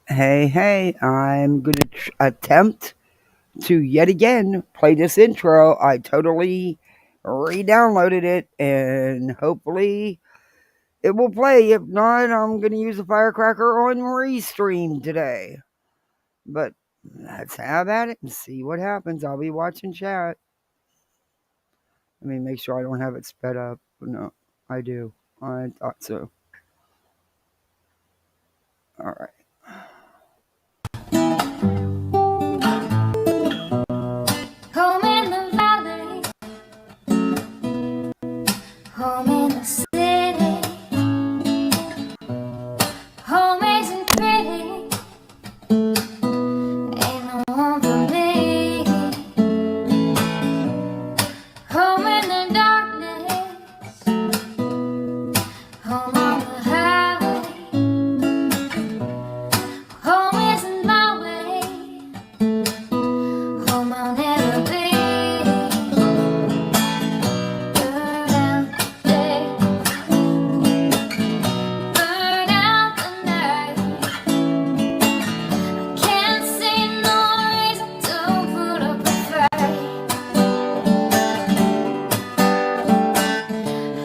Hey, I'm going to attempt to yet again play this intro. I totally re downloaded it and hopefully it will play. If not, I'm going to use a firecracker on Restream today. But let's have at it and see what happens. I'll be watching chat. Let me make sure I don't have it sped up. No, I do. I thought so. All right. Home in the valley, home in the city, home isn't pretty, ain't no home for me. Home in the darkness, home on the highway, home isn't my way, home I'll never be. Burn out the day, burn out the night. Can't see no reason to put up a fight.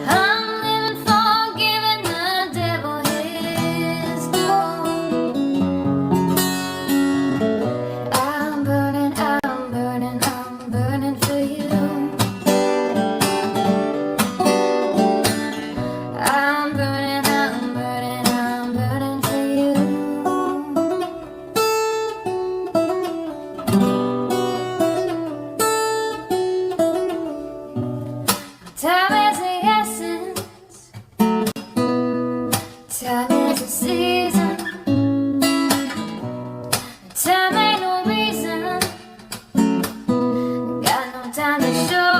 I'm living for giving the devil his due. I'm burning for you. I'm burning for you. Time is the essence, time is the season, time ain't no reason, got no time to show.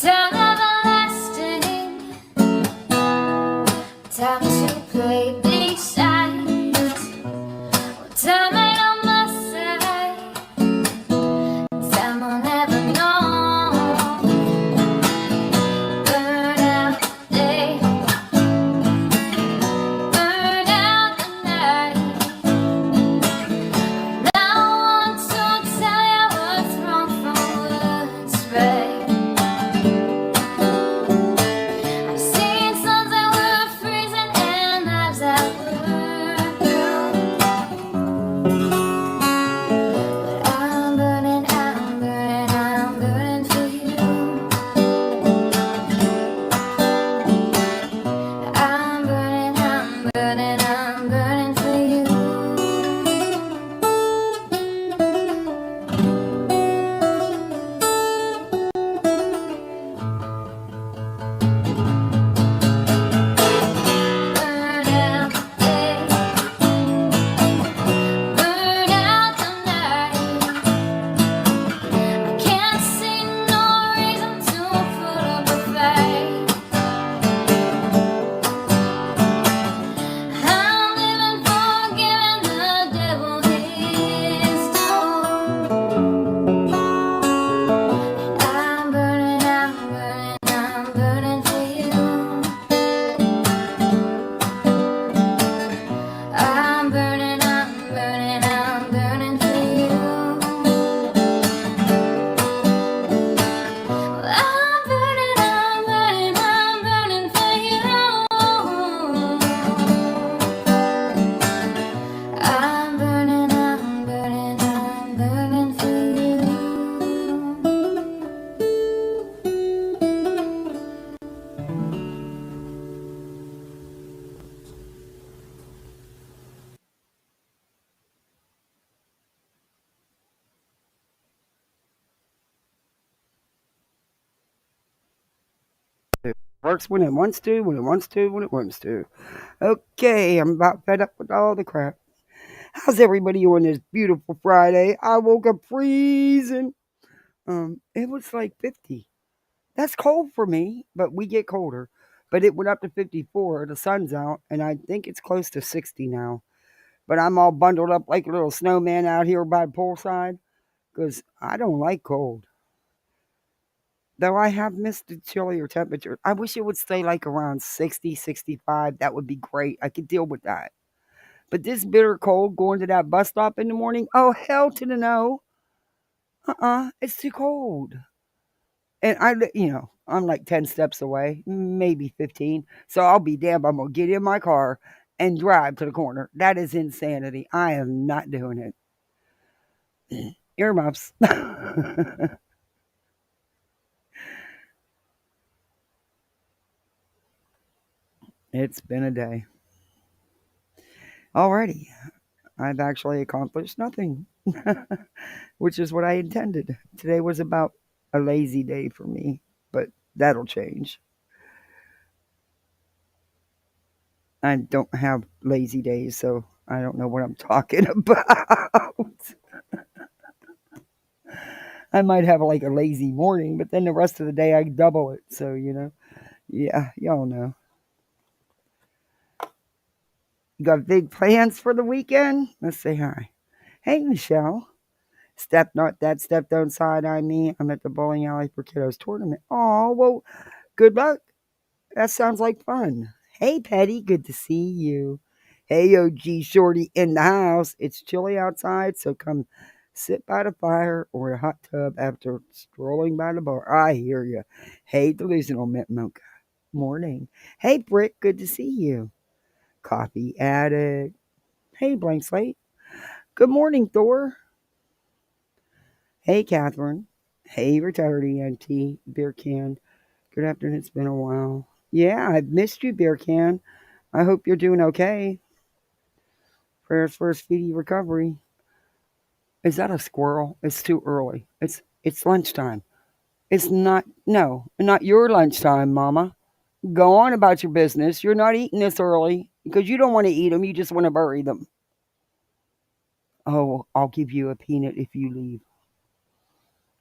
Time everlasting, time to play big sides. Time ain't on my side, time I'll never know. Burn out the day, burn out the night. Now I want to tell you what's wrong from what's right. I've seen suns that were freezing and lives that were blue. But I'm burning for you. I'm burning for you. Burn out the day, burn out the night. I can't see no reason to put up a fight. I'm living for giving the devil his due. I'm burning for you. I'm burning for you. I'm burning for you. I'm burning for you. Works when it wants to, when it wants to, when it wants to. Okay, I'm about fed up with all the crap. How's everybody on this beautiful Friday? I woke up freezing. It was like 50. That's cold for me, but we get colder. But it went up to 54. The sun's out, and I think it's close to 60 now. But I'm all bundled up like a little snowman out here by the poolside because I don't like cold. Though I have missed the chillier temperature. I wish it would stay like around 60, 65. That would be great. I could deal with that. But this bitter cold going to that bus stop in the morning, oh, hell to the no. It's too cold. And I'm like 10 steps away, maybe 15. So I'll be damned. I'm going to get in my car and drive to the corner. That is insanity. I am not doing it. Earmuffs. It's been a day. Alrighty. I've actually accomplished nothing, which is what I intended. Today was about a lazy day for me, but that'll change. I don't have lazy days, so I don't know what I'm talking about. I might have like a lazy morning, but then the rest of the day I double it. So, yeah, y'all know. You got big plans for the weekend? Let's say hi. Hey, Michelle. Step not that step don't side eye me. I'm at the bowling alley for kiddos tournament. Oh, well, good luck. That sounds like fun. Hey, Petty, good to see you. Hey, OG Shorty in the house. It's chilly outside, so come sit by the fire or a hot tub after strolling by the bar. I hear you. Hey, Delusional Mint Mocha. Morning. Hey, Brick, good to see you. Coffee Addict. Hey, Blank Slate. Good morning, Thor. Hey, Catherine. Hey, Retired ENT. Beer Can. Good afternoon. It's been a while. Yeah, I've missed you, Beer Can. I hope you're doing okay. Prayers for a speedy recovery. Is that a squirrel? It's too early. It's lunchtime. It's not no, not your lunchtime, Mama. Go on about your business. You're not eating this early because you don't want to eat them. You just want to bury them. Oh, I'll give you a peanut if you leave.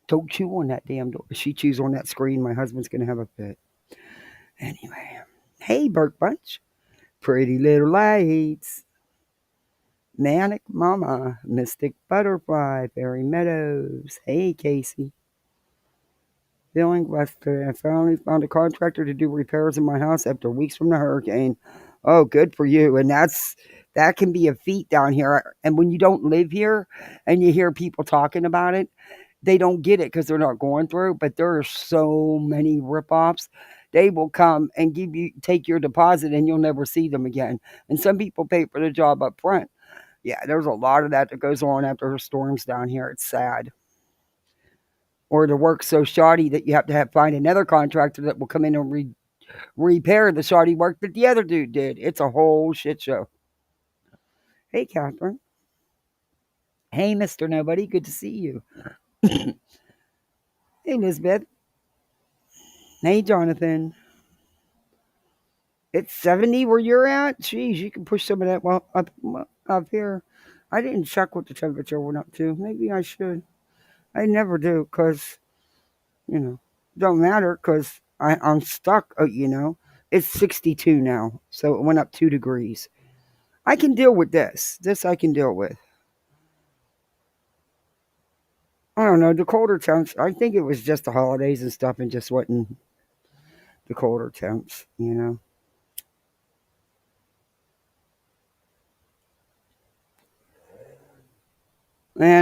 Don't chew on that damn door. If she chews on that screen, my husband's gonna have a fit. Anyway, hey, Burke Bunch. Pretty little lights. Manic Mama, Mystic Butterfly, Fairy Meadows. Hey, Casey. Feeling blessed today. I finally found a contractor to do repairs in my house after weeks from the hurricane. Oh, good for you. And that can be a feat down here. And when you don't live here and you hear people talking about it, they don't get it because they're not going through. But there are so many ripoffs. They will come and take your deposit and you'll never see them again. And some people pay for the job up front. Yeah, there's a lot of that goes on after storms down here. It's sad. Or the work's so shoddy that you have to find another contractor that will come in and repair the shoddy work that the other dude did. It's a whole shit show. Hey, Catherine. Hey, Mr. Nobody. Good to see you. Hey, Elizabeth. Hey, Jonathan. It's 70 where you're at? Jeez, you can push some of that up here. I didn't check what the temperature went up to. Maybe I should. I never do because, don't matter because I'm stuck, It's 62 now, so it went up 2 degrees. I can deal with this. This I can deal with. I don't know. The colder temps, I think it was just the holidays and stuff and just wasn't the colder temps. And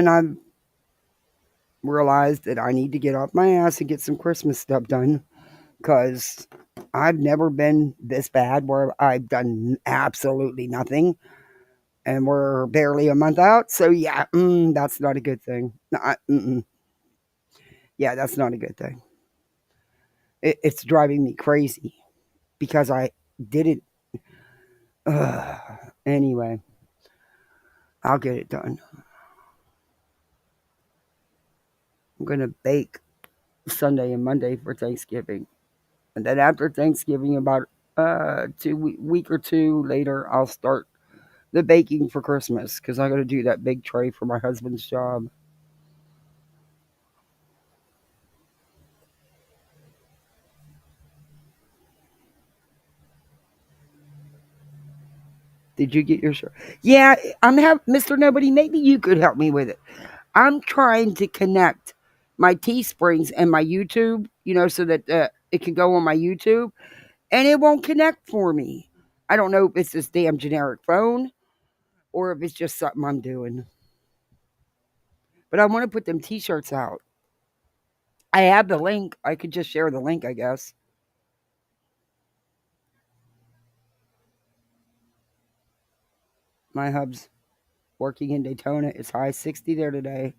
I've realized that I need to get off my ass and get some Christmas stuff done because I've never been this bad where I've done absolutely nothing. And we're barely a month out. So, yeah, that's not a good thing. Yeah, that's not a good thing. It's driving me crazy because I didn't. Anyway, I'll get it done. I'm going to bake Sunday and Monday for Thanksgiving. And then after Thanksgiving, about 2 week or two later, I'll start the baking for Christmas because I got to do that big tray for my husband's job. Did you get your shirt? Yeah, Mr. Nobody. Maybe you could help me with it. I'm trying to connect my Teesprings and my YouTube, so that it can go on my YouTube, and it won't connect for me. I don't know if it's this damn generic phone or if it's just something I'm doing. But I want to put them T-shirts out. I have the link. I could just share the link, I guess. My hub's working in Daytona. It's high 60 there today.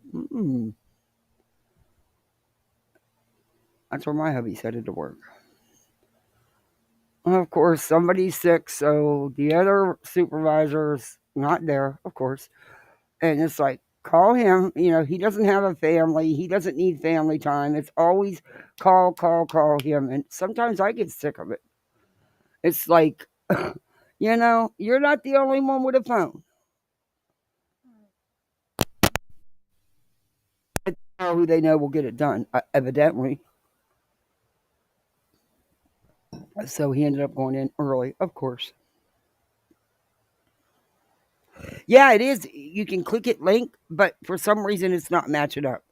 That's where my hubby's headed to work. Of course, somebody's sick, so the other supervisor's not there, of course. And it's like, call him. He doesn't have a family. He doesn't need family time. It's always call him. And sometimes I get sick of it. It's like, you're not the only one with a phone. Who they know will get it done, evidently. So he ended up going in early, of course. Yeah, it is. You can click it link, but for some reason it's not matching up.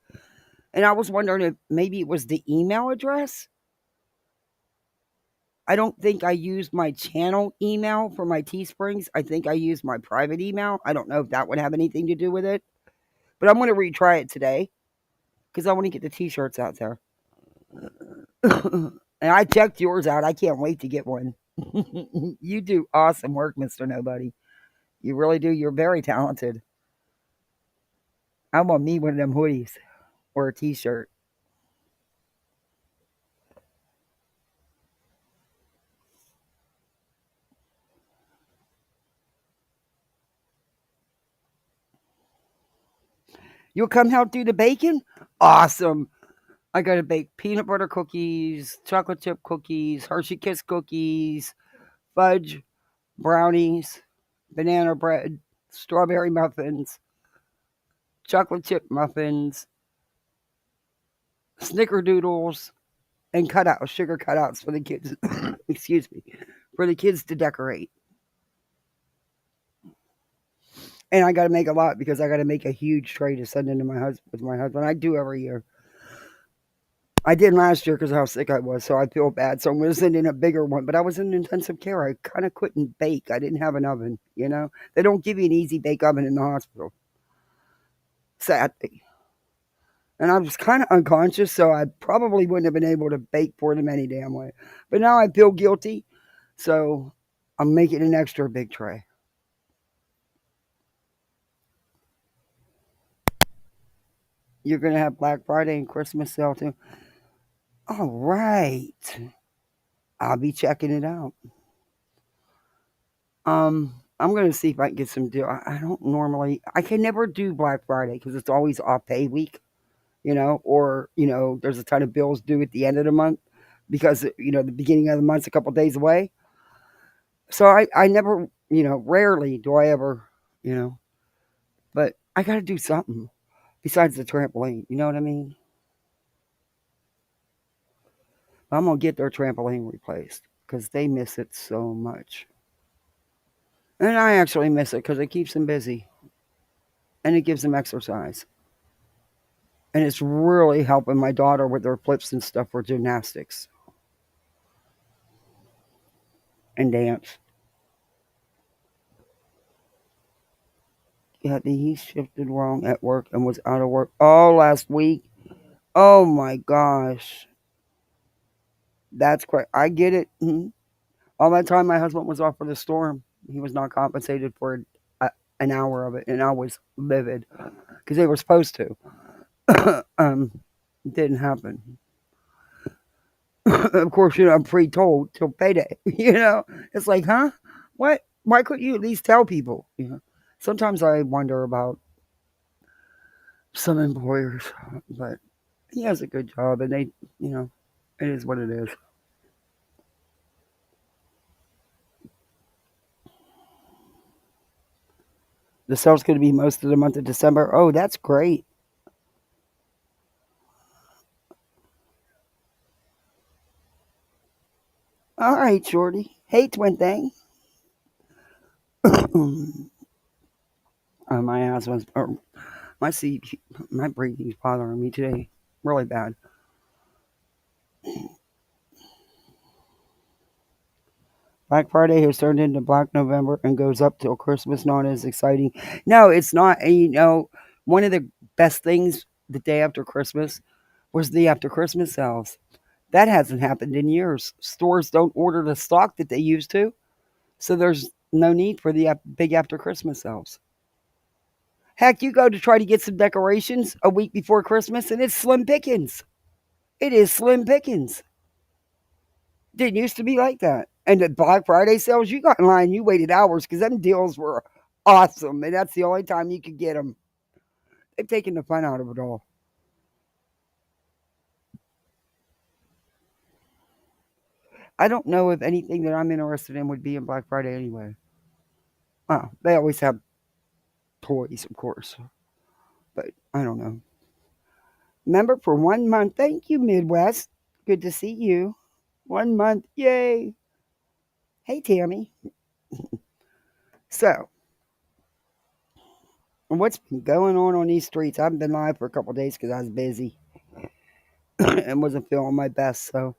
And I was wondering if maybe it was the email address. I don't think I used my channel email for my Teesprings. I think I used my private email. I don't know if that would have anything to do with it. But I'm going to retry it today because I want to get the T-shirts out there. And I checked yours out. I can't wait to get one. You do awesome work, Mr. Nobody. You really do. You're very talented. I want me one of them hoodies or a T-shirt. You'll come help do the bacon? Awesome. I got to bake peanut butter cookies, chocolate chip cookies, Hershey Kiss cookies, fudge, brownies, banana bread, strawberry muffins, chocolate chip muffins, snickerdoodles, and cutouts, sugar cutouts for the kids. Excuse me, for the kids to decorate. And I got to make a lot because I got to make a huge tray to send into my husband with my husband. I do every year. I did last year because of how sick I was, so I feel bad. So I'm going to send in a bigger one. But I was in intensive care. I kind of couldn't bake. I didn't have an oven. They don't give you an easy bake oven in the hospital. Sadly. And I was kind of unconscious, so I probably wouldn't have been able to bake for them any damn way. But now I feel guilty, so I'm making an extra big tray. You're going to have Black Friday and Christmas sale too. All right. I'll be checking it out. I'm going to see if I can get some deal. I don't normally, I can never do Black Friday because it's always off pay week, or, there's a ton of bills due at the end of the month because, the beginning of the month's a couple days away. So I never, rarely do I ever, but I got to do something besides the trampoline. You know what I mean? I'm going to get their trampoline replaced because they miss it so much. And I actually miss it because it keeps them busy and it gives them exercise. And it's really helping my daughter with her flips and stuff for gymnastics and dance. Yeah, he shifted wrong at work and was out of work all last week. Oh my gosh. That's great. I get it. All that time my husband was off for the storm, he was not compensated for an hour of it. And I was livid because they were supposed to. It didn't happen. Of course, I'm pre-told till payday. It's like, huh? What? Why couldn't you at least tell people? Sometimes I wonder about some employers, but he has a good job, and it is what it is. The sale's going to be most of the month of December. Oh, that's great. All right, Shorty. Hey, twin thing. My asthma's, or my breathing's bothering me today. really bad. Black Friday has turned into Black November and goes up till Christmas. Not as exciting. No, it's not. And one of the best things the day after Christmas was the after Christmas sales. That hasn't happened in years. Stores don't order the stock that they used to, so there's no need for the big after Christmas sales. Heck, you go to try to get some decorations a week before Christmas, and it's slim pickings. It is slim pickings. Didn't used to be like that. And the Black Friday sales, you got in line, you waited hours because them deals were awesome, and that's the only time you could get them. They've taken the fun out of it all. I don't know if anything that I'm interested in would be in Black Friday anyway. They always have toys, of course, but I don't know. Member for 1 month. Thank you, Midwest. Good to see you. 1 month. Yay. Hey, Tammy. So, what's been going on these streets? I haven't been live for a couple days because I was busy and wasn't feeling my best. So,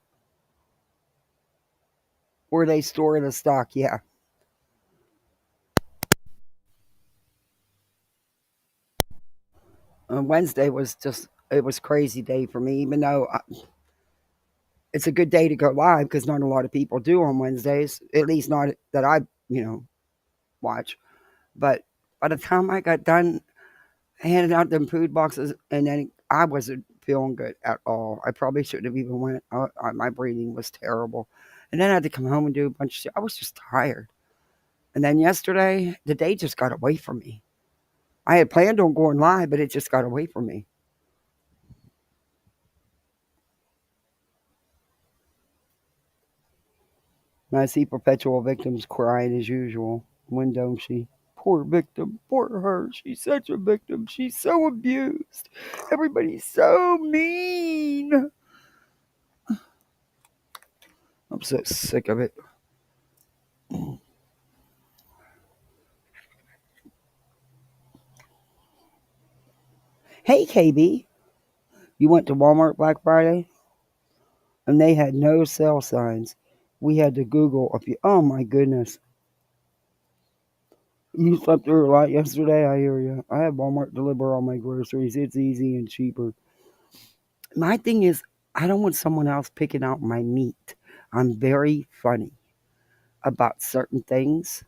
where they store the stock, yeah. Wednesday was just, it was crazy day for me, even though it's a good day to go live because not a lot of people do on Wednesdays, at least not that I, watch. But by the time I got done handing out them food boxes, and then I wasn't feeling good at all. I probably shouldn't have even went. My breathing was terrible, and then I had to come home and do a bunch of shit. I was just tired. And then yesterday, the day just got away from me. I had planned on going live, but it just got away from me. And I see perpetual victims crying as usual. When don't she? Poor victim, poor her. She's such a victim. She's so abused. Everybody's so mean. I'm so sick of it. Hey, KB, you went to Walmart Black Friday and they had no sale signs. We had to Google a few. Oh my goodness. You slept through a lot yesterday. I hear you. I have Walmart deliver all my groceries. It's easy and cheaper. My thing is, I don't want someone else picking out my meat. I'm very funny about certain things.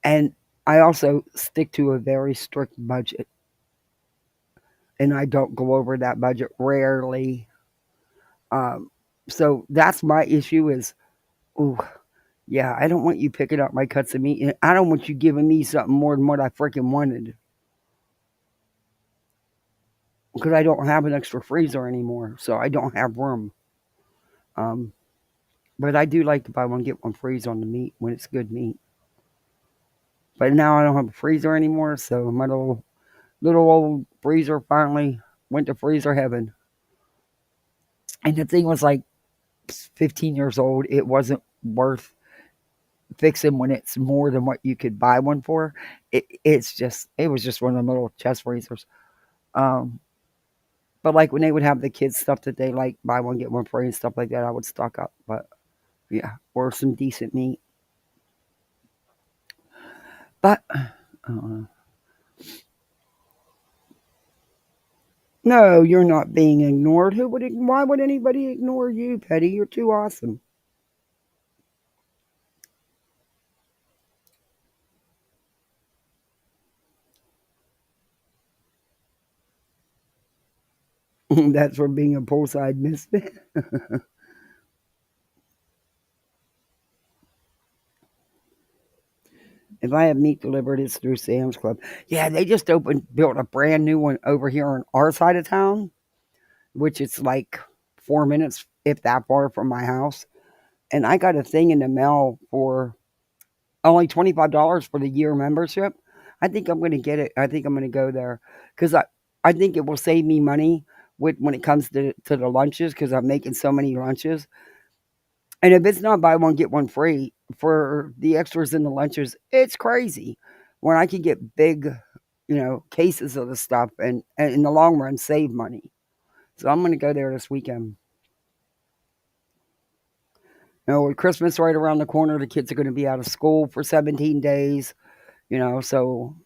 And I also stick to a very strict budget. And I don't go over that budget rarely. Um, so that's my issue is, ooh, yeah, I don't want you picking up my cuts of meat. And I don't want you giving me something more than what I freaking wanted. Because I don't have an extra freezer anymore. So I don't have room. Um, but I do like to buy one, get one freeze on the meat when it's good meat. But now I don't have a freezer anymore. So my little old freezer finally went to freezer heaven. And the thing was like 15 years old. It wasn't worth fixing when it's more than what you could buy one for. It was just one of them little chest freezers. Um, but like when they would have the kids stuff that they like buy one get one free and stuff like that, I would stock up. But yeah, or some decent meat. But no, you're not being ignored. Why would anybody ignore you, Petty? You're too awesome. That's for being a poolside misfit. If I have meat delivered, it's through Sam's Club. Yeah, they just built a brand new one over here on our side of town, which is like 4 minutes, if that far, from my house. And I got a thing in the mail for only $25 for the year membership. I think I'm going to get it. I think I'm going to go there because I think it will save me money when it comes to the lunches because I'm making so many lunches. And if it's not buy one get one free for the extras in the lunches, it's crazy. When I can get big, cases of the stuff and in the long run save money. So I'm going to go there this weekend. With Christmas right around the corner, the kids are going to be out of school for 17 days. So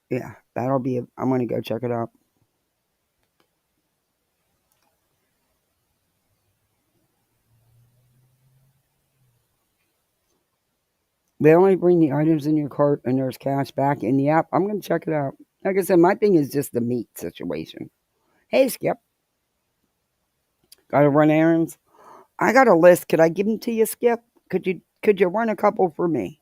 yeah, that'll be. I'm going to go check it out. They only bring the items in your cart and there's cash back in the app. I'm going to check it out. Like I said, my thing is just the meat situation. Hey, Skip, got to run errands. I got a list. Could I give them to you, Skip? Could you run a couple for me?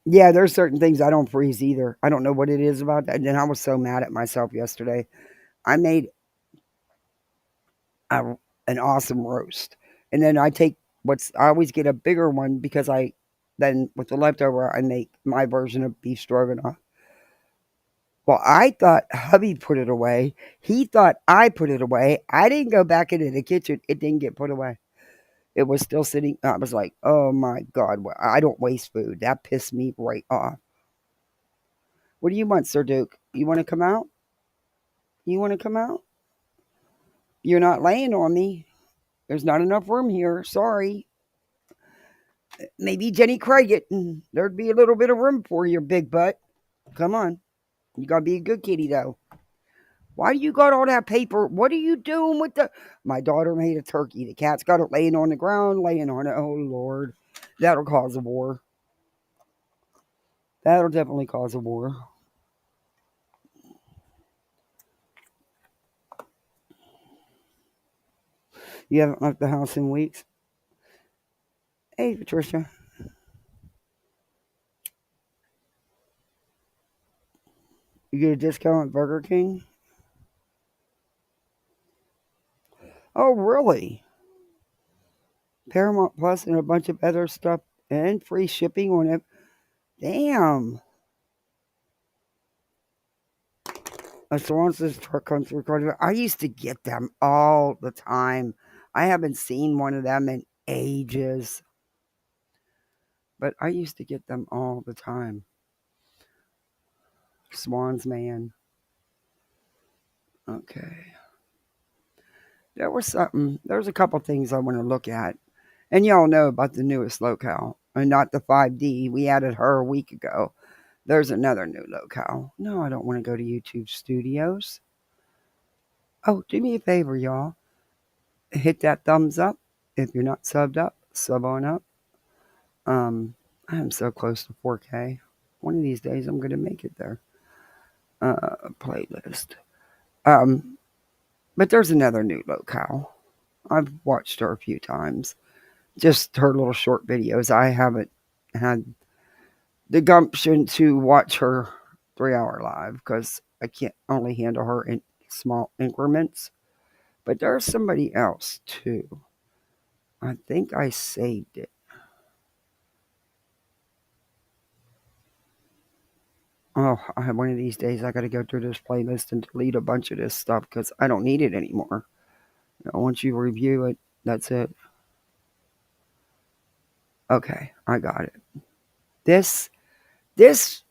Yeah, there's certain things I don't freeze either. I don't know what it is about that. And I was so mad at myself yesterday. I made a, an awesome roast, and then I always get a bigger one because I then with the leftover I make my version of beef stroganoff. Well, I thought hubby put it away. He thought I put it away. I didn't go back into the kitchen. It didn't get put away. It was still sitting. I was like, oh my God, I don't waste food. That pissed me right off. What do you want, Sir Duke? You want to come out? You want to come out? You're not laying on me. There's not enough room here. Sorry. Maybe Jenny Craig it, and there'd be a little bit of room for your big butt. Come on. You gotta be a good kitty, though. Why do you got all that paper? What are you doing with the. My daughter made a turkey. The cat's got it laying on the ground, laying on it. Oh, Lord. That'll cause a war. That'll definitely cause a war. You haven't left the house in weeks. Hey, Patricia. You get a discount at Burger King? Oh, really? Paramount Plus and a bunch of other stuff and free shipping on it. Damn. As long as this truck comes recorded, I used to get them all the time. I haven't seen one of them in ages, but I used to get them all the time. Swans, man. Okay. There was a couple things I want to look at. And y'all know about the newest Lolcow, and not the 5D. We added her a week ago. There's another new Lolcow. No, I don't want to go to YouTube Studios. Oh, do me a favor, y'all. Hit that thumbs up. If you're not subbed up, sub on up. I am so close to 4K. One of these days, I'm going to make it there. Playlist. Um, but there's another new Lolcow. I've watched her a few times. Just her little short videos. I haven't had the gumption to watch her 3 hour live because I can't only handle her in small increments. But there's somebody else too. I think I saved it. Oh, one of these days I got to go through this playlist and delete a bunch of this stuff because I don't need it anymore. Once you review it, that's it. Okay, I got it. This, this,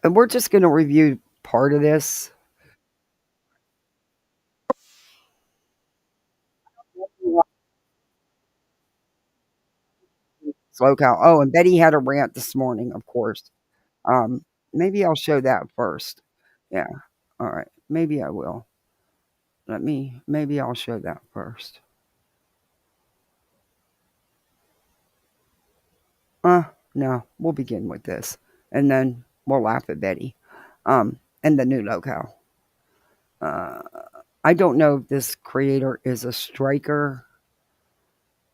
and we're just going to review part of this. Slow cow. Oh, and Betty had a rant this morning, of course. Um, Maybe I'll show that first. Yeah. All right. Maybe I will. Maybe I'll show that first. No, we'll begin with this. And then we'll laugh at Betty. And the new Lolcow. Uh, I don't know if this creator is a striker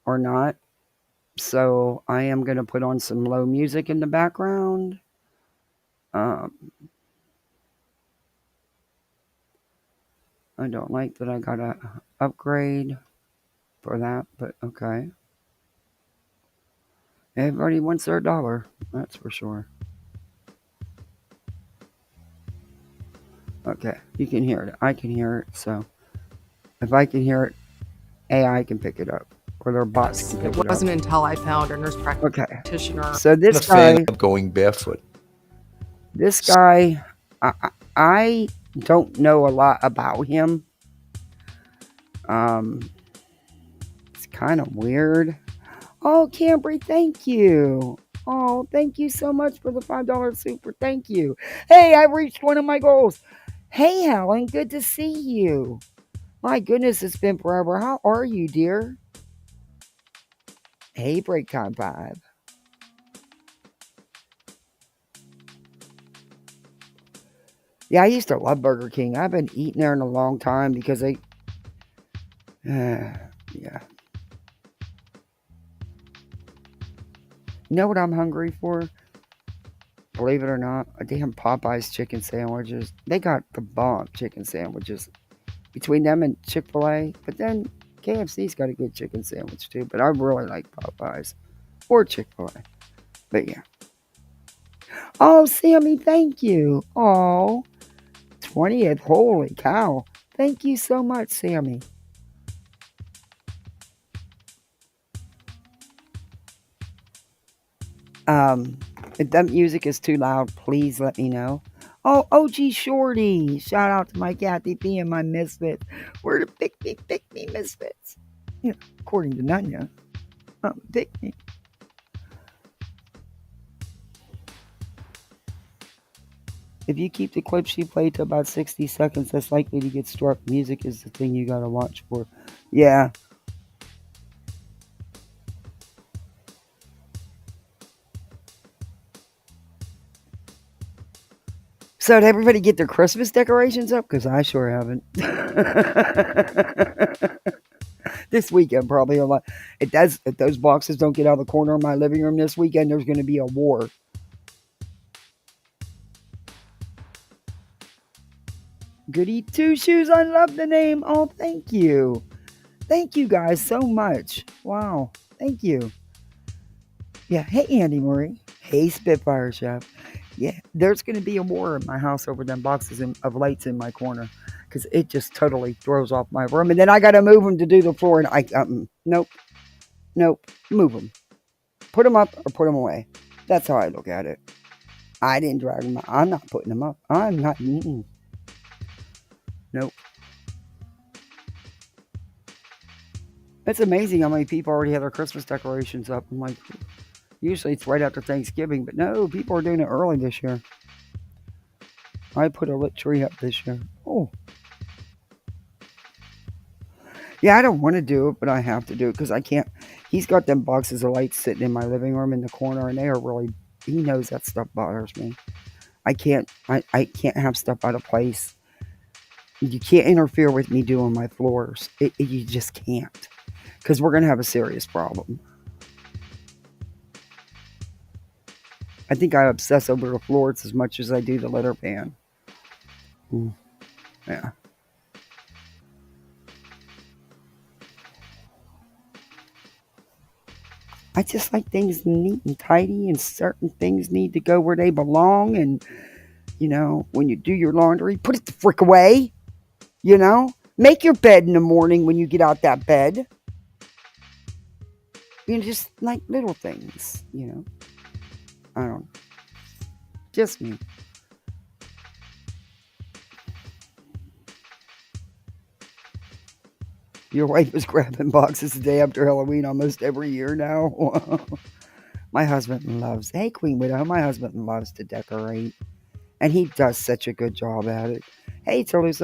or not. So I am going to put on some low music in the background. Um, I don't like that I got to upgrade for that, but okay. Everybody wants their dollar, that's for sure. Okay, you can hear it. I can hear it. So if I can hear it, AI can pick it up. or their bots can It pick it up. wasn't until I found a nurse Okay. practitioner. So I'm this a fan guy, of going barefoot. I don't know a lot about him. It's kind of weird. Oh, Cambry, thank you. Oh, thank you so much for the $5 super. Thank you. Hey, I reached one of my goals. Hey, Helen, good to see you. My goodness, it's been forever. How are you, dear? Hey, Break Time 5. Yeah, I used to love Burger King. I've been eating there in a long time because they. Yeah. You know what I'm hungry for? Believe it or not, a damn Popeyes chicken sandwiches. They got the bomb chicken sandwiches between them and Chick-fil-A. But then KFC's got a good chicken sandwich too. But I really like Popeyes or Chick-fil-A. But yeah. Oh, Sammy, thank you. Oh, 20th. Holy cow. Thank you so much, Sammy. If that music is too loud, please let me know. Oh, OG Shorty. Shout out to my Kathy P and my Misfits. We're the pick me Misfits. Yeah, according to Nanya. Pick me. If you keep the clips you play to about 60 seconds, that's likely to get struck. Music is the thing you gotta watch for. Yeah. So did everybody get their Christmas decorations up? Because I sure haven't. This weekend probably a lot. It does. If those boxes don't get out of the corner of my living room this weekend, there's going to be a war. Goody Two Shoes, I love the name. Oh, thank you. Thank you guys so much. Wow. Thank you. Yeah. Hey, Andy Murray. Hey, Spitfire Chef. Yeah, there's going to be a war in my house over them boxes of lights in my corner because it just totally throws off my room. And then I got to move them to do the floor. And nope, move them. Put them up or put them away. That's how I look at it. I didn't drag them out. I'm not putting them up. I'm not. Nope. It's amazing how many people already have their Christmas decorations up. I'm like, usually it's right after Thanksgiving, but no, people are doing it early this year. I put a lit tree up this year. Oh. Yeah, I don't want to do it, but I have to do it because I can't. He's got them boxes of lights sitting in my living room in the corner, and they are really. He knows that stuff bothers me. I can't have stuff out of place. You can't interfere with me doing my floors. You just can't. Because we're going to have a serious problem. I think I obsess over the floors as much as I do the litter pan. Yeah. I just like things neat and tidy, and certain things need to go where they belong. And, when you do your laundry, put it the frick away. Make your bed in the morning when you get out that bed. Just like little things, I don't know. Just me. Your wife is grabbing boxes the day after Halloween almost every year now. My husband loves, hey, Queen Widow, my husband loves to decorate. And he does such a good job at it. Hey, Toulouse,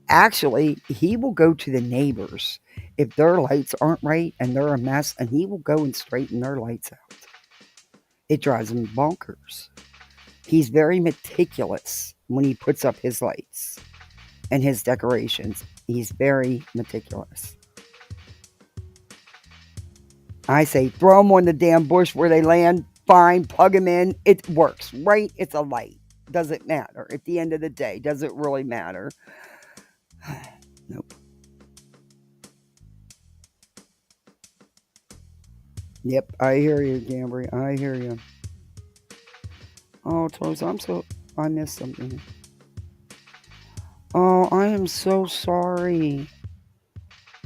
actually, he will go to the neighbors if their lights aren't right and they're a mess, and he will go and straighten their lights out. It drives him bonkers. He's very meticulous when he puts up his lights and his decorations. He's very meticulous. I say, throw them on the damn bush where they land. Fine, plug them in. It works, right? It's a light. Does it matter? At the end of the day, does it really matter? Nope. Yep, I hear you, Gambry. I hear you. Oh, Toys, I missed something. Oh, I am so sorry.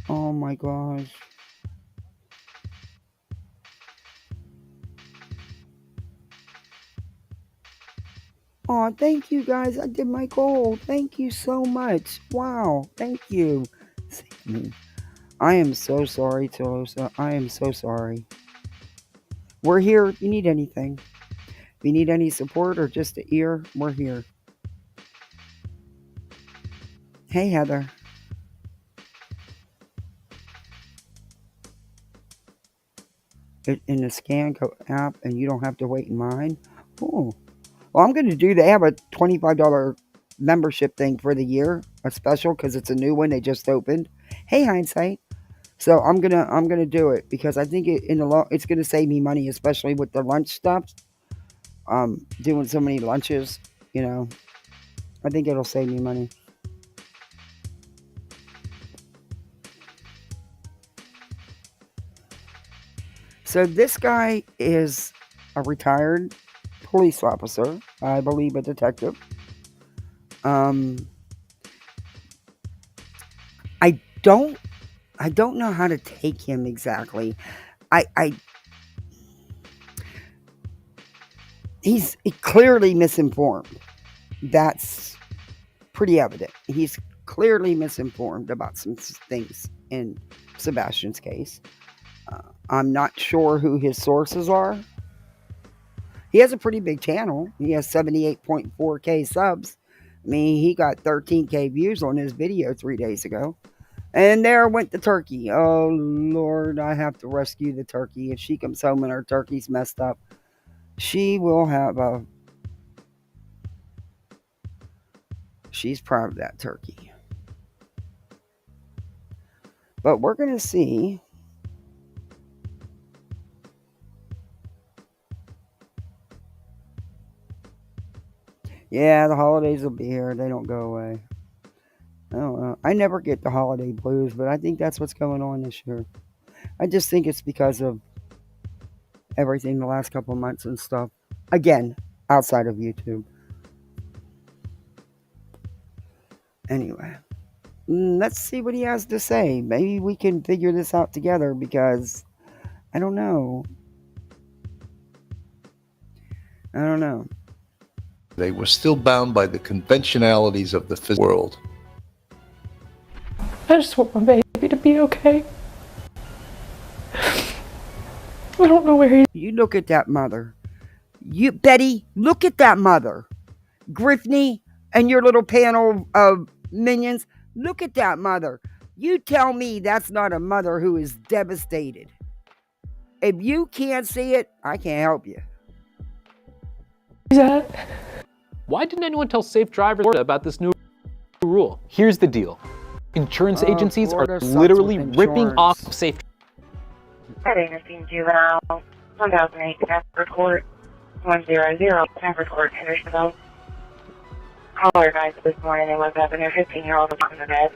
Oh my gosh. Oh, thank you guys. I did my goal. Thank you so much. Wow. Thank you. I am so sorry, Tolosa. I am so sorry. We're here if you need anything. If you need any support or just an ear, we're here. Hey, Heather. In the Scan app, and you don't have to wait in line. Oh, well, I'm going to do. They have a $25 membership thing for the year, a special because it's a new one they just opened. Hey, hindsight. So I'm gonna do it because I think it's gonna save me money, especially with the lunch stuff. Doing so many lunches, I think it'll save me money. So this guy is a retired police officer, I believe a detective. I don't know how to take him exactly. He's clearly misinformed. That's pretty evident. He's clearly misinformed about some things in Sebastian's case. I'm not sure who his sources are. He has a pretty big channel. He has 78.4K subs. I mean, he got 13K views on his video 3 days ago. And there went the turkey. Oh, Lord, I have to rescue the turkey. If she comes home and her turkey's messed up, she will have a... She's proud of that turkey. But we're going to see... Yeah, the holidays will be here. They don't go away. I don't know. I never get the holiday blues, but I think that's what's going on this year. I just think it's because of everything the last couple of months and stuff. Again, outside of YouTube. Anyway, let's see what he has to say. Maybe we can figure this out together because I don't know. They were still bound by the conventionalities of the physical world. I just want my baby to be okay. I don't know where he is. You look at that mother. Betty, look at that mother. Griffney and your little panel of minions, look at that mother. You tell me that's not a mother who is devastated. If you can't see it, I can't help you. Why didn't anyone tell safe drivers about this new rule? Here's the deal. Insurance agencies are literally ripping off safe. Heading juvenile 1008 Stafford Court 100 Stafford Court, Hendersonville. Caller advised this morning they woke up and their 15-year-old was in the bed.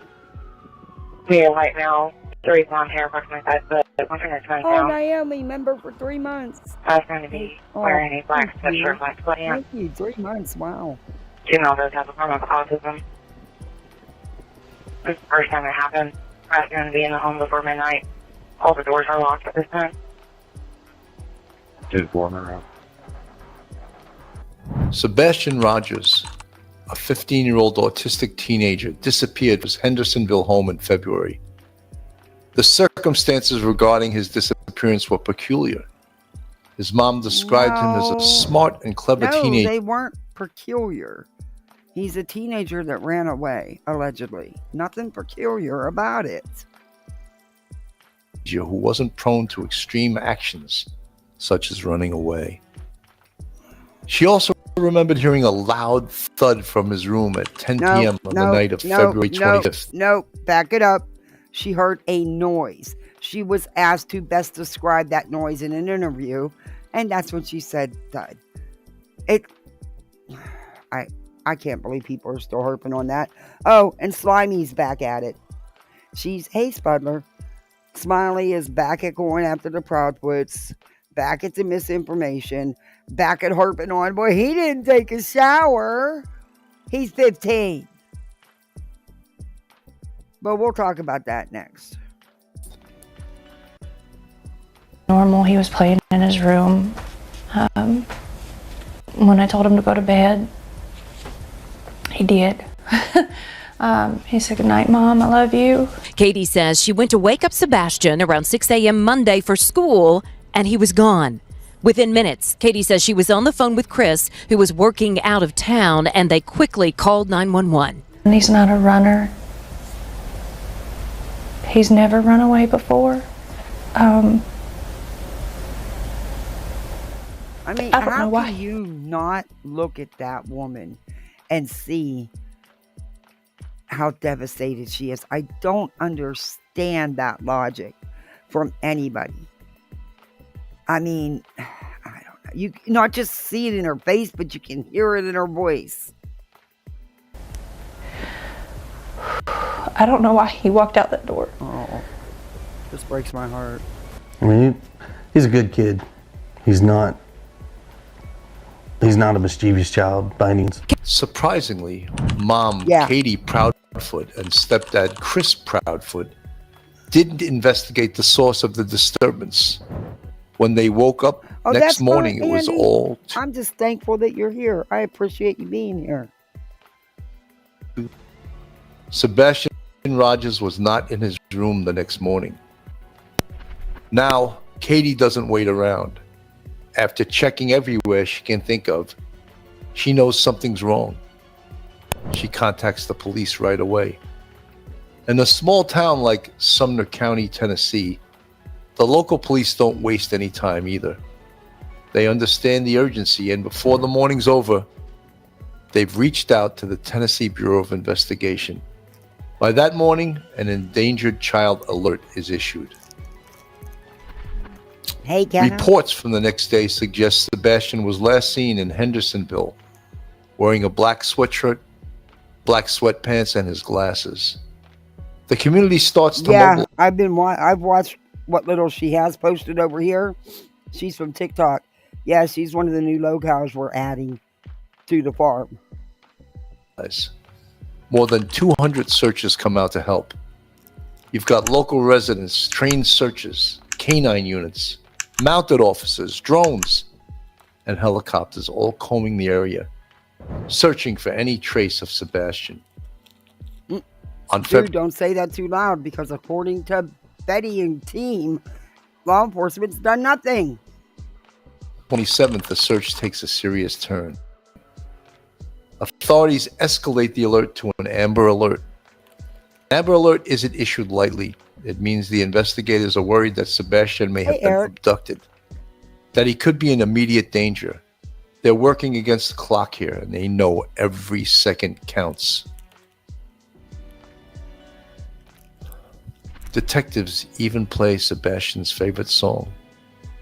We are white male, 3 blonde hair, approximately 5 foot, 120 pounds. Naomi, member for 3 months. I was going to be wearing a black sweatshirt, black sweatpants. Thank you, 3 months, wow. Juvenile does have a form of autism. This is the first time it happened. I was going to be in the home before midnight. All the doors are locked at this time. Sebastian Rogers, a 15-year-old autistic teenager, disappeared from his Hendersonville home in February. The circumstances regarding his disappearance were peculiar. His mom described him as a smart and clever teenager. No, they weren't peculiar. He's a teenager that ran away, allegedly. Nothing peculiar about it. Who wasn't prone to extreme actions, such as running away. She also remembered hearing a loud thud from his room at 10 p.m. on the night of February 25th. No, back it up. She heard a noise. She was asked to best describe that noise in an interview, and that's when she said thud. I can't believe people are still harping on that. Oh, and Slimy's back at it. Hey, Spudler. Smiley is back at going after the Proudfoots, back at the misinformation, back at harping on, boy, he didn't take a shower. He's 15. But we'll talk about that next. Normal, he was playing in his room. When I told him to go to bed, He did. He said, "Good night, Mom. I love you." Katie says she went to wake up Sebastian around 6 a.m. Monday for school, and he was gone. Within minutes, Katie says she was on the phone with Chris, who was working out of town, and they quickly called 911. And he's not a runner. He's never run away before. I mean, I don't know how why. can you not look at that woman and see how devastated she is? I don't understand that logic from anybody. I mean, I don't know. You not just see it in her face, but you can hear it in her voice. I don't know why he walked out that door. Oh, this breaks my heart. I mean, he's a good kid. He's not a mischievous child by any means. Surprisingly, Mom Katie Proudfoot and stepdad Chris Proudfoot didn't investigate the source of the disturbance. When they woke up next morning, fine, it was Andy. all I'm just thankful that you're here. I appreciate you being here. Sebastian Rogers was not in his room the next morning. Now, Katie doesn't wait around. After checking everywhere she can think of, she knows something's wrong. She contacts the police right away. In a small town like Sumner County, Tennessee, the local police don't waste any time either. They understand the urgency, and before the morning's over, they've reached out to the Tennessee Bureau of Investigation. By that morning, an endangered child alert is issued. Hey, Kenna. Reports from the next day suggest Sebastian was last seen in Hendersonville, wearing a black sweatshirt, black sweatpants, and his glasses. The community starts to mobilize. I've watched what little she has posted over here. She's from TikTok. Yeah, she's one of the new Lolcows we're adding to the farm. More than 200 searchers come out to help. You've got local residents, trained searchers, canine units, mounted officers, drones, and helicopters all combing the area, searching for any trace of Sebastian. Dude, don't say that too loud, because according to Betty and team, law enforcement's done nothing. 27th, the search takes a serious turn. Authorities escalate the alert to an Amber Alert. Amber Alert isn't issued lightly. It means the investigators are worried that Sebastian may have been abducted, that he could be in immediate danger. They're working against the clock here, and they know every second counts. Detectives even play Sebastian's favorite song,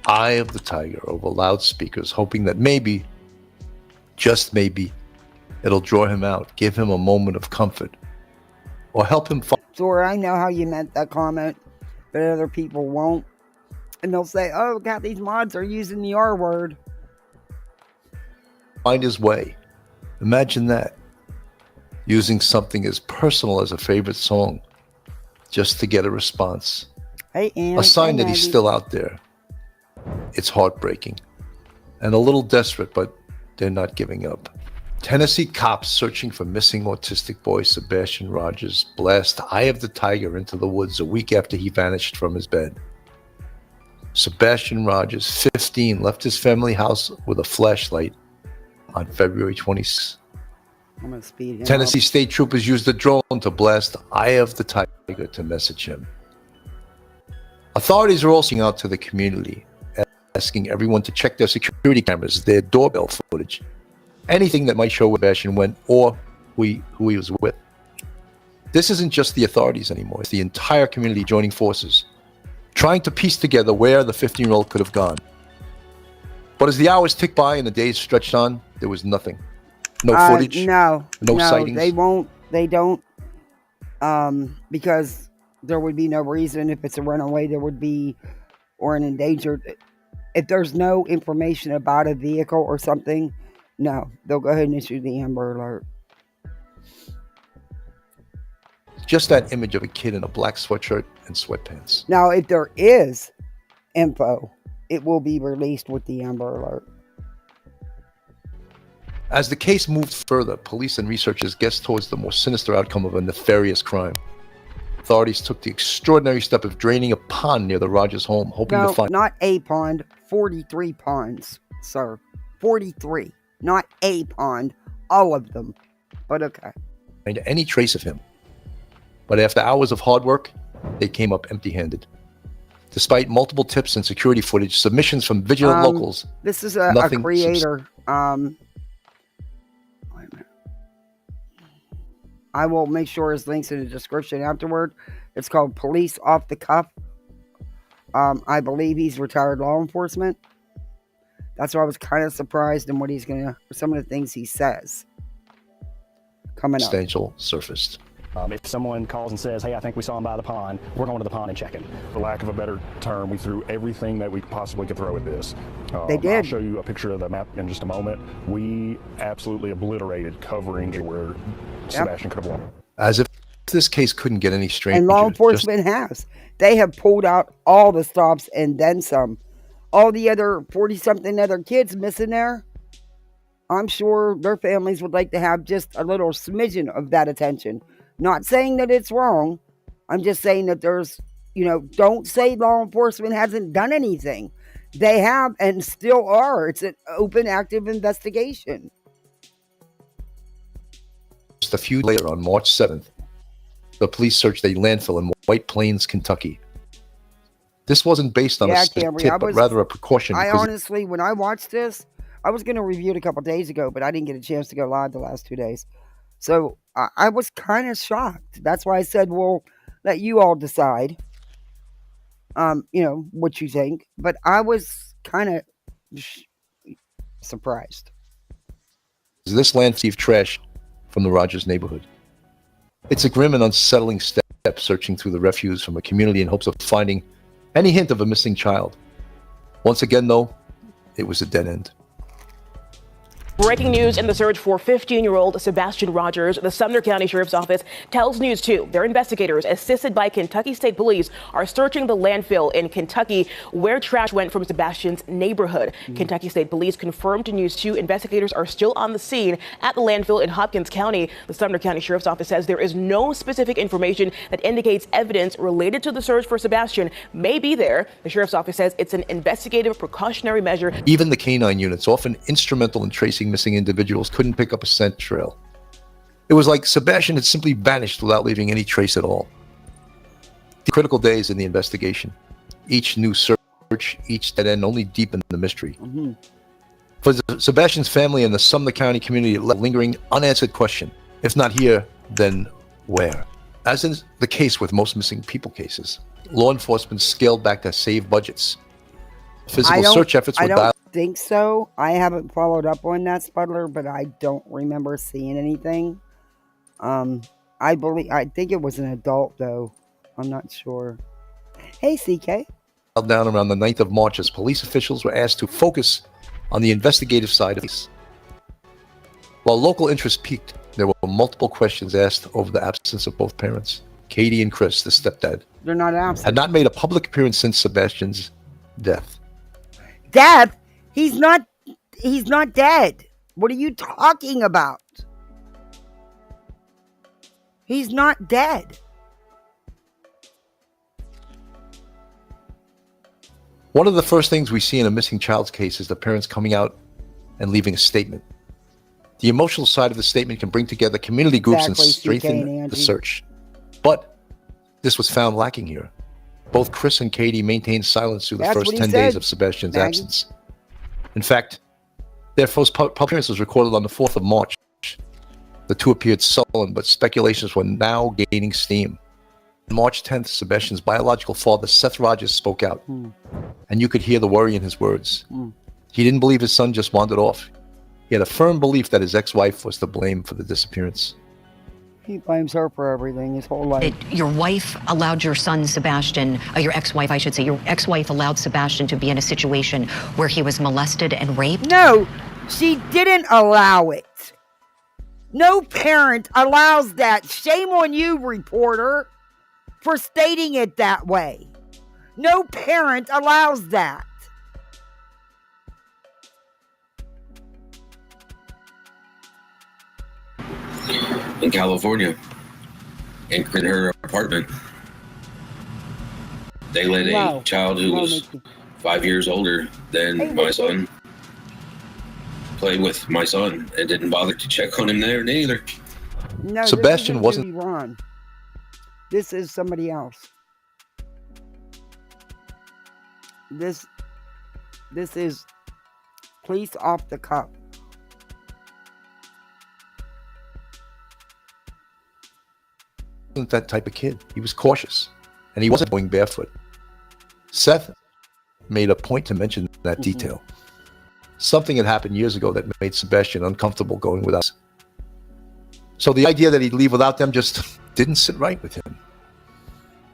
Eye of the Tiger, over loudspeakers, hoping that maybe, just maybe, it'll draw him out, give him a moment of comfort, or help him find. Sorry, I know how you meant that comment, but other people won't. And they'll say, oh, God, these mods are using the R word. Find his way. Imagine that. Using something as personal as a favorite song just to get a response. Hey, Ann, a sign that he's still out there. It's heartbreaking and a little desperate, but they're not giving up. Tennessee cops searching for missing autistic boy Sebastian Rogers blast Eye of the Tiger into the woods a week after he vanished from his bed. Sebastian Rogers, 15, left his family house with a flashlight on February 26th. I'm gonna speed him Tennessee up. state troopers used a drone to blast Eye of the Tiger to message him. Authorities are also out to the community, asking everyone to check their security cameras, their doorbell footage, anything that might show where Sebastian went or who he was with. This isn't just the authorities anymore. It's the entire community joining forces, trying to piece together where the 15-year-old could have gone. But as the hours ticked by and the days stretched on, there was nothing. No footage. No sightings. They won't. They don't. Because there would be no reason. If it's a runaway, there would be, or an endangered. If there's no information about a vehicle or something, no, they'll go ahead and issue the Amber Alert. Just that image of a kid in a black sweatshirt and sweatpants. Now, if there is info, it will be released with the Amber Alert. As the case moved further, police and researchers guessed towards the more sinister outcome of a nefarious crime. Authorities took the extraordinary step of draining a pond near the Rogers home, hoping to find... not a pond, 43 ponds, sir. 43, not a pond, all of them. But okay. Any trace of him. But after hours of hard work, they came up empty-handed. Despite multiple tips and security footage, submissions from vigilant locals... This is a creator. Wait a minute. I will make sure his link's in the description afterward. It's called Police Off the Cuff. I believe he's retired law enforcement. That's why I was kind of surprised in what he's some of the things he says. Coming up. Substantial surfaced. If someone calls and says, hey, I think we saw him by the pond, we're going to the pond and checking. For lack of a better term, we threw everything that we possibly could throw at this. They did. I'll show you a picture of the map in just a moment. We absolutely obliterated covering where Sebastian could have walked. As if this case couldn't get any stranger. And law enforcement has. They have pulled out all the stops and then some. All the other 40-something other kids missing there, I'm sure their families would like to have just a little smidgen of that attention. Not saying that it's wrong. I'm just saying that there's, don't say law enforcement hasn't done anything. They have and still are. It's an open, active investigation. Just a few later, on March 7th, the police searched a landfill in White Plains, Kentucky. This wasn't based on a tip, but rather a precaution. I honestly, when I watched this, I was going to review it a couple days ago, but I didn't get a chance to go live the last 2 days. So I was kind of shocked. That's why I said, we'll let you all decide, what you think. But I was kind of surprised. This land received trash from the Rogers neighborhood. It's a grim and unsettling step, searching through the refuse from a community in hopes of finding any hint of a missing child. Once again, though, it was a dead end. Breaking news in the search for 15-year-old Sebastian Rogers. The Sumner County Sheriff's Office tells News 2 their investigators, assisted by Kentucky State Police, are searching the landfill in Kentucky where trash went from Sebastian's neighborhood. Kentucky State Police confirmed to News 2 investigators are still on the scene at the landfill in Hopkins County. The Sumner County Sheriff's Office says there is no specific information that indicates evidence related to the search for Sebastian may be there. The Sheriff's Office says it's an investigative precautionary measure. Even the canine units, often instrumental in tracing missing individuals, couldn't pick up a scent trail. It was like Sebastian had simply vanished without leaving any trace at all. The critical days in the investigation. Each new search, each dead end only deepened the mystery. For Sebastian's family and the Sumner County community, it left a lingering, unanswered question. If not here, then where? As in the case with most missing people cases, law enforcement scaled back to save budgets. Physical search efforts were dialed. I think so. I haven't followed up on that, Spudler, but I don't remember seeing anything. I think it was an adult, though. I'm not sure. Hey, CK. Down around the 9th of March as police officials were asked to focus on the investigative side of this. While local interest peaked, there were multiple questions asked over the absence of both parents. Katie and Chris, the stepdad, they're not absent. Had not made a public appearance since Sebastian's death. Death? He's not dead. What are you talking about? He's not dead. One of the first things we see in a missing child's case is the parents coming out and leaving a statement. The emotional side of the statement can bring together community groups and strengthen the search. But this was found lacking here. Both Chris and Katie maintained silence through the first 10 days of Sebastian's absence. In fact, their first public appearance was recorded on the 4th of March. The two appeared sullen, but speculations were now gaining steam. On March 10th, Sebastian's biological father, Seth Rogers, spoke out. And you could hear the worry in his words. He didn't believe his son just wandered off. He had a firm belief that his ex-wife was to blame for the disappearance. He blames her for everything his whole life. Your wife allowed your son, Sebastian, your ex-wife, I should say, your ex-wife allowed Sebastian to be in a situation where he was molested and raped? No, she didn't allow it. No parent allows that. Shame on you, reporter, for stating it that way. No parent allows that. in California and in her apartment. They let a child who was 5 years older than my son play with my son and didn't bother to check on him there neither. No, Sebastian wasn't. Ron. This is somebody else. This is police off the cuff. Wasn't that type of kid. He was cautious, and he wasn't going barefoot. Seth made a point to mention that detail. Something had happened years ago that made Sebastian uncomfortable going without us. So the idea that he'd leave without them just didn't sit right with him.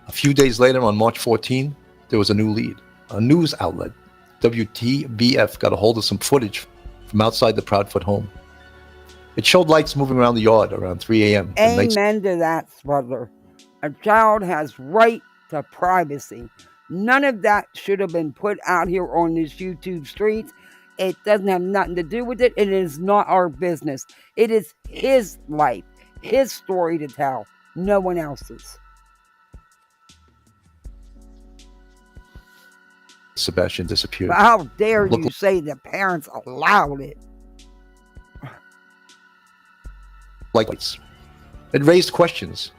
A few days later, on March 14, there was a new lead. A news outlet, WTBF, got a hold of some footage from outside the Proudfoot home. It showed lights moving around the yard around 3 a.m. Amen to that, brother. A child has right to privacy. None of that should have been put out here on this YouTube streets. It doesn't have nothing to do with it. It is not our business. It is his life, his story to tell, no one else's. Sebastian disappeared. But how dare you say the parents allowed it? Like lights. It raised questions.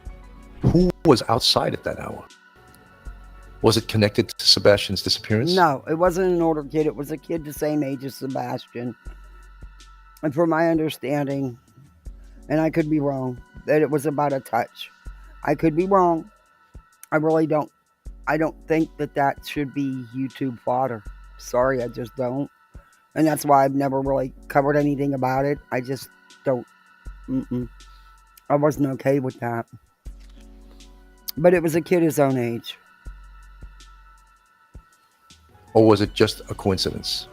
Who was outside at that hour? Was it connected to Sebastian's disappearance? No, it wasn't an older kid. It was a kid the same age as Sebastian. And from my understanding, and I could be wrong, that it was about a touch. I could be wrong. I really don't. I don't think that should be YouTube fodder. Sorry, I just don't. And that's why I've never really covered anything about it. I just don't. I wasn't okay with that. But it was a kid his own age. Or was it just a coincidence?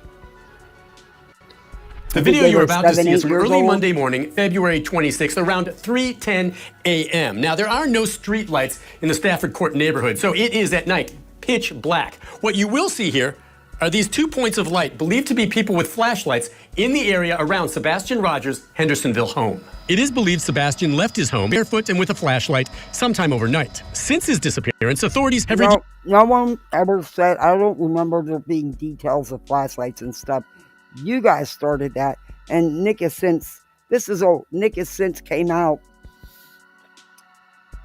The video you're about to see is from early Monday morning, February 26th, around 3:10 a.m. Now, there are no street lights in the Stafford Court neighborhood, so it is at night, pitch black. What you will see here are these 2 points of light believed to be people with flashlights in the area around Sebastian Rogers' Hendersonville home. It is believed Sebastian left his home barefoot and with a flashlight sometime overnight. Since his disappearance, authorities have... No one ever said, I don't remember there being details of flashlights and stuff. You guys started that, and Nick has since came out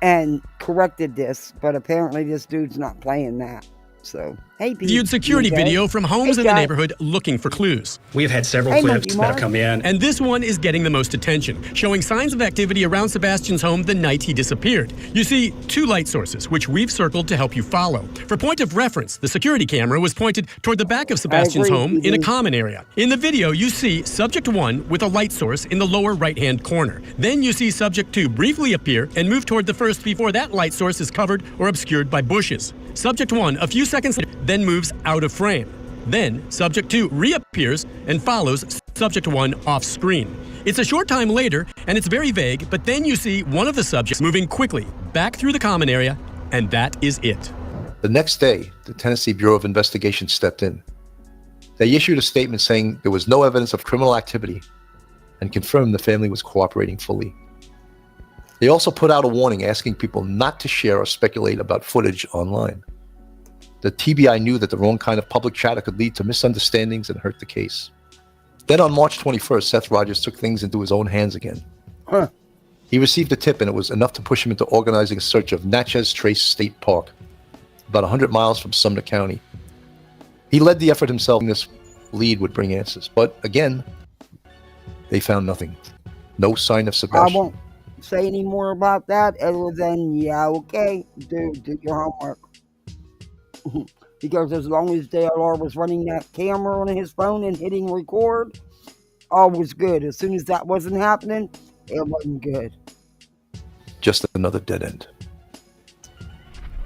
and corrected this, but apparently this dude's not playing that. So, hey, Pete. Viewed security video from homes in the neighborhood looking for clues. We've had several clips that have come in. And this one is getting the most attention, showing signs of activity around Sebastian's home the night he disappeared. You see 2 light sources, which we've circled to help you follow. For point of reference, the security camera was pointed toward the back of Sebastian's home in a common area. In the video, you see subject 1 with a light source in the lower right-hand corner. Then you see subject 2 briefly appear and move toward the first before that light source is covered or obscured by bushes. Subject 1, a few seconds later, then moves out of frame. Then, subject 2 reappears and follows subject 1 off screen. It's a short time later, and it's very vague, but then you see one of the subjects moving quickly back through the common area, and that is it. The next day, the Tennessee Bureau of Investigation stepped in. They issued a statement saying there was no evidence of criminal activity and confirmed the family was cooperating fully. They also put out a warning asking people not to share or speculate about footage online. The TBI knew that the wrong kind of public chatter could lead to misunderstandings and hurt the case. Then on March 21st, Seth Rogers took things into his own hands again. He received a tip, and it was enough to push him into organizing a search of Natchez Trace State Park, about 100 miles from Sumner County. He led the effort himself, and this lead would bring answers. But again, they found nothing. No sign of Sebastian. I won't say any more about that other than, yeah, okay, do your homework. Because as long as JLR was running that camera on his phone and hitting record, all was good. As soon as that wasn't happening, it wasn't good. Just another dead end.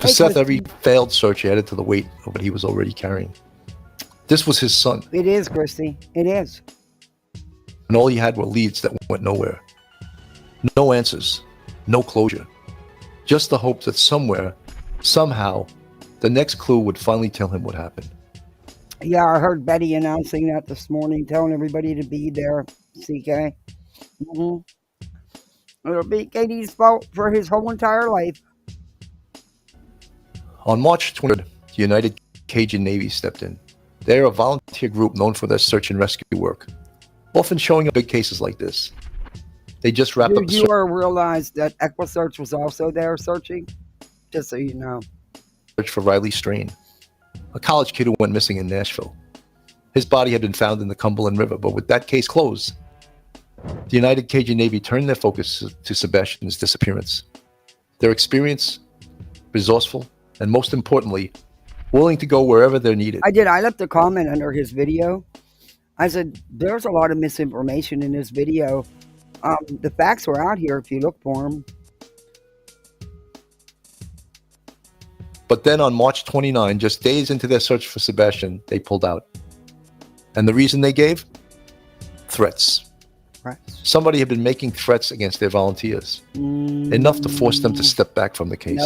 For Seth, every failed search added to the weight of what he was already carrying. This was his son. It is, Christy. It is. And all he had were leads that went nowhere. No answers. No closure. Just the hope that somewhere, somehow, the next clue would finally tell him what happened. Yeah, I heard Betty announcing that this morning, telling everybody to be there, CK. It'll be Katie's fault for his whole entire life. On March 23rd, the United Cajun Navy stepped in. They are a volunteer group known for their search and rescue work, often showing up big cases like this. They just wrapped up Did you realize that EquiSearch was also there searching? Just so you know. Search for Riley Strain, a college kid who went missing in Nashville. His body had been found in the Cumberland River, but with that case closed, the United Cajun Navy turned their focus to Sebastian's disappearance. Their experience, resourceful, and most importantly, willing to go wherever they're needed. I left a comment under his video. I said, there's a lot of misinformation in this video. The facts are out here if you look for them. But then on March 29, just days into their search for Sebastian, they pulled out. And the reason they gave? Threats. Right. Somebody had been making threats against their volunteers. Enough to force them to step back from the case.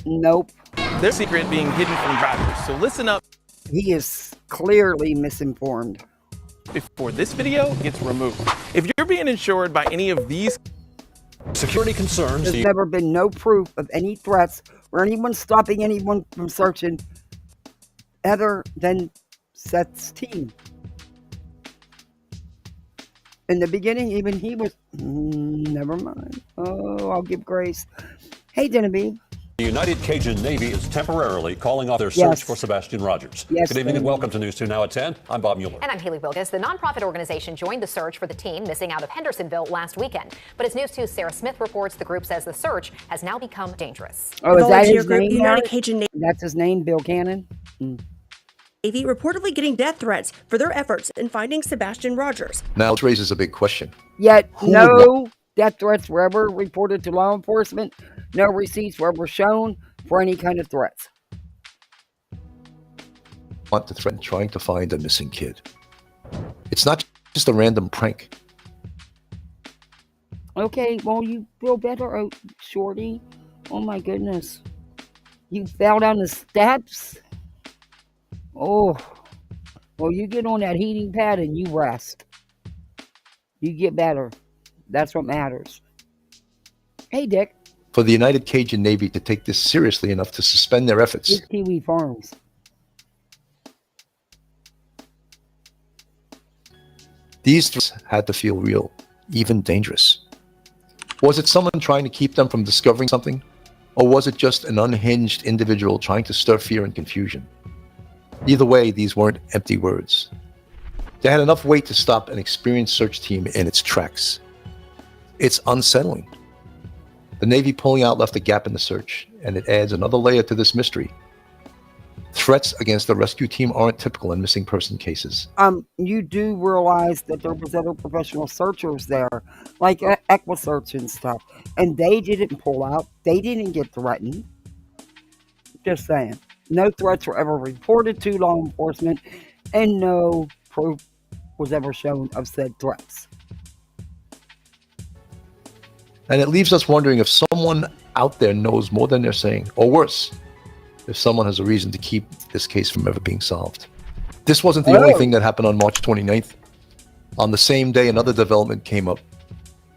Nope. Their secret being hidden from drivers. So listen up. He is clearly misinformed. Before this video gets removed. If you're being insured by any of these security concerns, there's never been no proof of any threats or anyone stopping anyone from searching other than Seth's team. In the beginning, even he was, never mind. Oh, I'll give grace. Hey, Genevieve. the United Cajun Navy is temporarily calling off their search for Sebastian Rogers. Good evening and welcome to News 2 Now at 10. I'm Bob Mueller. And I'm Haley Wilgus. The nonprofit organization joined the search for the teen missing out of Hendersonville last weekend. But as News 2's Sarah Smith reports, the group says the search has now become dangerous. Oh, is that his name? United Cajun Navy. That's his name, Bill Cannon? Navy reportedly getting death threats for their efforts in finding Sebastian Rogers. Now it raises a big question. Yet no death threats were ever reported to law enforcement. No receipts were ever shown for any kind of threats. Want to threaten trying to find a missing kid. It's not just a random prank. Okay, well, you feel better, oh, Shorty. Oh my goodness. You fell down the steps? Oh. Well, you get on that heating pad and you rest. You get better. That's what matters. Hey, Dick. For the United Cajun Navy to take this seriously enough to suspend their efforts. It's Kiwi Farms. These threats had to feel real, even dangerous. Was it someone trying to keep them from discovering something? Or was it just an unhinged individual trying to stir fear and confusion? Either way, these weren't empty words. They had enough weight to stop an experienced search team in its tracks. It's unsettling. The Navy pulling out left a gap in the search, and it adds another layer to this mystery. Threats against the rescue team aren't typical in missing person cases. You do realize that there was other professional searchers there, like EquiSearch and stuff, and they didn't pull out. They didn't get threatened. Just saying. No threats were ever reported to law enforcement, and no proof was ever shown of said threats. And it leaves us wondering if someone out there knows more than they're saying, or worse, if someone has a reason to keep this case from ever being solved. This wasn't the only thing that happened on March 29th. On the same day, another development came up.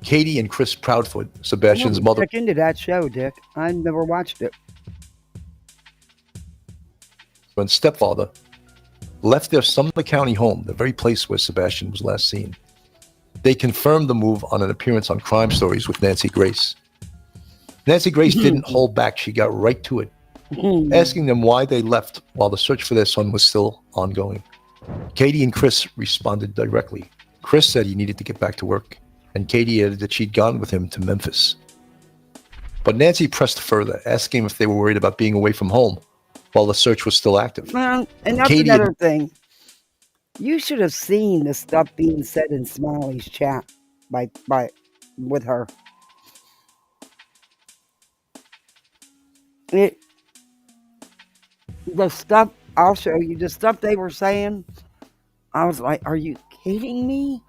Katie and Chris Proudfoot, Sebastian's mother. Check into that show, Dick. I never watched it. And stepfather left their Sumner County home, the very place where Sebastian was last seen. They confirmed the move on an appearance on Crime Stories with Nancy Grace. Nancy Grace didn't hold back. She got right to it, asking them why they left while the search for their son was still ongoing. Katie and Chris responded directly. Chris said he needed to get back to work, and Katie added that she'd gone with him to Memphis. But Nancy pressed further, asking if they were worried about being away from home while the search was still active. Well, and that's another thing. You should have seen the stuff being said in Smiley's chat with her. The stuff, I'll show you, the stuff they were saying, I was like, are you kidding me?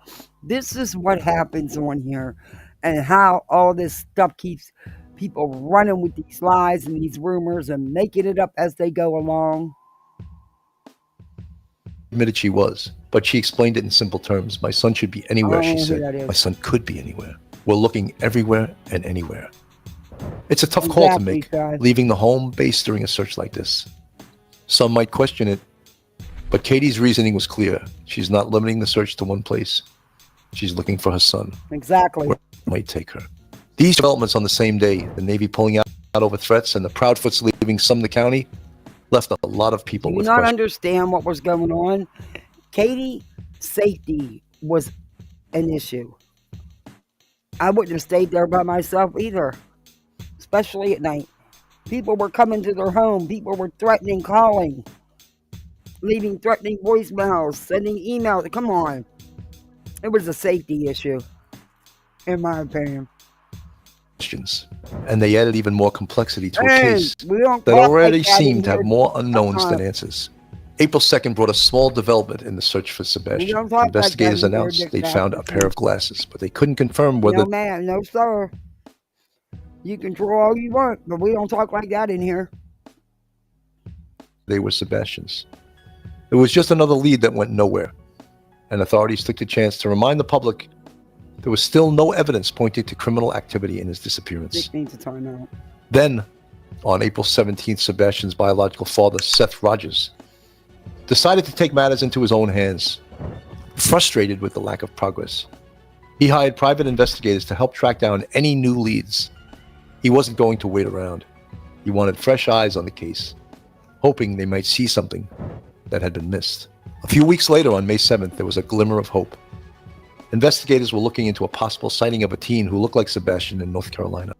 This is what happens on here, and how all this stuff keeps people running with these lies and these rumors and making it up as they go along. admitted she was, but she explained it in simple terms. My son should be anywhere, she Oh, said. that is. My son could be anywhere. We're looking everywhere and anywhere. It's a tough call to Exactly, make, guys. leaving the home base during a search like this. Some might question it, but Katie's reasoning was clear. She's not limiting the search to one place. She's looking for her son. Exactly. Where it might take her. These developments on the same day, the Navy pulling out over threats and the Proudfoots leaving Sumner County, left a lot of people Do you with not questions. understand what was going on? Katie's safety was an issue. I wouldn't have stayed there by myself either, especially at night. People were coming to their home. People were threatening, calling, leaving threatening voicemails, sending emails. Come on. It was a safety issue, in my opinion. And they added even more complexity to a Hey, case we don't that talk already like that seemed in to have here. more unknowns than answers. April 2nd brought a small development in the search for Sebastian. don't talk like that Investigators in here, announced Dick they'd Bastard. found a pair of glasses, but they couldn't confirm whether No, man. No, sir. You can draw all you want, but we don't talk like that in here. they were Sebastian's. It was just another lead that went nowhere, and authorities took the chance to remind the public there was still no evidence pointing to criminal activity in his disappearance. Dick needs a timeout. Then, on April 17th, Sebastian's biological father, Seth Rogers, decided to take matters into his own hands. Frustrated with the lack of progress, he hired private investigators to help track down any new leads. He wasn't going to wait around. He wanted fresh eyes on the case, hoping they might see something that had been missed. A few weeks later, on May 7th, there was a glimmer of hope. Investigators were looking into a possible sighting of a teen who looked like Sebastian in North Carolina.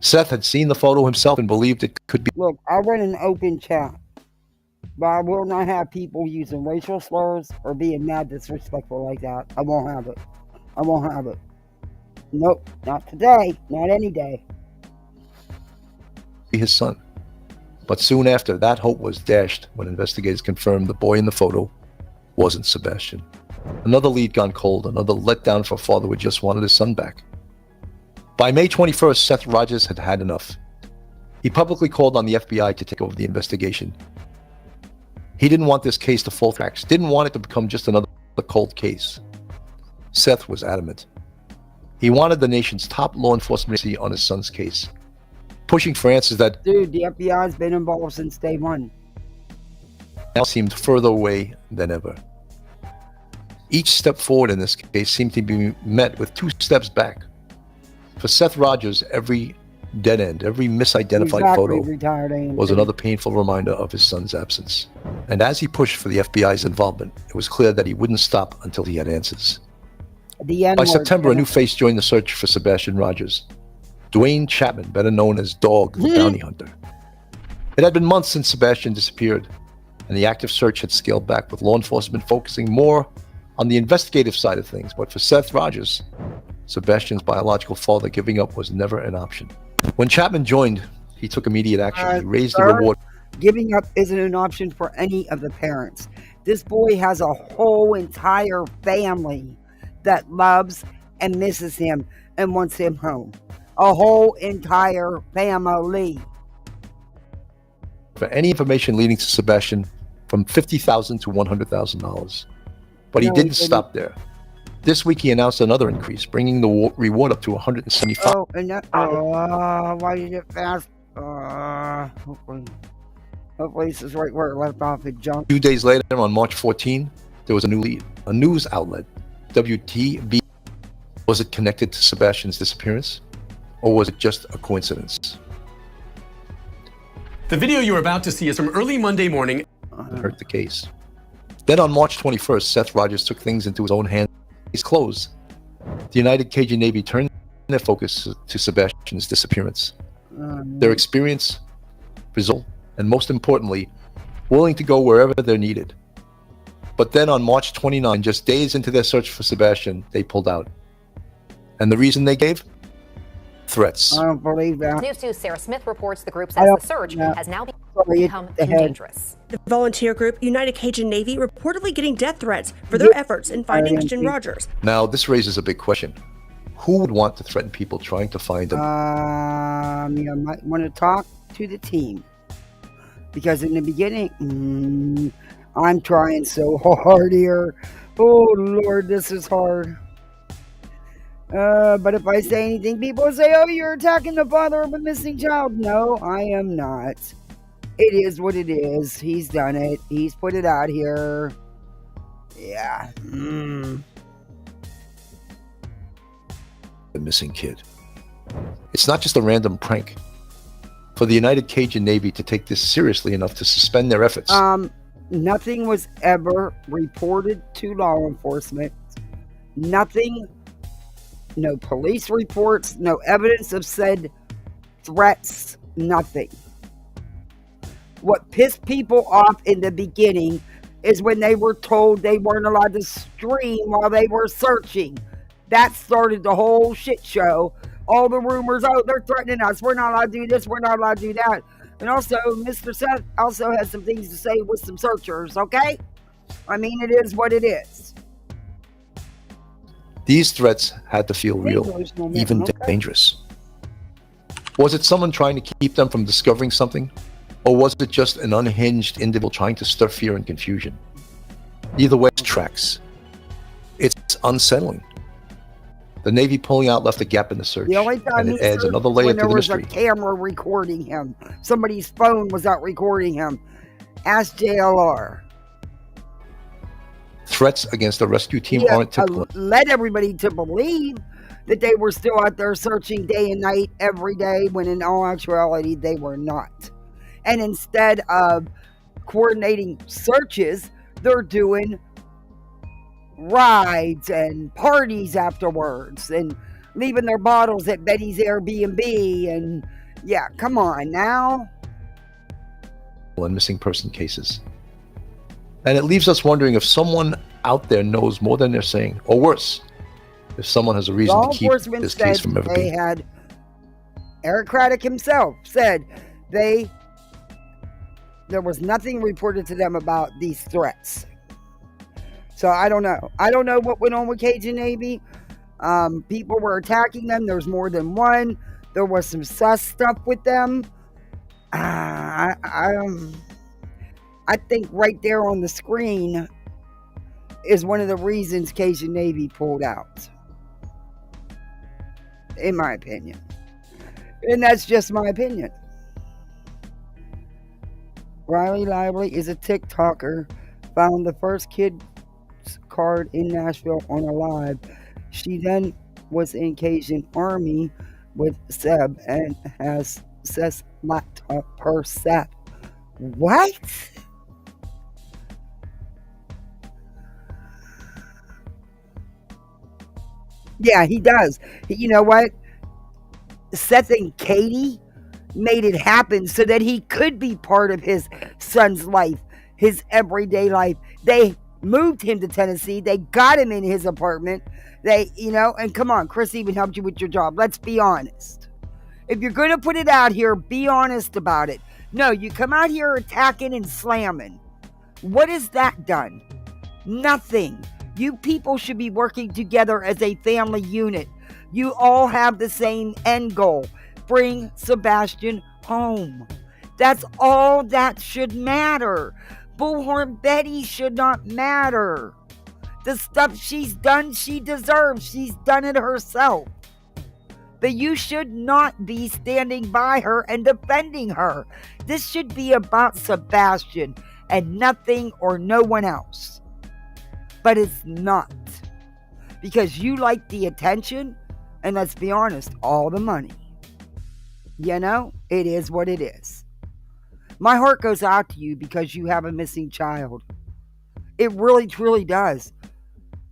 Seth had seen the photo himself and believed it could be. Look, I run an open chat, but I will not have people using racial slurs or being mad disrespectful like that. I won't have it. I won't have it. Nope, not today. Not any day. His son. But soon after, that hope was dashed when investigators confirmed the boy in the photo wasn't Sebastian. Another lead gone cold, another letdown for a father who just wanted his son back. By May 21st, Seth Rogers had had enough. He publicly called on the FBI to take over the investigation. He didn't want this case to fall tracks, didn't want it to become just another cold case. Seth was adamant. He wanted the nation's top law enforcement agency on his son's case, pushing for answers that, Dude, the FBI's been involved since day one. now seemed further away than ever. Each step forward in this case seemed to be met with two steps back. For Seth Rogers, every dead end, every misidentified photo was another painful reminder of his son's absence. And as he pushed for the FBI's involvement, it was clear that he wouldn't stop until he had answers. By September, a new face joined the search for Sebastian Rogers. Dwayne Chapman, better known as Dog, the bounty hunter. It had been months since Sebastian disappeared, and the active search had scaled back, with law enforcement focusing more on the investigative side of things. But for Seth Rogers, Sebastian's biological father, giving up was never an option. When Chapman joined, he took immediate action. He raised the reward. Giving up isn't an option for any of the parents. This boy has a whole entire family that loves and misses him and wants him home. A whole entire family. For any information leading to Sebastian, from $50,000 to $100,000. But he didn't stop there. This week, he announced another increase, bringing the reward up to $175,000. Oh, and that. Why did it fast? Hopefully this is right where it left off at junk. A few days later, on March 14, there was a new lead. A news outlet, WTB. Was it connected to Sebastian's disappearance? Or was it just a coincidence? The video you're about to see is from early Monday morning. It hurt the case. Then on March 21st, Seth Rogers took things into his own hands. He's closed. The United Cajun Navy turned their focus to Sebastian's disappearance. Their experience, result, and most importantly, willing to go wherever they're needed. But then on March 29, just days into their search for Sebastian, they pulled out. And the reason they gave? Threats. I don't believe that. News 2's Sarah Smith reports the group says the search has now become too dangerous. The volunteer group United Cajun Navy reportedly getting death threats for their efforts in finding Sebastian Rogers. Now, this raises a big question. Who would want to threaten people trying to find them? You might want to talk to the team. Because in the beginning, I'm trying so hard here. Oh, Lord, this is hard. But if I say anything, people say, oh, you're attacking the father of a missing child. No, I am not. It is what it is. He's done it. He's put it out here. Yeah. The missing kid. It's not just a random prank. For the United Cajun Navy to take this seriously enough to suspend their efforts. Nothing was ever reported to law enforcement. Nothing. No police reports. No evidence of said threats. Nothing. What pissed people off in the beginning is when they were told they weren't allowed to stream while they were searching. That started the whole shit show. All the rumors, oh, they're threatening us. We're not allowed to do this. We're not allowed to do that. And also, Mr. Seth also has some things to say with some searchers, okay? I mean, it is what it is. These threats had to feel real, even dangerous. Was it someone trying to keep them from discovering something? Or was it just an unhinged individual trying to stir fear and confusion? Either way, it tracks. It's unsettling. The Navy pulling out left a gap in the search, and it adds another layer to the mystery. There was a camera recording him. Somebody's phone was out recording him. Ask JLR. Threats against the rescue team aren't typical. Led everybody to believe that they were still out there searching day and night every day, when in all actuality they were not. And instead of coordinating searches, they're doing rides and parties afterwards and leaving their bottles at Betty's Airbnb. And yeah, come on now. And missing person cases. And it leaves us wondering if someone out there knows more than they're saying, or worse, if someone has a reason to keep this case from ever being. Eric Craddock himself said there was nothing reported to them about these threats. So I don't know. I don't know what went on with Cajun Navy. People were attacking them. There's more than one. There was some sus stuff with them. I think right there on the screen is one of the reasons Cajun Navy pulled out. In my opinion. And that's just my opinion. Riley Lively is a TikToker. Found the first kid card in Nashville on a live. She then was in Cajun Army with Seb and has Seth's laptop per Seth. What? Yeah, he does. You know what? Seth and Katie made it happen so that he could be part of his son's life, his everyday life. They moved him to Tennessee. They got him in his apartment. And come on, Chris even helped you with your job. Let's be honest. If you're going to put it out here, be honest about it. No, you come out here attacking and slamming. What has that done? Nothing. You people should be working together as a family unit. You all have the same end goal. Bring Sebastian home. That's all that should matter. Bullhorn Betty should not matter. The stuff she's done, she deserves. She's done it herself. But you should not be standing by her and defending her. This should be about Sebastian and nothing or no one else. But it's not. Because you like the attention, and let's be honest, all the money. You know, it is what it is. My heart goes out to you because you have a missing child. It really, truly does.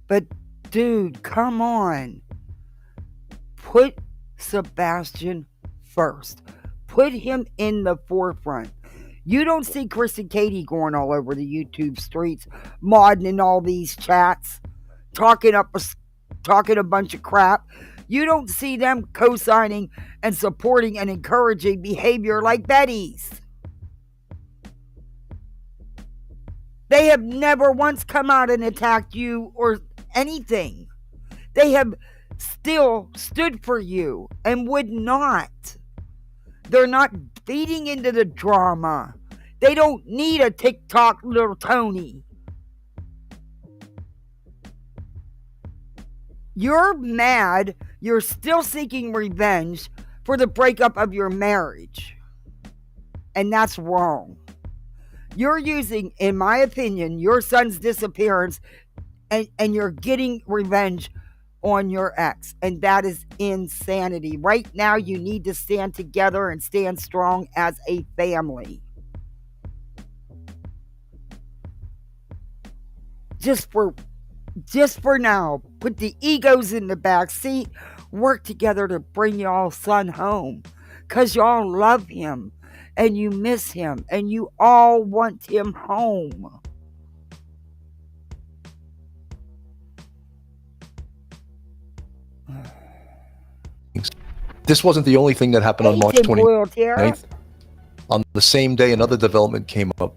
But, dude, come on. Put Sebastian first. Put him in the forefront. You don't see Chris and Katie going all over the YouTube streets, modding in all these chats, talking a bunch of crap. You don't see them co-signing and supporting and encouraging behavior like Betty's. They have never once come out and attacked you or anything. They have still stood for you and would not. They're not feeding into the drama. They don't need a TikTok little Tony. You're mad. You're still seeking revenge for the breakup of your marriage. And that's wrong. You're using, in my opinion, your son's disappearance and you're getting revenge on your ex. And that is insanity. Right now, you need to stand together and stand strong as a family. Just for now, put the egos in the back seat, work together to bring y'all son home, because y'all love him and you miss him and you all want him home. This wasn't the only thing that happened on March 29th. On the same day, another development came up.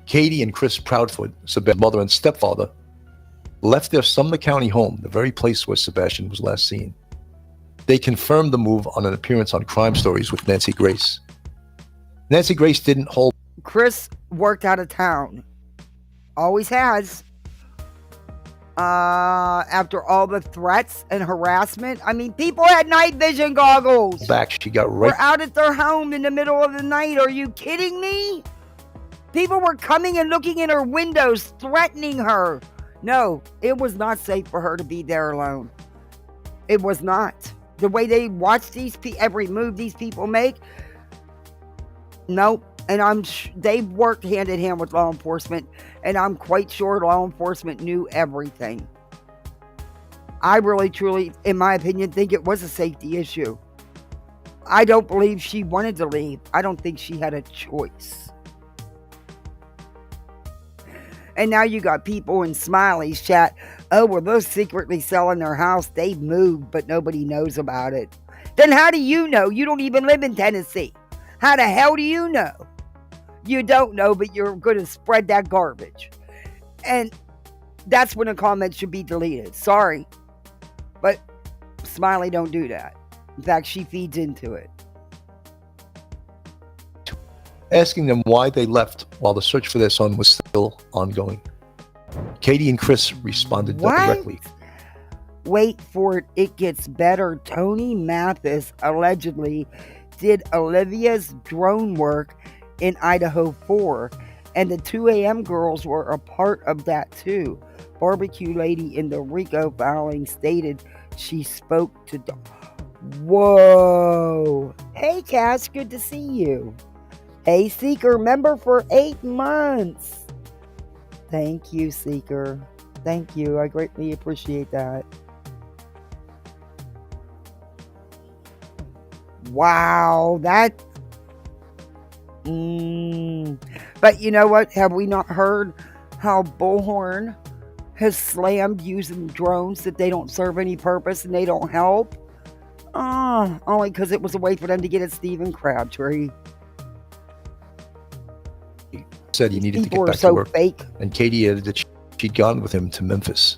Katie and Chris Proudfoot, Sebastian's mother and stepfather, left their Sumner County home, the very place where Sebastian was last seen. They confirmed the move on an appearance on Crime Stories with Nancy Grace. Nancy Grace didn't hold. Chris worked out of town. Always has. After all the threats and harassment. I mean, people had night vision goggles. Back, she got right. We're out at their home in the middle of the night. Are you kidding me? People were coming and looking in her windows, threatening her. No, it was not safe for her to be there alone. It was not. The way they watch every move these people make. Nope. And they've worked hand in hand with law enforcement, and I'm quite sure law enforcement knew everything. I really, truly, in my opinion, think it was a safety issue. I don't believe she wanted to leave. I don't think she had a choice. And now you got people in Smiley's chat, oh, well, they're secretly selling their house. They've moved, but nobody knows about it. Then how do you know? You don't even live in Tennessee. How the hell do you know? You don't know, but you're going to spread that garbage. And that's when a comment should be deleted. Sorry. But Smiley don't do that. In fact, she feeds into it. Asking them why they left while the search for their son was still ongoing. Katie and Chris responded directly. Wait for it. It gets better. Tony Mathis allegedly did Olivia's drone work in Idaho 4, and the 2 a.m. girls were a part of that too. Barbecue lady in the RICO filing stated she spoke to Whoa. Hey Cass, good to see you. Hey Seeker, member for 8 months. Thank you, Seeker. Thank you. I greatly appreciate that. Wow, that But you know what? Have we not heard how Bullhorn has slammed using drones that they don't serve any purpose and they don't help? Only because it was a way for them to get at Stephen Crabtree. He said he needed to get back to work. Fake. And Katie added that she'd gone with him to Memphis.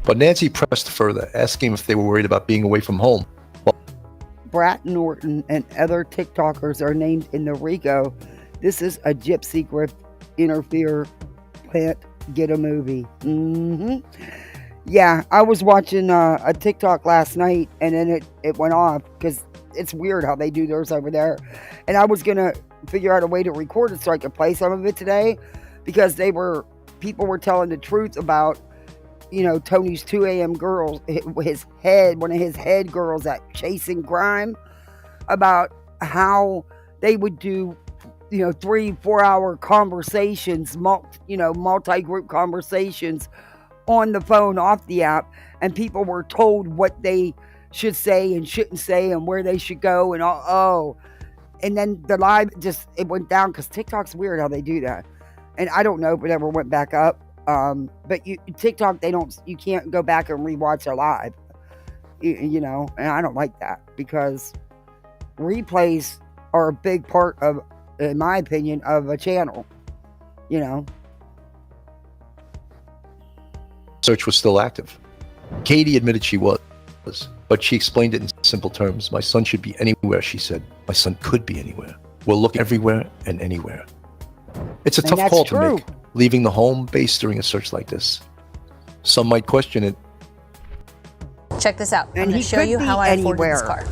But Nancy pressed further, asking if they were worried about being away from home. Brat Norton and other TikTokers are named in the RICO. This is a gypsy grift interfere plant get a movie. Yeah, I was watching a TikTok last night and then it went off because it's weird how they do theirs over there. And I was going to figure out a way to record it so I could play some of it today because people were telling the truth about, you know, Tony's 2 a.m. girls, one of his head girls at Chasing Crime, about how they would do, 3-4 hour conversations, multi-group conversations on the phone off the app, and people were told what they should say and shouldn't say and where they should go and all. And then the live it went down because TikTok's weird how they do that. And I don't know if it ever went back up. But TikTok, you can't go back and rewatch a live, and I don't like that because replays are a big part of, in my opinion, of a channel, Search was still active. Katie admitted she was, but she explained it in simple terms. My son should be anywhere, she said. My son could be anywhere. We're looking everywhere and anywhere. It's a And tough that's call true. to make, leaving the home base during a search like this. Some might question it. Check this out. I'm And going he to show could you be how I afforded this anywhere.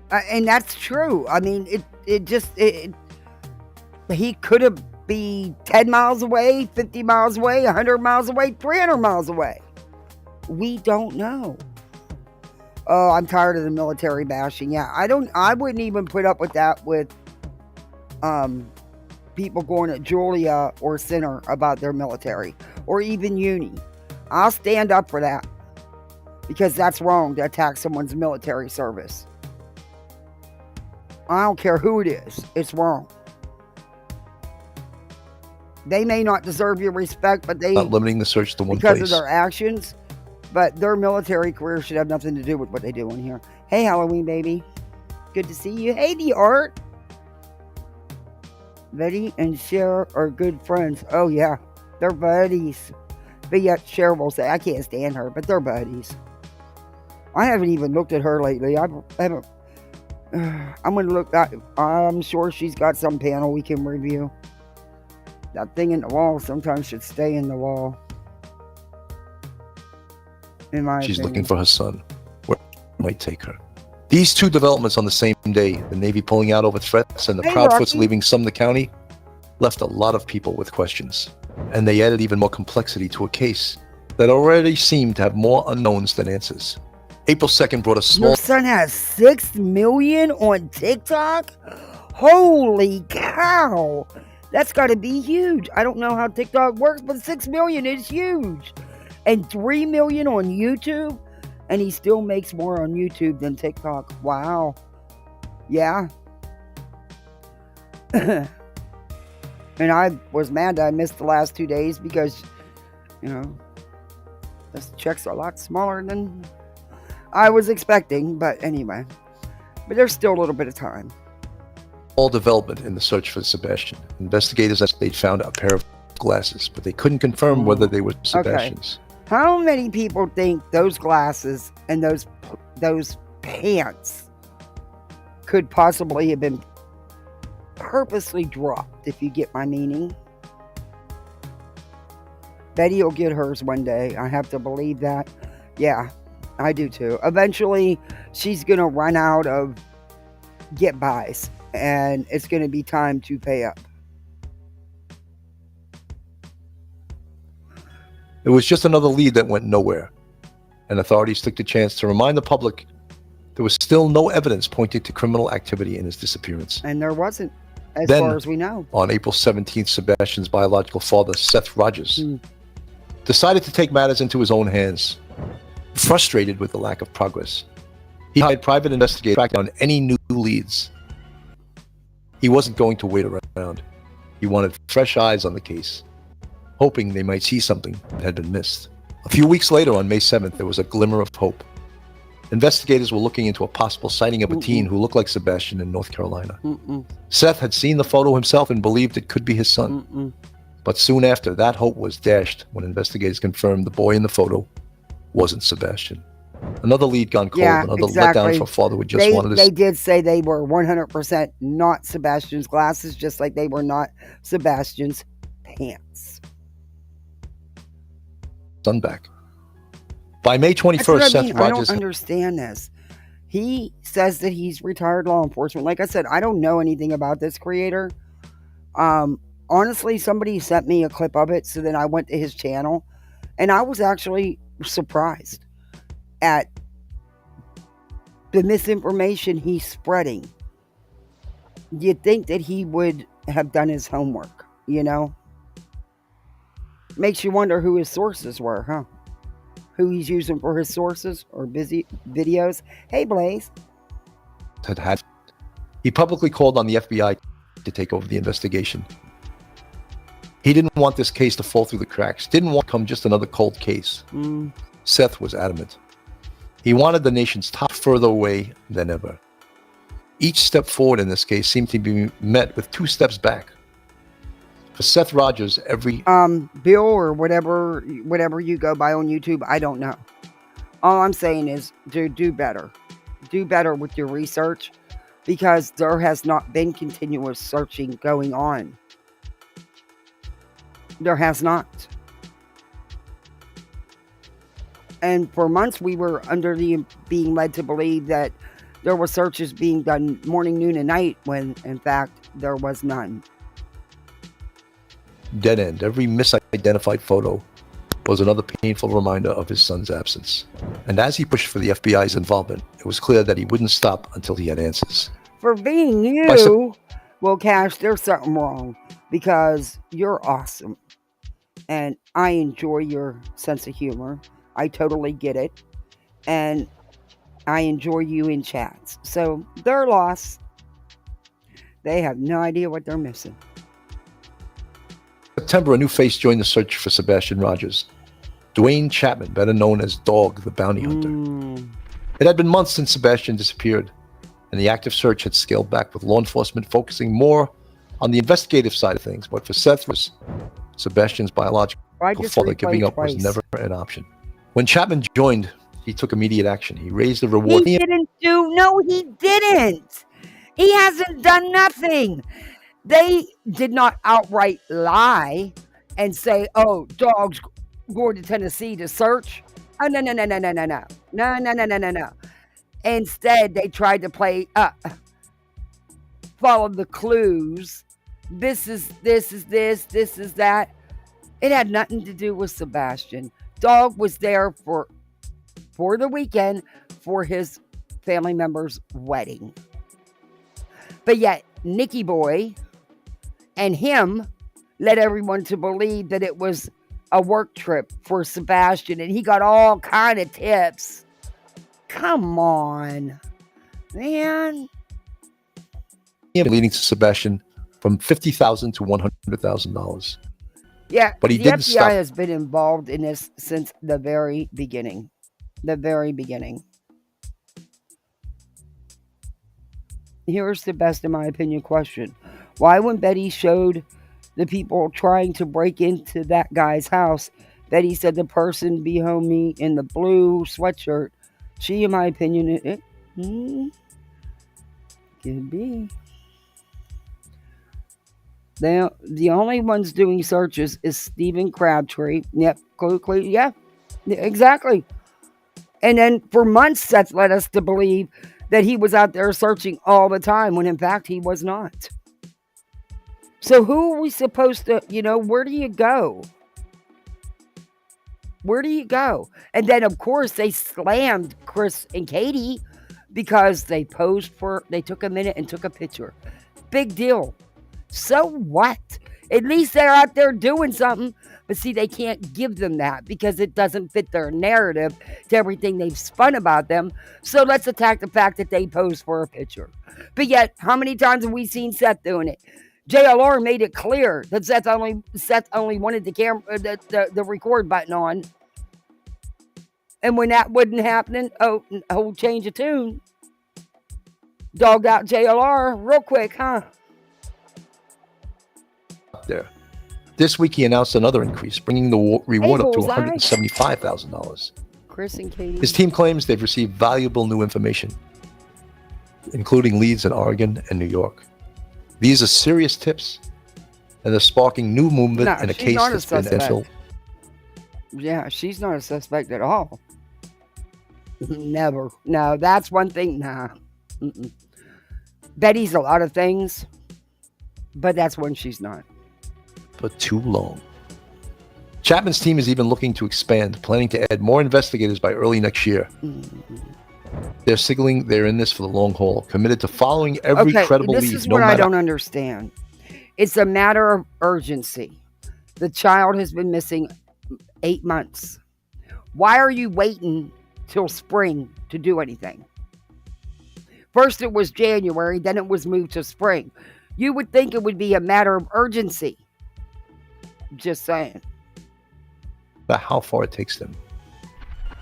car. And that's true. I mean, he could have be 10 miles away, 50 miles away, 100 miles away, 300 miles away. We don't know. Oh, I'm tired of the military bashing. Yeah, I wouldn't even put up with that with people going at Julia or Center about their military or even uni. I'll stand up for that because that's wrong to attack someone's military service. I don't care who it is. It's wrong. They may not deserve your respect, but they Not limiting the search to one because place. of their actions. But their military career should have nothing to do with what they do in here. Hey, Halloween baby, good to see you. Hey, the art. Betty and Cher are good friends. Oh yeah, they're buddies. But yet Cher will say, I can't stand her, but they're buddies. I haven't even looked at her lately. I haven't. I'm gonna look. I'm sure she's got some panel we can review. That thing in the wall sometimes should stay in the wall. In my She's opinion. looking for her son. Where it might take her. These two developments on the same day, the Navy pulling out over threats and the Hey, Proudfoots Rocky. leaving Sumner County, left a lot of people with questions. And they added even more complexity to a case that already seemed to have more unknowns than answers. April 2nd brought a small... Your son has 6 million on TikTok? Holy cow! That's got to be huge. I don't know how TikTok works, but 6 million is huge. And 3 million on YouTube? And he still makes more on YouTube than TikTok. Wow. Yeah. And I was mad that I missed the last 2 days because, you know, this check's a lot smaller than I was expecting. But anyway. But there's still a little bit of time. All development in the search for Sebastian. Investigators said they'd found a pair of glasses, but they couldn't confirm whether they were Sebastian's. How many people think those glasses and those pants could possibly have been purposely dropped, if you get my meaning? Betty will get hers one day. I have to believe that. Yeah, I do too. Eventually, she's going to run out of get-bys, and it's going to be time to pay up. It was just another lead that went nowhere, and authorities took the chance to remind the public there was still no evidence pointing to criminal activity in his disappearance. And there wasn't, as Then, far as we know. On April 17th, Sebastian's biological father, Seth Rogers, decided to take matters into his own hands. Frustrated with the lack of progress, he hired private investigators to track down any new leads. He wasn't going to wait around. He wanted fresh eyes on the case, hoping they might see something that had been missed. A few weeks later, on May 7th, there was a glimmer of hope. Investigators were looking into a possible sighting of a teen who looked like Sebastian in North Carolina. Seth had seen the photo himself and believed it could be his son. But soon after, that hope was dashed when investigators confirmed the boy in the photo wasn't Sebastian. Another lead gone cold, another letdown for a father who just wanted They did say they were 100% not Sebastian's glasses, just like they were not Sebastian's pants. son back. By May 21st, That's what I Seth mean. Rogers... I don't understand this. He says that he's retired law enforcement. Like I said, I don't know anything about this creator. Honestly, somebody sent me a clip of it, so then I went to his channel, and I was actually surprised at the misinformation he's spreading. You'd think that he would have done his homework, you know? Makes you wonder who his sources were, huh? Who he's using for his sources or busy videos. Hey, Blaze. He publicly called on the FBI to take over the investigation. He didn't want this case to fall through the cracks. Didn't want to become just another cold case. Seth was adamant. He wanted the nation's top further away than ever. Each step forward in this case seemed to be met with 2 steps back. For Seth Rogers, every... Bill or whatever you go by on YouTube, I don't know. All I'm saying is, do better. Do better with your research. because there has not been continuous searching going on. There has not. And for months we were under the being led to believe that there were searches being done morning, noon, and night, when in fact there was none. Dead end. Every misidentified photo was another painful reminder of his son's absence. And as he pushed for the FBI's involvement, it was clear that he wouldn't stop until he had answers. For being you, well, Cash, there's something wrong, because you're awesome. And I enjoy your sense of humor. I totally get it. And I enjoy you in chats. So their loss. They have no idea what they're missing. In September, a new face joined the search for Sebastian Rogers. Dwayne Chapman, better known as Dog, the bounty hunter. It had been months since Sebastian disappeared, and the active search had scaled back, with law enforcement focusing more on the investigative side of things. But for Seth, Sebastian's biological father, giving up was never an option. When Chapman joined, he took immediate action. He raised the reward. He didn't. He hasn't done nothing. They did not outright lie and say, oh, Dog's going to Tennessee to search. Oh, no. No. Instead, they tried to follow the clues. This is that. It had nothing to do with Sebastian. Dog was there for the weekend for his family member's wedding. But yet, Nicky Boy and him led everyone to believe that it was a work trip for Sebastian, and he got all kind of tips. Come on, man. Leading to Sebastian from $50,000 to $100,000. Yeah, but the FBI has been involved in this since the very beginning. Here's the best, in my opinion, question. Why, when Betty showed the people trying to break into that guy's house, Betty said the person behind me in the blue sweatshirt, she, in my opinion, could be. The only ones doing searches is Stephen Crabtree. Yep, clue, yeah, exactly. And then for months, Seth led us to believe that he was out there searching all the time, when in fact he was not. So who are we supposed to, where do you go? Where do you go? And then, of course, they slammed Chris and Katie because they took a minute and took a picture. Big deal. So what? At least they're out there doing something. But see, they can't give them that because it doesn't fit their narrative to everything they've spun about them. So let's attack the fact that they posed for a picture. But yet, how many times have we seen Seth doing it? JLR made it clear that Seth only wanted the camera, the record button on. And when that wasn't happening, whole change of tune. Dogged out JLR real quick, huh? There. This week he announced another increase, bringing the reward up to $175,000. Chris and Katie. His team claims they've received valuable new information, including leads in Oregon and New York. These are serious tips, and they're sparking new movement in a case that's been essential. Yeah, she's not a suspect at all. Never. No, that's one thing. Nah. Mm-mm. Betty's a lot of things, but that's one she's not. For too long. Chapman's team is even looking to expand, planning to add more investigators by early next year. Mm-hmm. They're signaling they're in this for the long haul, committed to following every credible lead. This is what I don't understand. It's a matter of urgency. The child has been missing 8 months. Why are you waiting till spring to do anything? First it was January, then it was moved to spring. You would think it would be a matter of urgency. Just saying. About how far it takes them.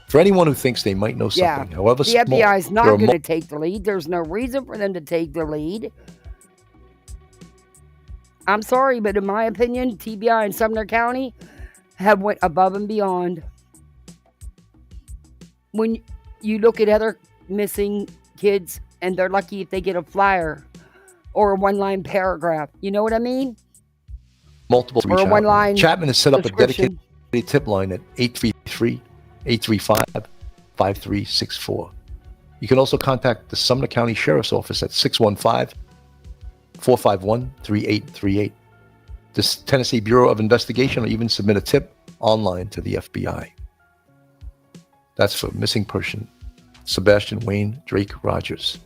For anyone who thinks they might know something, however small, the FBI is not going to take the lead. There's no reason for them to take the lead. I'm sorry, but in my opinion, TBI in Sumner County have went above and beyond. When you look at other missing kids and they're lucky if they get a flyer or a one-line paragraph. You know what I mean? Multiple Or a one-line Chapman has set up a description. dedicated tip line at 833-835-5364. You can also contact the Sumner County Sheriff's Office at 615-451-3838. The Tennessee Bureau of Investigation will even submit a tip online to the FBI. That's for missing person Sebastian Wayne Drake Rogers.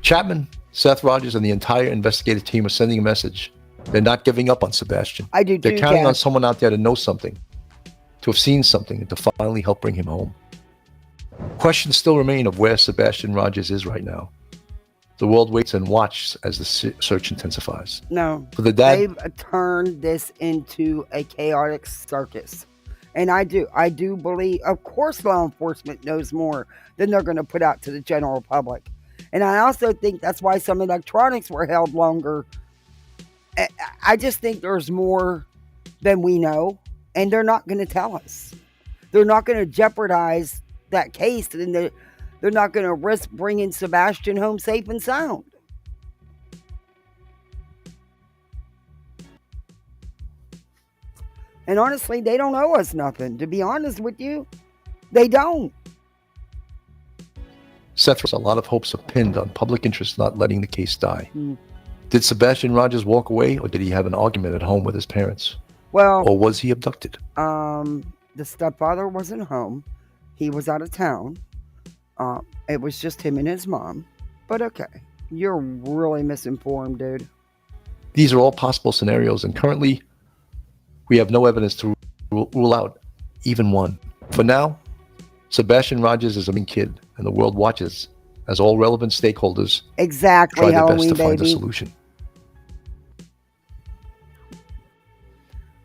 Chapman, Seth Rogers, and the entire investigative team are sending a message. They're not giving up on Sebastian. I do too. They're counting on Cash. someone out there to know something, to have seen something, and to finally help bring him home. Questions still remain of where Sebastian Rogers is right now. The world waits and watches as the search intensifies. No, For the dad, they've turned this into a chaotic circus. And I do believe, of course, law enforcement knows more than they're going to put out to the general public. And I also think that's why some electronics were held longer. I just think there's more than we know, and they're not going to tell us. They're not going to jeopardize that case, and they're not going to risk bringing Sebastian home safe and sound. And honestly, they don't owe us nothing. To be honest with you, they don't. Seth, a lot of hopes are pinned on public interest not letting the case die. Did Sebastian Rogers walk away, or did he have an argument at home with his parents? Well, or was he abducted? The stepfather wasn't home. He was out of town. It was just him and his mom. But okay, you're really misinformed, dude. These are all possible scenarios, and currently, we have no evidence to rule out even one. For now, Sebastian Rogers is a mean kid, and the world watches as all relevant stakeholders exactly try their Halloween, best to find a baby. solution.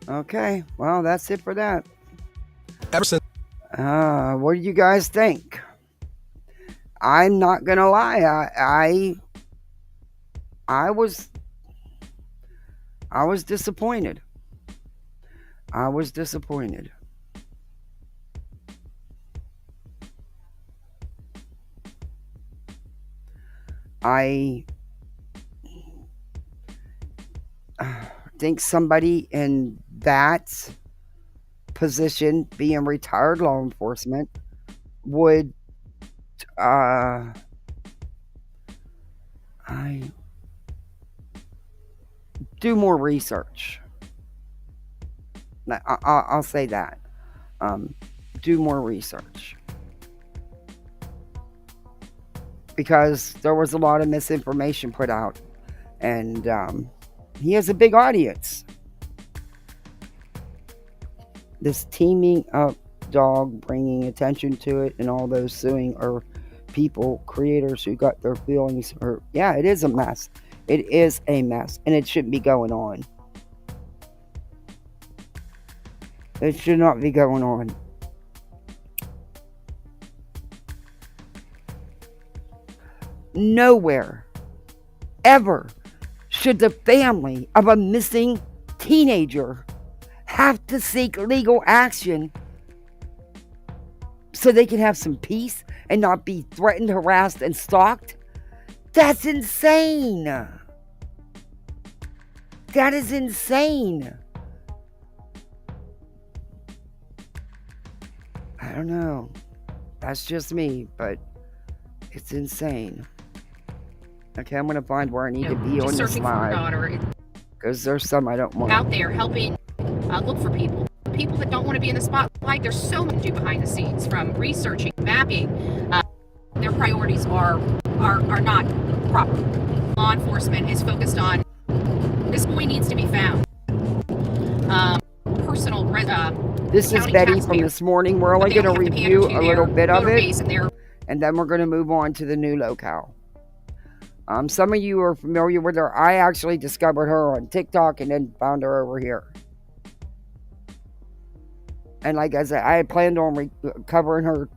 Okay, well, that's it for that. Ever since what do you guys think? I'm not gonna lie, I was disappointed. I was disappointed. I think somebody in that position, being retired law enforcement, would do more research. I'll say that. Do more research. Because there was a lot of misinformation put out. And he has a big audience. This teaming up dog bringing attention to it, and all those suing are people, creators who got their feelings hurt. Yeah, it is a mess. It is a mess. And it shouldn't be going on. It should not be going on. Nowhere, ever, should the family of a missing teenager have to seek legal action so they can have some peace and not be threatened, harassed, and stalked. That's insane. That is insane. I don't know. That's just me, but it's insane. Okay, I'm going to find where I need to be on this live. Because there's some I don't want. Out there helping look for people that don't want to be in the spotlight. There's so much to do behind the scenes, from researching, mapping. Their priorities are not proper. Law enforcement is focused on this boy needs to be found. Personal. This is Betty from this morning. We're only going to review a little bit of it, and then we're going to move on to the new Lolcow. Some of you are familiar with her. I actually discovered her on TikTok and then found her over here. And like I said, I had planned on covering her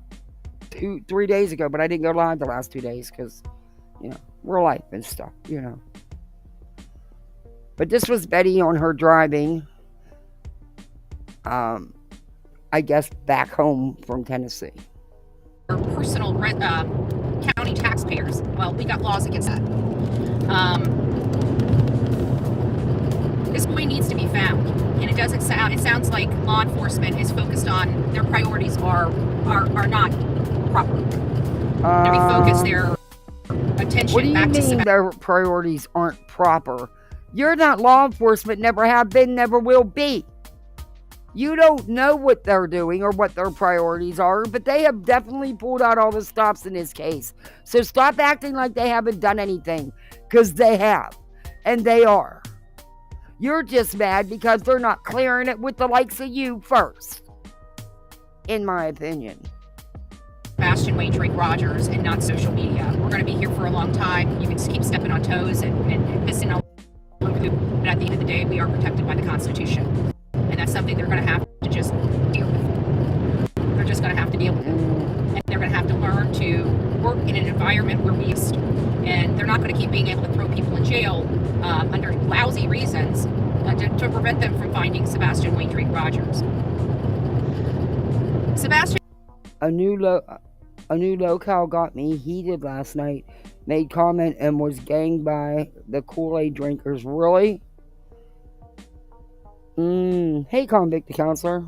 3 days ago, but I didn't go live the last 2 days because, real life and stuff, But this was Betty on her driving, I guess, back home from Tennessee. Personal county county taxpayers. Well, we got laws against that. This boy needs to be found, and it doesn't sound. It sounds like law enforcement is focused on their priorities are not proper. They refocus their attention. What do you mean their priorities aren't proper? You're not law enforcement. Never have been. Never will be. You don't know what they're doing or what their priorities are, but they have definitely pulled out all the stops in this case. So stop acting like they haven't done anything, because they have, and they are. You're just mad because they're not clearing it with the likes of you first, in my opinion. Sebastian Rogers and not social media. We're going to be here for a long time. You can just keep stepping on toes and pissing all over the hoop. But at the end of the day, we are protected by the Constitution. And that's something they're going to have to just deal with. They're just going to have to deal with it. And they're going to have to learn to work in an environment where we exist. And they're not going to keep being able to throw people in jail under lousy reasons to prevent them from finding Sebastian Rogers. Sebastian. A new Lolcow got me heated last night. Made comment and was ganged by the Kool-Aid drinkers. Really? Hey, convict counselor.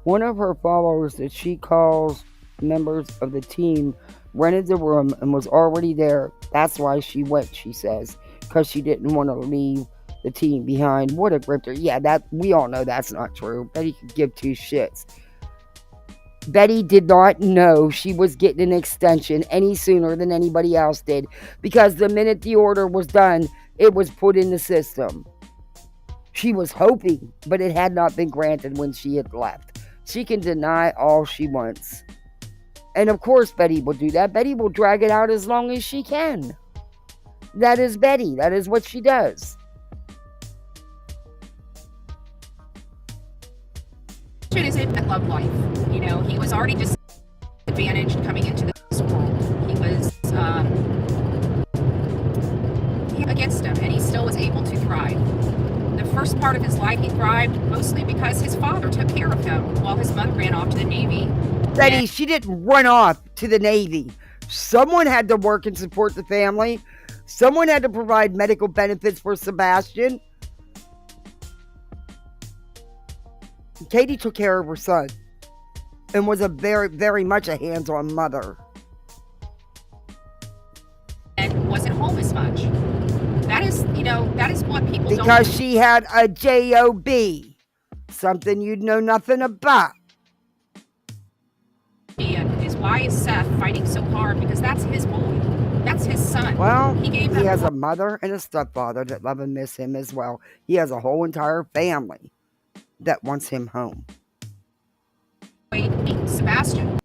One of her followers that she calls members of the team rented the room and was already there. That's why she went, she says, because she didn't want to leave the team behind. What a grifter. Yeah, that we all know that's not true. Betty could give two shits. Betty did not know she was getting an extension any sooner than anybody else did, because the minute the order was done, it was put in the system. She was hoping, but it had not been granted when she had left. She can deny all she wants. And of course Betty will do that. Betty will drag it out as long as she can. That is Betty. That is what she does. Is a love life. You know, he was already disadvantaged coming into this world. He was against him, and he still was able to thrive. The first part of his life, he thrived mostly because his father took care of him while his mother ran off to the Navy. Betty, she didn't run off to the Navy. Someone had to work and support the family. Someone had to provide medical benefits for Sebastian. Katie took care of her son and was a very, very much a hands-on mother. And wasn't home as much. That is, that is what people don't. Because she had a job, something you'd know nothing about. Is why is Seth fighting so hard? Because that's his boy. That's his son. Well, he has a mother and a stepfather that love and miss him as well. He has a whole entire family that wants him home. Sebastian,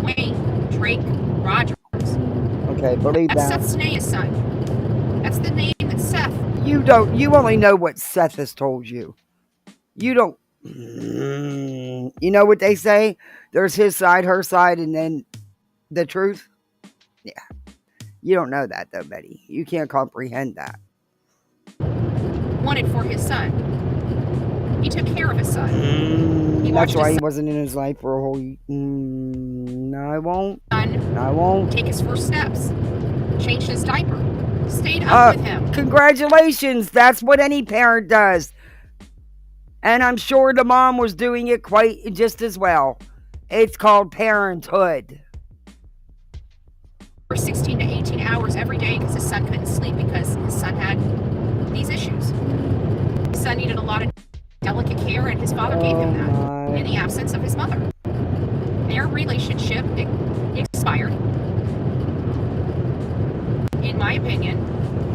Wayne, Drake, Rogers. Okay, believe that's that. Seth Sneha's son. That's the name that Seth. You only know what Seth has told you. You don't. You know what they say? There's his side, her side, and then the truth. Yeah. You don't know that though, Betty. You can't comprehend that. Wanted for his son. He took care of his son. That's why he wasn't in his life for a whole. No, I won't. No, I won't. Take his first steps. Changed his diaper. Stayed up with him. Congratulations. That's what any parent does. And I'm sure the mom was doing it quite just as well. It's called parenthood. For 16 to 18 hours every day because his son couldn't sleep because his son had these issues. His son needed a lot of delicate care, and his father gave him that in the absence of his mother. Their relationship expired. In my opinion,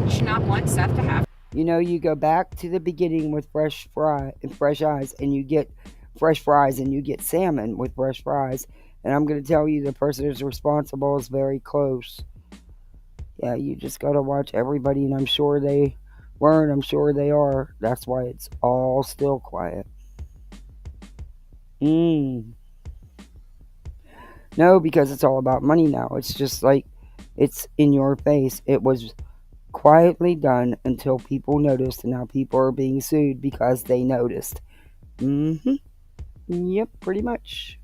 you should not want Seth to have. You know, you go back to the beginning with fresh eyes, and you get fresh fries, and you get salmon with fresh fries. And I'm going to tell you, the person who's responsible is very close. Yeah, you just got to watch everybody, and I'm sure they weren't. I'm sure they are. That's why it's all still quiet. No, because it's all about money now. It's just like, it's in your face. It was quietly done until people noticed, and now people are being sued because they noticed. Yep, pretty much.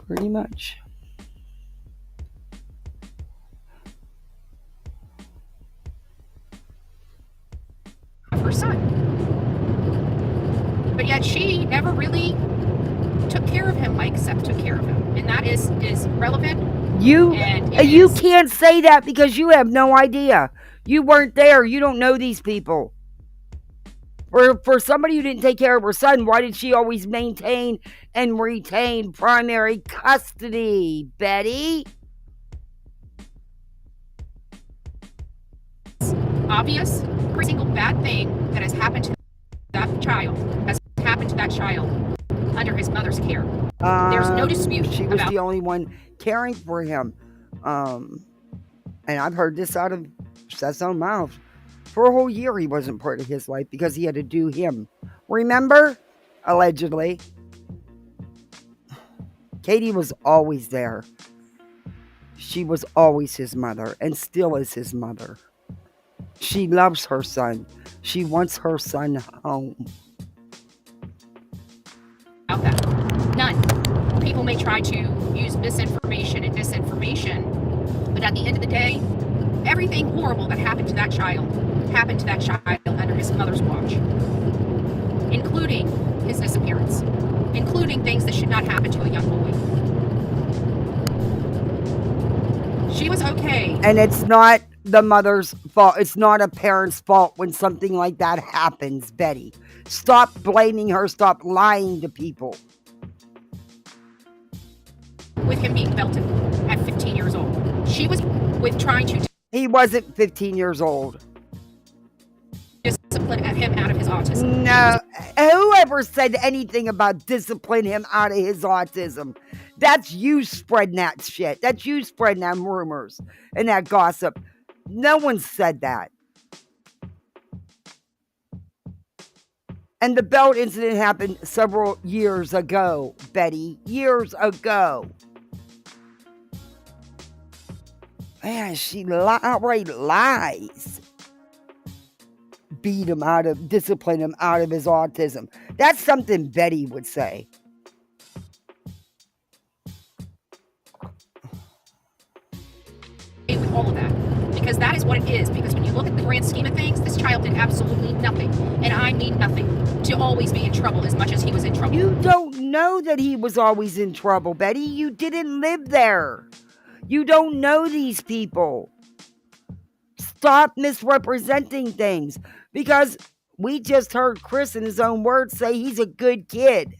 Pretty much. Her son. But yet she never really took care of him. Mike Sepp took care of him. And that is relevant. You can't say that because you have no idea. You weren't there. You don't know these people. For somebody who didn't take care of her son, why did she always maintain and retain primary custody, Betty? Obvious. Every single bad thing that has happened to that child has happened to that child under his mother's care. There's no dispute. She was the only one caring for him. And I've heard this out of Seth's own mouth. For a whole year, he wasn't part of his life because he had to do him. Remember? Allegedly. Katie was always there. She was always his mother and still is his mother. She loves her son. She wants her son home. About that. None. People may try to use misinformation and disinformation, but at the end of the day, everything horrible that happened to that child under his mother's watch, including his disappearance, including things that should not happen to a young boy. She was okay. And it's not the mother's fault. It's not a parent's fault when something like that happens, Betty. Stop blaming her. Stop lying to people. With him being belted at 15 years old. She was with trying to... He wasn't 15 years old. Discipline him out of his autism. No. Whoever said anything about discipline him out of his autism? That's you spreading that shit. That's you spreading them rumors and that gossip. No one said that. And the belt incident happened several years ago, Betty. Years ago. Man, she outright lies. Discipline him out of his autism. That's something Betty would say. With all of that. Because that is what it is. Because when you look at the grand scheme of things, this child did absolutely nothing. And I mean nothing. To always be in trouble as much as he was in trouble. You don't know that he was always in trouble, Betty. You didn't live there. You don't know these people. Stop misrepresenting things. Because we just heard Chris in his own words say he's a good kid.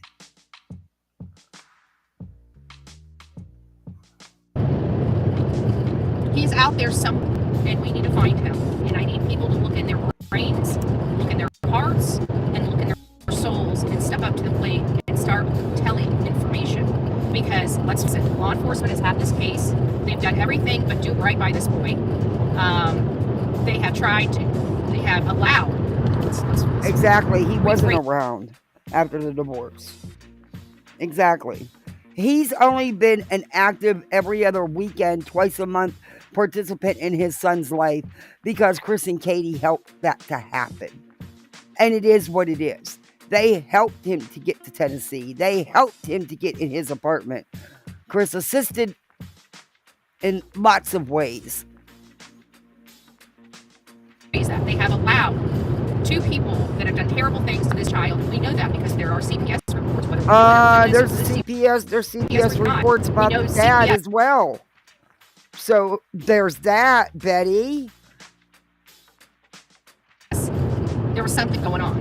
He's out there somewhere, and we need to find him. And I need people to look in their brains, look in their hearts, and look in their souls, and step up to the plate and start telling information. Because, let's face it, law enforcement has had this case. They've done everything but do right by this boy. They have tried to, they have allowed. Exactly. He wasn't around after the divorce. Exactly. He's only been an active every other weekend, twice a month participant in his son's life because Chris and Katie helped that to happen. And it is what it is. They helped him to get to Tennessee. They helped him to get in his apartment. Chris assisted in lots of ways. That they have allowed two people that have done terrible things to this child. We know that because there are CPS reports. There's CPS reports about the dad as well. So there's that, Betty. There was something going on.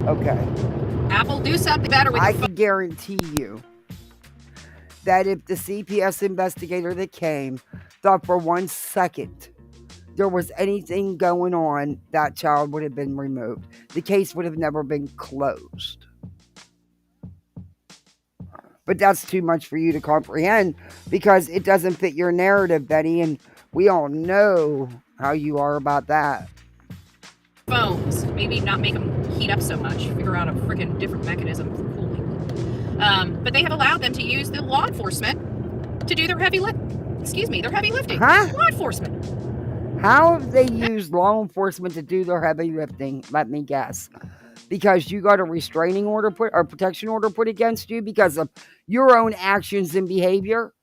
Okay. Apple, do something better with I can guarantee you that if the CPS investigator that came thought for 1 second there was anything going on, that child would have been removed. The case would have never been closed. But that's too much for you to comprehend because it doesn't fit your narrative, Betty, and we all know how you are about that. Phones, maybe not make them heat up so much, figure out a freaking different mechanism for cooling. But they have allowed them to use the law enforcement to do their heavy lifting. Law enforcement. How have they used law enforcement to do their heavy lifting? Let me guess. Because you got a restraining order put or protection order put against you because of your own actions and behavior.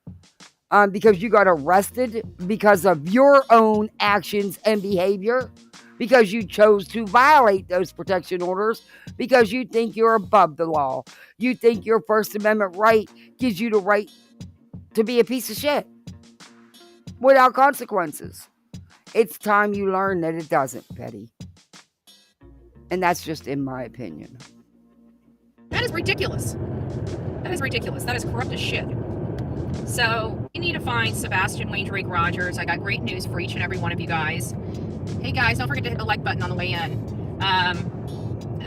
Because you got arrested because of your own actions and behavior. Because you chose to violate those protection orders because you think you're above the law. You think your First Amendment right gives you the right to be a piece of shit without consequences. It's time you learn that it doesn't, Betty. And that's just in my opinion. That is ridiculous. That is ridiculous. That is corrupt as shit. So, we need to find Sebastian Wayne Rogers. I got great news for each and every one of you guys. Hey guys, don't forget to hit the like button on the way in.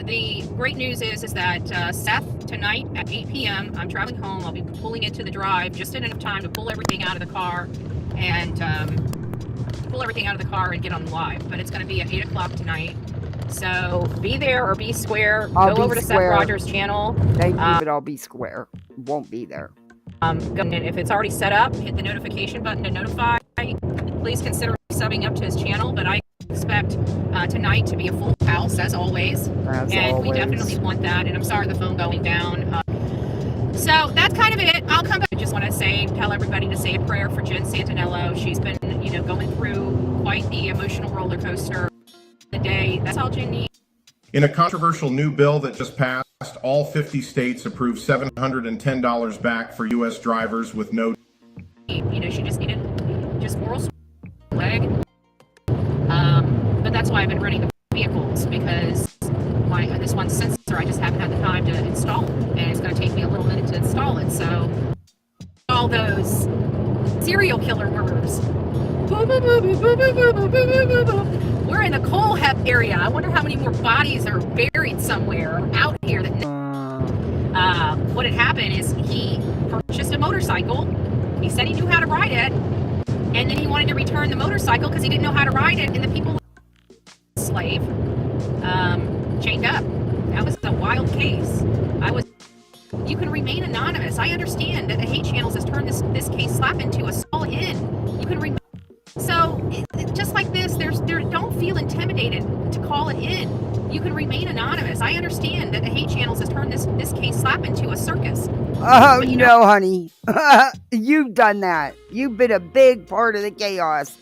The great news is that Seth, tonight at 8 p.m., I'm traveling home. I'll be pulling into the drive just in enough time to pull everything out of the car and get on live. But it's going to be at 8 o'clock tonight. So be there or be square. Go over to Seth Rogers' channel. Thank you, but I'll be square. Won't be there. And if it's already set up, hit the notification button to notify. Please consider subbing up to his channel, but I expect tonight to be a full house as always. We definitely want that. And I'm sorry the phone going down. So that's kind of it. I'll come back. I just want to tell everybody to say a prayer for Jen Santinello. She's been, going through quite the emotional roller coaster the day. That's all Jen needs. In a controversial new bill that just passed, all 50 states approved $710 back for U.S. drivers with no. She just needed moral swag. But that's why I've been running the vehicles, because this one sensor I just haven't had the time to install, and it's going to take me a little minute to install it. So all those serial killer murders. We're in a coal hep area. I wonder how many more bodies are buried somewhere out here. What had happened is he purchased a motorcycle. He said he knew how to ride it, and then he wanted to return the motorcycle because he didn't know how to ride it, and the people slave chained up. That was a wild case. You can remain anonymous. I understand that the hate channels has turned this case slap into a call in. You can remain. So just like this, don't feel intimidated to call it in. You can remain anonymous. I understand that the hate channels has turned this case slap into a circus. Oh, no, honey. You've done that. You've been a big part of the chaos.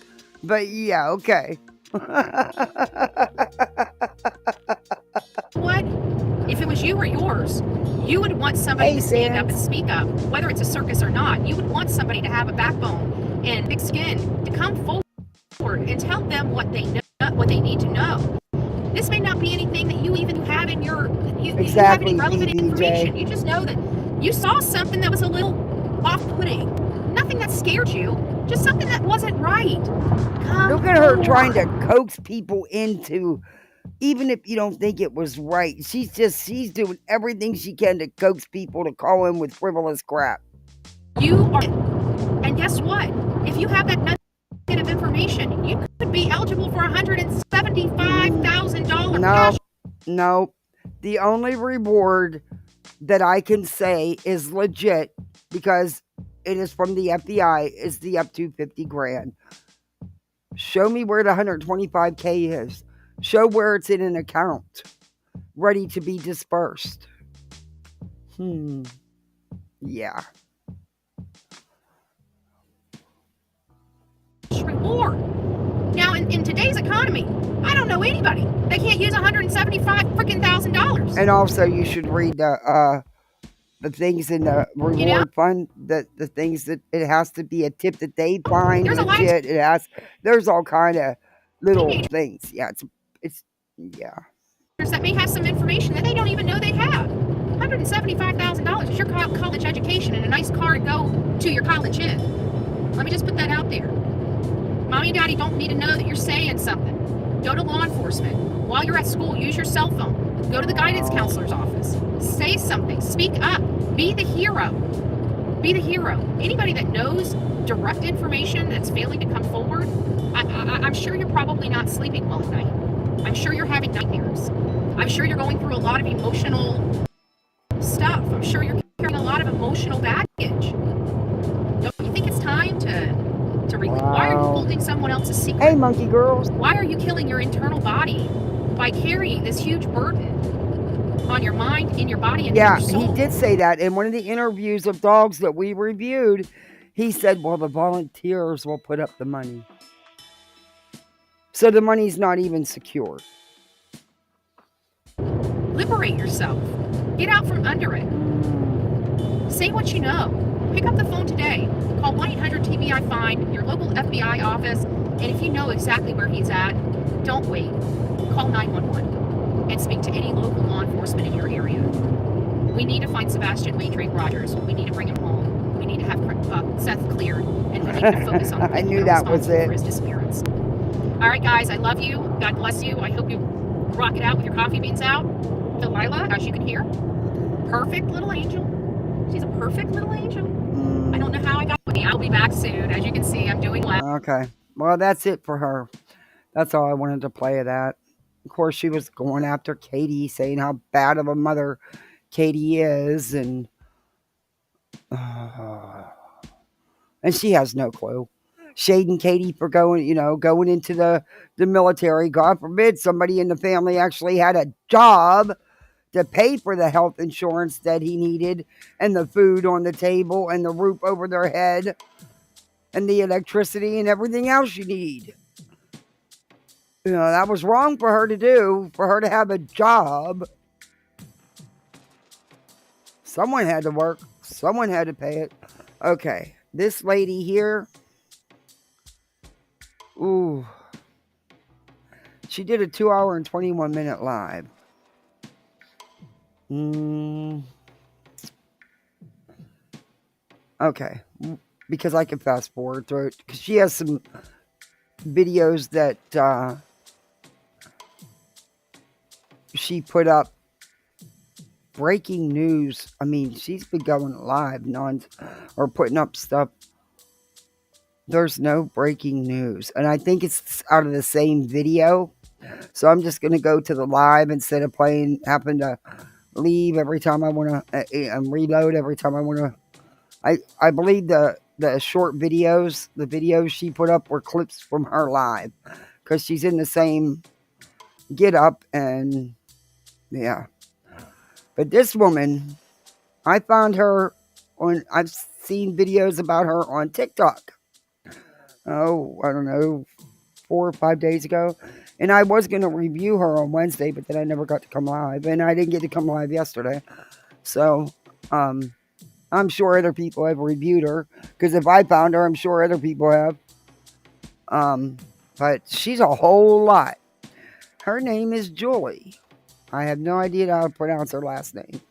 But yeah, okay. What? If it was you or yours, you would want somebody to stand up and speak up, whether it's a circus or not. You would want somebody to have a backbone and thick skin to come forward and tell them what they know, what they need to know. This may not be anything that you even have in your you have any relevant information. You just know that you saw something that was a little off-putting. Nothing that scared you, just something that wasn't right. Look at her trying to coax people into, even if you don't think it was right. She's doing everything she can to coax people to call in with frivolous crap. And guess what? If you have that negative information, you could be eligible for $175,000 No. The only reward that I can say is legit, because it is from the FBI, is the up to 50 grand. Show me where the 125K is. Show where it's in an account, ready to be dispersed. Yeah. Reward. Now, in today's economy, I don't know anybody that can't use $175,000. And also, you should read the things in the reward fund. The things that it has to be a tip that they find legit. There's all kind of little things. Yeah, it's that may have some information that they don't even know they have. $175,000 is your college education and a nice car to go to your college in. Let me just put that out there. Mommy and Daddy don't need to know that you're saying something. Go to law enforcement. While you're at school, use your cell phone. Go to the guidance counselor's office. Say something. Speak up. Be the hero. Be the hero. Anybody that knows direct information that's failing to come forward, I'm sure you're probably not sleeping well at night. I'm sure you're having nightmares. I'm sure you're going through a lot of emotional stuff. I'm sure you're carrying a lot of emotional baggage. Don't you think it's time to Why are you holding someone else's secret? Hey, monkey girls. Why are you killing your internal body by carrying this huge burden on your mind, in your body, and in your soul? He did say that in one of the interviews of dogs that we reviewed. He said, well, the volunteers will put up the money. So the money's not even secured. Liberate yourself. Get out from under it. Say what you know. Pick up the phone today. Call 1-800-TBI-FIND, your local FBI office, and if you know exactly where he's at, don't wait. Call 911 and speak to any local law enforcement in your area. We need to find Sebastian Rogers. We need to bring him home. We need to have Seth cleared, and we need to focus on the I people knew that that are was responsible it. for his disappearance. All right, guys, I love you. God bless you. I hope you rock it out with your coffee beans out. Delilah, as you can hear, perfect little angel. She's a perfect little angel. I don't know how I got with me. I'll be back soon. As you can see, I'm doing well. Okay. Well, that's it for her. That's all I wanted to play of that. Of course, she was going after Katie, saying how bad of a mother Katie is, and she has no clue. Shading Katie for going into the military. God forbid somebody in the family actually had a job to pay for the health insurance that he needed, and the food on the table, and the roof over their head, and the electricity, and everything else you need. That was wrong for her to do, for her to have a job. Someone had to work. Someone had to pay it. Okay, this lady here. Ooh. She did a 2-hour and 21-minute live. Okay, because I can fast forward through it, because she has some videos that she put up. Breaking news. I mean, she's been going live or putting up stuff. There's no breaking news, and I think it's out of the same video. So I'm just going to go to the live instead of happen to leave every time I want to, and reload every time I want to. I believe the short videos, the videos she put up were clips from her live, because she's in the same get up, and yeah. But this woman, I found her I've seen videos about her on TikTok. Oh, I don't know, 4 or 5 days ago. And I was going to review her on Wednesday, but then I never got to come live. And I didn't get to come live yesterday. So, I'm sure other people have reviewed her. Because if I found her, I'm sure other people have. But she's a whole lot. Her name is Julie. I have no idea how to pronounce her last name.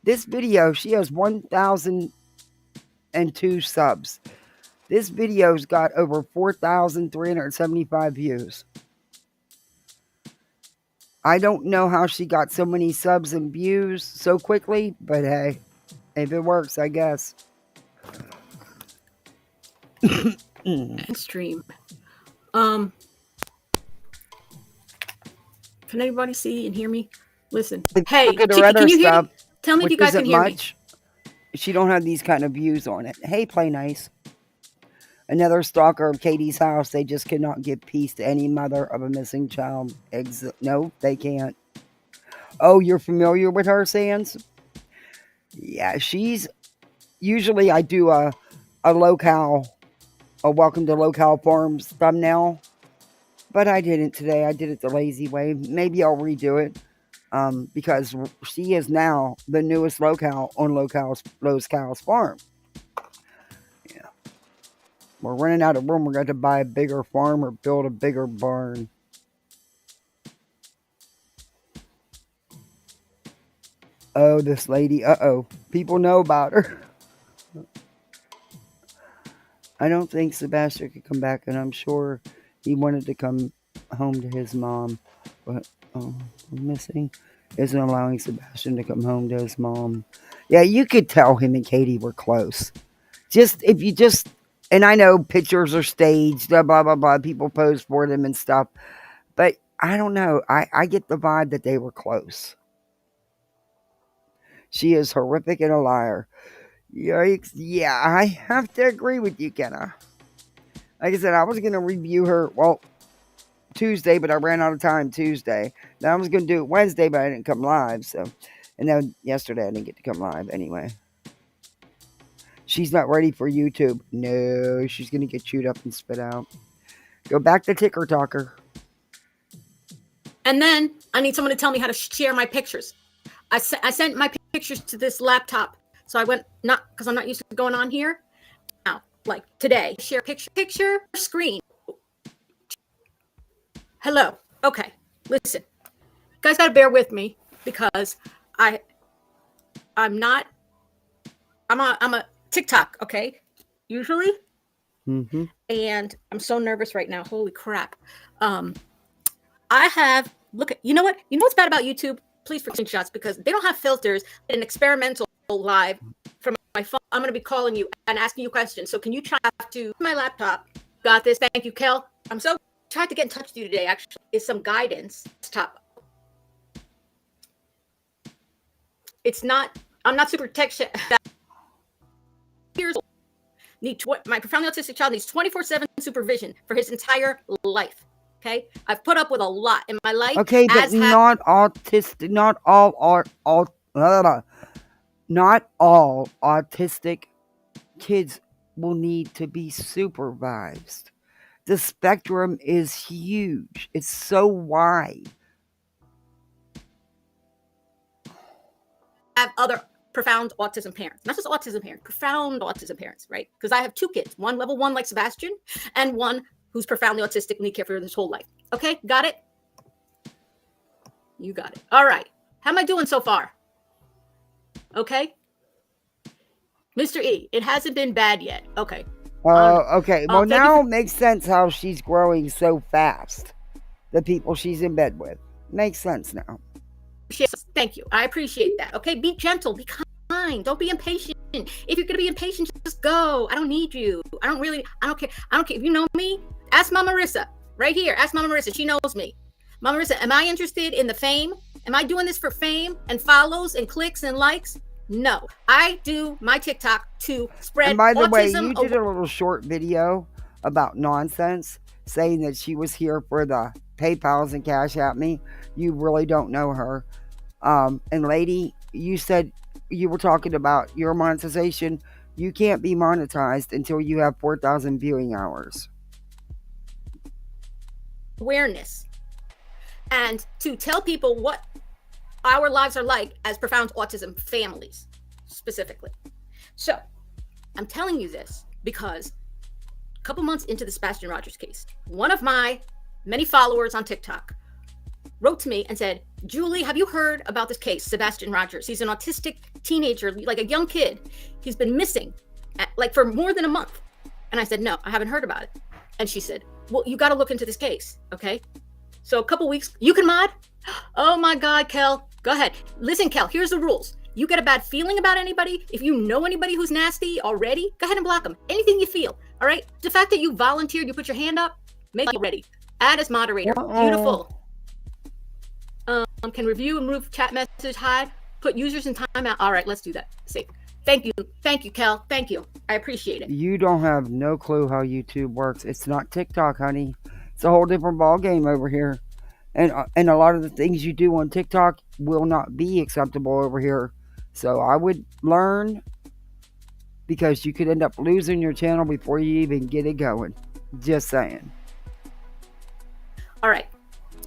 This video, she has 1,002 subs. This video's got over 4,375 views. I don't know how she got so many subs and views so quickly, but hey, if it works, I guess. Stream. Can anybody see and hear me? Listen. Hey, look at her Chicky, other can you hear stuff, me? Tell me if you guys can hear me. She don't have these kind of views on it. Hey, Play Nice. Another stalker of Katie's house. They just cannot give peace to any mother of a missing child. No, they can't. Oh, you're familiar with her, Sands? Yeah, she's... Usually I do a Lolcow, a Welcome to Lolcow Farms thumbnail. But I didn't today. I did it the lazy way. Maybe I'll redo it. Because she is now the newest Lolcow on Lolcow's farm. Yeah. We're running out of room. We're going to buy a bigger farm or build a bigger barn. Oh, this lady. Uh-oh. People know about her. I don't think Sebastian could come back, and I'm sure he wanted to come home to his mom. But, missing isn't allowing Sebastian to come home to his mom. Yeah, you could tell him and Katie were close. And I know pictures are staged, blah, blah, blah. People pose for them and stuff. But I don't know. I get the vibe that they were close. She is horrific and a liar. Yikes. Yeah, I have to agree with you, Kenna. Like I said, I was going to review her, Tuesday, but I ran out of time Tuesday. Then I was going to do it Wednesday, but I didn't come live. So, and then yesterday I didn't get to come live anyway. She's not ready for YouTube. No, she's going to get chewed up and spit out. Go back to Ticker Talker. And then I need someone to tell me how to share my pictures. I sent my pictures to this laptop. So I went, because I'm not used to going on here. Now, like today, share picture screen. Hello. Okay. Listen. You guys got to bear with me because I'm a TikTok, okay? Usually. Mm-hmm. And I'm so nervous right now. Holy crap. You know what's bad about YouTube? Please for screenshots because they don't have filters. An experimental live from my phone. I'm going to be calling you and asking you questions. So can you try to my laptop? Got this. Thank you, Kel. I'm so tried to get in touch with you today. Actually, is some guidance. Stop. I'm not super tech. Years old. My profoundly autistic child needs 24/7 supervision for his entire life. Okay, I've put up with a lot in my life. Okay, but not autistic. Not all autistic kids will need to be supervised. The spectrum is huge. It's so wide. I have other profound autism parents, not just autism parents, profound autism parents, right? Because I have two kids, one level 1 like Sebastian and one who's profoundly autistic and need care for his whole life. Okay, got it? You got it. All right. How am I doing so far? Okay. Mr. E, it hasn't been bad yet. Okay. Okay. Well, now it makes sense how she's growing so fast. The people she's in bed with. Makes sense now. Thank you. I appreciate that. Okay, be gentle, be kind. Don't be impatient. If you're gonna be impatient, just go. I don't need you. I don't care. If you know me, ask Mama Marissa right here. Ask Mama Marissa. She knows me. Mama Marissa, am I interested in the fame? Am I doing this for fame and follows and clicks and likes? No, I do my TikTok to spread. And by the way, autism you did a little short video about nonsense, saying that she was here for the PayPals and Cash App me. You really don't know her. And lady, you said you were talking about your monetization. You can't be monetized until you have 4,000 viewing hours. Awareness. And to tell people what our lives are like as profound autism families, specifically. So, I'm telling you this because a couple months into the Sebastian Rogers case, one of my many followers on TikTok wrote to me and said, Julie, have you heard about this case, Sebastian Rogers? He's an autistic teenager, like a young kid. He's been missing for more than a month. And I said, no, I haven't heard about it. And she said, well, you got to look into this case, okay? So a couple weeks, you can mod? Oh my God, Kel, go ahead. Listen, Kel, here's the rules. You get a bad feeling about anybody, if you know anybody who's nasty already, go ahead and block them. Anything you feel, all right? The fact that you volunteered, you put your hand up, make it ready. Add as moderator. Beautiful. Can review and remove chat message, hide, put users in timeout. All right, let's do that. Safe. Thank you, Kel. Thank you. I appreciate it. You don't have no clue how YouTube works. It's not TikTok, honey. It's a whole different ball game over here. And a lot of the things you do on TikTok will not be acceptable over here. So I would learn, because you could end up losing your channel before you even get it going. Just saying. All right.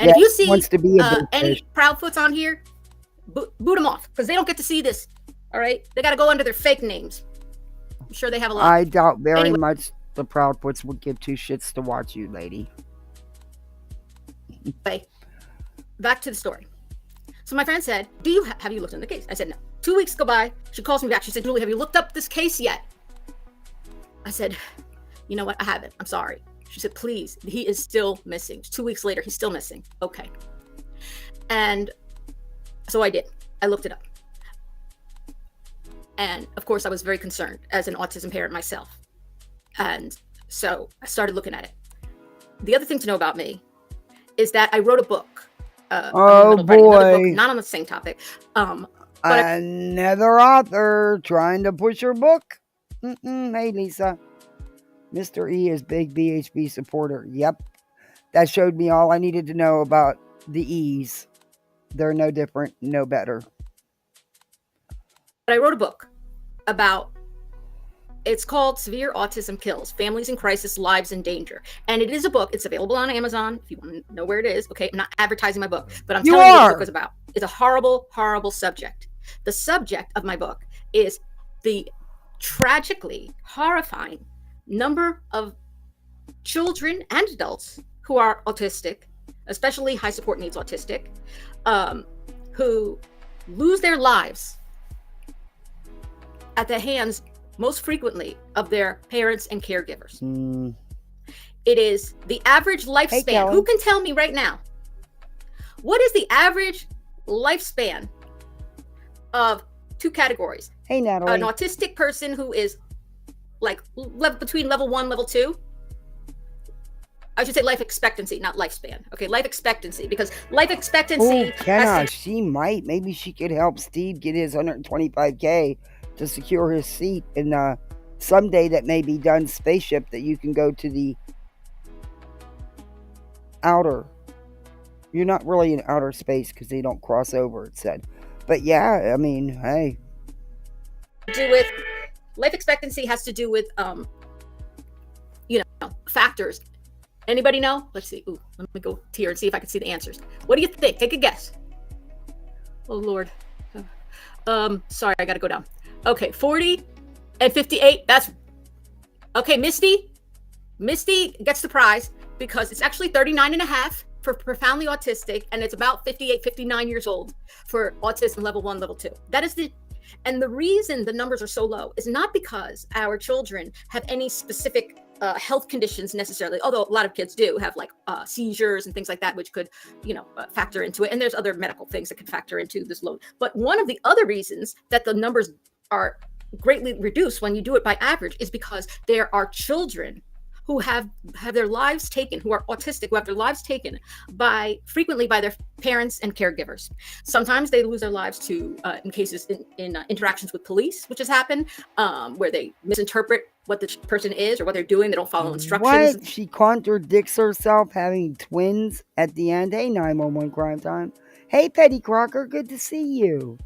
And if you see any fish. Proudfoots on here, boot them off because they don't get to see this. All right. They got to go under their fake names. I'm sure they have a lot. I doubt very much the Proudfoots would give two shits to watch you, lady. Anyway, back to the story. So my friend said, have you looked into the case? I said, no. 2 weeks go by. She calls me back. She said, Julie, have you looked up this case yet? I said, you know what? I haven't. I'm sorry. She said, please, he is still missing. 2 weeks later, he's still missing. Okay. And so I did. I looked it up. And of course, I was very concerned as an autism parent myself. And so I started looking at it. The other thing to know about me is that I wrote a book. Oh boy. Book, not on the same topic. Another author trying to push her book. Hey, Lisa. Mr. E is big BHB supporter. Yep. That showed me all I needed to know about the E's. They're no different, no better. But I wrote a book about, it's called Severe Autism Kills, Families in Crisis, Lives in Danger. And it is a book. It's available on Amazon if you want to know where it is. Okay, I'm not advertising my book, but I'm telling you what the book is about. It's a horrible, horrible subject. The subject of my book is the tragically horrifying number of children and adults who are autistic, especially high support needs autistic, who lose their lives at the hands, most frequently, of their parents and caregivers. It is the average lifespan. Hey, who can tell me right now, what is the average lifespan of two categories? Hey, Natalie. An autistic person who is like between level 1, level 2. I should say life expectancy, not lifespan. Okay, life expectancy, because life expectancy. Oh, Kenna, she might. Maybe she could help Steve get his 125K to secure his seat in someday that may be done spaceship that you can go to the outer. You're not really in outer space because they don't cross over, it said. But yeah, I mean, hey. Do with life expectancy has to do with factors. Anybody know? Let's see. Ooh, let me go here and see if I can see the answers. What do you think? Take a guess. Oh Lord. Sorry, I gotta go down. Okay, 40 and 58. That's okay. Misty gets the prize because it's actually 39 and a half for profoundly autistic, and it's about 58, 59 years old for autism level 1, level 2. That is and the reason the numbers are so low is not because our children have any specific health conditions necessarily, although a lot of kids do have like seizures and things like that, which could, factor into it. And there's other medical things that can factor into this load. But one of the other reasons that the numbers are greatly reduced when you do it by average is because there are children who have their lives taken, who are autistic, who have their lives taken frequently by their parents and caregivers. Sometimes they lose their lives to in cases in interactions with police, which has happened, where they misinterpret what the person is or what they're doing. They don't follow instructions. What? She contradicts herself having twins at the end. Hey, 911 crime time. Hey, Petty Crocker, good to see you.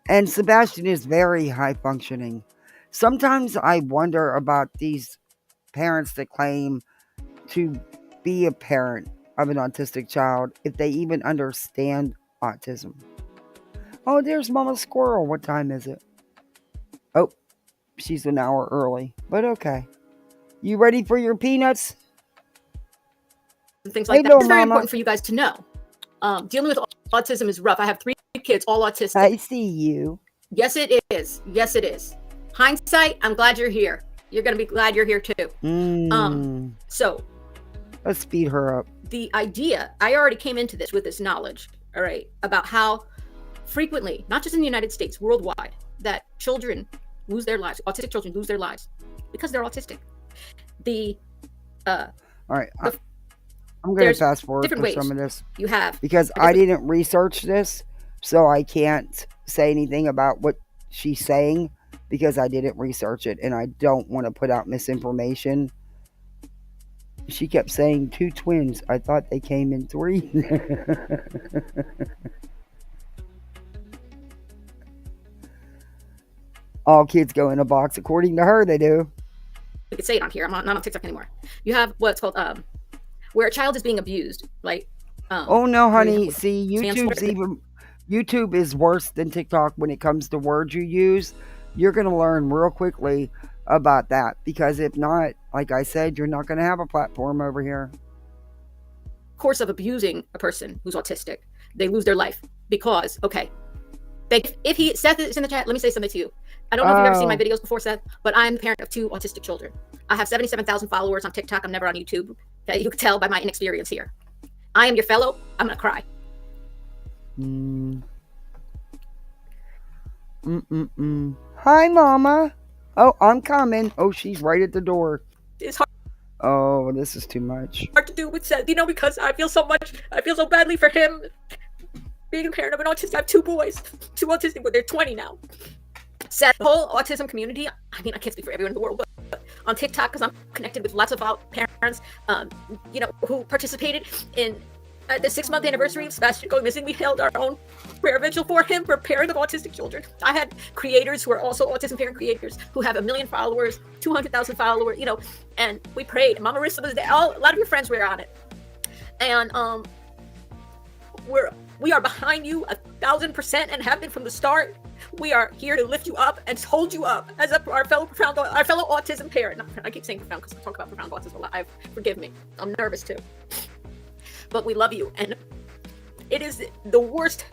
And Sebastian is very high functioning. Sometimes I wonder about these parents that claim to be a parent of an autistic child, if they even understand autism. Oh, there's Mama Squirrel. What time is it? Oh, she's an hour early, but okay. You ready for your peanuts? And things like that. It's very important for you guys to know. Dealing with autism is rough. I have 3 kids, all autistic. I see you. Yes, it is. Yes, it is. Hindsight, I'm glad you're here. You're going to be glad you're here too. So let's speed her up. The idea, I already came into this with this knowledge, all right, about how frequently, not just in the United States, worldwide, that children lose their lives, autistic children lose their lives because they're autistic. All right, I'm going to fast forward for some of this. You have. Because I didn't research this, so I can't say anything about what she's saying. Because I didn't research it and I don't want to put out misinformation. She kept saying 2 twins. I thought they came in 3. All kids go in a box, according to her, they do. We could say it on here. I'm not on TikTok anymore. You have what's called where a child is being abused. Like, oh no, honey. See, YouTube is worse than TikTok when it comes to words you use. You're going to learn real quickly about that, because if not, like I said, you're not going to have a platform over here. Course of abusing a person who's autistic, they lose their life because, okay, Seth is in the chat, let me say something to you. I don't know if you've ever seen my videos before, Seth, but I'm the parent of 2 autistic children. I have 77,000 followers on TikTok. I'm never on YouTube. Okay? You can tell by my inexperience here. I am your fellow. I'm going to cry. Hi, Mama. Oh, I'm coming. Oh, she's right at the door. It's hard. Oh, this is too much. Hard to do with Seth, because I feel so badly for him. Being a parent of an autistic, I have 2 boys, 2 autistic, but they're 20 now. Seth, the whole autism community, I mean, I can't speak for everyone in the world, but on TikTok because I'm connected with lots of parents, who participated in the 6-month anniversary of Sebastian going missing. We held our own prayer vigil for him, for parents of autistic children. I had creators who are also autism parent creators who have 1 million followers, 200,000 followers, and we prayed. Mama Marissa was there. A lot of your friends were on it. And we are behind you 1,000% and have been from the start. We are here to lift you up and hold you up as our fellow autism parent. I keep saying profound because I talk about profound autism a lot. Forgive me. I'm nervous too. But we love you, and it is the worst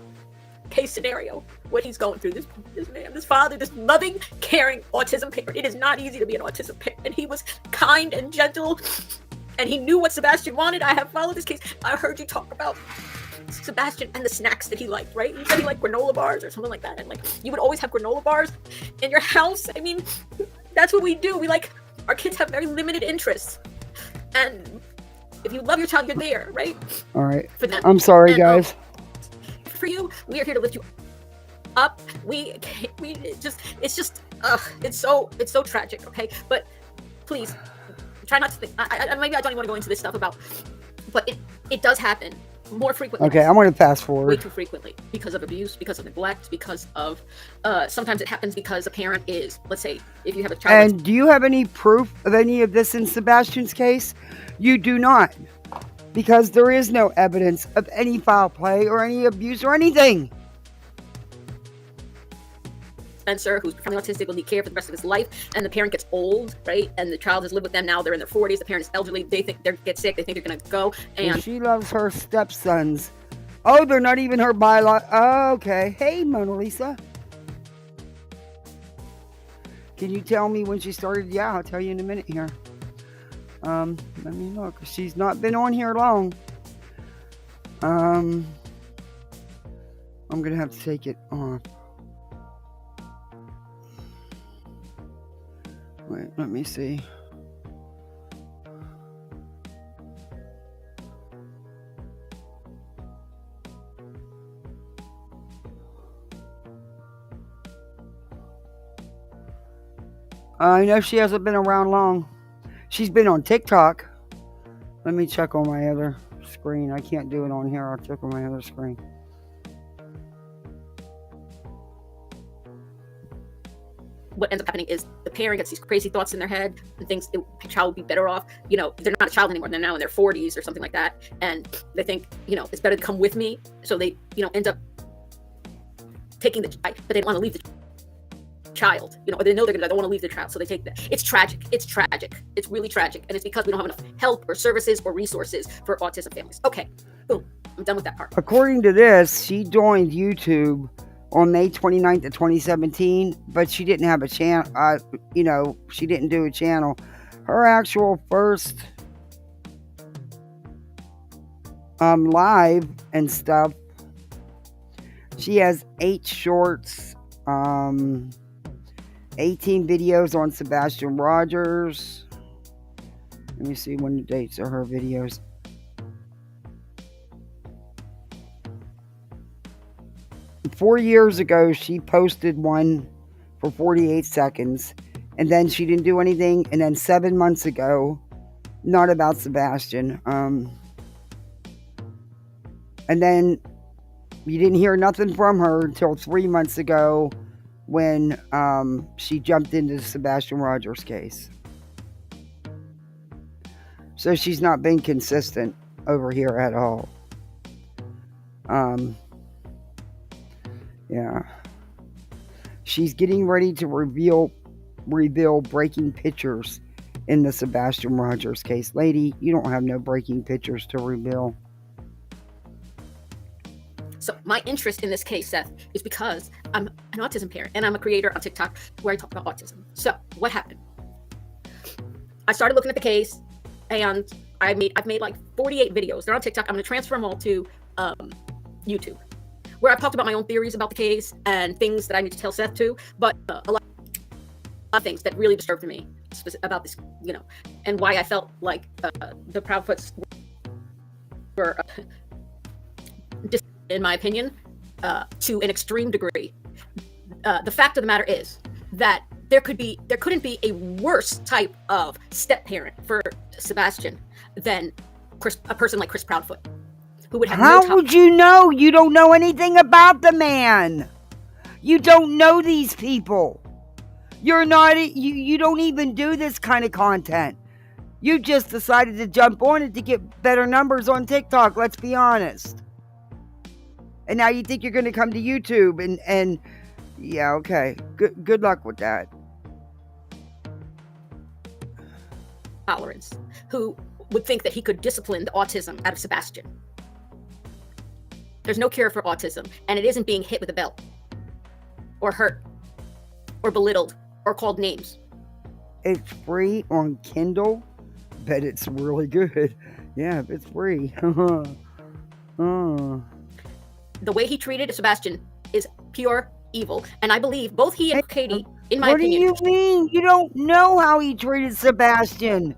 case scenario what he's going through. This man, this father, this loving, caring autism parent. It is not easy to be an autism parent, and he was kind and gentle, and he knew what Sebastian wanted. I have followed this case. I heard you talk about Sebastian and the snacks that he liked, right? You said he liked granola bars or something like that, and you would always have granola bars in your house. I mean, that's what we do. Our kids have very limited interests, and if you love your child, you're there, right? All right. For them. I'm sorry, guys. For you, we are here to lift you up. It's so tragic, okay? But please, try not to think. Maybe I don't even want to go into this stuff but it does happen more frequently. Okay, I'm going to fast forward. Way too frequently because of abuse, because of neglect, because of sometimes it happens because a parent is, let's say, if you have a child. And do you have any proof of any of this in Sebastian's case? You do not, because there is no evidence of any foul play or any abuse or anything. Spencer, who's becoming autistic, will need care for the rest of his life, and the parent gets old, right? And the child has lived with them now. They're in their 40s. The parent is elderly. They think they get sick. They think they're going to go. And she loves her stepsons. Oh, they're not even her biological. Oh, okay. Hey, Mona Lisa. Can you tell me when she started? Yeah, I'll tell you in a minute here. Let me look. She's not been on here long. I'm going to have to take it off. Wait, let me see. I know she hasn't been around long. She's been on TikTok. Let me check on my other screen. I can't do it on here. I'll check on my other screen. What ends up happening is the parent gets these crazy thoughts in their head and thinks the child would be better off. They're not a child anymore. They're now in their 40s or something like that. And they think, it's better to come with me. So they, end up taking the child, but they don't want to leave the child, or they know they don't want to leave the child. So they take that. It's tragic. It's really tragic. And it's because we don't have enough help or services or resources for autism families. Okay, boom. I'm done with that part. According to this, she joined YouTube on May 29th of 2017, but she didn't have a channel. She didn't do a channel. Her actual first live and stuff, she has 8 shorts, 18 videos on Sebastian Rogers. Let me see when the dates are her videos. Four years ago, she posted one for 48 seconds, and then she didn't do anything. And then 7 months ago, not about Sebastian. And then you didn't hear nothing from her until 3 months ago when she jumped into the Sebastian Rogers case. So she's not been consistent over here at all. Yeah. She's getting ready to reveal breaking pictures in the Sebastian Rogers case. Lady, you don't have no breaking pictures to reveal. So my interest in this case, Seth, is because I'm an autism parent and I'm a creator on TikTok where I talk about autism. So what happened? I started looking at the case and I've made like 48 videos. They're on TikTok. I'm going to transfer them all to YouTube, where I've talked about my own theories about the case and things that I need to tell Seth too, but a lot of things that really disturbed me about this, and why I felt like the Proudfoots were, in my opinion, to an extreme degree. The fact of the matter is that there couldn't be a worse type of step parent for Sebastian than a person like Chris Proudfoot, who would have How would you know? You don't know anything about the man. You don't know these people. You're not, you don't even do this kind of content. You just decided to jump on it to get better numbers on TikTok, let's be honest. And now you think you're going to come to YouTube and yeah, okay. Good luck with that. Tolerance, who would think that he could discipline the autism out of Sebastian. There's no cure for autism, and it isn't being hit with a belt, or hurt, or belittled, or called names. It's free on Kindle. Bet it's really good. Yeah, if it's free. The way he treated Sebastian is pure evil, and I believe both he and Katie, in my opinion. What do you mean? You don't know how he treated Sebastian.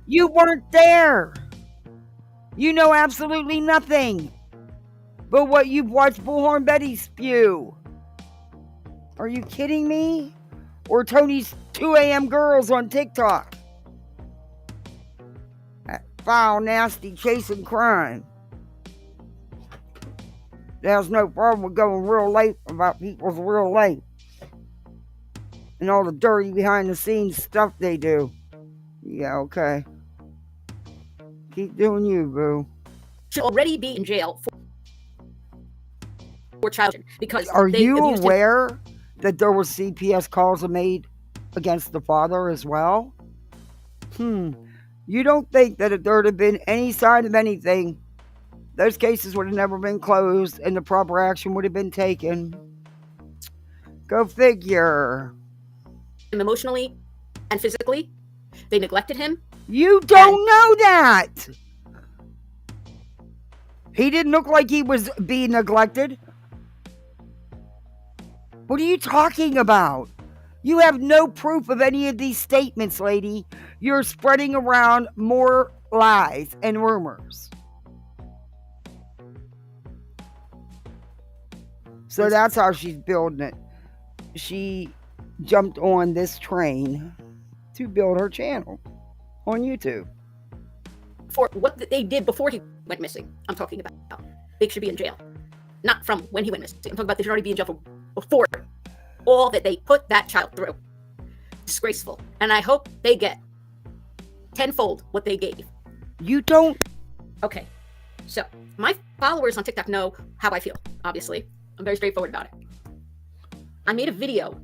You weren't there. You know absolutely nothing but what you've watched Bullhorn Betty spew. Are you kidding me? Or Tony's 2 a.m. girls on TikTok. That foul, nasty, chasing crime. There's no problem with going real late about people's real life. And all the dirty behind the scenes stuff they do. Yeah, okay. Keep doing you, boo. Should already be in jail for child because are you aware that there were CPS calls made against the father as well? You don't think that if there had been any sign of anything, those cases would have never been closed and the proper action would have been taken? Go figure. Emotionally and physically, they neglected him. You don't know that. He didn't look like he was being neglected. What are you talking about? You have no proof of any of these statements, lady. You're spreading around more lies and rumors. So that's how she's building it. She jumped on this train to build her channel on YouTube. For what they did before he went missing, I'm talking about. They should be in jail. Not from when he went missing. I'm talking about they should already be in jail for before all that they put that child through. Disgraceful. And I hope they get tenfold what they gave. You don't. Okay. So my followers on TikTok know how I feel, obviously. I'm very straightforward about it. I made a video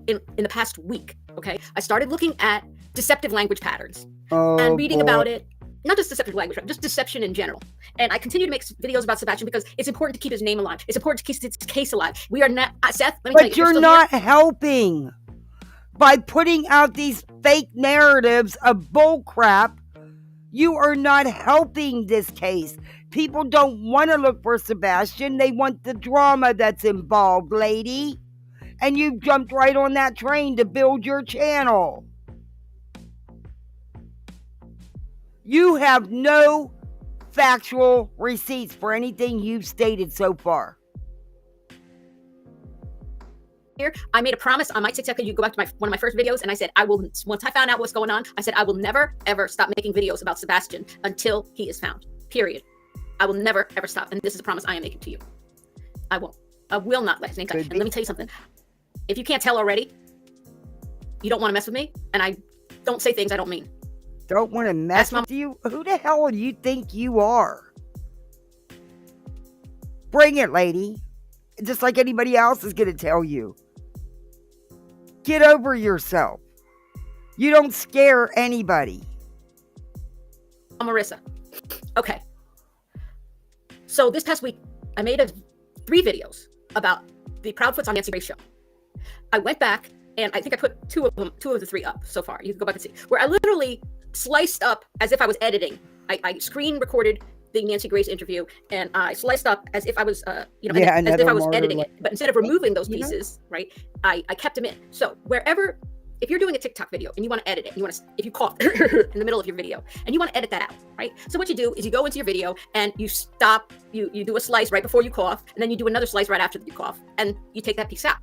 in the past week, okay? I started looking at deceptive language patterns and reading about it. Not just deceptive language, just deception in general. And I continue to make videos about Sebastian because it's important to keep his name alive. It's important to keep his case alive. We are not, Seth, let me tell you. But you're not helping by putting out these fake narratives of bull crap. You are not helping this case. People don't want to look for Sebastian. They want the drama that's involved, lady. And you jumped right on that train to build your channel. You have no factual receipts for anything you've stated so far. Here, I made a promise on my TikTok. You go back to one of my first videos, and I said I will. Once I found out what's going on, I said I will never ever stop making videos about Sebastian until he is found. Period. I will never ever stop, and this is a promise I am making to you. I won't. I will not let his name die. And let me tell you something. If you can't tell already, you don't want to mess with me, and I don't say things I don't mean. Don't want to mess with you? Who the hell do you think you are? Bring it, lady. Just like anybody else is going to tell you. Get over yourself. You don't scare anybody. I'm Marissa. Okay. So this past week, I made 3 videos about the Proudfoots on Nancy Grace show. I went back and I think I put 2 of the 3 up so far. You can go back and see. Where I literally sliced up as if I was editing. I screen recorded the Nancy Grace interview and I sliced up as if I was, as if I was editing it. But instead of removing those pieces, right, I kept them in. So wherever, if you're doing a TikTok video and you want to edit it, if you cough in the middle of your video and you want to edit that out, right? So what you do is you go into your video and you stop, you do a slice right before you cough, and then you do another slice right after you cough, and you take that piece out.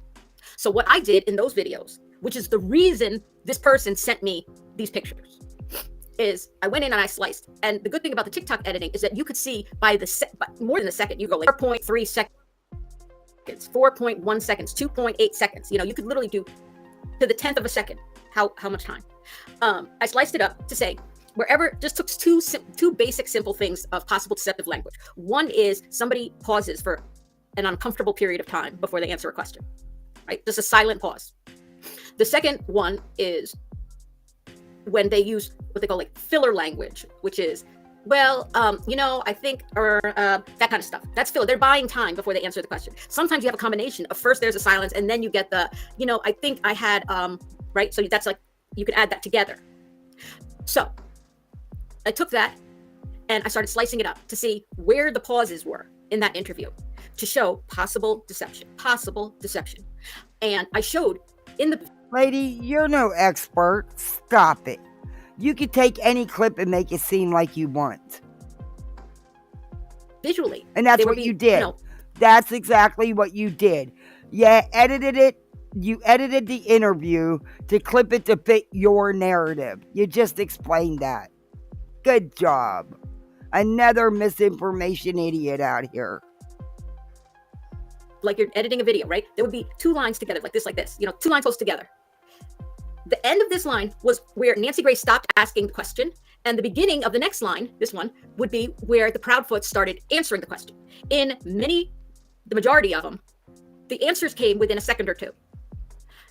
So what I did in those videos which is the reason this person sent me these pictures. Is I went in and I sliced. And the good thing about the TikTok editing is that you could see by more than a second, you go like 4.3 seconds, 4.1 seconds, 2.8 seconds. You know, you could literally do to the 10th of a second how much time. I sliced it up to say, wherever, just took two basic simple things of possible deceptive language. One is somebody pauses for an uncomfortable period of time before they answer a question, right? Just a silent pause. The second one is when they use what they call like filler language, which is, well, you know, I think, or that kind of stuff. That's filler. They're buying time before they answer the question. Sometimes you have a combination of first there's a silence and then you get the, you know, I think I had, right? So that's like, you can add that together. So I took that and I started slicing it up to see where the pauses were in that interview to show possible deception. And I showed in the... Lady, you're no expert. Stop it. You could take any clip and make it seem like you want. Visually. And that's what you did. You know, that's exactly what you did. Yeah, edited it. You edited the interview to clip it to fit your narrative. You just explained that. Good job. Another misinformation idiot out here. Like you're editing a video, right? There would be two lines together, like this, you know, two lines close together. The end of this line was where Nancy Grace stopped asking the question, and the beginning of the next line, this one, would be where the Proudfoot started answering the question. In the majority of them, the answers came within a second or two.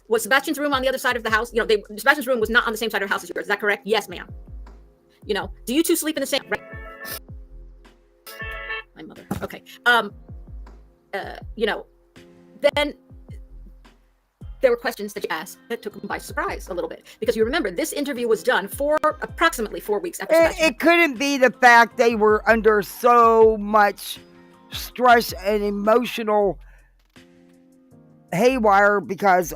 Was Sebastian's room on the other side of the house? You know, Sebastian's room was not on the same side of the house as yours. Is that correct? Yes, ma'am. You know, do you two sleep in the same? Right. My mother. Okay. You know, then there were questions that you asked that took them by surprise a little bit, because you remember this interview was done for approximately 4 weeks after Sebastian. It couldn't be the fact they were under so much stress and emotional haywire because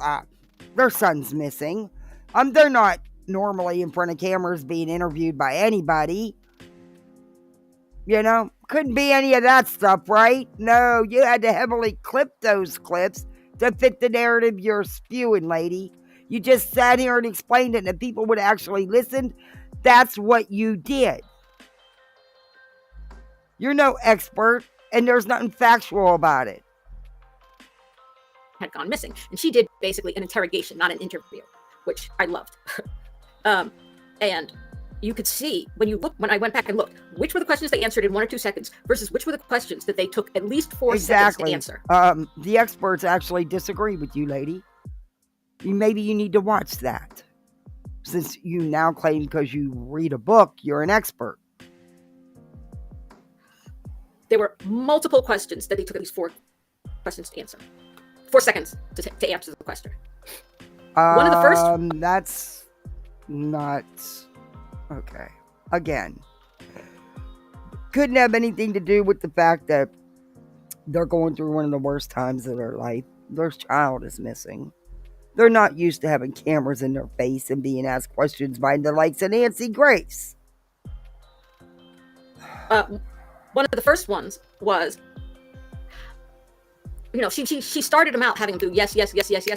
their son's missing. They're not normally in front of cameras being interviewed by anybody. You know, couldn't be any of that stuff, right? No, you had to heavily clip those clips to fit the narrative you're spewing, lady. You just sat here and explained it, and if people would actually listen, that's what you did. You're no expert, and there's nothing factual about it. Had gone missing, and she did basically an interrogation, not an interview, which I loved. And you could see when I went back and looked, which were the questions they answered in 1 or 2 seconds versus which were the questions that they took at least 4 seconds to answer. The experts actually disagree with you, lady. Maybe you need to watch that, since you now claim because you read a book, you're an expert. There were multiple questions that they took at least 4 questions to answer. 4 seconds to answer the question. One of the first... That's not... Okay. Again, couldn't have anything to do with the fact that they're going through one of the worst times of their life. Their child is missing. They're not used to having cameras in their face and being asked questions by the likes of Nancy Grace. One of the first ones was, you know, she started them out having to do yes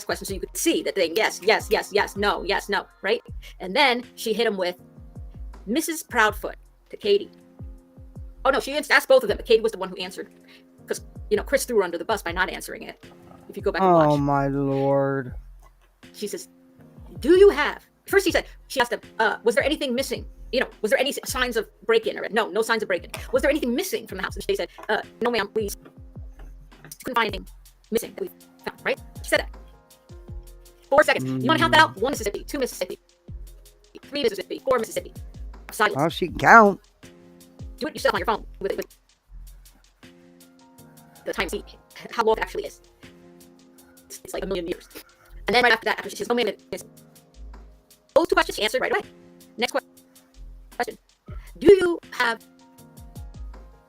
questions, so you could see that they yes, no, right? And then she hit them with Mrs. Proudfoot to Katie. Oh no, she asked both of them, but Katie was the one who answered, because, you know, Chris threw her under the bus by not answering it. If you go back and watch. Oh my Lord. She says, do you have, first she asked them, was there anything missing? You know, was there any signs of break-in? Or no signs of break-in. Was there anything missing from the house? And she said, no ma'am, we couldn't find anything missing that we found, right? She said that. 4 seconds. You want to count that out? 1 Mississippi, 2 Mississippi, 3 Mississippi, 4 Mississippi. Silence. Oh, she can count. Do it yourself on your phone with the time see how long it actually is. It's like 1,000,000 years. And then right after that, after she says, oh man, those 2 questions she answered right away. Next question. Do you have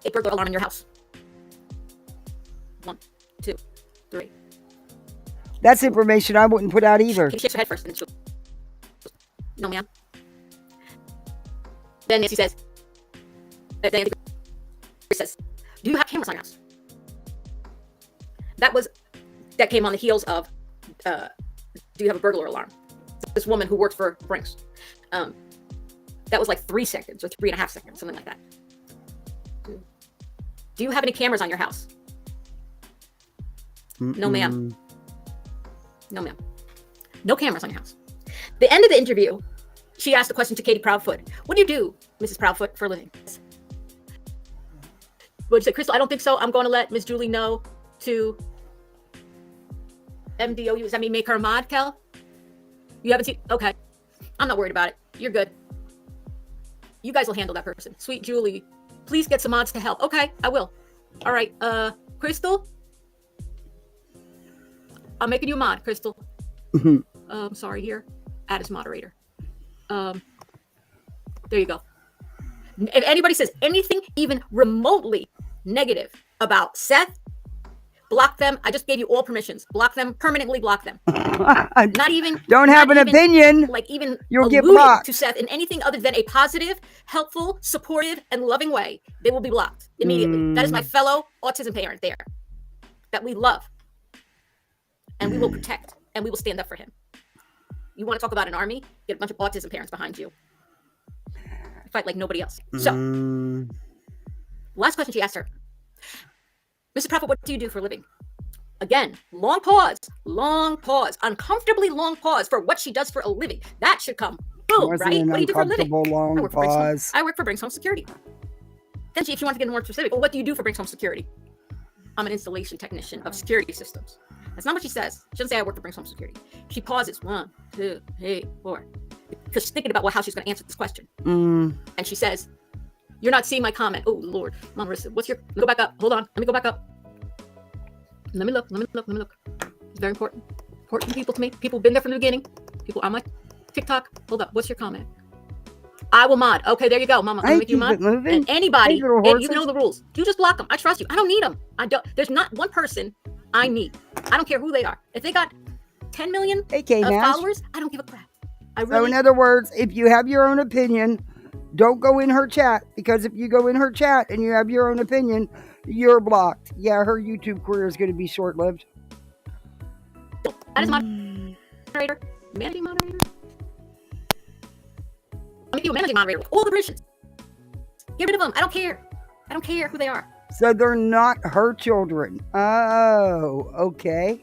a burglar alarm in your house? 1, 2, 3. That's information I wouldn't put out either. Can you shake your head first? And she'll, no, ma'am. Then Nancy says, do you have cameras on your house? That came on the heels of, do you have a burglar alarm? this woman who works for Brinks. That was like 3 seconds or 3.5 seconds, something like that. Do you have any cameras on your house? No, ma'am. No, ma'am. No cameras on your house. The end of the interview, she asked the question to Katie Proudfoot. What do you do, Mrs. Proudfoot, for a living? Would you say, Crystal, I don't think so. I'm going to let Miss Julie know to MDOU. Does that mean make her a mod, Kel? You haven't seen? Okay. I'm not worried about it. You're good. You guys will handle that person. Sweet Julie, please get some mods to help. Okay, I will. All right. Crystal? I'm making you a mod, Crystal. Sorry, here. Add as moderator. There you go. If anybody says anything even remotely negative about Seth, block them. I just gave you all permissions. Block them. Permanently block them. Not even. Don't have an opinion. Like even you'll get alluding blocked to Seth in anything other than a positive, helpful, supportive, and loving way. They will be blocked immediately. That is my fellow autism parent there that we love, and we will protect, and we will stand up for him. You want to talk about an army? Get a bunch of autism parents behind you. Fight like nobody else. So, last question she asked her. Mrs. Prophet, what do you do for a living? Again, long pause, uncomfortably long pause for what she does for a living. That should come. Boom, right? What do you do for a living? I work for Brinks Home Security. Then if you want to get more specific, well, what do you do for Brinks Home Security? I'm an installation technician of security systems. That's not what she says. She doesn't say I work for Brinks Home Security. She pauses 1, 2, 3, 4. Because she's thinking about how she's going to answer this question. And she says, you're not seeing my comment. Oh, Lord. Mama Marissa, what's your... Go back up. Hold on. Let me go back up. Let me look. It's very important. Important people to me. People who've been there from the beginning. People on my TikTok. Hold up. What's your comment? I will mod. Okay, there you go, Mama. I'm make you mod. And anybody, and you know the rules. You just block them. I trust you. I don't need them. I don't. There's not one person I need. I don't care who they are. If they got 10 million followers, I don't give a crap. So in other words, if you have your own opinion, don't go in her chat, because if you go in her chat and you have your own opinion, you're blocked. Yeah, her YouTube career is going to be short-lived. That is moderator. Managing moderator. I'm making you a managing moderator with all the permissions. Get rid of them. I don't care. I don't care who they are. So they're not her children. Oh, okay.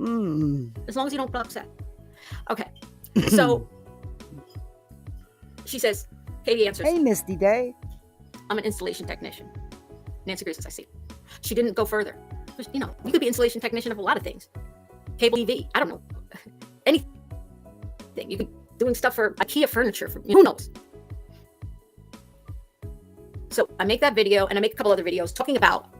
As long as you don't block Seth. Okay. So she says, Katie answers. Hey, Misty Day. I'm an installation technician. Nancy agrees, as I see. She didn't go further. You know, you could be installation technician of a lot of things. Cable TV. I don't know. Anything. You could be doing stuff for IKEA furniture. Who knows? So I make that video, and I make a couple other videos talking about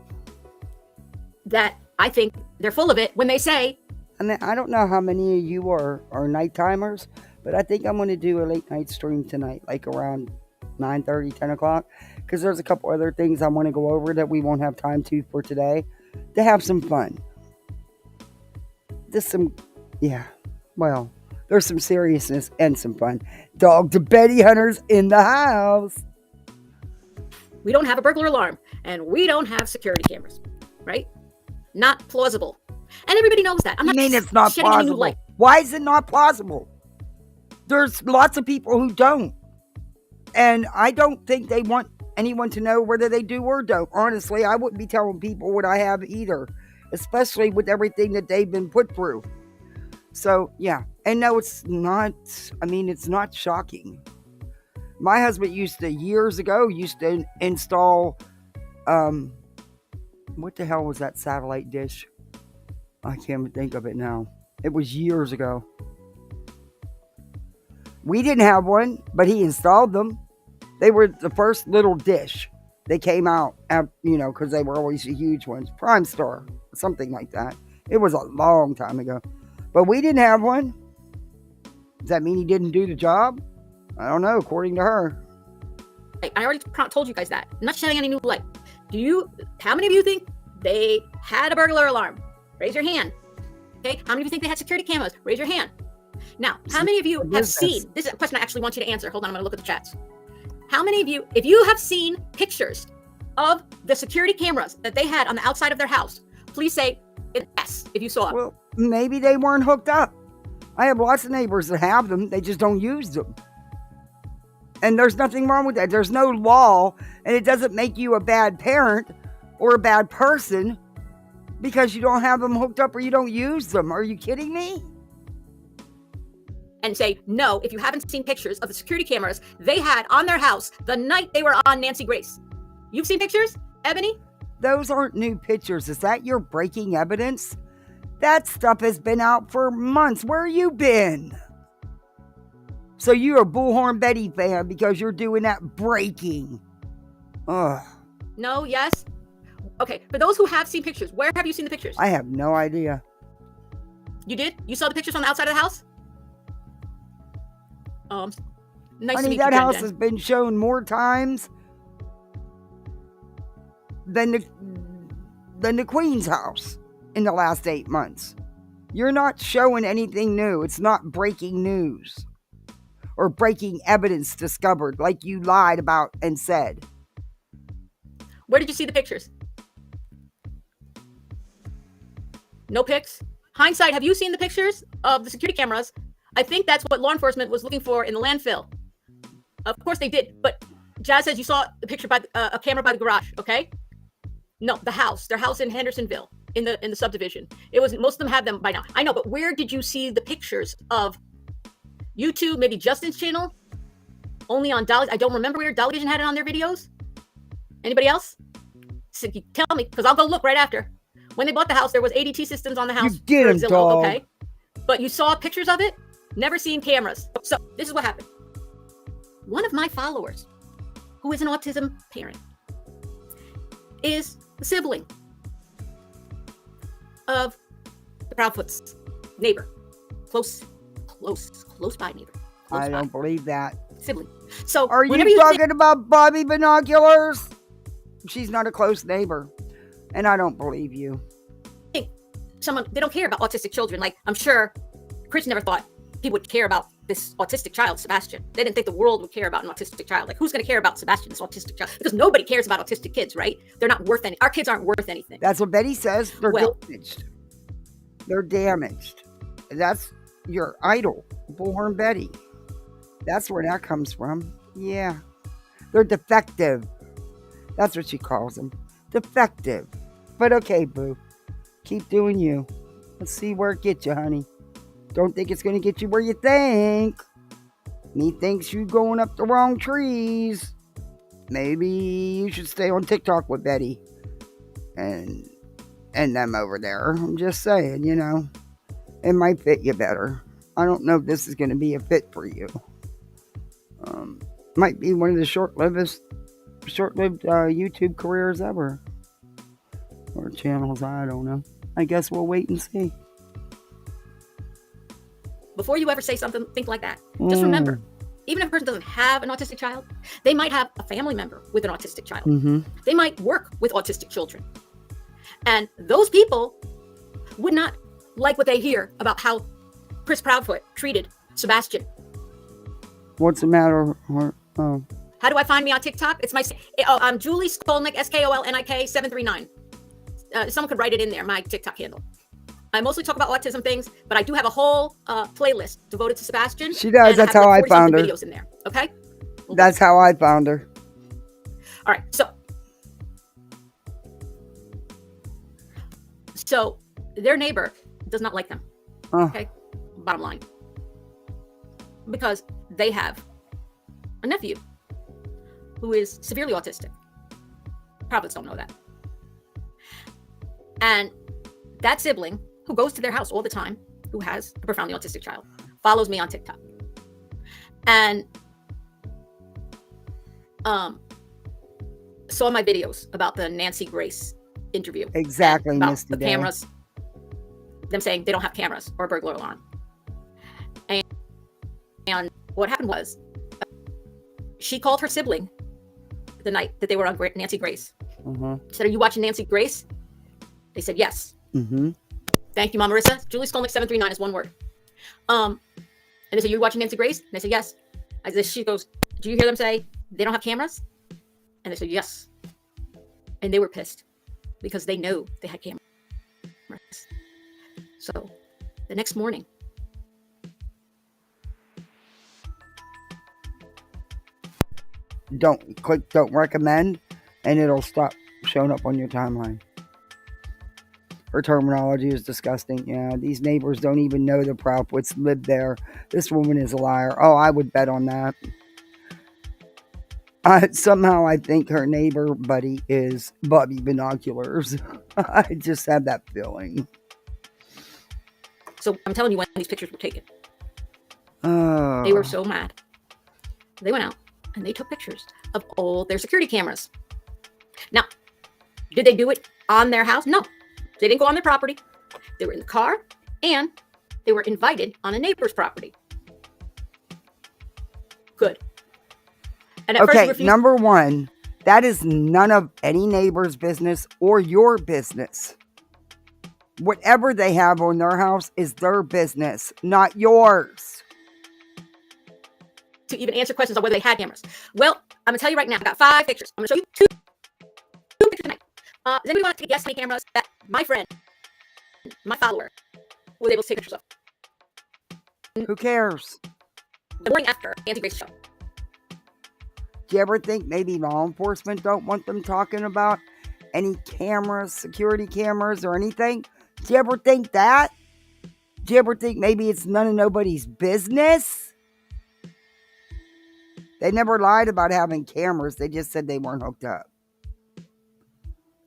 that. I think they're full of it when they say, and I don't know how many of you are night timers, but I think I'm going to do a late night stream tonight, like around 9:30, 10 o'clock, because there's a couple other things I want to go over that we won't have time to for today, to have some fun. There's some seriousness and some fun. Dog to Betty Hunters in the house. We don't have a burglar alarm, and we don't have security cameras, right? Not plausible. And everybody knows that. It's not plausible. Why is it not plausible? There's lots of people who don't. And I don't think they want anyone to know whether they do or don't. Honestly, I wouldn't be telling people what I have either, especially with everything that they've been put through. So, yeah. And no, it's not shocking. My husband years ago used to install, what the hell was that satellite dish? I can't even think of it now. It was years ago. We didn't have one, but he installed them. They were the first little dish. They came out, because they were always the huge ones. Prime Star, something like that. It was a long time ago. But we didn't have one. Does that mean he didn't do the job? I don't know, according to her. I already told you guys that. I'm not shedding any new light. How many of you think they had a burglar alarm? Raise your hand. Okay, how many of you think they had security cameras? Raise your hand. Now, how many of you have seen, this is a question I actually want you to answer. Hold on, I'm going to look at the chats. How many of you, if you have seen pictures of the security cameras that they had on the outside of their house, please say yes if you saw it. Well, maybe they weren't hooked up. I have lots of neighbors that have them. They just don't use them. And there's nothing wrong with that. There's no law, and it doesn't make you a bad parent or a bad person because you don't have them hooked up or you don't use them. Are you kidding me? And say, no, if you haven't seen pictures of the security cameras they had on their house the night they were on Nancy Grace. You've seen pictures, Ebony? Those aren't new pictures. Is that your breaking evidence? That stuff has been out for months. Where you been? So you're a Bullhorn Betty fan because you're doing that breaking. Ugh. No, yes. Okay, for those who have seen pictures, where have you seen the pictures? I have no idea. You did? You saw the pictures on the outside of the house? Nice to meet you, that Jen house Jen. has been shown more times than the Queen's house in the last 8 months. You're not showing anything new. It's not breaking news or breaking evidence discovered like you lied about and said. Where did you see the pictures? No pics? Hindsight, have you seen the pictures of the security cameras? I think that's what law enforcement was looking for in the landfill. Of course they did, but Jazz says you saw the picture by a camera by the garage, okay? No, the house, their house in Hendersonville, in the subdivision. It was, most of them have them by now. I know, but where did you see the pictures of YouTube, maybe Justin's channel? Only on Dolly, I don't remember where Dolly Vision had it on their videos. Anybody else? So you tell me, because I'll go look right after. When they bought the house, there was ADT systems on the house. You did 'em, dog. Okay? But you saw pictures of it, never seen cameras. So this is what happened. One of my followers, who is an autism parent, is the sibling of the Proudfoot's neighbor. Close by neighbor. I don't believe that. Sibling. So are you talking about Bobby Binoculars? She's not a close neighbor. And I don't believe you. Someone, they don't care about autistic children. Like, I'm sure Chris never thought people would care about this autistic child, Sebastian. They didn't think the world would care about an autistic child. Like, who's going to care about Sebastian, this autistic child? Because nobody cares about autistic kids, right? They're not worth any. Our kids aren't worth anything. That's what Betty says. They're damaged. They're damaged. That's your idol, Bullhorn Betty. That's where that comes from. Yeah. They're defective. That's what she calls them. Defective. But okay, boo. Keep doing you. Let's see where it gets you, honey. Don't think it's going to get you where you think. Me thinks you going up the wrong trees. Maybe you should stay on TikTok with Betty. And them over there. I'm just saying, you know. It might fit you better. I don't know if this is going to be a fit for you. Might be one of the short-lived YouTube careers ever. Or channels, I don't know. I guess we'll wait and see. Before you ever say something, think like that. Just remember, even if a person doesn't have an autistic child, they might have a family member with an autistic child. They might work with autistic children. And those people would not like what they hear about how Chris Proudfoot treated Sebastian. What's the matter? How do I find me on TikTok? It's I'm Julie Skolnick, SKOLNIK 739. Someone could write it in there, my TikTok handle. I mostly talk about autism things, but I do have a whole playlist devoted to Sebastian. She does. That's how I found her. Videos in there. Okay. That's how I found her. All right. So their neighbor does not like them. Okay. Bottom line. Because they have a nephew who is severely autistic. Prophets don't know that. And that sibling, who goes to their house all the time, who has a profoundly autistic child, follows me on TikTok. And saw my videos about the Nancy Grace interview. Exactly, about Misty the Day. cameras, them saying they don't have cameras or a burglar alarm. And what happened was, she called her sibling the night that they were on Nancy Grace. She said, "Are you watching Nancy Grace?" They said, "Yes." Thank you, Mom Marissa. Julie Skolnick 739 is one word. And they said, "You're watching Nancy Grace?" And they said, "Yes." She goes, "Do you hear them say they don't have cameras?" And they said, "Yes." And they were pissed because they knew they had cameras. So the next morning, don't recommend, and it'll stop showing up on your timeline. Her terminology is disgusting. Yeah, these neighbors don't even know the Proudwoods live there. This woman is a liar. Oh, I would bet on that. Somehow I think her neighbor buddy is Bobby Binoculars. I just have that feeling. So I'm telling you when these pictures were taken. They were so mad. They went out and they took pictures of all their security cameras. Now, did they do it on their house? No. They didn't go on their property. They were in the car, and they were invited on a neighbor's property. Good. And at Okay, first number one, that is none of any neighbor's business or your business. Whatever they have on their house is their business, not yours. To even answer questions on whether they had cameras. Well, I'm going to tell you right now, I got 5 pictures. I'm going to show you two pictures tonight. Does anybody want to take a guess how many cameras that my friend, my follower, was able to take pictures of? Who cares? The morning after anti-racist show. Do you ever think maybe law enforcement don't want them talking about any cameras, security cameras, or anything? Do you ever think that? Do you ever think maybe it's none of nobody's business? They never lied about having cameras. They just said they weren't hooked up.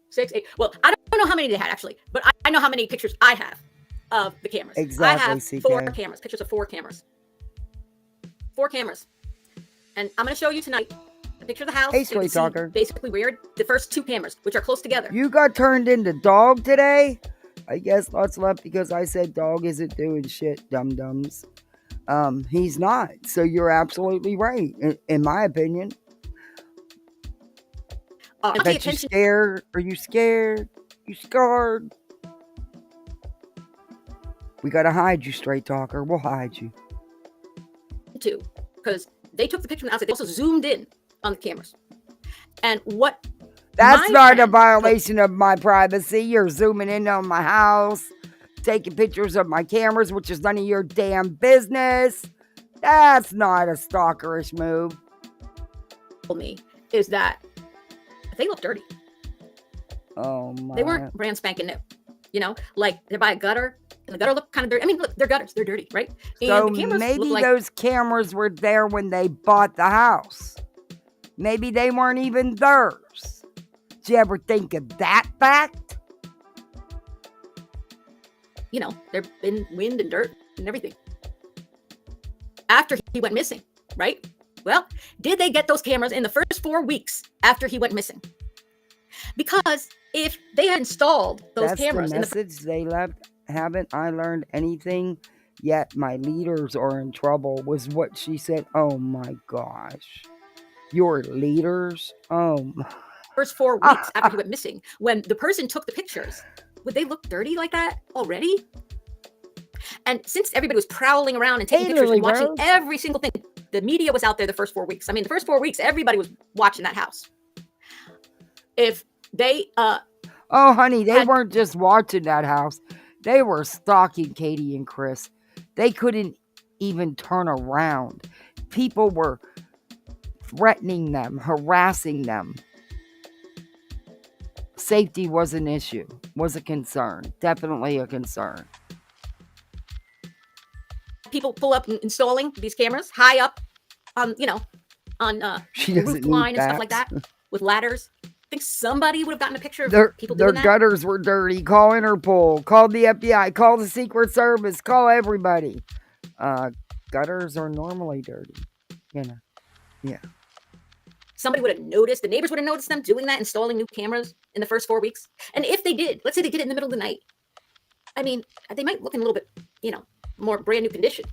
6, 8. Well, I don't know how many they had actually, but I know how many pictures I have of the cameras. Exactly, I have CK. 4 cameras, pictures of 4 cameras. 4 cameras. And I'm going to show you tonight a picture of the house. Hey, Straight Talker. Basically, where the first 2 cameras, which are close together. You got turned into dog today? I guess lots left because I said dog isn't doing shit, dum-dums. He's not. So you're absolutely right, in my opinion. Bet you scared? Are you scared? You scared? We gotta hide you, Straight Talker. We'll hide you. Too, because they took the picture from the outside. They also zoomed in on the cameras. And what? That's not a violation of my privacy. You're zooming in on my house, taking pictures of my cameras, which is none of your damn business. That's not a stalkerish move. Me is that they look dirty. Oh my! They weren't brand spanking new. You know, like they're by a gutter, and the gutter looked kind of dirty. I mean, look, they're gutters. They're dirty, right? And so the cameras maybe look like those cameras were there when they bought the house. Maybe they weren't even theirs. Did you ever think of that fact? You know, there've been wind and dirt and everything. After he went missing, right? Well, did they get those cameras in the first 4 weeks after he went missing? Because if they had installed those cameras the message they left. Haven't I learned anything yet? My leaders are in trouble, was what she said. Oh my gosh. Your leaders? First 4 weeks after he went missing, when the person took the pictures, would they look dirty like that already? And since everybody was prowling around and taking pictures and watching every single thing, the media was out there the first 4 weeks. I mean, the first 4 weeks, everybody was watching that house. If they, oh, honey, they weren't just watching that house. They were stalking Katie and Chris. They couldn't even turn around. People were threatening them, harassing them. Safety was an issue, was a concern, definitely a concern. People pull up installing these cameras high up on, you know, on the roof line and stuff like that with ladders. I think somebody would have gotten a picture of people doing that. Their gutters were dirty. Call Interpol, call the FBI, call the Secret Service, call everybody. Gutters are normally dirty, you know. Yeah. Somebody would have noticed, the neighbors would have noticed them doing that, installing new cameras in the first 4 weeks. And if they did, let's say they did it in the middle of the night. I mean, they might look in a little bit, you know, more brand new condition.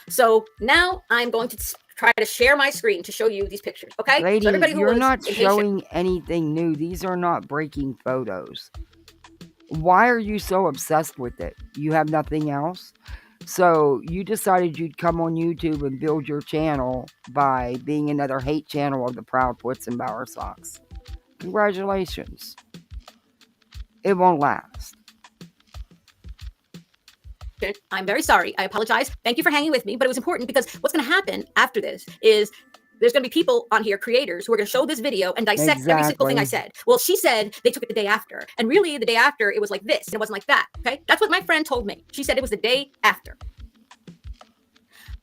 So now I'm going to try to share my screen to show you these pictures. Okay, lady, so everybody who you're was not impatient, showing anything new. These are not breaking photos. Why are you so obsessed with it? You have nothing else. So you decided you'd come on YouTube and build your channel by being another hate channel of the Proudwoods and Bower Socks. Congratulations. It won't last. I'm very sorry. I apologize. Thank you for hanging with me. But it was important because what's going to happen after this is there's going to be people on here, creators, who are going to show this video and dissect every single thing I said. Well, she said they took it the day after. And really, the day after, it was like this. And it wasn't like that. Okay? That's what my friend told me. She said it was the day after.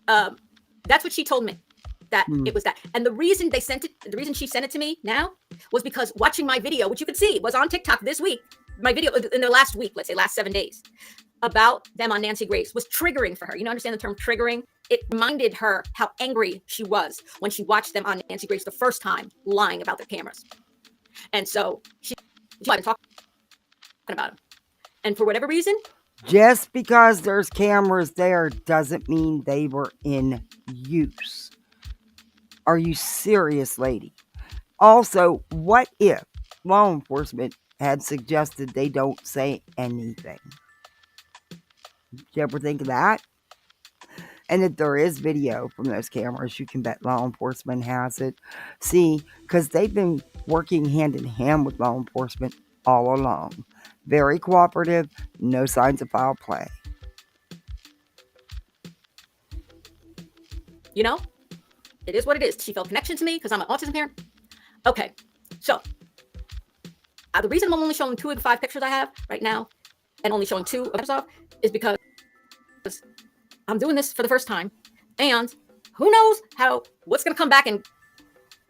That's what she told me. That it was that. And the reason they sent it, the reason she sent it to me now was because watching my video, which you could see was on TikTok this week, my video in the last week, let's say last 7 days, about them on Nancy Grace was triggering for her. You know, understand the term triggering? It reminded her how angry she was when she watched them on Nancy Grace the first time lying about their cameras. And so she started talking about them. And for whatever reason, just because there's cameras there doesn't mean they were in use. Are you serious, lady? Also, what if law enforcement had suggested they don't say anything? Did you ever think of that? And if there is video from those cameras, you can bet law enforcement has it. See, because they've been working hand in hand with law enforcement all along. Very cooperative, no signs of foul play. you know, it is what it is. She felt connection to me because I'm an autism parent. Okay, so the reason I'm only showing 2 of the 5 pictures I have right now and only showing 2 of pictures off is because I'm doing this for the first time, and who knows what's going to come back and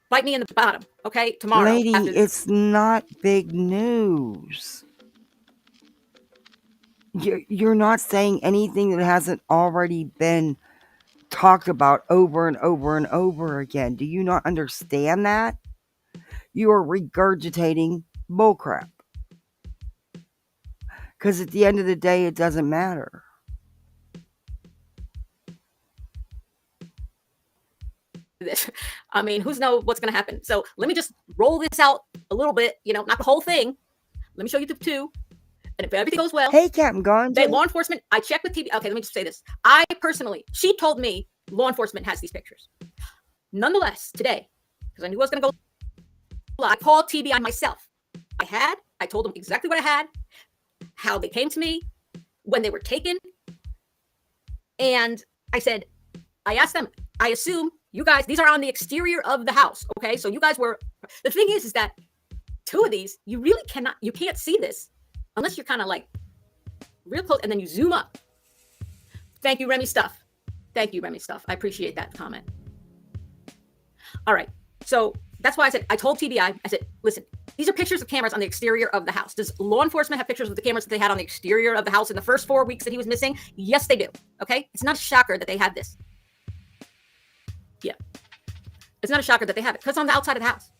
bite me in the bottom, okay, tomorrow. Lady, it's not big news. You're not saying anything that hasn't already been talked about over and over and over again. Do you not understand that? You are regurgitating bullcrap. Because at the end of the day, it doesn't matter. I mean, who's know what's going to happen? So let me just roll this out a little bit, not the whole thing. Let me show you the 2. And if everything goes well, hey, Captain Gonzo. Law enforcement, I checked with TB. Okay, let me just say this. I personally, she told me law enforcement has these pictures. Nonetheless, today, because I knew I was going to go, I called TBI myself. I told them exactly what I had, how they came to me, when they were taken. And I said, I asked them, I assume you guys, these are on the exterior of the house. Okay, so you guys were, the thing is that 2 of these, you can't see this unless you're kind of like real close and then you zoom up. Thank you, Remy Stuff. Thank you, Remy Stuff. I appreciate that comment. All right. So that's why I told TBI, I said, listen, these are pictures of cameras on the exterior of the house. Does law enforcement have pictures of the cameras that they had on the exterior of the house in the first 4 weeks that he was missing? Yes, they do. Okay. It's not a shocker that they had this. Yeah. It's not a shocker that they have it because it's on the outside of the house.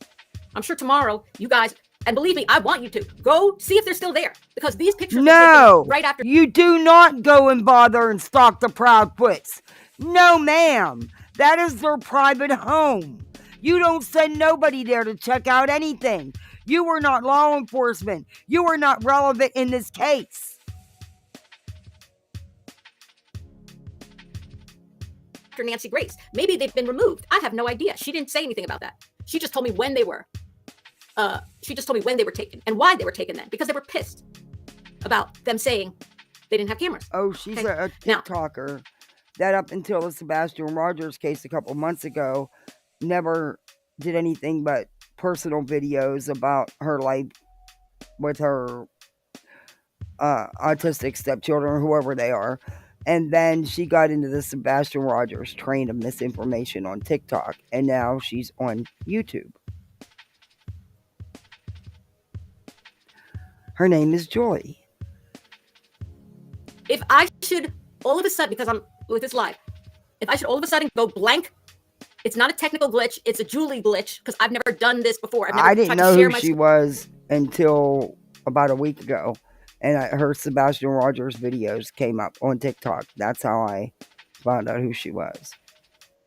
I'm sure tomorrow you guys, and believe me, I want you to go see if they're still there because these pictures were taken right after. You do not go and bother and stalk the Proudfoots. No, ma'am. That is their private home. You don't send nobody there to check out anything. You are not law enforcement. You are not relevant in this case. After Nancy Grace, maybe they've been removed. I have no idea. She didn't say anything about that. She just told me when they were. She just told me when they were taken and why they were taken then, because they were pissed about them saying they didn't have cameras. Oh, she's a TikToker that up until the Sebastian Rogers case a couple months ago never did anything but personal videos about her life with her autistic stepchildren or whoever they are. And then she got into the Sebastian Rogers train of misinformation on TikTok. And now she's on YouTube. Her name is Joy. If I should all of a sudden, because I'm with this live, if I should all of a sudden go blank, it's not a technical glitch. It's a Julie glitch because I've never done this before. I didn't know who she was until about a week ago. And her Sebastian Rogers videos came up on TikTok. That's how I found out who she was.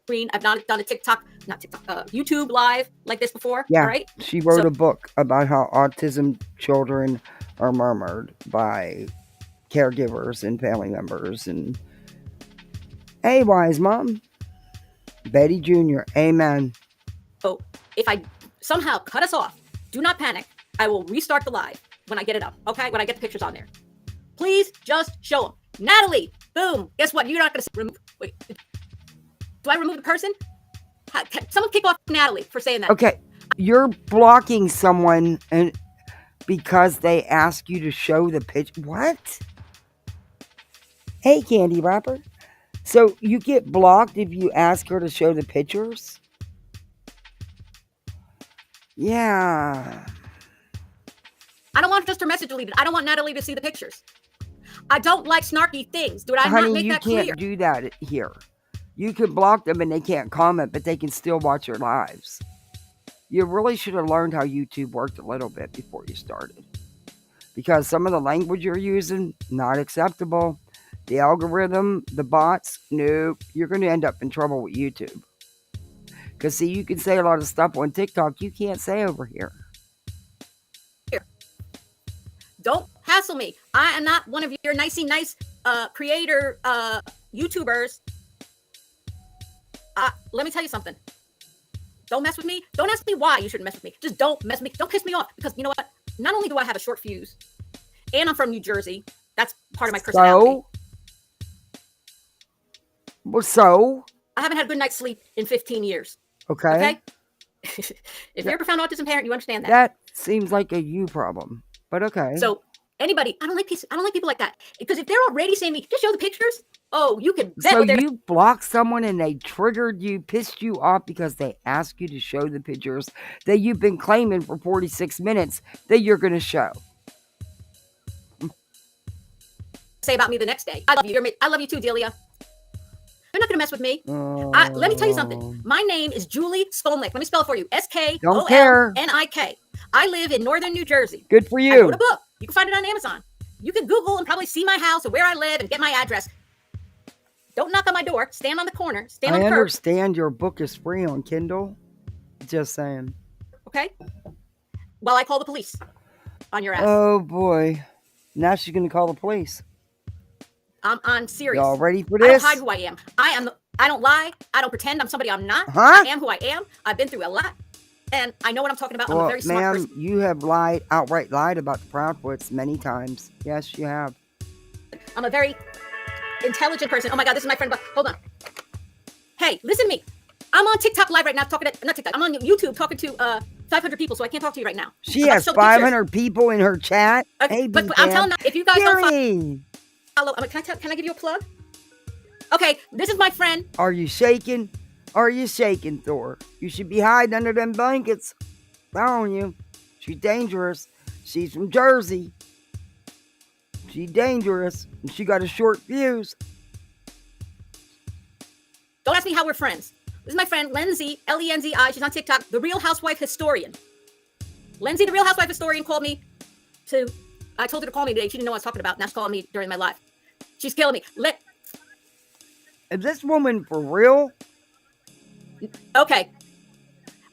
I've not done a YouTube live like this before. Yeah, all right? She wrote a book about how autism children are murmured by caregivers and family members. And hey, wise mom, Betty Jr. Amen. So if I somehow cut us off, do not panic. I will restart the live when I get it up. Okay, when I get the pictures on there, please just show them. Natalie, boom. Guess what? You're not going to remove. Wait, do I remove the person? Someone kick off Natalie for saying that. Okay, you're blocking someone and because they ask you to show the picture. What? Hey, candy wrapper. So you get blocked if you ask her to show the pictures? Yeah. I don't want just her message deleted. I don't want Natalie to see the pictures. I don't like snarky things. Did I not make that clear? Honey, you can't do that here. You can block them and they can't comment, but they can still watch your lives. You really should have learned how YouTube worked a little bit before you started. Because some of the language you're using, not acceptable. The algorithm, the bots, nope. You're going to end up in trouble with YouTube. Because, see, you can say a lot of stuff on TikTok you can't say over here. Don't hassle me. I am not one of your nice creator YouTubers. Let me tell you something. Don't mess with me. Don't ask me why you shouldn't mess with me. Just don't mess with me. Don't piss me off. Because you know what? Not only do I have a short fuse, and I'm from New Jersey. That's part of my personality. So? I haven't had a good night's sleep in 15 years. Okay? If you're a profound autism parent, you understand that. That seems like a you problem. But okay. So anybody, I don't like people like that. Because if they're already saying to me, just show the pictures. Oh, you can bet. So you blocked someone and they triggered you, pissed you off because they asked you to show the pictures that you've been claiming for 46 minutes that you're going to show. Say about me the next day. I love you. I love you too, Delia. You're not going to mess with me. Let me tell you something. My name is Julie Skolnick. Let me spell it for you. Skolnik. I live in northern New Jersey. Good for you. I wrote a book. You can find it on Amazon. You can Google and probably see my house and where I live and get my address. Don't knock on my door. Stand on the corner. Stand on the curb. I understand your book is free on Kindle. Just saying. Okay? Well, I call the police on your ass. Oh, boy. Now she's going to call the police. I'm serious. Y'all ready for this? I don't hide who I am. I don't lie. I don't pretend I'm somebody I'm not. I am who I am. I've been through a lot. And I know what I'm talking about. Well, I'm a very smart person. You have outright lied about the Proudfoots many times. Yes, you have. I'm a very intelligent person. Oh my God, this is my friend. Hold on. Hey, listen to me. I'm on TikTok live right now talking to, not TikTok, I'm on YouTube talking to 500 people, so I can't talk to you right now. She has 500 people in her chat. Okay, but I'm telling you, if you guys don't follow, can I give you a plug? Okay, this is my friend. Are you shaking? Are you shaking, Thor? You should be hiding under them blankets. Telling you. She's dangerous. She's from Jersey. She's dangerous. And she got a short fuse. Don't ask me how we're friends. This is my friend, Lenzi, Lenzi. She's on TikTok, The Real Housewife Historian. Lenzi, The Real Housewife Historian, called me I told her to call me today. She didn't know what I was talking about. Now she's calling me during my live. She's killing me. Is this woman for real? Okay.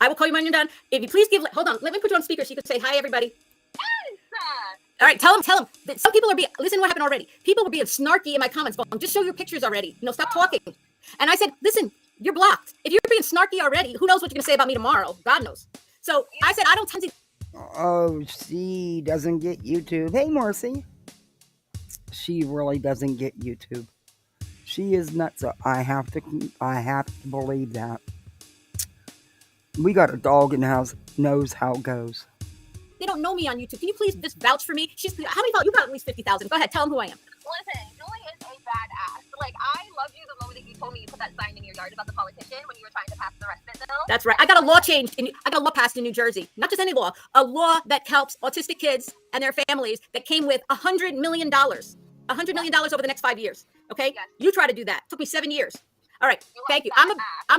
I will call you when you're done. If you please hold on. Let me put you on speaker so you can say hi, everybody. All right, tell them that some people listen to what happened already. People were being snarky in my comments. Just show your pictures already. Stop talking. And I said, listen, you're blocked. If you're being snarky already, who knows what you're going to say about me tomorrow? God knows. So I said, I don't tend to. Oh, she doesn't get YouTube. Hey, Marcy. She really doesn't get YouTube. She is nuts. So I have to believe that. We got a dog in the house, knows how it goes. They don't know me on YouTube. Can you please just vouch for me? How many followers? You got at least 50,000. Go ahead, tell them who I am. Listen, Julie is a badass. I loved you the moment that you told me you put that sign in your yard about the politician when you were trying to pass the respite bill. That's right. I got a law changed. I got a law passed in New Jersey. Not just any law. A law that helps autistic kids and their families that came with $100 million. $100 million over the next 5 years. Okay? Yes. You try to do that. It took me 7 years. All right. Thank you. I'm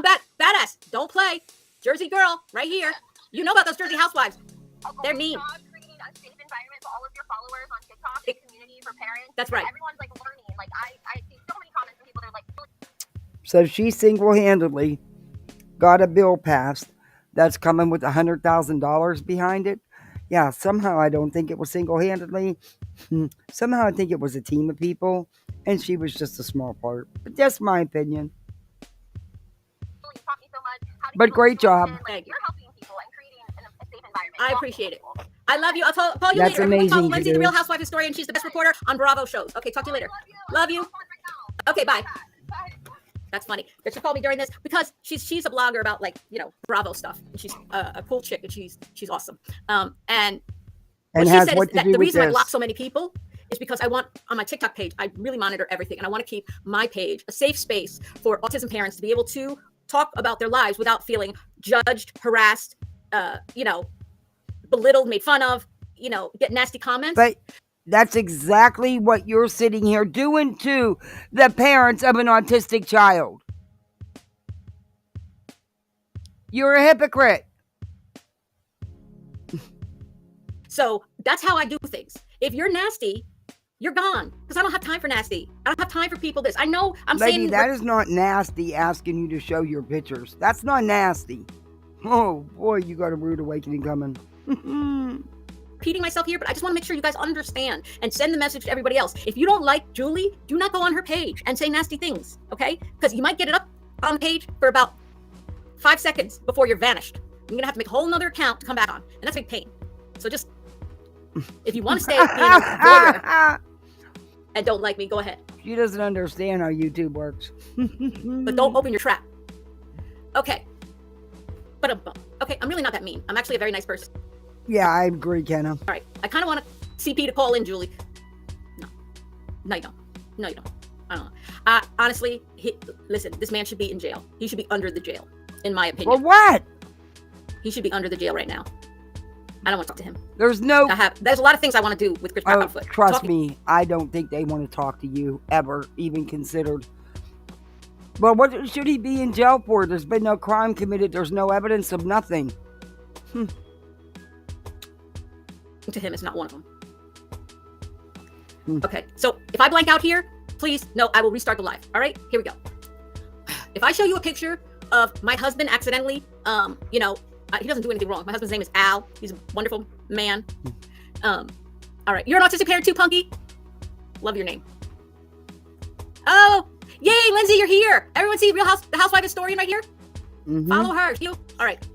badass. Don't play. Jersey girl right here. You know about those Jersey housewives. They're mean. Creating a safe environment for all of your followers on TikTok and community for parents. That's right. Everyone's learning. I see so many comments from people that are So she single-handedly got a bill passed that's coming with $100,000 behind it. Yeah, somehow I don't think it was single-handedly. Somehow I think it was a team of people, and she was just a small part. But that's my opinion. You taught me so much. But great job. You're helping people and creating a safe environment. I appreciate it. I love you. I'll call you That's later. Amazing. Follow Lindsay, the Real Housewife Historian. She's the best reporter on Bravo shows. Okay, talk to you later. Love you. Okay, bye. That's funny. That she called me during this because she's a blogger about like, you know, Bravo stuff. And she's a cool chick and she's awesome. And what she has said what is to that do the with reason I this. block so many people is because I want, on my TikTok page, I really monitor everything. And I want to keep my page a safe space for autism parents to be able to talk about their lives without feeling judged, harassed, you know, belittled, made fun of, you know, get nasty comments. But that's exactly what you're sitting here doing to the parents of an autistic child. You're a hypocrite. So that's how I do things. If you're nasty, you're gone. Because I don't have time for nasty. I don't have time for people this. I know I'm Lady, saying that is not nasty asking you to show your pictures. That's not nasty. Oh boy, you got a rude awakening coming. repeating myself here, but I just want to make sure you guys understand and send the message to everybody else. If you don't like Julie, do not go on her page and say nasty things, okay? Because you might get it up on the page for about 5 seconds before you're vanished. You're gonna have to make a whole nother account to come back on, and that's a big pain. So just, if you want to stay being a voyeur and don't like me, go ahead. She doesn't understand how YouTube works. But don't open your trap. Okay. But okay, I'm really not that mean. I'm actually a very nice person. Yeah, I agree, Kenna. All right. I kind of want CP to call in, Julie. No. No, you don't. No, you don't. I don't know. Honestly, listen, this man should be in jail. He should be under the jail, in my opinion. For what? He should be under the jail right now. I don't want to talk to him. There's no... There's a lot of things I want to do with Chris Proudfoot. Trust me, I don't think they want to talk to you, ever, even considered. Well, what should he be in jail for? There's been no crime committed. There's no evidence of nothing. To him, it's not one of them. Okay, so if I blank out here, please, no, I will restart the live. All right, here we go. If I show you a picture of my husband accidentally, you know, he doesn't do anything wrong. My husband's name is Al. He's a wonderful man. All right, you're an autistic parent too, Punky? Love your name. Oh, yay, Lindsay, you're here. Everyone see the Housewife historian right here? Follow her. All right.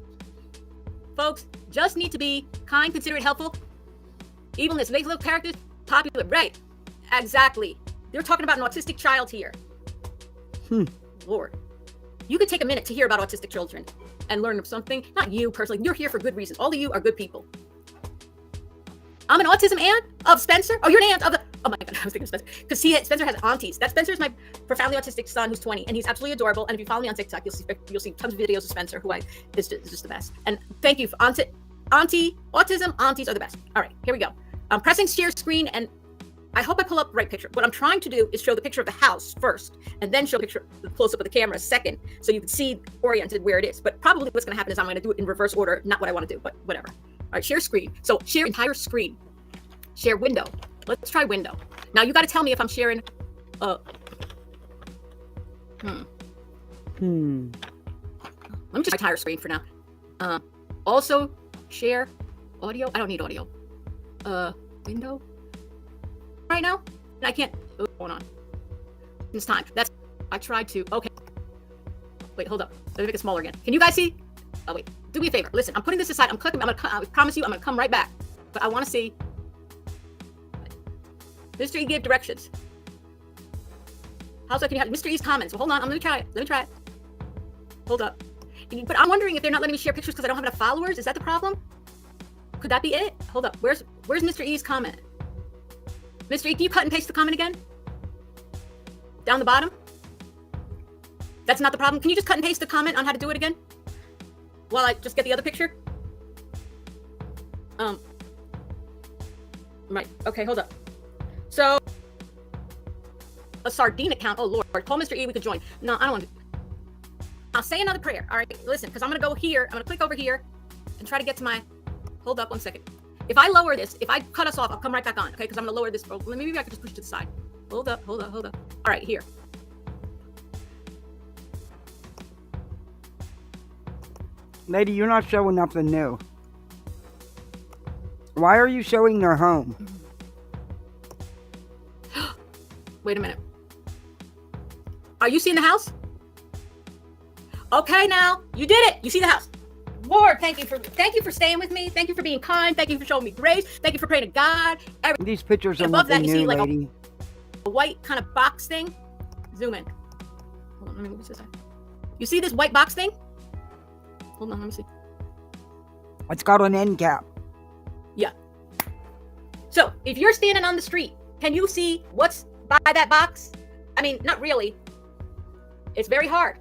Folks, just need to be kind, considerate, helpful. Evilness makes little characters popular. Right. Exactly. They're talking about an autistic child here. Lord. You could take a minute to hear about autistic children and learn something. Not you personally. You're here for good reasons. All of you are good people. I'm an autism aunt of Spencer. Oh, you're an aunt of the... Oh my God, I was thinking of Spencer. Because Spencer has aunties. Spencer is my profoundly autistic son who's 20, and he's absolutely adorable. And if you follow me on TikTok, you'll see tons of videos of Spencer, who is just the best. And thank you for auntie, autism, aunties are the best. All right, here we go. I'm pressing share screen, and I hope I pull up the right picture. What I'm trying to do is show the picture of the house first, and then show the picture, the close-up of the camera second, so you can see oriented where it is. But probably what's going to happen is I'm going to do it in reverse order, not what I want to do, but whatever. All right, share screen. So share entire screen. Share window. Let's try window. Now you got to tell me if I'm sharing. Let me just entire screen for now. Also share audio. I don't need audio. Window. Right now, and I can't. What's going on? It's time. I tried to. Okay. Wait, hold up. Let me make it smaller again. Can you guys see? Oh wait. Do me a favor. Listen, I'm putting this aside. I'm clicking. I promise you, I'm gonna come right back. But I want to see. Mr. E gave directions. How's that? Can you have Mr. E's comments? Well, hold on. I'm gonna try it. Let me try it. Hold up. But I'm wondering if they're not letting me share pictures because I don't have enough followers. Is that the problem? Could that be it? Hold up. Where's Mr. E's comment? Mr. E, can you cut and paste the comment again? Down the bottom? That's not the problem. Can you just cut and paste the comment on how to do it again? While I just get the other picture? Right. Okay, hold up. So, a sardine account. Oh, Lord. Call Mr. E. We could join. No, I don't want to. I'll say another prayer. All right, listen, because I'm going to go here. I'm going to click over here and try to get to my... Hold up 1 second. If I lower this, if I cut us off, I'll come right back on, okay? Because I'm going to lower this. Maybe I could just push it to the side. Hold up. All right, here. Lady, you're not showing nothing new. Why are you showing their home? Wait a minute. Are you seeing the house? Okay, now you did it. You see the house. Lord, thank you for staying with me. Thank you for being kind. Thank you for showing me grace. Thank you for praying to God. These pictures are above that, nothing you new, see like lady. a white kind of box thing. Zoom in. Hold on, let me move this aside. You see this white box thing? Hold on, let me see. It's got an end cap. Yeah. So if you're standing on the street, can you see what's by that box? I mean, not really. It's very hard.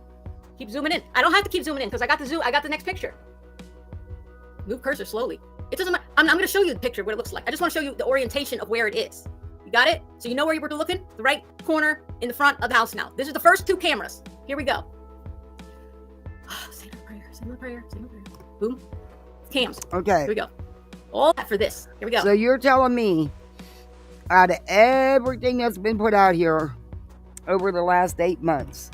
Keep zooming in. I don't have to keep zooming in because I got the next picture. Move cursor slowly. It doesn't matter. I'm going to show you the picture, what it looks like. I just want to show you the orientation of where it is. You got it? So you know where you were looking? The right corner in the front of the house now. This is the first 2 cameras. Here we go. Say no prayer. Say no prayer. Say no prayer. Boom. Cams. Okay. Here we go. All that for this. Here we go. So you're telling me, out of everything that's been put out here over the last 8 months,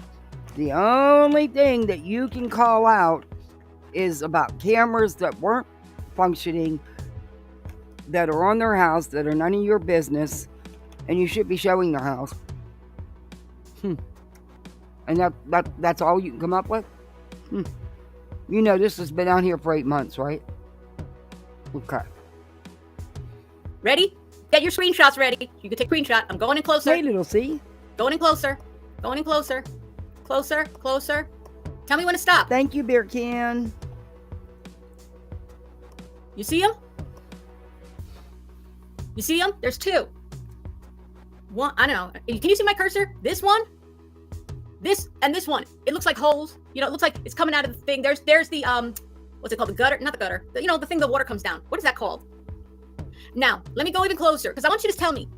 the only thing that you can call out is about cameras that weren't functioning, that are on their house, that are none of your business, and you should be showing the house. And that's all you can come up with? You know this has been out here for 8 months, right? Okay. Ready? Get your screenshots ready. You can take a screenshot. I'm going in closer. Wait, little see. Going in closer. Going in closer. Closer. Closer. Tell me when to stop. Thank you, Beer Can. You see them? You see them? There's 2. One, I don't know. Can you see my cursor? This one? This and this one. It looks like holes. You know, it looks like it's coming out of the thing. There's the what's it called? The gutter? Not the gutter. The thing the water comes down. What is that called? Now, let me go even closer because I want you to tell me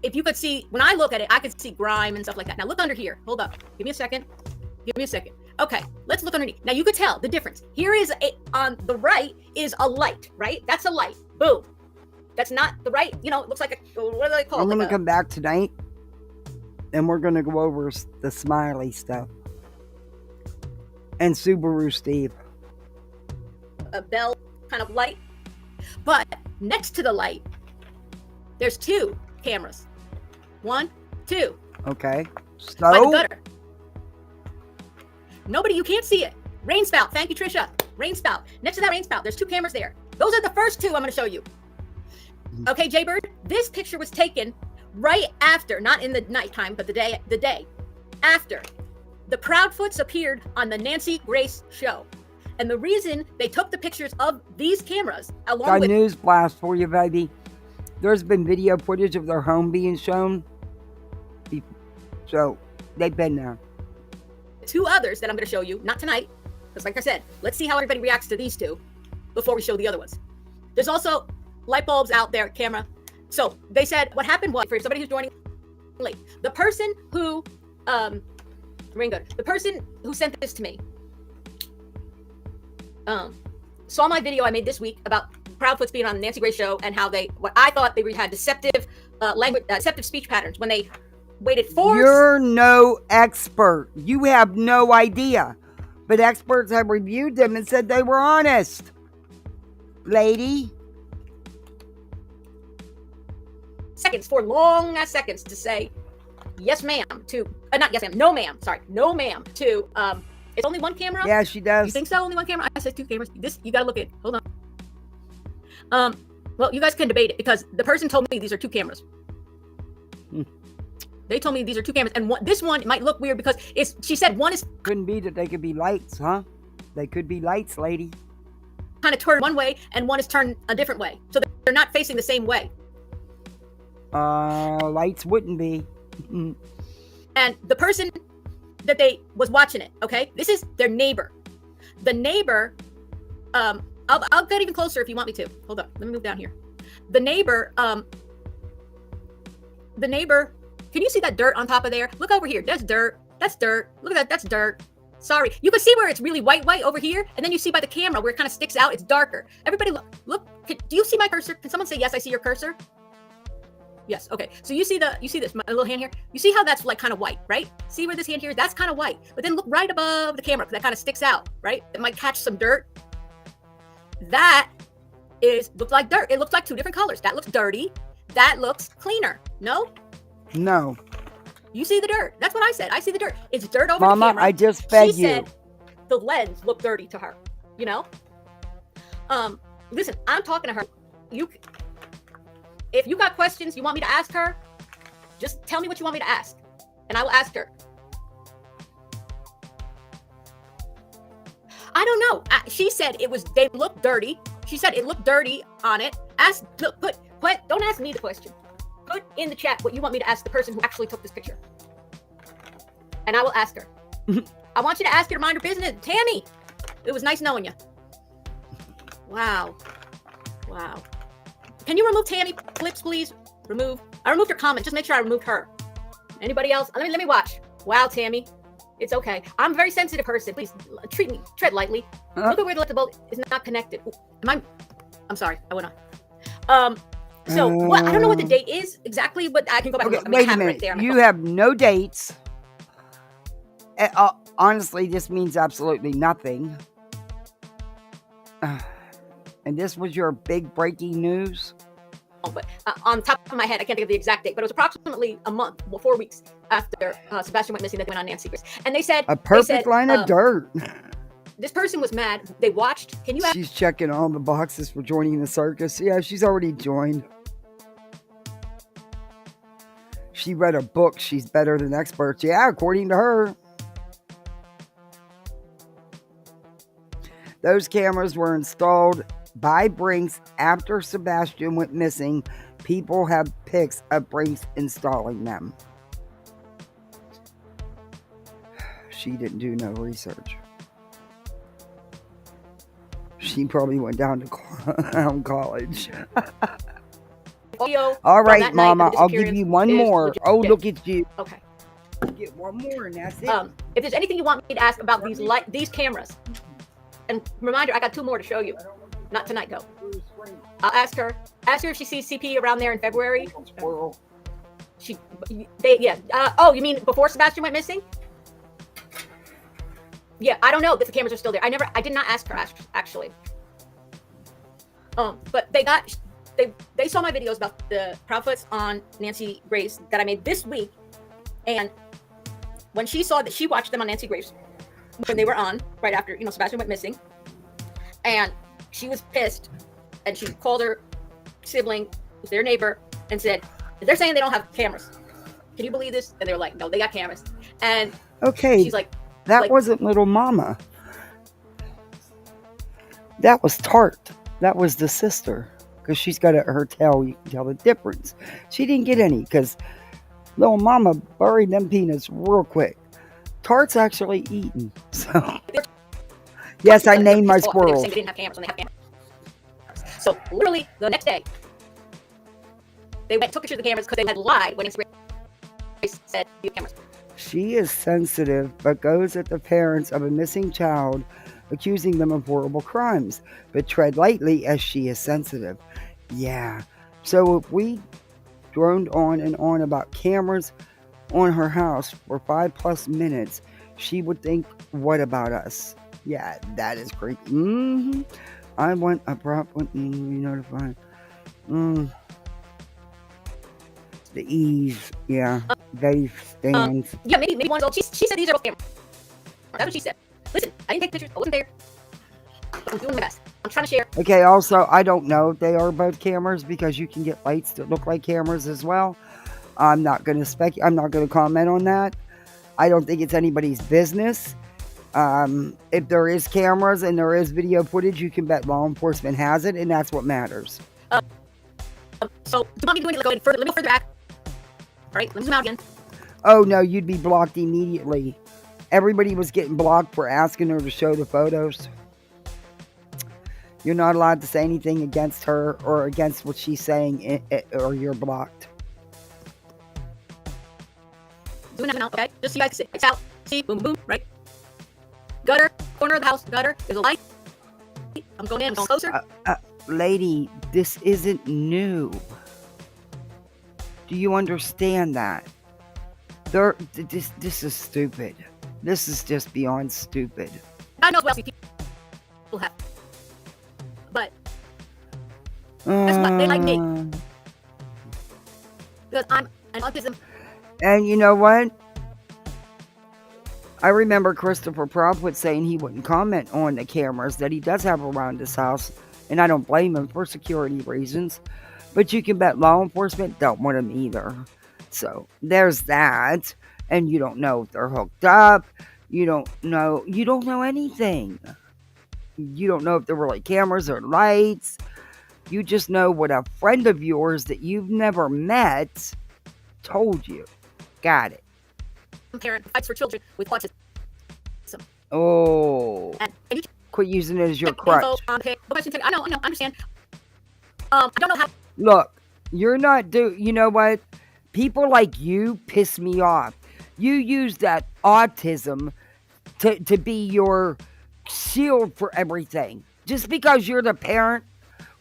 if you could see, when I look at it, I could see grime and stuff like that. Now look under here. Hold up. Give me a second. Okay, let's look underneath. Now you could tell the difference. Here is on the right is a light, right? That's a light. Boom. That's not the right, it looks like what do they call it? I'm going to come back tonight and we're going to go over the smiley stuff. And Subaru Steve. A bell kind of light. But next to the light, there's 2 cameras. 1, 2. Okay. By the So, gutter. Nobody, you can't see it. Rain spout. Thank you, Trisha. Rain spout. Next to that rain spout, there's 2 cameras there. Those are the first 2 I'm going to show you. Okay, Jaybird, this picture was taken right after, not in the nighttime, but the day after the Proudfoots appeared on the Nancy Grace show. And the reason they took the pictures of these cameras along got with news blast for you, baby. There's been video footage of their home being shown. So, they've been there. 2 others that I'm going to show you, not tonight, because like I said, let's see how everybody reacts to these 2 before we show the other ones. There's also light bulbs out there, camera. So they said what happened was, for somebody who's joining late, the person who sent this to me saw my video I made this week about Proudfoots being on the Nancy Grace show and how what I thought they had deceptive deceptive speech patterns when they waited for. You're no expert. You have no idea. But experts have reviewed them and said they were honest. Lady. Seconds, for long ass seconds to say yes ma'am to not yes ma'am, no ma'am, sorry, no ma'am to it's only 1 camera? Yeah, she does. You think so? Only 1 camera? I said 2 cameras. This you gotta look at. Hold on. Well, you guys can debate it because the person told me these are 2 cameras. They told me these are 2 cameras, and this one might look weird because she said one is couldn't be that they could be lights, huh? They could be lights, lady. Kind of turned one way and one is turned a different way. So they're not facing the same way. Lights wouldn't be. And the person that they was watching it, okay? This is their neighbor. The neighbor, I'll get even closer if you want me to. Hold up, let me move down here. The neighbor, can you see that dirt on top of there? Look over here, that's dirt. That's dirt. Look at that, that's dirt. Sorry, you can see where it's really white over here, and then you see by the camera where it kind of sticks out, it's darker. Everybody look, do you see my cursor? Can someone say yes, I see your cursor? Yes, okay. So you see this, my little hand here? You see how that's like kind of white, right? See where this hand here is? That's kind of white. But then look right above the camera, because that kind of sticks out, right? It might catch some dirt. That looks like dirt. It looks like 2 different colors. That looks dirty. That looks cleaner. No? No. You see the dirt. That's what I said. I see the dirt. It's dirt over Mama, the camera. I just fed she you. Said the lens looked dirty to her, you know? Listen, I'm talking to her. If you got questions you want me to ask her, just tell me what you want me to ask, and I will ask her. don't know. She said they looked dirty. She said it looked dirty on it. Don't ask me the question. Put in the chat what you want me to ask the person who actually took this picture. And I will ask her. I want you to ask her to mind her business. Tammy, it was nice knowing you. Wow. Can you remove Tammy clips, please? Remove. I removed her comment. Just make sure I removed her. Anybody else? Let me watch. Wow, Tammy. It's okay. I'm a very sensitive person. Please tread lightly. Look at where the bolt is not connected. I'm sorry. I went on. What? I don't know what the date is exactly, but I can go back and look. Wait a minute. You have no dates. Honestly, this means absolutely nothing. And this was your big breaking news? But on top of my head, I can't think of the exact date, but it was approximately a month, 4 weeks after Sebastian went missing that they went on Nancy Grace. And they said... A perfect line of dirt. This person was mad. They watched. Can you ask? She's checking all the boxes for joining the circus. Yeah, she's already joined. She read a book. She's better than experts. Yeah, according to her. Those cameras were installed by Brinks after Sebastian went missing. People have pics of Brinks installing them. She didn't do no research. She probably went down to college. All right, Mama, I'll give you one more. Oh, look at you. Okay. Get one more and that's it. If there's anything you want me to ask about these cameras, and reminder, I got 2 more to show you. Not tonight, though. I'll ask her. Ask her if she sees CP around there in February. Oh, you mean before Sebastian went missing? Yeah, I don't know if the cameras are still there. I did not ask her actually. But they saw my videos about the Proudfoots on Nancy Grace that I made this week, and when she saw that, she watched them on Nancy Grace when they were on right after Sebastian went missing, and she was pissed, and she called her sibling, who's their neighbor, and said, "They're saying they don't have cameras. Can you believe this?" And they were like, "No, they got cameras." And okay, she's like, "That wasn't little Mama. That was Tart. That was the sister, because she's got her tail. You can tell the difference. She didn't get any because little Mama buried them peanuts real quick. Tart's actually eaten. So yes, I named my squirrel. They didn't have cameras when they have cameras. So literally the next day, they took pictures of the cameras because they had lied when Grace said you have cameras. She is sensitive, but goes at the parents of a missing child, accusing them of horrible crimes. But tread lightly, as she is sensitive. Yeah. So if we droned on and on about cameras on her house for 5+ minutes, she would think, what about us? Yeah, that is creepy. I want a prop with me, notified. The ease, yeah. They stands. Yeah, maybe one. She said these are all cameras. That's what she said. Listen, I didn't take pictures. I wasn't there. But I'm doing my best. I'm trying to share. Okay, also, I don't know if they are both cameras because you can get lights that look like cameras as well. I'm not going to I'm not going to comment on that. I don't think it's anybody's business. If there is cameras and there is video footage, you can bet law enforcement has it, and that's what matters. So, do you want me to go further? Let me go further back. All right, let me zoom out again. Oh, no, you'd be blocked immediately. Everybody was getting blocked for asking her to show the photos. You're not allowed to say anything against her or against what she's saying, or you're blocked. Zoom out, okay? Just so you guys can see. It's out. See? Boom, boom, right? Gutter, corner of the house, gutter. There's a light. I'm going in, I'm going closer. Lady, this isn't new. Do you understand that? This is stupid. This is just beyond stupid. I know what else people have. But that's why they like me. Because I'm an autism. And you know what? I remember Christopher Proudfoot saying he wouldn't comment on the cameras that he does have around his house. And I don't blame him for security reasons. But you can bet law enforcement don't want him either. So there's that. And you don't know if they're hooked up. You don't know anything. You don't know if there were like cameras or lights. You just know what a friend of yours that you've never met told you. Got it. Parent fights for children with autism. Oh. And you quit using it as your crutch. I know, understand. I don't know how. Look, you're not you know what? People like you piss me off. You use that autism to be your shield for everything. Just because you're the parent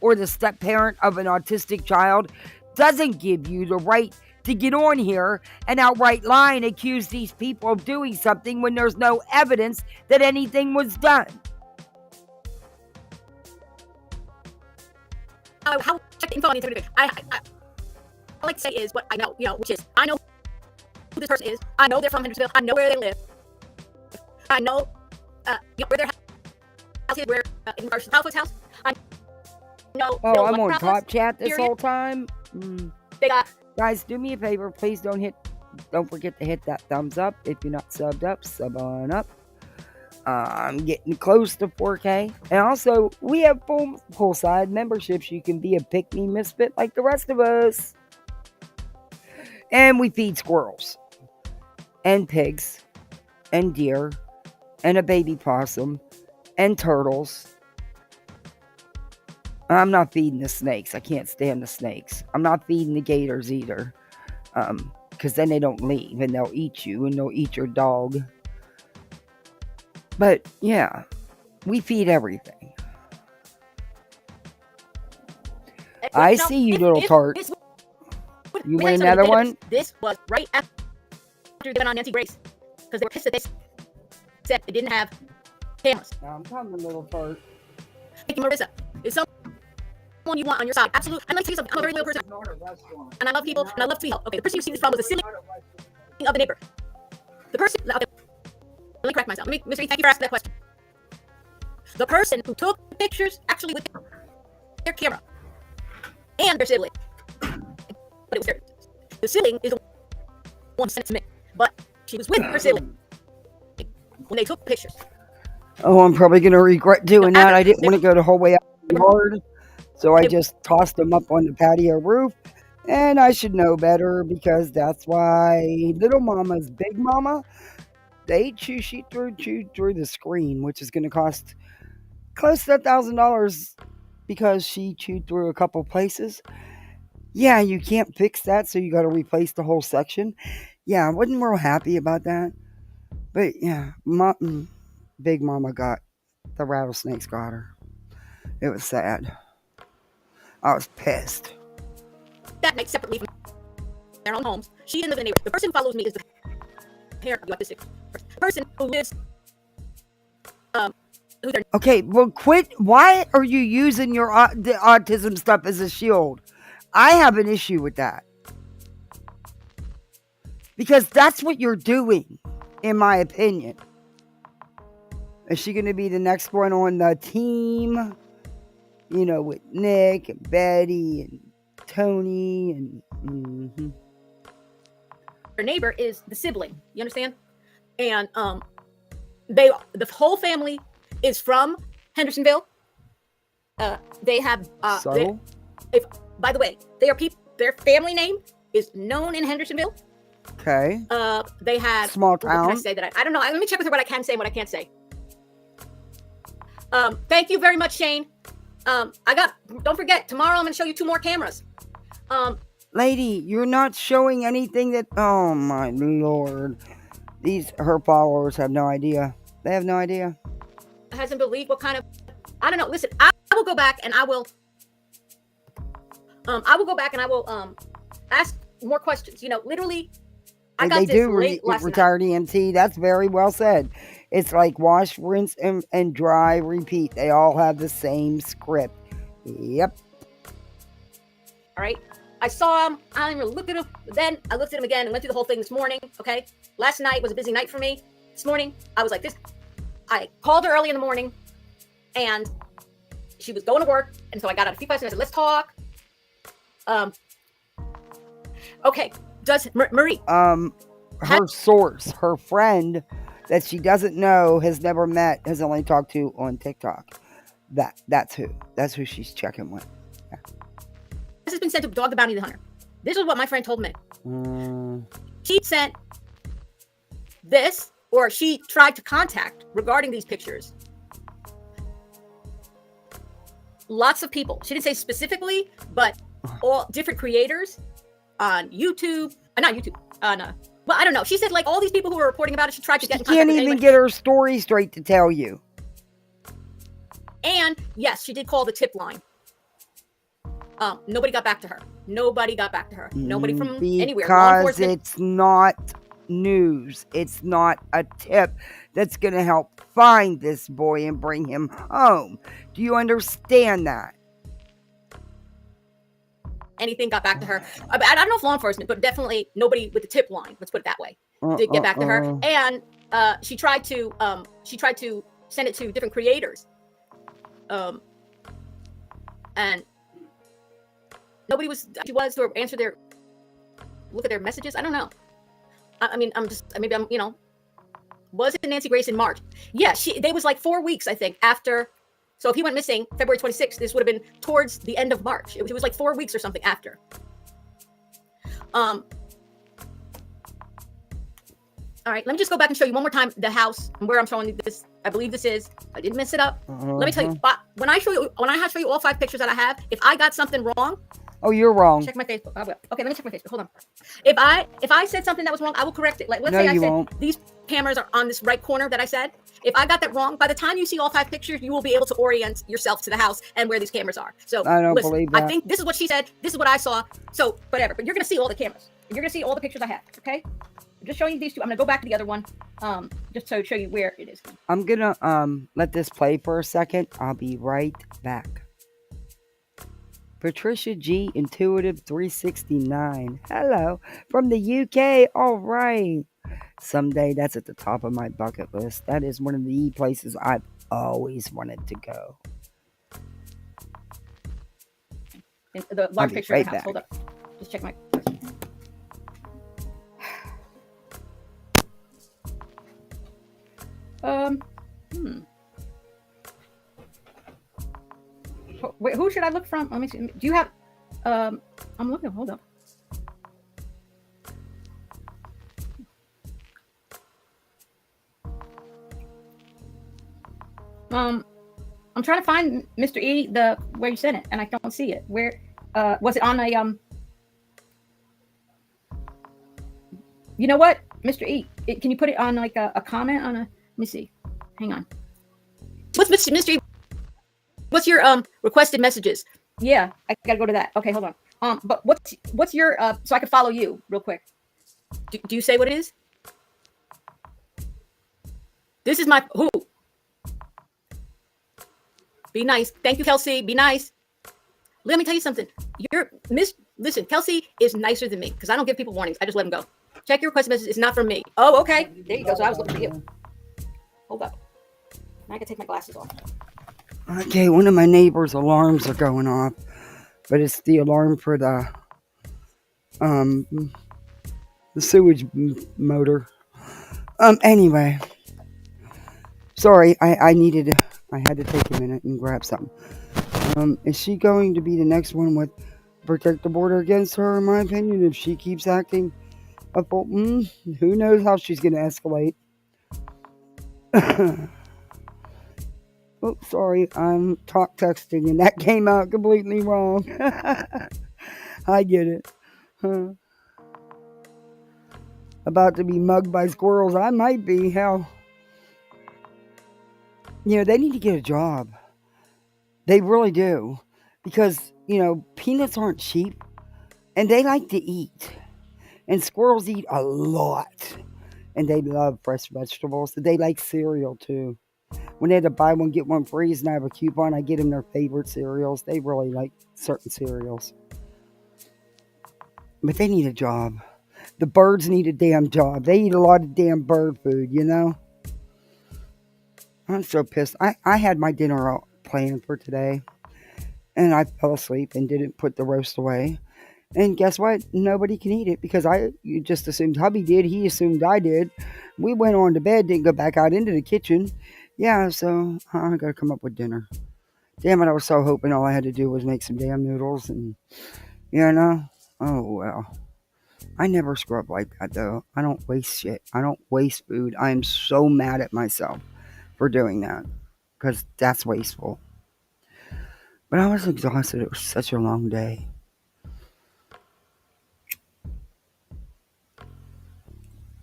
or the step-parent of an autistic child doesn't give you the right to get on here and outright lie and accuse these people of doing something when there's no evidence that anything was done. How check the info on the internet. I like to say is what I know, which is I know who this person is. I know they're from Hendersonville. I know where they live. I know, where their house is, where in regards to Proudfoot's house. I know. Oh, I'm on Top Chat this whole time. They got. Guys, do me a favor. Please don't forget to hit that thumbs up. If you're not subbed up, sub on up. I'm getting close to 4K. And also, we have full-side memberships. You can be a pick-me misfit like the rest of us. And we feed squirrels. And pigs. And deer. And a baby possum. And turtles. I'm not feeding the snakes. I can't stand the snakes. I'm not feeding the gators either. Because then they don't leave. And they'll eat you. And they'll eat your dog. But, yeah, we feed everything. I see you, little tart. You want another one? This was right after they went on Nancy Grace. Because they were pissed that they said they didn't have cameras. Now I'm coming, little tart. Thank you, Marissa. Is someone you want on your side? Absolutely. And let me tell you something. I'm a very loyal person. And I love people. And I love to be helped. Okay, the person you see this from was the silly of the neighbor. The person... Okay. Let me correct myself. Mr. E, thank you for asking that question. The person who took the pictures actually with their camera and their sibling. But it was the sibling is the one who sent it to me. But she was with her sibling when they took pictures. Oh, I'm probably going to regret doing that. I didn't want to go the whole way out the yard. So I just tossed them up on the patio roof. And I should know better because that's why little mama's big mama... She chewed through the screen, which is going to cost close to $1,000 because she chewed through a couple places. Yeah, you can't fix that, so you got to replace the whole section. Yeah, I wasn't real happy about that. But yeah, Big Mama the rattlesnakes got her. It was sad. I was pissed. That makes separately from their own homes. She didn't live in the neighborhood. The person who follows me is the parent of the autistic person who lives okay, well quit. Why are you using your the autism stuff as a shield? I have an issue with that because that's what you're doing, in my opinion. Is she going to be the next one on the team? You know, with Nick and Betty and Tony and her neighbor is the sibling. You understand? And the whole family is from Hendersonville. They have by the way, they are people. Their family name is known in Hendersonville. Okay. They had small town. What can I say that I don't know. Let me check with her what I can say and what I can't say. Thank you very much, Shane. Don't forget, tomorrow I'm going to show you 2 more cameras. Lady, you're not showing anything that, oh my lord. Her followers have no idea. They have no idea. Hasn't believed what kind of, I don't know. Listen, I will go back and I will ask more questions. You know, literally, I got this late last night. Retired EMT. That's very well said. It's like wash, rinse, and dry, repeat. They all have the same script. Yep. All right. I saw him. I didn't really look at him. Then I looked at him again and went through the whole thing this morning. Okay. Last night was a busy night for me. This morning, I was like this. I called her early in the morning and she was going to work. And so I got out a few questions. I said, let's talk. Okay. Does Marie? Her source, her friend that she doesn't know, has never met, has only talked to on TikTok. That's who she's checking with. Yeah. This has been sent to Dog the Bounty Hunter. This is what my friend told me. She sent this, or she tried to contact regarding these pictures. Lots of people. She didn't say specifically, but all different creators on YouTube. Not YouTube. Well, I don't know. She said like all these people who were reporting about it, she tried to get in contact with Can't even anyone. get her story straight to tell you. And yes, she did call the tip line. Nobody got back to her. Nobody from anywhere. Law Because enforcement. it's not news. It's not a tip that's going to help find this boy and bring him home. Do you understand that? Anything got back to her. I don't know if law enforcement, but definitely nobody with the tip line. Let's put it that way. Did get back to her. And she tried to send it to different creators. And nobody was to answer look at their messages. I don't know. I mean, was it Nancy Grace in March? Yeah, they was like 4 weeks, I think, after. So if he went missing February 26th, this would have been towards the end of March. It was like 4 weeks or something after. All right, let me just go back and show you one more time the house and where I'm showing you this. I believe this is. I didn't mess it up. Let me tell you. But when I show you all 5 pictures that I have, if I got something wrong. Oh, you're wrong. Check my Facebook. I will. Okay, let me check my Facebook. Hold on. If I said something that was wrong, I will correct it. Like let's say I said these cameras are on this right corner that I said. If I got that wrong, by the time you see all 5 pictures, you will be able to orient yourself to the house and where these cameras are. So I don't believe that. I think this is what she said. This is what I saw. So whatever. But you're gonna see all the cameras. You're gonna see all the pictures I have. Okay. I'm just showing you these 2. I'm gonna go back to the other one, just to show you where it is. I'm gonna let this play for a second. I'll be right back. Patricia G, Intuitive 369. Hello from the UK. All right. Someday that's at the top of my bucket list. That is one of the places I've always wanted to go. The large picture of the house. Hold up. Just check my. Wait, who should I look from? Let me see. Do you have? I'm looking. Hold up. I'm trying to find Mr. E, where you sent it, and I don't see it. Where was it on a You know what, Mr. E, can you put it on like a comment on a? Let me see. Hang on. What's Mr. E? What's your requested messages? Yeah, I gotta go to that. Okay, hold on. But what's your so I can follow you real quick. Do you say what it is? This is my who. Be nice. Thank you, Kelsey. Be nice. Let me tell you something. Listen, Kelsey is nicer than me because I don't give people warnings. I just let them go. Check your request message. It's not from me. Oh, okay. There you go. So I was looking for you. Hold up. Now I can take my glasses off. Okay, one of my neighbors' alarms are going off, but it's the alarm for the sewage motor. Anyway, sorry, I had to take a minute and grab something. Is she going to be the next one with protect the border against her? In my opinion, if she keeps acting up, who knows how she's going to escalate. Oh, sorry, I'm texting and that came out completely wrong. I get it. About to be mugged by squirrels. I might be, hell. They need to get a job. They really do. Because, peanuts aren't cheap. And they like to eat. And squirrels eat a lot. And they love fresh vegetables. They like cereal, too. When they had to buy one, get one free, and I have a coupon, I get them their favorite cereals. They really like certain cereals. But they need a job. The birds need a damn job. They eat a lot of damn bird food, I'm so pissed. I had my dinner planned for today. And I fell asleep and didn't put the roast away. And guess what? Nobody can eat it because you just assumed hubby did. He assumed I did. We went on to bed, didn't go back out into the kitchen. Yeah, so I got to come up with dinner. Damn it, I was so hoping all I had to do was make some damn noodles and, oh well. I never screw up like that though. I don't waste shit. I don't waste food. I am so mad at myself for doing that because that's wasteful. But I was exhausted. It was such a long day.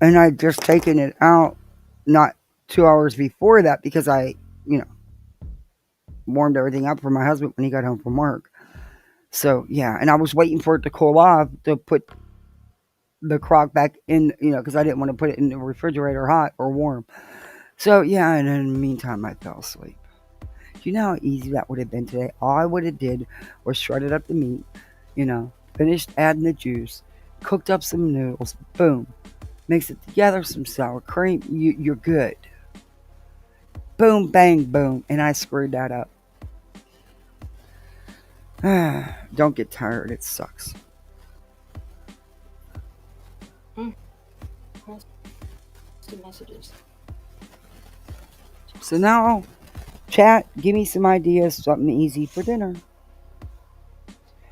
And I'd just taken it out not 2 hours before that because I, warmed everything up for my husband when he got home from work. So, yeah. And I was waiting for it to cool off to put the crock back in, because I didn't want to put it in the refrigerator hot or warm. So, yeah. And in the meantime, I fell asleep. Do you know how easy that would have been today? All I would have did was shredded up the meat, finished adding the juice, cooked up some noodles, boom. Mix it together, some sour cream, you're good. Boom, bang, boom. And I screwed that up. Don't get tired, it sucks. Messages. So now, chat, give me some ideas, something easy for dinner.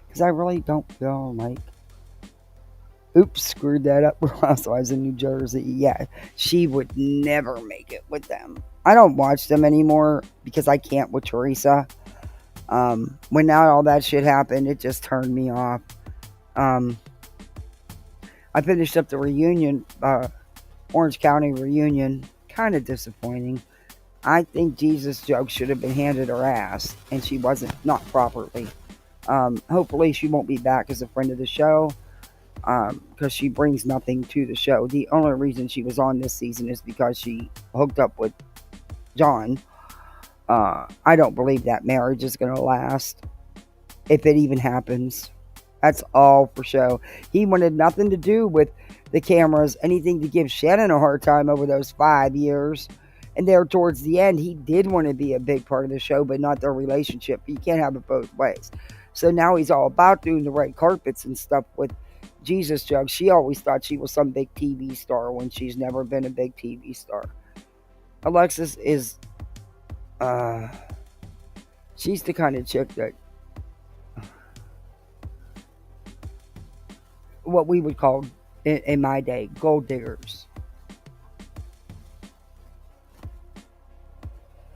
Because I really don't feel like... Oops, screwed that up whilst I was in New Jersey. Yeah, she would never make it with them. I don't watch them anymore because I can't with Teresa. When now all that shit happened, it just turned me off. I finished up the reunion, Orange County reunion. Kind of disappointing. I think Jesus' joke should have been handed her ass, and she wasn't, not properly. Hopefully she won't be back as a friend of the show. Because she brings nothing to the show. The only reason she was on this season is because she hooked up with John. I don't believe that marriage is going to last, if it even happens. That's all for show. He wanted nothing to do with the cameras, anything to give Shannon a hard time over those 5 years. And there towards the end, he did want to be a big part of the show, but not their relationship. You can't have it both ways. So now he's all about doing the red carpets and stuff with Jesus Jug. She always thought she was some big TV star when she's never been a big TV star. Alexis is she's the kind of chick that what we would call in my day gold diggers.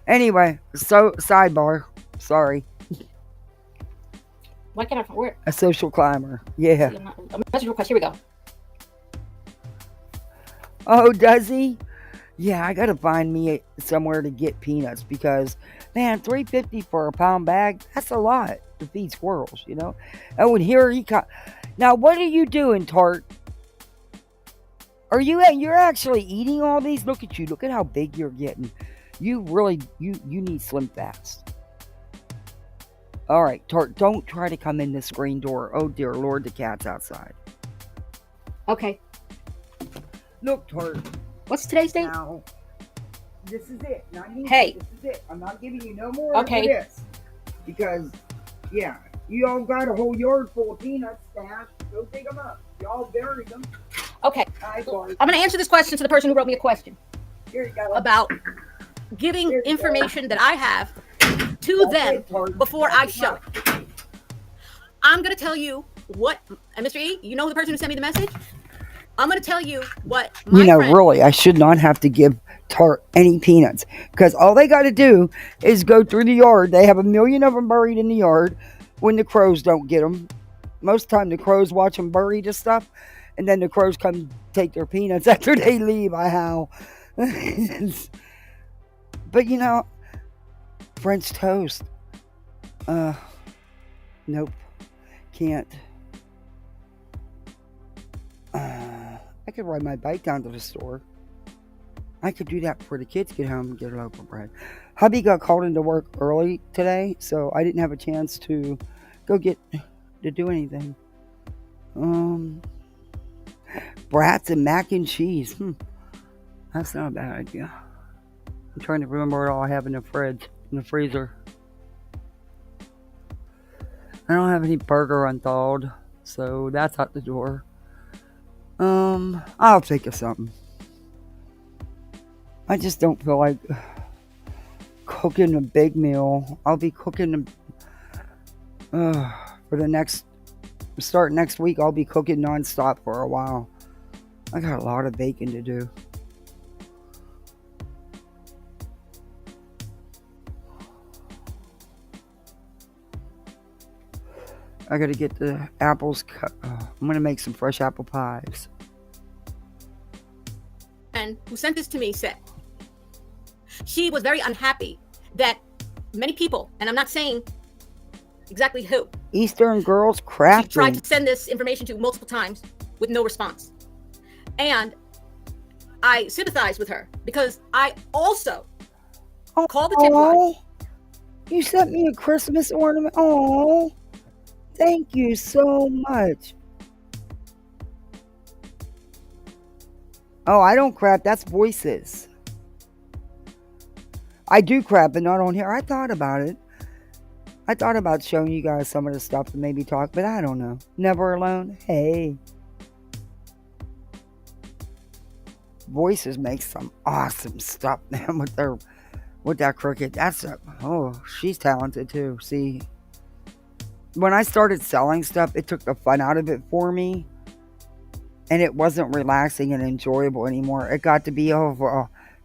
Anyway, so sidebar, sorry. Why can't I find where? A social climber. Yeah. A message request. Here we go. Oh, does he? Yeah, I gotta find me somewhere to get peanuts because, man, $3.50 for a pound bag, that's a lot to feed squirrels, Oh, and here he comes. Now, what are you doing, Tart? You're actually eating all these? Look at you. Look at how big you're getting. You really, you need Slim Fast. All right, Tart, don't try to come in the screen door. Oh, dear Lord, the cat's outside. Okay. Look, Tart. What's today's date? Now, this is it. Hey. This is it. I'm not giving you no more okay. of this. Because, yeah, you all got a whole yard full of peanuts stashed. Go dig them up. Y'all buried them. Okay. I'm going to answer this question to the person who wrote me a question. Here you go. About giving information that I have to them before I show it. I'm going to tell you what, and Mr. E, you know the person who sent me the message? I'm going to tell you what my friend, really, I should not have to give Tart any peanuts. Because all they got to do is go through the yard. They have 1 million of them buried in the yard when the crows don't get them. Most of the time, the crows watch them buried and stuff. And then the crows come take their peanuts after they leave. I howl. But, French toast. Nope. Can't. I could ride my bike down to the store. I could do that before the kids get home and get a loaf of bread. Hubby got called into work early today, so I didn't have a chance to go to do anything. Brats and mac and cheese. That's not a bad idea. I'm trying to remember what all I have in the fridge, in the freezer. I don't have any burger unthawed, so that's out the door. I'll think of something. I just don't feel like cooking a big meal. I'll be cooking for the start next week. I'll be cooking nonstop for a while. I got a lot of baking to do. I gotta get the apples cut. I'm gonna make some fresh apple pies. And who sent this to me said she was very unhappy that many people, and I'm not saying exactly who, Eastern girls crafting. She tried to send this information to multiple times with no response. And I sympathize with her because I also called the tip line. You sent me a Christmas ornament. Oh, thank you so much. Oh, I don't crap. That's voices. I do crap, but not on here. I thought about it. I thought about showing you guys some of the stuff and maybe talk, but I don't know. Never alone. Hey. Voices make some awesome stuff, man, with that cricket. She's talented too. See, when I started selling stuff, it took the fun out of it for me. And it wasn't relaxing and enjoyable anymore. It got to be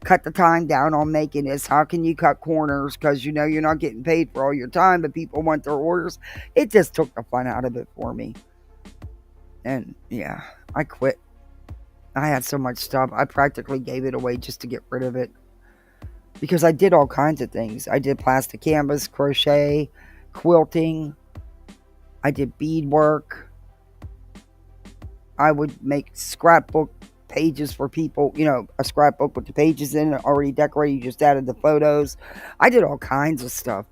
cut the time down on making this. How can you cut corners? Because you know you're not getting paid for all your time, but people want their orders. It just took the fun out of it for me. And yeah, I quit. I had so much stuff. I practically gave it away just to get rid of it. Because I did all kinds of things. I did plastic canvas, crochet, quilting. I did beadwork. I would make scrapbook pages for people, a scrapbook with the pages in it already decorated. You just added the photos. I did all kinds of stuff.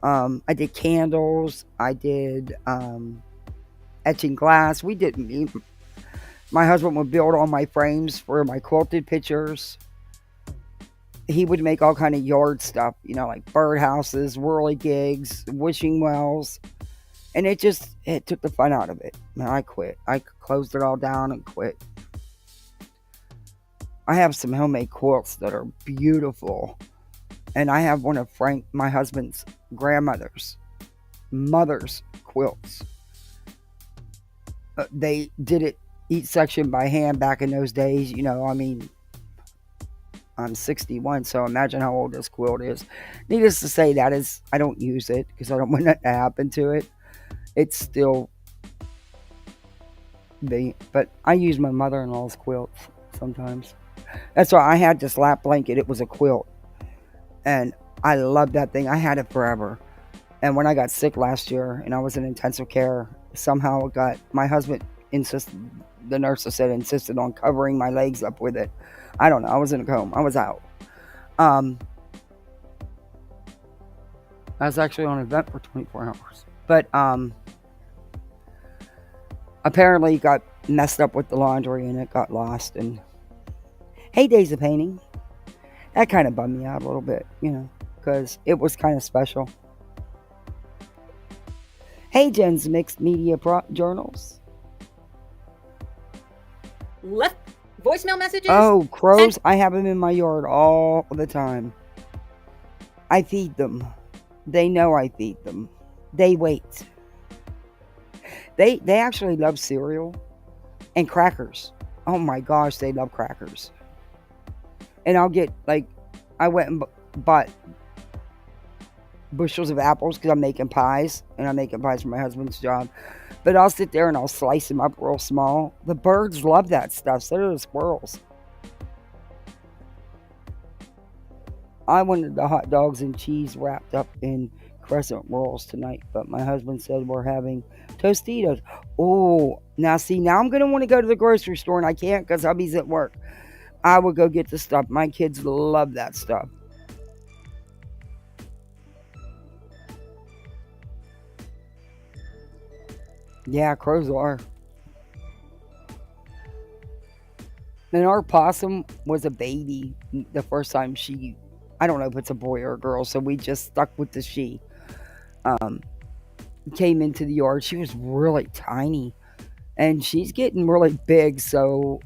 I did candles. I did etching glass. My husband would build all my frames for my quilted pictures. He would make all kind of yard stuff, like birdhouses, whirligigs, wishing wells. And it took the fun out of it. Man, I quit. I closed it all down and quit. I have some homemade quilts that are beautiful. And I have one of my husband's grandmother's mother's quilts. They did it each section by hand back in those days. I'm 61, so imagine how old this quilt is. Needless to say, I don't use it because I don't want that to happen to it. It's still but I use my mother-in-law's quilts sometimes. That's why I had this lap blanket. It was a quilt. And I love that thing. I had it forever. And when I got sick last year and I was in intensive care, somehow my husband the nurse insisted on covering my legs up with it. I don't know. I was in a coma. I was out. I was actually on an event for 24 hours. But apparently got messed up with the laundry and it got lost. And hey, Days of Painting. That kind of bummed me out a little bit, because it was kind of special. Hey, Jen's Mixed Media Journals. Left voicemail messages? Oh, crows. I have them in my yard all the time. I feed them. They know I feed them. They wait. They actually love cereal and crackers. Oh my gosh, they love crackers. And I'll get, I went and bought bushels of apples because I'm making pies. And I'm making pies for my husband's job. But I'll sit there and I'll slice them up real small. The birds love that stuff. So do the squirrels. I wanted the hot dogs and cheese wrapped up in crescent rolls tonight. But my husband said we're having Tostitos. Oh, now I'm going to want to go to the grocery store. And I can't because hubby's at work. I would go get the stuff. My kids love that stuff. Yeah, crows are. And our possum was a baby the first time I don't know if it's a boy or a girl, so we just stuck with the she. Came into the yard. She was really tiny. And she's getting really big, so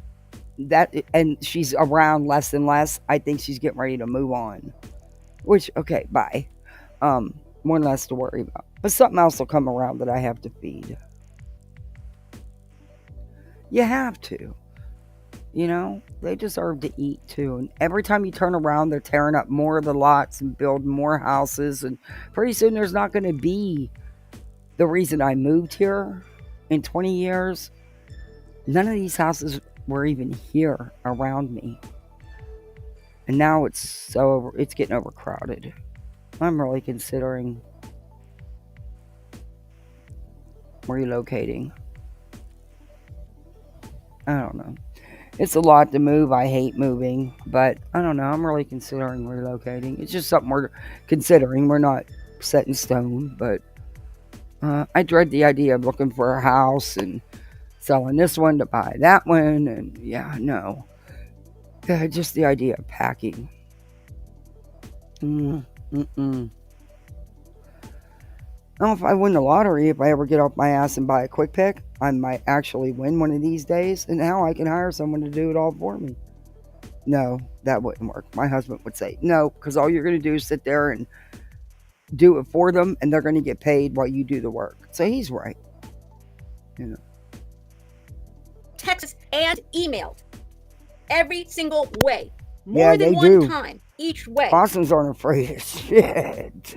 and she's around less and less. I think she's getting ready to move on. Which, okay, bye. One less to worry about. But something else will come around that I have to feed. You have to. You know, they deserve to eat too. And every time you turn around, they're tearing up more of the lots and building more houses. And pretty soon there's not going to be the reason I moved here in 20 years. None of these houses were even here around me. And now it's getting overcrowded. I'm really considering relocating. I don't know. It's a lot to move. I hate moving, but I don't know. I'm really considering relocating. It's just something we're considering. We're not set in stone, but I dread the idea of looking for a house and selling this one to buy that one. And yeah, no. Just the idea of packing. I don't know if I win the lottery, if I ever get off my ass and buy a quick pick, I might actually win one of these days, and now I can hire someone to do it all for me. No, that wouldn't work. My husband would say no, because all you're going to do is sit there and do it for them, and they're going to get paid while you do the work. So he's right. You know. Texted and emailed every single way. More than one time each way. Possums aren't afraid of shit.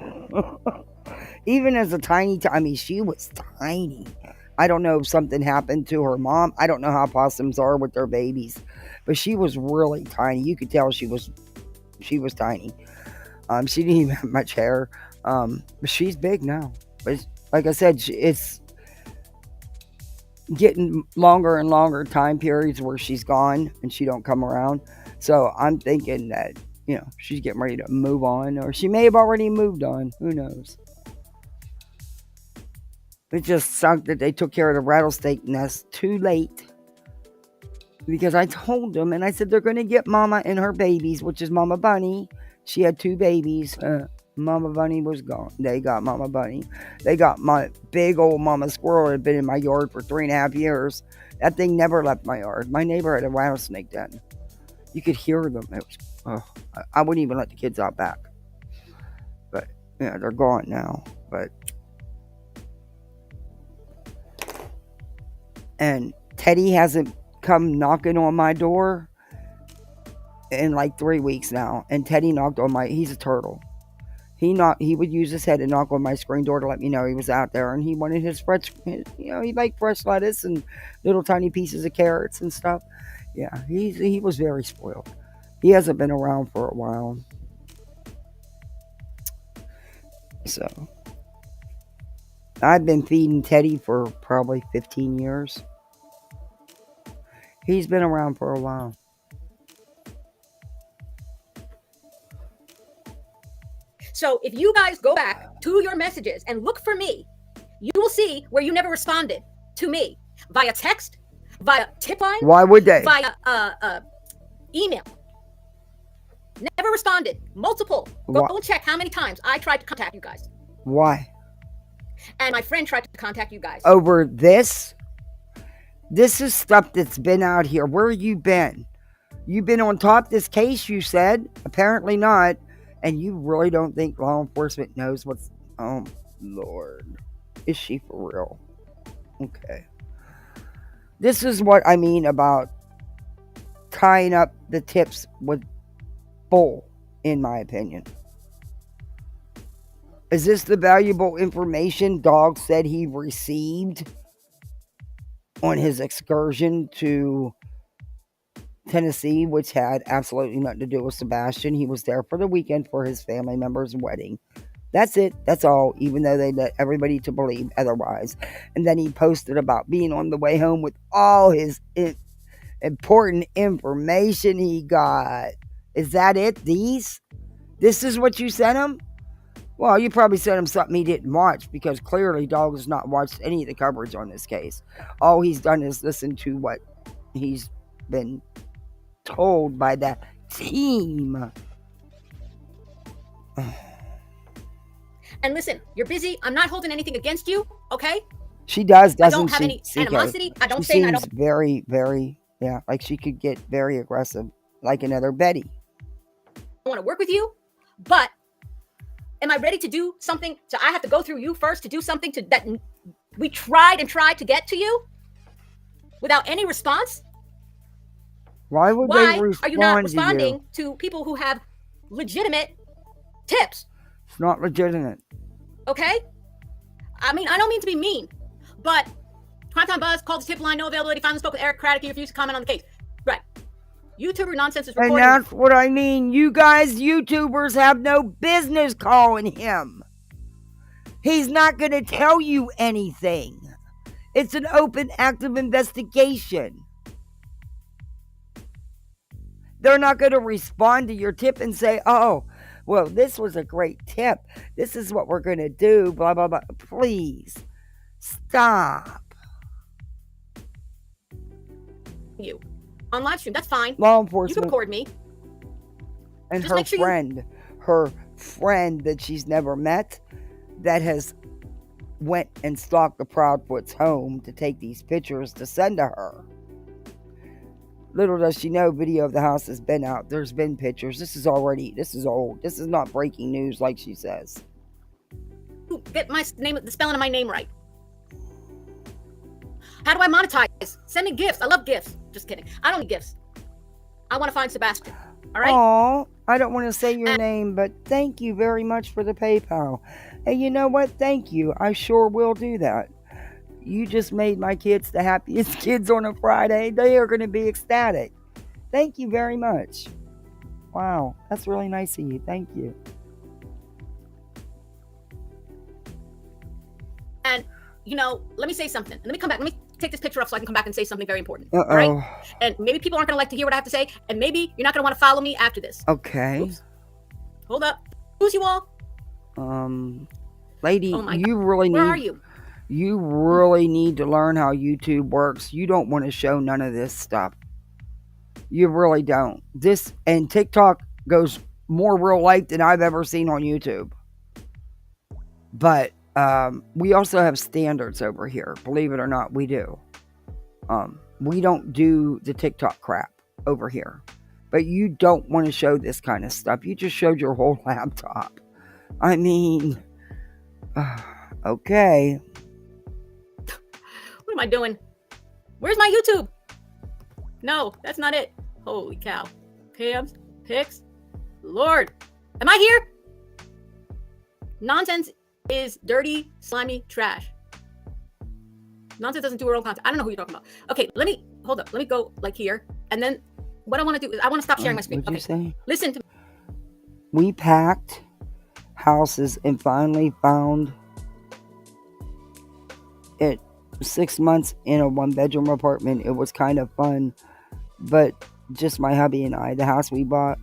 Even as a I mean, she was tiny. I don't know if something happened to her mom. I don't know how possums are with their babies, but she was really tiny. You could tell she was tiny. She didn't even have much hair. But she's big now. But like I said, it's getting longer and longer time periods where she's gone and she don't come around. So I'm thinking that, you know, she's getting ready to move on, or she may have already moved on. Who knows? It just sucked that they took care of the rattlesnake nest too late. Because I told them, and I said, they're going to get Mama and her babies, which is Mama Bunny. She had 2 babies. Mama Bunny was gone. They got Mama Bunny. They got my big old Mama Squirrel that had been in my yard for 3.5 years. That thing never left my yard. My neighbor had a rattlesnake den. You could hear them. It was, I wouldn't even let the kids out back. But, yeah, they're gone now. But... And Teddy hasn't come knocking on my door in like 3 weeks now. And Teddy knocked on he's a turtle. He would use his head and knock on my screen door to let me know he was out there. And he wanted his fresh, you know, he liked fresh lettuce and little tiny pieces of carrots and stuff. Yeah, he was very spoiled. He hasn't been around for a while. So, I've been feeding Teddy for probably 15 years. He's been around for a while. So if you guys go back to your messages and look for me, you will see where you never responded to me via text, via tip line. Why would they? Via email. Never responded. Multiple. Go and check how many times I tried to contact you guys. Why? And my friend tried to contact you guys. Over this? This is stuff that's been out here. Where have you been? You've been on top of this case, you said. Apparently not. And you really don't think law enforcement knows what's... Oh, Lord. Is she for real? Okay. This is what I mean about tying up the tips with bull, in my opinion. Is this the valuable information Dog said he received on his excursion to Tennessee, which had absolutely nothing to do with Sebastian? He was there for the weekend for his family member's wedding. That's it. That's all, even though they let everybody to believe otherwise. And then he posted about being on the way home with all his important information he got. Is that it? This is what you sent him? Well, you probably sent him something he didn't watch, because clearly Dog has not watched any of the coverage on this case. All he's done is listen to what he's been told by that team. And listen, you're busy. I'm not holding anything against you, okay? She doesn't she? I don't have any animosity. I don't say I don't. Very, very, yeah, like she could get very aggressive, like another Betty. I want to work with you, but Am I ready to do something? So I have to go through you first to do something that we tried to get to you without any response? Why would Why they respond are you not to responding you? to people who have legitimate tips? It's not legitimate. Okay? I mean, I don't mean to be mean, but Primetime Buzz called the tip line, no availability. Finally spoke with Eric Craddock. He refused to comment on the case. Right. YouTuber nonsense is recording. And that's what I mean. You guys, YouTubers, have no business calling him. He's not going to tell you anything. It's an open, active investigation. They're not going to respond to your tip and say, oh, well, this was a great tip. This is what we're going to do, blah, blah, blah. Please, stop. You. On live stream, that's fine. Law enforcement. You can record me. And Just her friend that she's never met, that has went and stalked the Proudfoot's home to take these pictures to send to her. Little does she know, video of the house has been out. There's been pictures. This is old. This is not breaking news like she says. Get my name, the spelling of my name right. How do I monetize? Send me gifts. I love gifts. Just kidding. I don't need gifts. I want to find Sebastian. All right? Oh, I don't want to say your name, but thank you very much for the PayPal. And you know what? Thank you. I sure will do that. You just made my kids the happiest kids on a Friday. They are going to be ecstatic. Thank you very much. Wow, that's really nice of you. Thank you. And, let me say something. Let me come back. Let me take this picture up so I can come back and say something very important. Uh-oh. All right? And maybe people aren't going to like to hear what I have to say. And maybe you're not going to want to follow me after this. Okay. Oops. Hold up. Who's you all? Lady, Oh my you God. really Where need... are you? You really need to learn how YouTube works. You don't want to show none of this stuff. You really don't. This and TikTok goes more real life than I've ever seen on YouTube. But we also have standards over here. Believe it or not, we do. We don't do the TikTok crap over here. But you don't want to show this kind of stuff. You just showed your whole laptop. I mean, okay. What am I doing? Where's my YouTube? No, that's not it. Holy cow. Pams, pics. Lord. Am I here? Nonsense is dirty, slimy trash. Nonsense doesn't do her own content. I don't know who you're talking about. Okay, hold up. Let me go like here. And then what I want to do is I want to stop sharing my screen. What'd you say? Listen to me. We packed houses and finally found it. 6 months in a 1-bedroom apartment. It was kind of fun, but just my hubby and I. The house we bought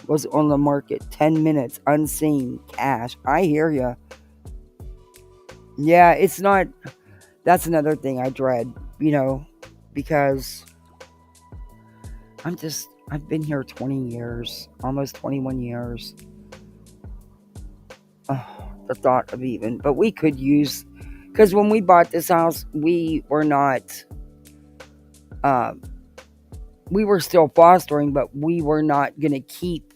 was on the market 10 minutes, unseen, cash. I hear ya. Yeah, it's not. That's another thing I dread, because I've been here 20 years, almost 21 years. The thought of even, but we could use. Because when we bought this house, we were not, we were still fostering, but we were not going to keep,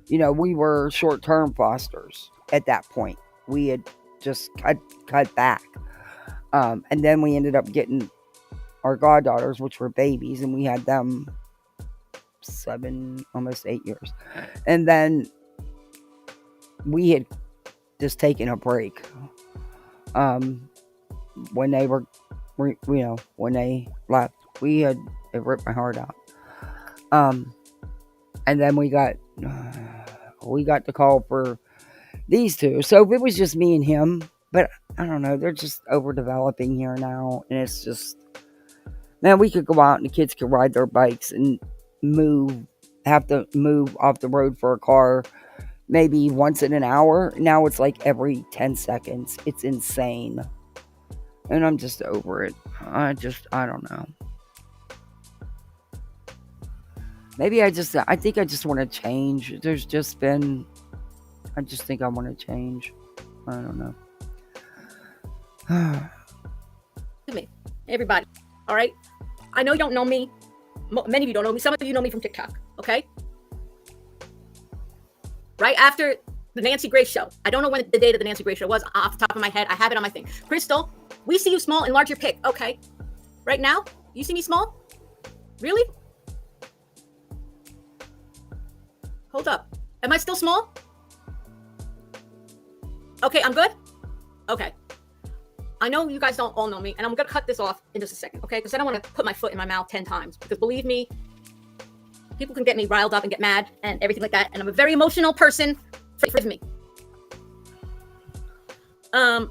we were short-term fosters at that point. We had just cut back. And then we ended up getting our goddaughters, which were babies, and we had them 7, almost 8 years. And then we had just taken a break. When they were, when they left, it ripped my heart out. And then we got the call for these two. So it was just me and him, but I don't know, they're just overdeveloping here now. And it's just, man, we could go out and the kids could ride their bikes and have to move off the road for a car maybe once in an hour. Now it's like every 10 seconds. It's insane. And I'm just over it. I don't know. Maybe I think I just want to change. I just think I want to change. I don't know. To me, everybody. All right. I know you don't know me. Many of you don't know me. Some of you know me from TikTok. Okay. Right after the Nancy Grace show. I don't know when the date of the Nancy Grace show was off the top of my head. I have it on my thing. Crystal, we see you small. Enlarge your pic. Okay. Right now, you see me small? Really? Hold up. Am I still small? Okay, I'm good? Okay. I know you guys don't all know me, and I'm going to cut this off in just a second, okay? Because I don't want to put my foot in my mouth 10 times. Because believe me, people can get me riled up and get mad and everything like that. And I'm a very emotional person. Forgive me. Mr.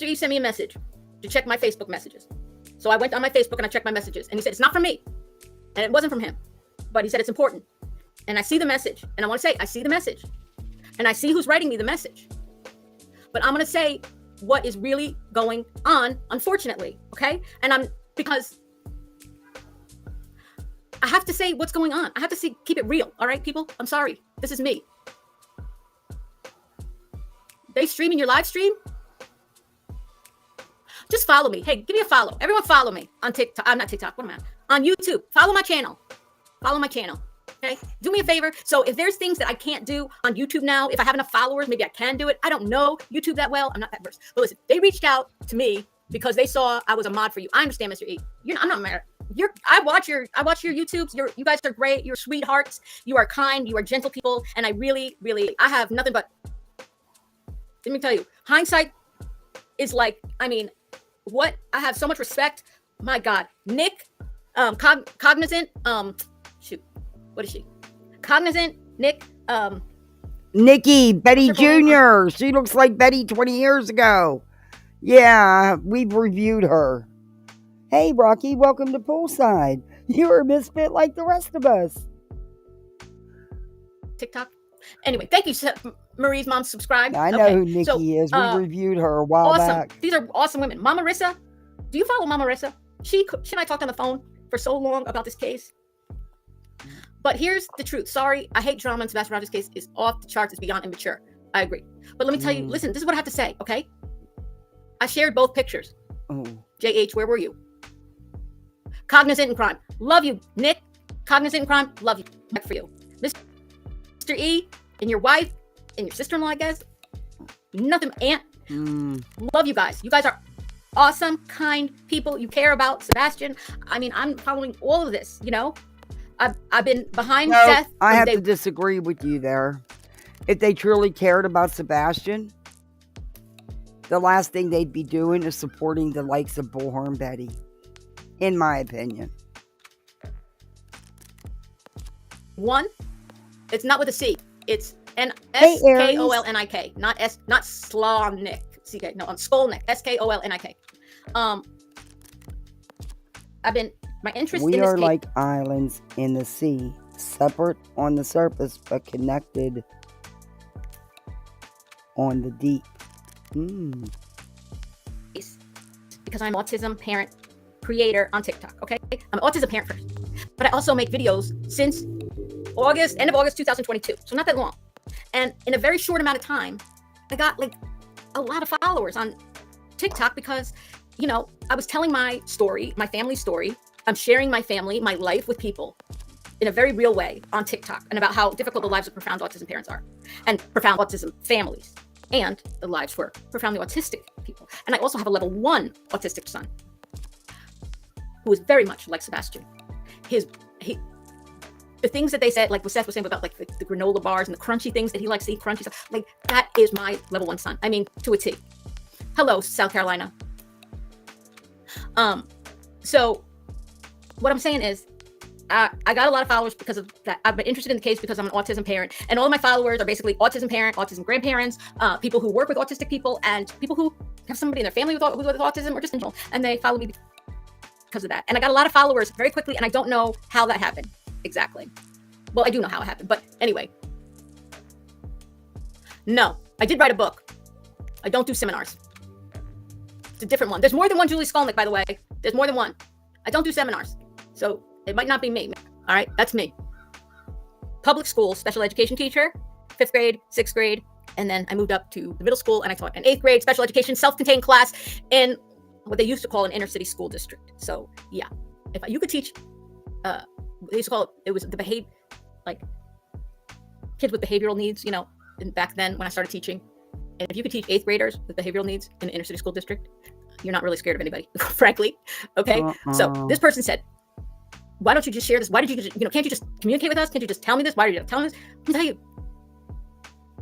E sent me a message to check my Facebook messages. So I went on my Facebook and I checked my messages. And he said, it's not from me. And it wasn't from him. But he said, it's important. And I see the message. And I want to say, I see the message. And I see who's writing me the message. But I'm going to say what is really going on, unfortunately. Okay? And because I have to say what's going on. I have to keep it real. All right, people? I'm sorry. This is me. They streaming your live stream? Just follow me. Hey, give me a follow. Everyone follow me on TikTok. I'm not TikTok. What am I? On YouTube. Follow my channel. Follow my channel. Okay? Do me a favor. So if there's things that I can't do on YouTube now, if I have enough followers, maybe I can do it. I don't know YouTube that well. I'm not that versed. But listen, they reached out to me because they saw I was a mod for you. I understand, Mr. E. I'm not married. I watch your YouTubes. You guys are great. You're sweethearts. You are kind. You are gentle people. And I really, really, I have nothing but, let me tell you, hindsight is like, what? I have so much respect. My God. Nick, Cognizant, what is she? Cognizant, Nick, Nikki, Betty Jr. She looks like Betty 20 years ago. Yeah, we've reviewed her. Hey, Rocky, welcome to Poolside. You're a misfit like the rest of us. TikTok. Anyway, thank you. Marie's mom subscribed. I know who Nikki is. We reviewed her a while back. These are awesome women. Mama Rissa. Do you follow Mama Rissa? She and I talked on the phone for so long about this case. But here's the truth. Sorry, I hate drama, and Sebastian Rogers' case is off the charts. It's beyond immature. I agree. But let me tell you, listen, this is what I have to say, okay? I shared both pictures. Oh. JH, where were you? Cognizant in crime. Love you, Nick. Cognizant in crime. Love you. Back for you. Mr. E and your wife and your sister-in-law, I guess. Nothing, aunt. Love you guys. You guys are awesome, kind people. You care about Sebastian. I'm following all of this, I've been behind Seth. I have to disagree with you there. If they truly cared about Sebastian, the last thing they'd be doing is supporting the likes of Bullhorn Betty, in my opinion. One, it's not with a C. It's Skolnik, not Slonick. CK. No, I'm Skolnik. Skolnik. My interest in this We are case, like islands in the sea, separate on the surface, but connected on the deep. Because I'm an autism parent creator on TikTok, okay? I'm an autism parent first. But I also make videos since end of August 2022. So not that long. And in a very short amount of time, I got a lot of followers on TikTok because, I was telling my story, my family story. I'm sharing my family, my life with people in a very real way on TikTok, and about how difficult the lives of profound autism parents are, and profound autism families, and the lives for profoundly autistic people. And I also have a level 1 autistic son who is very much like Sebastian. The things that they said, like what Seth was saying about the granola bars and the crunchy things that he likes to eat, crunchy stuff, that is my level 1 son. To a T. Hello, South Carolina. So what I'm saying is, I got a lot of followers because of that. I've been interested in the case because I'm an autism parent, and all of my followers are basically autism parent, autism grandparents, people who work with autistic people, and people who have somebody in their family with autism, or just in general, and they follow me because of that. And I got a lot of followers very quickly, and I don't know how that happened exactly. Well, I do know how it happened, but anyway. No, I did write a book. I don't do seminars. It's a different one. There's more than one Julie Skolnik, by the way. There's more than one. I don't do seminars. So it might not be me. All right, that's me. Public school, special education teacher, 5th grade, 6th grade. And then I moved up to the middle school, and I taught an 8th grade special education self-contained class in what they used to call an inner city school district. So yeah, if you could teach, they used to call it was the behavior, kids with behavioral needs, and back then when I started teaching. And if you could teach 8th graders with behavioral needs in an inner city school district, you're not really scared of anybody, frankly. Okay. So this person said, why don't you just share this? Why did you just, can't you just communicate with us? Can't you just tell me this? Why are you telling me this? I'll tell you.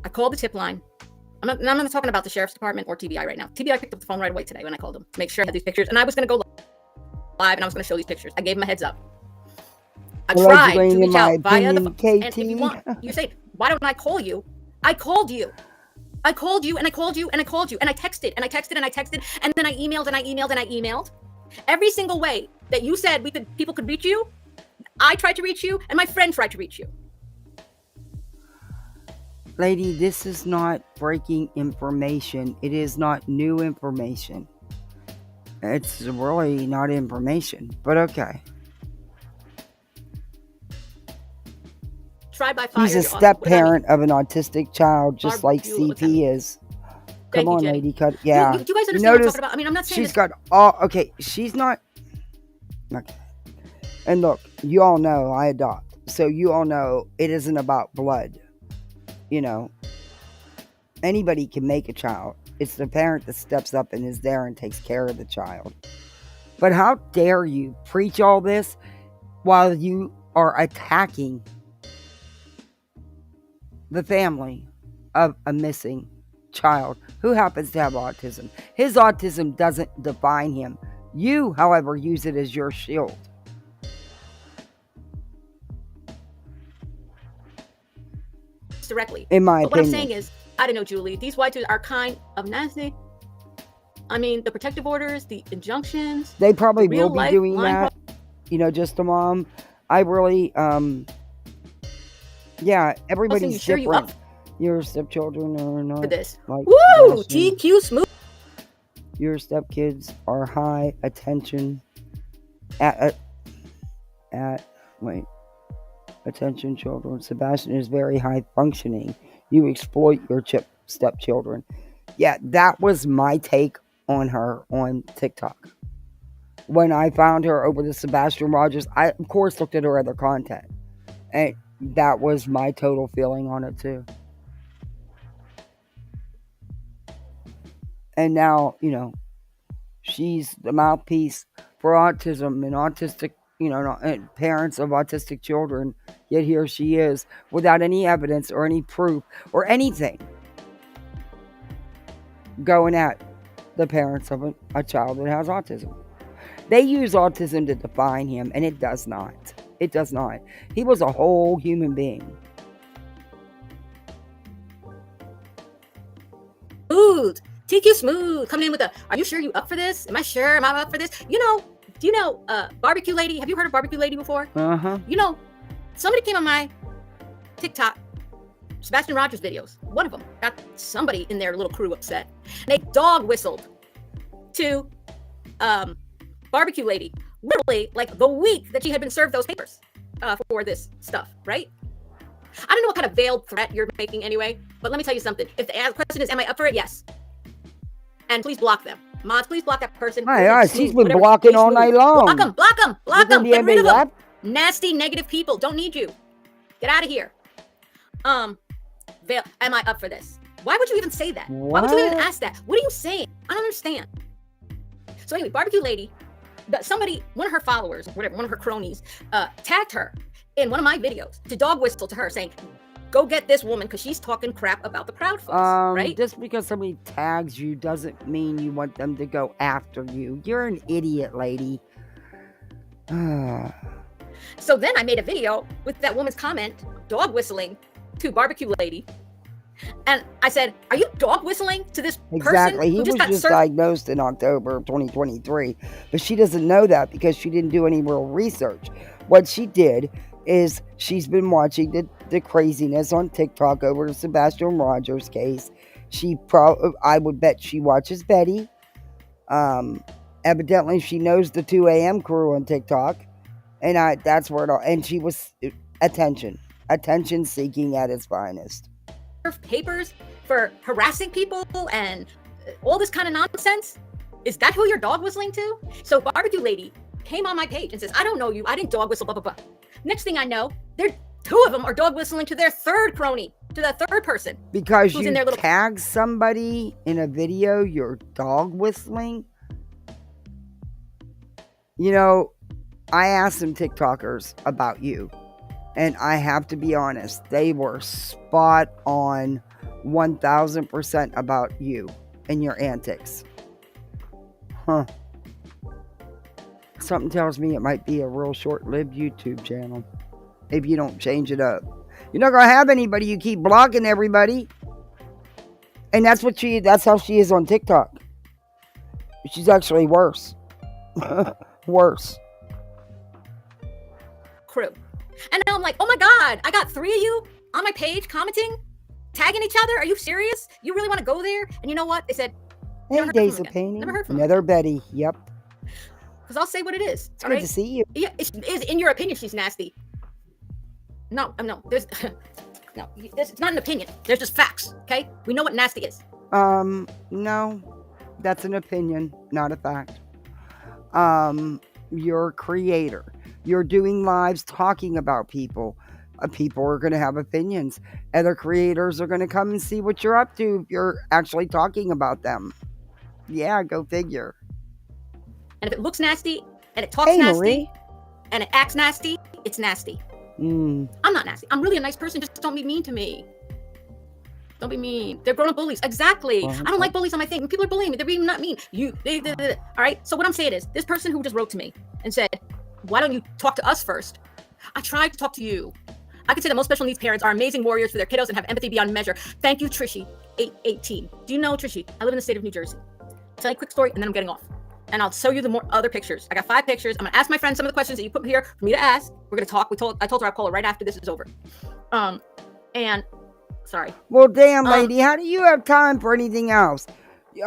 I called the tip line. I'm not talking about the sheriff's department or TBI right now. TBI picked up the phone right away today when I called them to make sure I had these pictures. And I was going to go live and I was going to show these pictures. I gave them a heads up. I tried to reach out via the phone. And if you want, you say, why don't I call you? I called you. I called you and I called you and I called you and I texted and I texted and I texted and then I emailed and I emailed and I emailed. Every single way that you said people could reach you, I tried to reach you and my friend tried to reach you. Lady, this is not breaking information. It is not new information. It's really not information, but okay. Tried by fire. He's a step-parent of an autistic child, just like CP is. Come on, lady, cut. Yeah. Do you guys understand what I'm talking about? I mean, I'm not saying she's got all. Okay, she's not. Okay. And look, you all know I adopt, so you all know it isn't about blood. Anybody can make a child. It's the parent that steps up and is there and takes care of the child. But how dare you preach all this while you are attacking the family of a missing child who happens to have autism. His autism doesn't define him. You, however, use it as your shield. Directly. In my opinion. What I'm saying is, I don't know, Julie, these white dudes are kind of nasty. I mean, the protective orders, the injunctions. They probably will be doing that. Just a mom. I really, yeah, everybody's different. Your stepchildren are not. For this. Like woo! TQ smooth. Your stepkids are high attention. Attention children. Sebastian is very high functioning. You exploit your stepchildren. Yeah, that was my take on her on TikTok. When I found her over the Sebastian Rogers, I of course looked at her other content. And that was my total feeling on it too. And now, she's the mouthpiece for autism and autistic, and parents of autistic children. Yet here she is without any evidence or any proof or anything going at the parents of a child that has autism. They use autism to define him, and it does not. It does not. He was a whole human being. Smooth. TQ Smooth coming in with are you sure you up for this? Am I sure? Am I up for this? Do you know Barbecue Lady? Have you heard of Barbecue Lady before? Uh-huh. Somebody came on my TikTok, Sebastian Rogers videos. One of them got somebody in their little crew upset. They dog whistled to Barbecue Lady, literally like the week that she had been served those papers for this stuff, right? I don't know what kind of veiled threat you're making anyway, but let me tell you something. If the question is, am I up for it? Yes. And please block them. Mods, please block that person. She's been blocking all night long. Block them. Get rid of them. Nasty, negative people. Don't need you. Get out of here. Am I up for this? Why would you even say that? Why would you even ask that? What are you saying? I don't understand. So anyway, Barbecue Lady, one of her followers, whatever, one of her cronies, tagged her in one of my videos to dog whistle to her saying, go get this woman because she's talking crap about the Proud Folks, right? Just because somebody tags you doesn't mean you want them to go after you. You're an idiot, lady. So then I made a video with that woman's comment, dog whistling to Barbecue Lady. And I said, are you dog whistling to this person? Exactly. He was just diagnosed in October of 2023. But she doesn't know that because she didn't do any real research. What she did is she's been watching the craziness on TikTok over the Sebastian Rogers case. I would bet she watches Betty. Evidently she knows the 2 a.m. crew on TikTok. And that's where it all, and she was attention seeking at its finest. Papers for harassing people and all this kind of nonsense. Is that who you're dog whistling to? So Barbecue Lady came on my page and says, I don't know you. I didn't dog whistle, blah, blah, blah. Next thing I know, they're 2 of them are dog whistling to their third crony, to that third person. Because who's you in their little tag somebody in a video, you're dog whistling. You know, I asked some TikTokers about you, and I have to be honest, they were spot on 1000% about you and your antics. Huh. Something tells me it might be a real short-lived YouTube channel if you don't change it up. You're not going to have anybody. You keep blocking everybody. And that's how she is on TikTok. She's actually worse. Worse. Crew. And now I'm like, oh my God, I got 3 of you on my page commenting, tagging each other. Are you serious? You really want to go there? And you know what? They said, Hey, Days of Painting. Never heard from Another Betty. Yep. Because I'll say what it is. It's good to see you. Yeah, in your opinion, she's nasty. No, there's no, it's not an opinion. There's just facts. Okay, we know what nasty is. No, that's an opinion, not a fact. You're a creator. You're doing lives talking about people. People are going to have opinions. Other creators are going to come and see what you're up to if you're actually talking about them. Yeah, go figure. And if it looks nasty, and it talks nasty, Marie. And it acts nasty, it's nasty. I'm not nasty. I'm really a nice person. Just don't be mean to me. Don't be mean. They're grown-up bullies. Exactly. I don't like bullies on my thing. When people are bullying me, they're being not mean. All right? So what I'm saying is, this person who just wrote to me and said, why don't you talk to us first? I tried to talk to you. I could say that most special needs parents are amazing warriors for their kiddos and have empathy beyond measure. Thank you, Trishy, 818. Do you know, Trishy, I live in the state of New Jersey. I'll tell you a quick story, and then I'm getting off. And I'll show you the more other pictures. I got 5 pictures. I'm gonna ask my friend some of the questions that you put here for me to ask. We're gonna talk. I told her I'll call her right after this is over. And sorry. Well, damn, lady, how do you have time for anything else?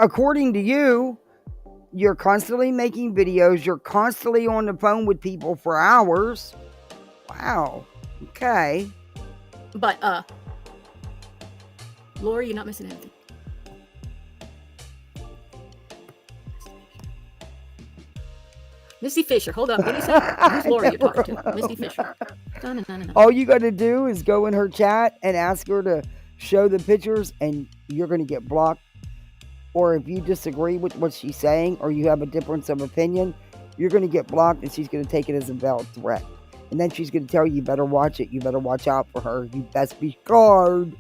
According to you, you're constantly making videos. You're constantly on the phone with people for hours. Wow. Okay. But Lori, you're not missing anything. Misty Fisher, hold on. What do you say? Who's Lori you're talking to? Misty Fisher. No. All you got to do is go in her chat and ask her to show the pictures, and you're going to get blocked. Or if you disagree with what she's saying, or you have a difference of opinion, you're going to get blocked, and she's going to take it as a valid threat. And then she's going to tell you, you better watch it. You better watch out for her. You best be scared.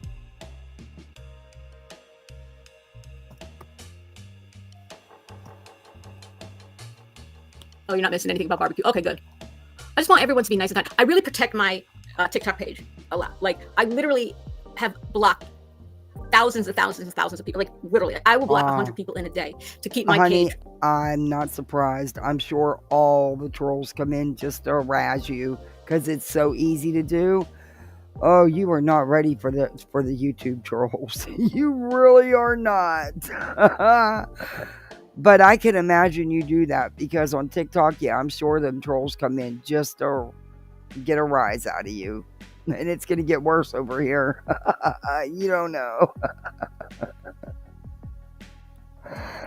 Oh, you're not missing anything about barbecue. Okay, good. I just want everyone to be nice and kind. I really protect my TikTok page a lot. Like, I literally have blocked thousands and thousands and thousands of people. Like, literally, I will block 100 people in a day to keep my page. I'm not surprised. I'm sure all the trolls come in just to harass you because it's so easy to do. Oh, you are not ready for the YouTube trolls. You really are not. But I can imagine you do that because on TikTok, yeah, I'm sure them trolls come in just to get a rise out of you. And it's going to get worse over here. You don't know.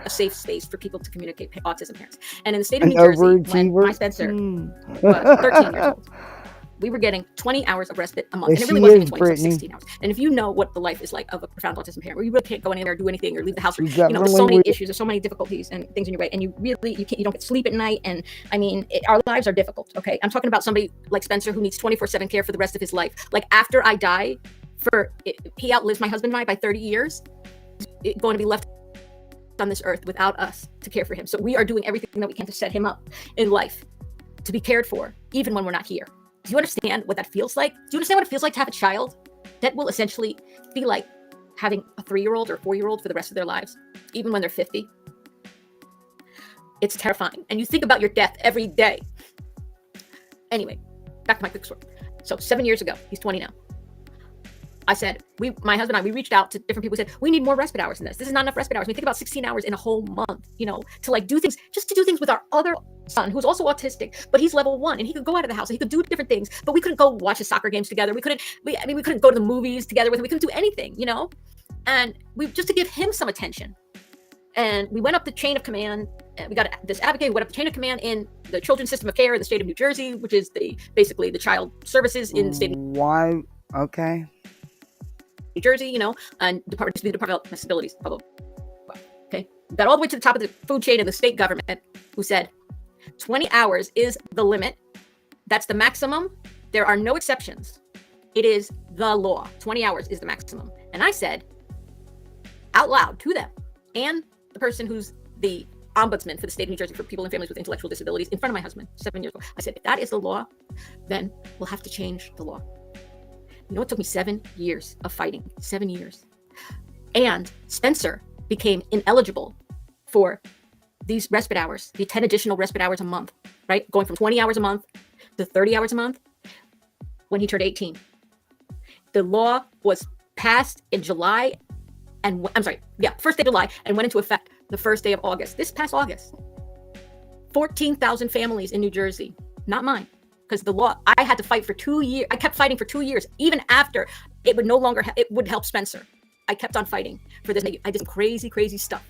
A safe space for people to communicate autism parents. And in the state of New Jersey, when my Spencer was 13 years old, we were getting 20 hours of respite a month. And it really wasn't even 20, it was 16 hours. And if you know what the life is like of a profound autism parent, where you really can't go anywhere, do anything, or leave the house, or, you know, there's so many issues, there's so many difficulties and things in your way, and you don't get sleep at night. And I mean, our lives are difficult, okay? I'm talking about somebody like Spencer who needs 24/7 care for the rest of his life. Like, after I die, he outlives my husband and I by 30 years, going to be left on this earth without us to care for him. So we are doing everything that we can to set him up in life to be cared for, even when we're not here. Do you understand what that feels like? Do you understand what it feels like to have a child that will essentially be like having a 3-year-old or 4-year-old for the rest of their lives, even when they're 50? It's terrifying. And you think about your death every day. Anyway, back to my quick story. So 7 years ago, he's 20 now. I said, my husband and I, we reached out to different people who said, we need more respite hours in this. This is not enough respite hours. We think about 16 hours in a whole month, you know, to like do things, just to do things with our other son, who's also autistic, but he's level 1 and he could go out of the house and he could do different things, but we couldn't go watch his soccer games together. We couldn't go to the movies together with him. We couldn't do anything, you know, and just to give him some attention. And we went up the chain of command we got this advocate who went up the chain of command in the children's system of care in the state of New Jersey, which is basically the child services in the state of Why? Okay. New Jersey, and Department of Disabilities. Okay. Got all the way to the top of the food chain in the state government, who said 20 hours is the limit. That's the maximum. There are no exceptions. It is the law. 20 hours is the maximum. And I said out loud to them and the person who's the ombudsman for the state of New Jersey for people and families with intellectual disabilities in front of my husband 7 years ago. I said, if that is the law, then we'll have to change the law. You know, it took me 7 years of fighting, 7 years. And Spencer became ineligible for these respite hours, the 10 additional respite hours a month, right? Going from 20 hours a month to 30 hours a month when he turned 18. The law was passed in July first day of July, and went into effect the first day of August. This past August. 14,000 families in New Jersey, not mine, because the law, I had to fight for 2 years. I kept fighting for 2 years, even after it would no longer, it would help Spencer. I kept on fighting for this. I did some crazy, crazy stuff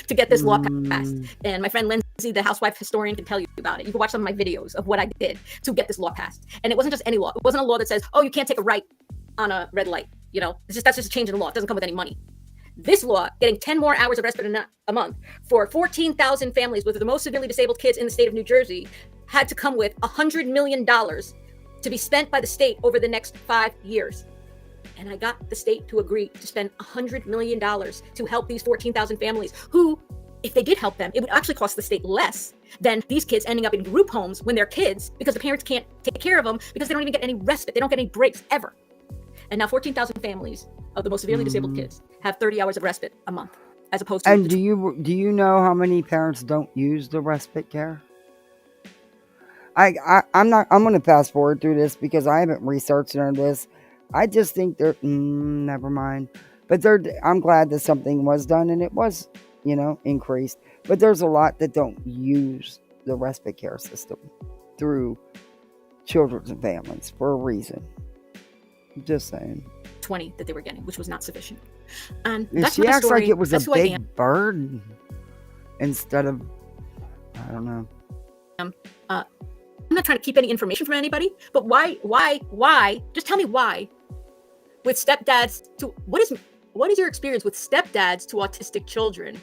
to get this law passed. And my friend Lindsay, the housewife historian, can tell you about it. You can watch some of my videos of what I did to get this law passed. And it wasn't just any law. It wasn't a law that says, oh, you can't take a right on a red light. That's just a change in the law. It doesn't come with any money. This law, getting 10 more hours of respite a month for 14,000 families with the most severely disabled kids in the state of New Jersey, had to come with $100 million to be spent by the state over the next 5 years. And I got the state to agree to spend $100 million to help these 14,000 families who, if they did help them, it would actually cost the state less than these kids ending up in group homes when they're kids because the parents can't take care of them because they don't even get any respite. They don't get any breaks ever. And now 14,000 families of the most severely disabled kids have 30 hours of respite a month, as opposed to. And do you know how many parents don't use the respite care? I'm going to fast forward through this because I haven't researched on this. I just think never mind. But I'm glad that something was done and it was, increased. But there's a lot that don't use the respite care system through children and families for a reason. Just saying. 20 that they were getting, which was not sufficient. And she acts like it was a big burden instead of, I don't know. I'm not trying to keep any information from anybody, but why? Just tell me why. With stepdads to what is your experience with stepdads to autistic children?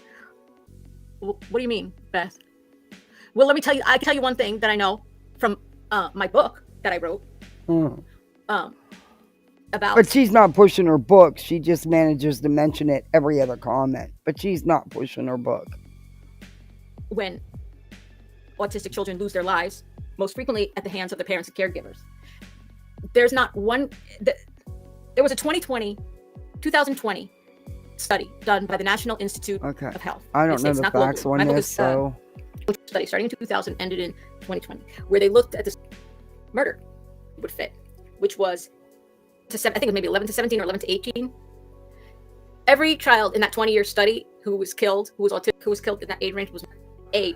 What do you mean, Beth? Well, let me tell you. I can tell you one thing that I know from my book that I wrote. But she's not pushing her book. She just manages to mention it every other comment. But she's not pushing her book. When autistic children lose their lives, most frequently at the hands of the parents and caregivers, there's not one. There was a 2020 study done by the National Institute of Health. I don't know the facts on this, so. Study starting in 2000, ended in 2020, where they looked at this murder would fit, which was I think it was maybe 11 to 17 or 11 to 18. Every child in that 20-year study who was killed in that age range was a.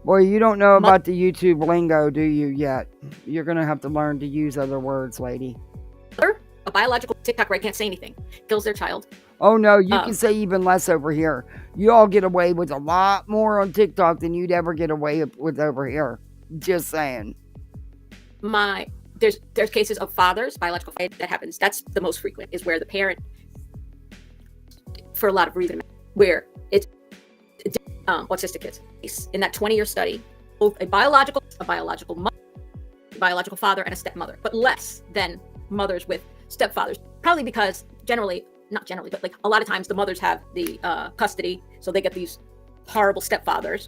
Boy, you don't know about the YouTube lingo, do you, yet? You're going to have to learn to use other words, lady. A biological TikTok, where I can't say anything, kills their child. Oh, no, you can say even less over here. You all get away with a lot more on TikTok than you'd ever get away with over here. Just saying. There's cases of fathers, biological fathers, that happens. That's the most frequent, is where the parent, for a lot of reasons, where it's autistic kids. In that 20-year study, both a biological mother, a biological father, and a stepmother, but less than mothers with stepfathers. Probably because not generally, but like a lot of times the mothers have the custody, so they get these horrible stepfathers.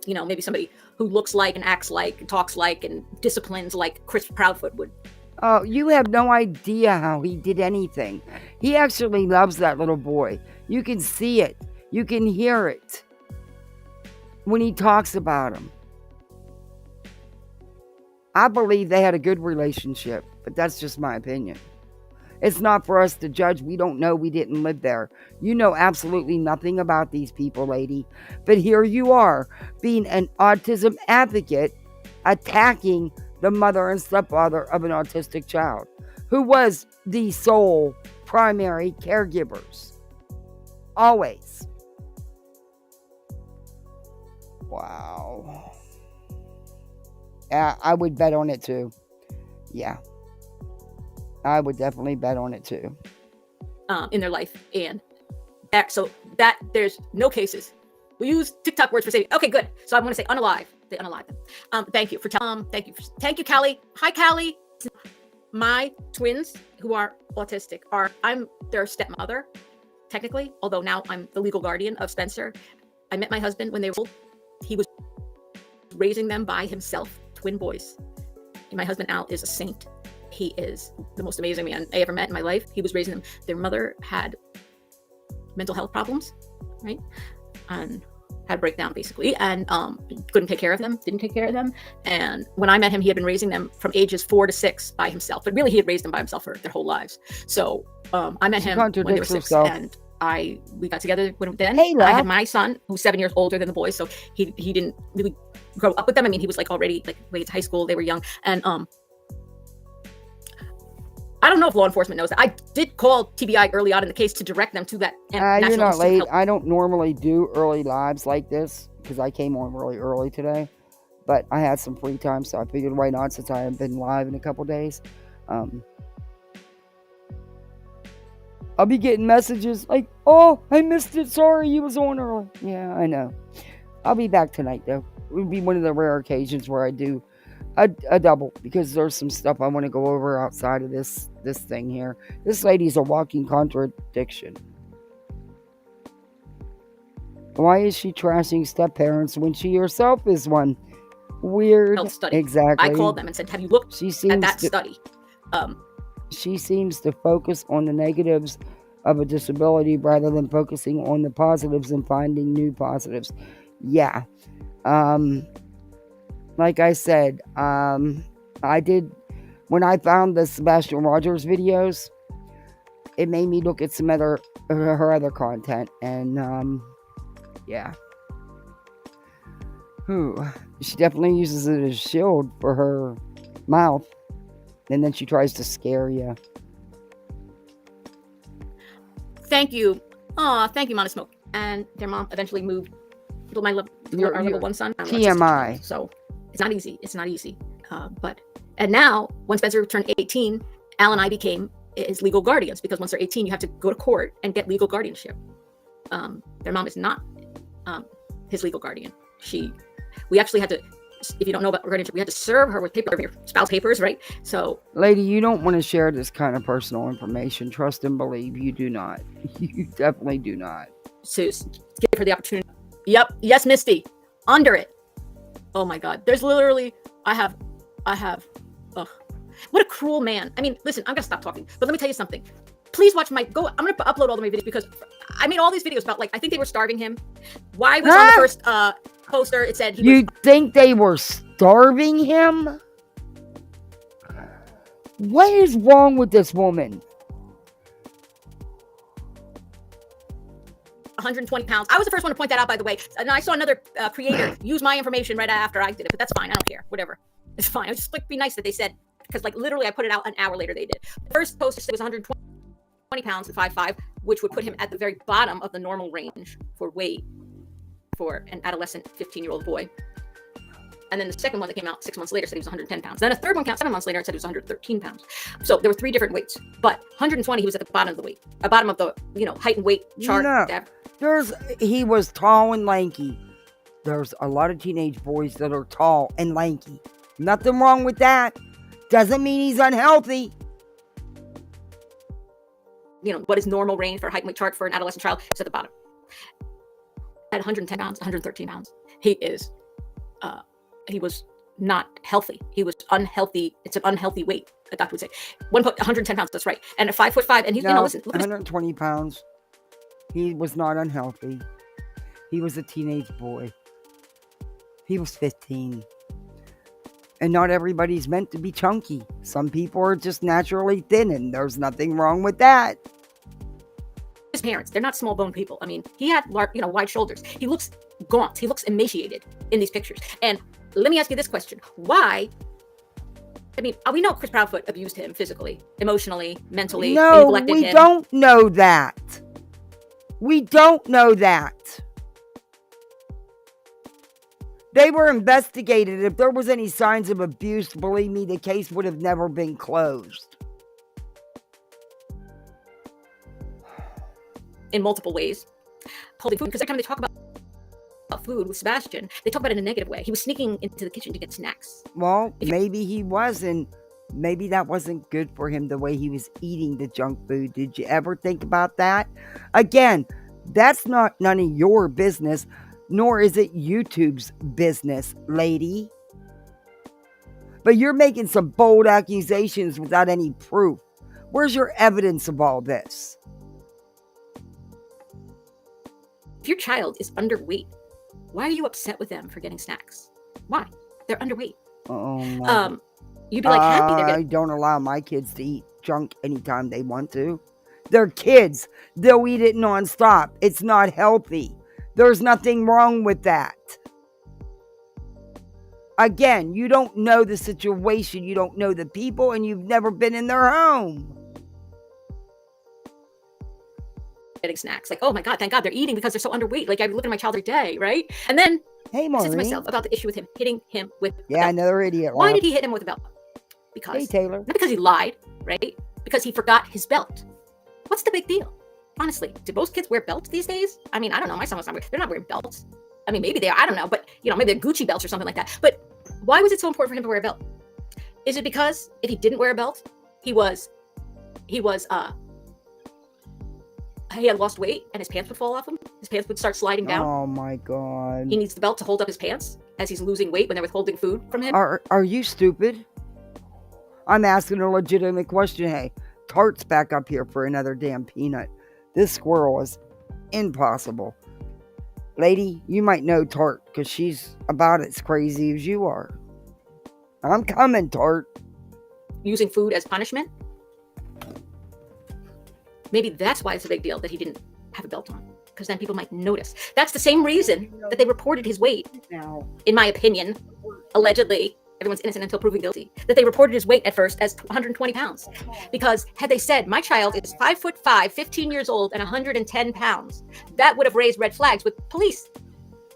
Maybe somebody who looks like and acts like and talks like and disciplines like Chris Proudfoot would. Oh, you have no idea how he did anything. He actually loves that little boy. You can see it. You can hear it when he talks about him. I believe they had a good relationship, but that's just my opinion. It's not for us to judge. We don't know. We didn't live there. You know absolutely nothing about these people, lady. But here you are, being an autism advocate, attacking the mother and stepfather of an autistic child, who was the sole primary caregivers. Always. Wow. I would bet on it too. Yeah. I would definitely bet on it too. In their life, and so that there's no cases. We use TikTok words for saying, okay, good. So I'm going to say unalive. They unalive them. Thank you for telling. Thank you, Callie. Hi, Callie. My twins, who are autistic, I'm their stepmother, technically. Although now I'm the legal guardian of Spencer. I met my husband when they were old. He was raising them by himself, twin boys. And my husband Al is a saint. He is the most amazing man I ever met in my life. He was raising them. Their mother had mental health problems, right? And had a breakdown basically, and couldn't take care of them, didn't take care of them. And when I met him, he had been raising them from ages 4 to 6 by himself. But really, he had raised them by himself for their whole lives. So I met him when they were 6, herself. and we got together when then. Hey, I had my son, who's 7 years older than the boys, so he didn't really grow up with them. I mean, he was like already like way to high school. They were young, and I don't know if law enforcement knows that. I did call TBI early on in the case to direct them to that. You're not late. I don't normally do early lives like this because I came on really early today. But I had some free time, so I figured why not, since I haven't been live in a couple days. I'll be getting messages like, oh, I missed it. Sorry, you was on early. Yeah, I know. I'll be back tonight, though. It would be one of the rare occasions where I do a double, because there's some stuff I want to go over outside of this thing here. This lady's a walking contradiction. Why is she trashing step-parents when she herself is one? Weird. Health study. Exactly. I called them and said, have you looked at that study? She seems to focus on the negatives of a disability rather than focusing on the positives and finding new positives. Yeah. Like I said, I did, when I found the Sebastian Rogers videos, it made me look at some other, her other content, and, yeah. She definitely uses it as a shield for her mouth, and then she tries to scare you. Thank you. Thank you, Mama Smoke. And their mom eventually moved to our little one son. TMI. So it's not easy. It's not easy. And now, when Spencer turned 18, Al and I became his legal guardians, because once they're 18, you have to go to court and get legal guardianship. Their mom is not his legal guardian. We actually had to, if you don't know about guardianship, we had to serve her with your spouse papers, right? So, lady, you don't want to share this kind of personal information. Trust and believe, you do not. You definitely do not. So give her the opportunity. Yep. Yes, Misty. Under it. Oh my God. There's literally, I have, ugh. What a cruel man. I mean, listen, I'm gonna stop talking, but let me tell you something. Please watch I'm gonna upload all of my videos, because I made all these videos about, like, I think they were starving him. Why was on the first poster, it said you think they were starving him? What is wrong with this woman? 120 pounds. I was the first one to point that out, by the way. And I saw another creator use my information right after I did it, but that's fine. I don't care. Whatever. It's fine. It was just like, be nice that they said, because like literally I put it out an hour later they did. The first poster said was 120 pounds and 5'5", which would put him at the very bottom of the normal range for weight for an adolescent 15-year-old boy. And then the second one that came out 6 months later said he was 110 pounds. Then a third one came out 7 months later and said he was 113 pounds. So there were 3 different weights, but 120, he was at the bottom of the weight, bottom of the, height and weight chart. No, he was tall and lanky. There's a lot of teenage boys that are tall and lanky. Nothing wrong with that. Doesn't mean he's unhealthy. What is normal range for height and weight chart for an adolescent child is at the bottom. At 110 pounds, 113 pounds. He was not healthy. He was unhealthy. It's an unhealthy weight, a doctor would say. 110 pounds, that's right. And at 5'5", and he's, listen. 120 pounds. He was not unhealthy. He was a teenage boy. He was 15. And not everybody's meant to be chunky. Some people are just naturally thin, and there's nothing wrong with that. His parents, they're not small bone people. I mean, he had wide shoulders. He looks gaunt. He looks emaciated in these pictures. And let me ask you this question. Why? I mean, we know Chris Proudfoot abused him physically, emotionally, mentally. No, we don't know that. We don't know that. They were investigated. If there was any signs of abuse, believe me, the case would have never been closed. In multiple ways. Holding food, because every time they talk about food with Sebastian, they talk about it in a negative way. He was sneaking into the kitchen to get snacks. Well, maybe he was, and maybe that wasn't good for him the way he was eating the junk food. Did you ever think about that? Again, that's not none of your business, nor is it YouTube's business, lady. But you're making some bold accusations without any proof. Where's your evidence of all this? If your child is underweight, why are you upset with them for getting snacks? Why? They're underweight. Oh, no. You'd be like happy they're I getting... don't allow my kids to eat junk anytime they want to. They're kids. They'll eat it nonstop. It's not healthy. There's nothing wrong with that. Again, you don't know the situation. You don't know the people, and you've never been in their home. Getting snacks. Like, oh my God, thank God they're eating because they're so underweight. Like, I look at my child every day, right? And then hey, I said to myself about the issue with him hitting him with a belt. Another idiot. Why did he hit him with a belt? Because hey, Taylor. Not because he lied, right? Because he forgot his belt. What's the big deal? Honestly, do most kids wear belts these days? I mean, I don't know. My son was not wearing, they're not wearing belts. I mean, maybe they are. I don't know. But, you know, maybe they're Gucci belts or something like that. But why was it so important for him to wear a belt? Is it because if he didn't wear a belt, he had lost weight and his pants would fall off him? His pants would start sliding down? Oh, my God. He needs the belt to hold up his pants as he's losing weight when they're withholding food from him? Are you stupid? I'm asking a legitimate question. Hey, Tart's back up here for another damn peanut. This squirrel is impossible. Lady, you might know Tart because she's about as crazy as you are. I'm coming, Tart. Using food as punishment? Maybe that's why it's a big deal that he didn't have a belt on, because then people might notice. That's the same reason that they reported his weight, in my opinion, allegedly. Everyone's innocent until proven guilty. That they reported his weight at first as 120 pounds. Because had they said, my child is 5'5", 15 years old, and 110 pounds, that would have raised red flags with police.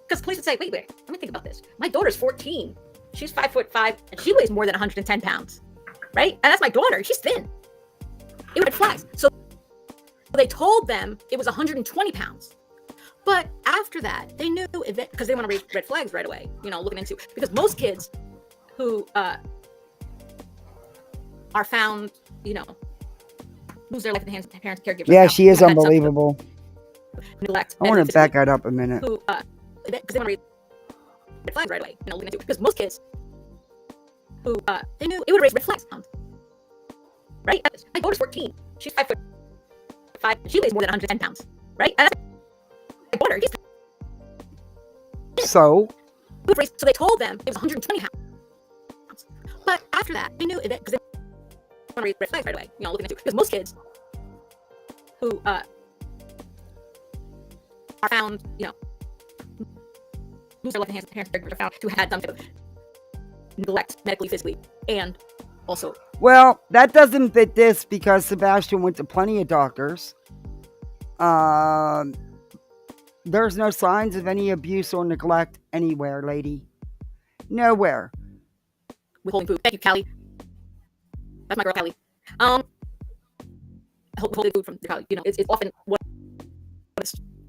Because police would say, wait, let me think about this. My daughter's 14. She's 5'5", and she weighs more than 110 pounds. Right? And that's my daughter. She's thin. It would have flags. So they told them it was 120 pounds. But after that, they knew, because they want to raise red flags right away, you know, looking into, because most kids who are found, you know, lose their life in the hands of parents and caregivers. Yeah, she is unbelievable. Neglect. I want to back that up a minute. Who, because they want to raise red flags right away, you know, looking into, because most kids who, they knew it would raise red flags. Right? My daughter's 14. She's 5'5". She weighs more than 110 pounds. Right? And that's my daughter. So they told them it was 120 pounds. But after that, they knew it because they want to raise red flags right away. You know, looking into, because most kids who are found, you know, lose their life in the hands of parents and caregivers are found to have had some type of neglect, medically, physically, and also. Well, that doesn't fit this because Sebastian went to plenty of doctors. There's no signs of any abuse or neglect anywhere, lady. Nowhere. Withholding food. Thank you, Callie. That's my girl, Callie. Withholding food from the Callie. You know, it's often what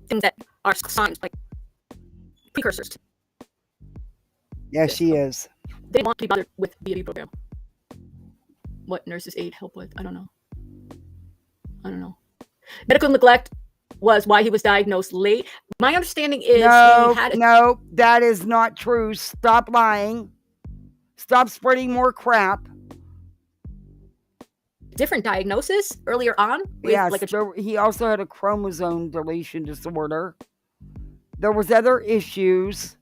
things that are signs, like precursors to. Yeah, she is. They want to be bothered with the BAB program. What nurses aid help with? I don't know. Medical neglect was why he was diagnosed late. My understanding is No, that is not true. Stop lying. Stop spreading more crap. Different diagnosis earlier on. Yes, he also had a chromosome deletion disorder. There was other issues.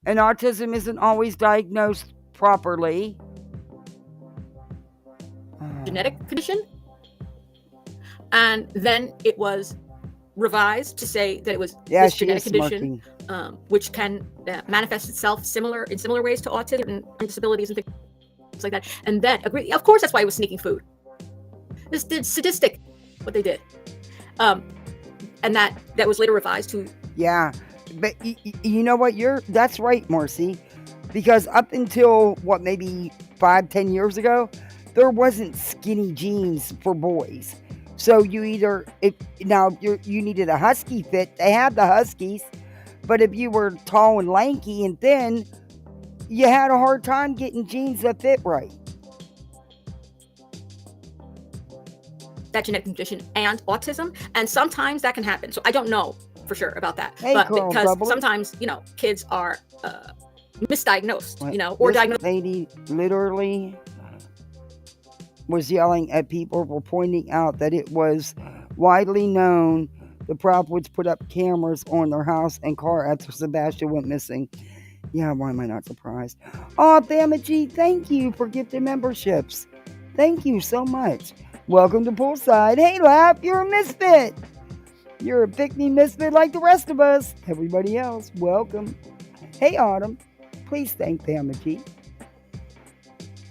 And autism isn't always diagnosed properly. Genetic condition. And then it was revised to say that it was this genetic condition, which can manifest itself in similar ways to autism and disabilities and things like that. And then, of course, that's why he was sneaking food. This did sadistic, what they did, and that was later revised to. Yeah, but you know what? That's right, Marcy. Because up until maybe 5-10 years ago, there wasn't skinny jeans for boys. So you needed a husky fit. They had the huskies, but if you were tall and lanky and thin, you had a hard time getting jeans that fit right. That genetic condition and autism, and sometimes that can happen. So I don't know for sure about that, hey, but Colonel because Double. Sometimes kids are misdiagnosed, or this diagnosed. Lady literally was yelling at people for pointing out that it was widely known the Proudwoods put up cameras on their house and car after Sebastian went missing. Yeah, why am I not surprised? Oh, Thamaji, thank you for gifting memberships. Thank you so much. Welcome to Poolside. Hey, Lap, you're a misfit. You're a pick-me misfit like the rest of us. Everybody else, welcome. Hey, Autumn, please thank Thamaji.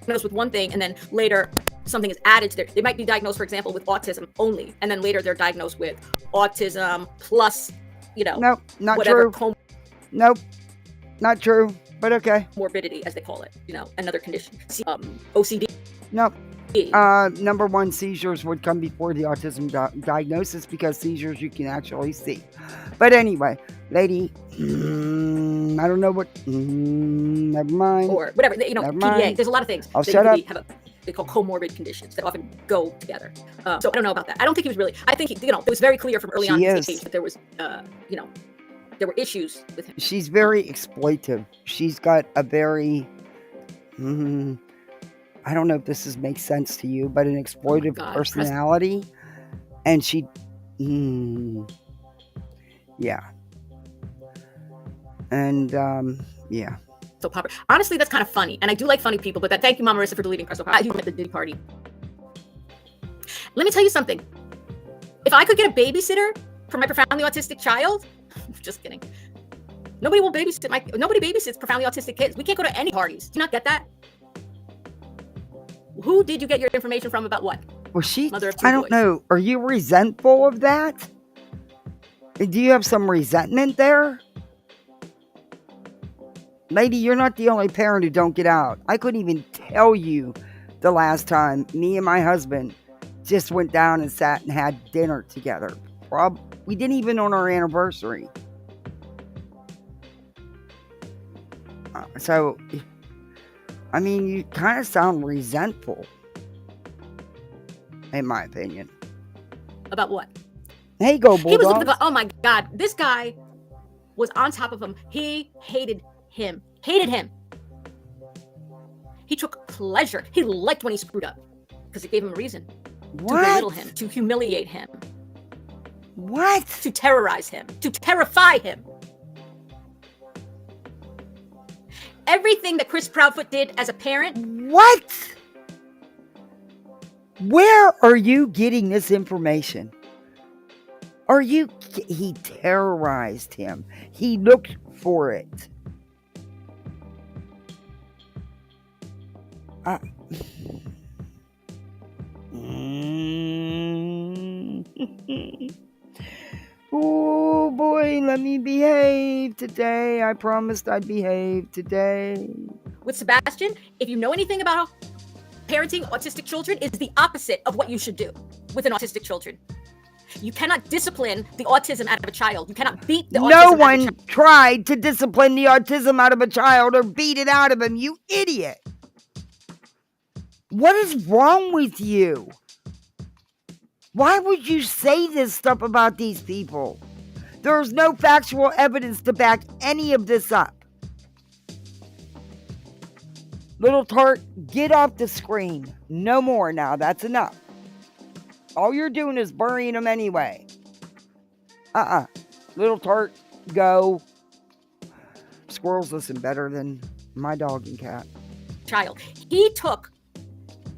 Diagnosed with one thing, and then later something is added to they might be diagnosed, for example, with autism only, and then later they're diagnosed with autism plus, Nope, not whatever true. Nope, not true, but okay. Morbidity, as they call it, another condition. OCD. Nope. Number one, seizures would come before the autism diagnosis because seizures you can actually see. But anyway, lady, I don't know what. Never mind. Or whatever, Never PDA. mind. There's a lot of things. I'll shut up. They call comorbid conditions that often go together. So I don't know about that. I don't think he was really. I think it was very clear from early on in his age that there was, there were issues with him. She's very exploitive. She's got a very, I don't know if this makes sense to you, but an exploitive personality. And she, yeah. And, yeah. So proper. Honestly, that's kind of funny. And I do like funny people, but thank you, Mama Marissa, for deleting Crystal. I do like the Diddy party. Let me tell you something. If I could get a babysitter for my profoundly autistic child, just kidding. Nobody babysits profoundly autistic kids. We can't go to any parties. Do you not get that? Who did you get your information from about what? Well, Mother of two I don't boys. know. Are you resentful of that? Do you have some resentment there? Lady, you're not the only parent who don't get out. I couldn't even tell you the last time me and my husband just went down and sat and had dinner together. We didn't even on our anniversary. So, I mean, you kind of sound resentful, in my opinion. About what? Hey, go Bulldogs. He was oh my God, this guy was on top of him. He hated him. He took pleasure. He liked when he screwed up because it gave him a reason to belittle him, to humiliate him. What? To terrorize him, to terrify him. Everything that Chris Proudfoot did as a parent. What? Where are you getting this information? He terrorized him. He looked for it. Oh boy, let me behave today. I promised I'd behave today. With Sebastian, if you know anything about parenting autistic children, is the opposite of what you should do with an autistic children. You cannot discipline the autism out of a child. You cannot beat the autism No out of a one child. tried to discipline the autism out of a child or beat it out of him, you idiot. What is wrong with you? Why would you say this stuff about these people? There's no factual evidence to back any of this up. Little Tart, get off the screen. No more now. That's enough. All you're doing is burying them anyway. Little Tart, go. Squirrels listen better than my dog and cat. Child. He took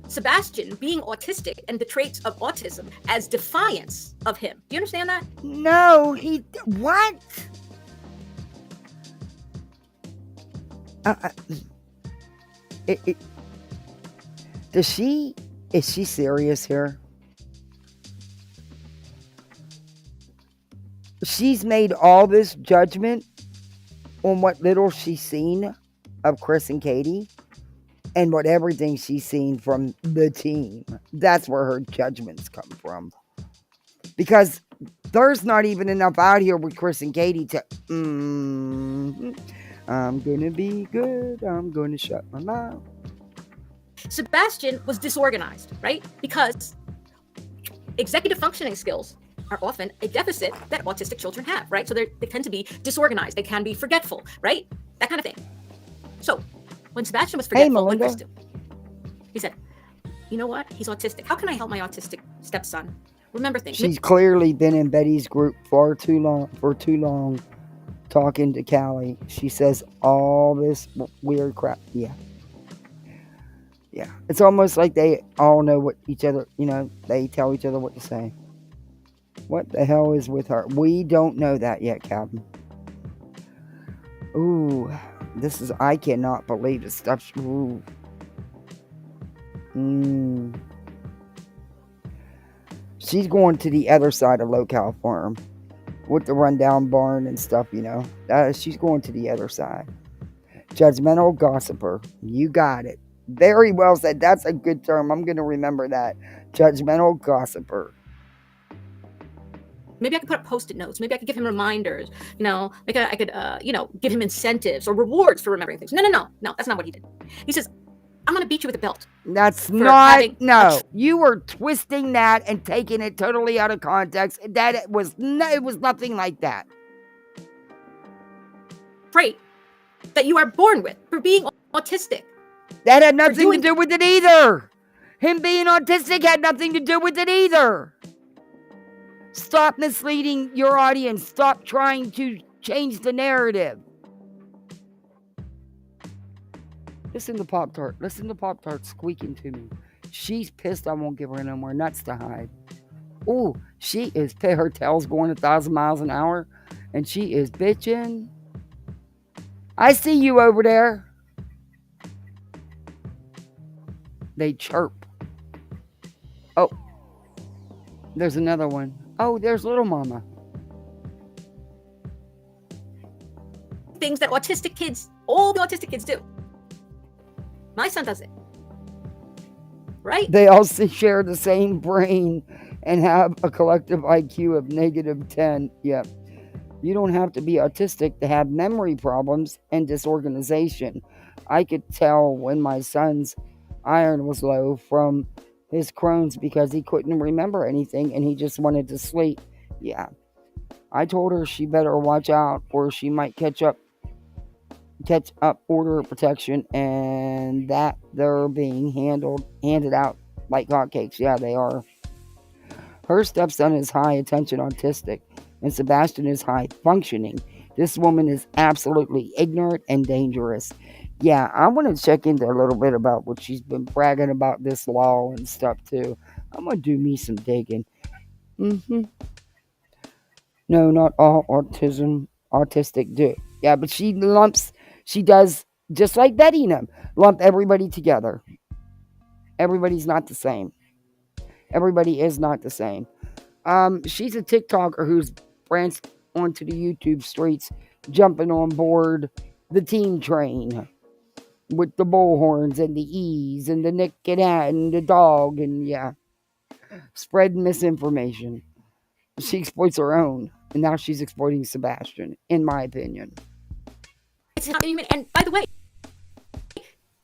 Sebastian being autistic and the traits of autism as defiance of him. Do you understand that? No, what? Is she serious here? She's made all this judgment on what little she's seen of Chris and Katie and what everything she's seen from the team. That's where her judgments come from. Because there's not even enough out here with Chris and Katie to, I'm gonna be good, I'm gonna shut my mouth. Sebastian was disorganized, right? Because executive functioning skills are often a deficit that autistic children have, right? So they tend to be disorganized. They can be forgetful, right? That kind of thing. So when Sebastian was forgetful, what Chris did? He said, you know what? He's autistic. How can I help my autistic stepson remember things? She's clearly been in Betty's group for too long, talking to Callie. She says all this weird crap. Yeah. It's almost like they all know what each other, they tell each other what to say. What the hell is with her? We don't know that yet, Captain. Ooh, I cannot believe this stuff. Ooh. She's going to the other side of Lolcow Farm with the rundown barn and stuff, she's going to the other side. Judgmental gossiper. You got it. Very well said. That's a good term. I'm going to remember that. Judgmental gossiper. Maybe I could put up Post-it notes. Maybe I could give him reminders. Maybe I could, give him incentives or rewards for remembering things. No. That's not what he did. He says, I'm going to beat you with a belt. That's not, no. You were twisting that and taking it totally out of context. It was nothing like that. Trait that you are born with for being autistic. That had nothing to do with it either. Him being autistic had nothing to do with it either. Stop misleading your audience. Stop trying to change the narrative. Listen to Pop-Tart. Listen to Pop-Tart squeaking to me. She's pissed I won't give her no more nuts to hide. Ooh, she is, her tail's going 1,000 miles an hour, and she is bitching. I see you over there. They chirp. Oh, there's another one. Oh, there's little mama. Things that autistic kids, all the autistic kids do. My son does it. Right? They also share the same brain and have a collective IQ of -10. Yep. You don't have to be autistic to have memory problems and disorganization. I could tell when my son's iron was low from his Crohn's because he couldn't remember anything and he just wanted to sleep. Yeah. I told her she better watch out or she might catch up order of protection, and that they're being handed out like hotcakes. Yeah, they are. Her stepson is high attention autistic and Sebastian is high functioning. This woman is absolutely ignorant and dangerous. Yeah, I want to check into a little bit about what she's been bragging about this law and stuff too. I'm going to do me some digging. No, not all autistic do. Yeah, but she does, just like Betty and them, lump everybody together. Everybody's not the same. Everybody is not the same. She's a TikToker who's branched onto the YouTube streets, jumping on board the teen train with the bullhorns and the E's and the Nick and Hat and the dog and spreading misinformation. She exploits her own, and now she's exploiting Sebastian, in my opinion. It's not inhumane, and by the way,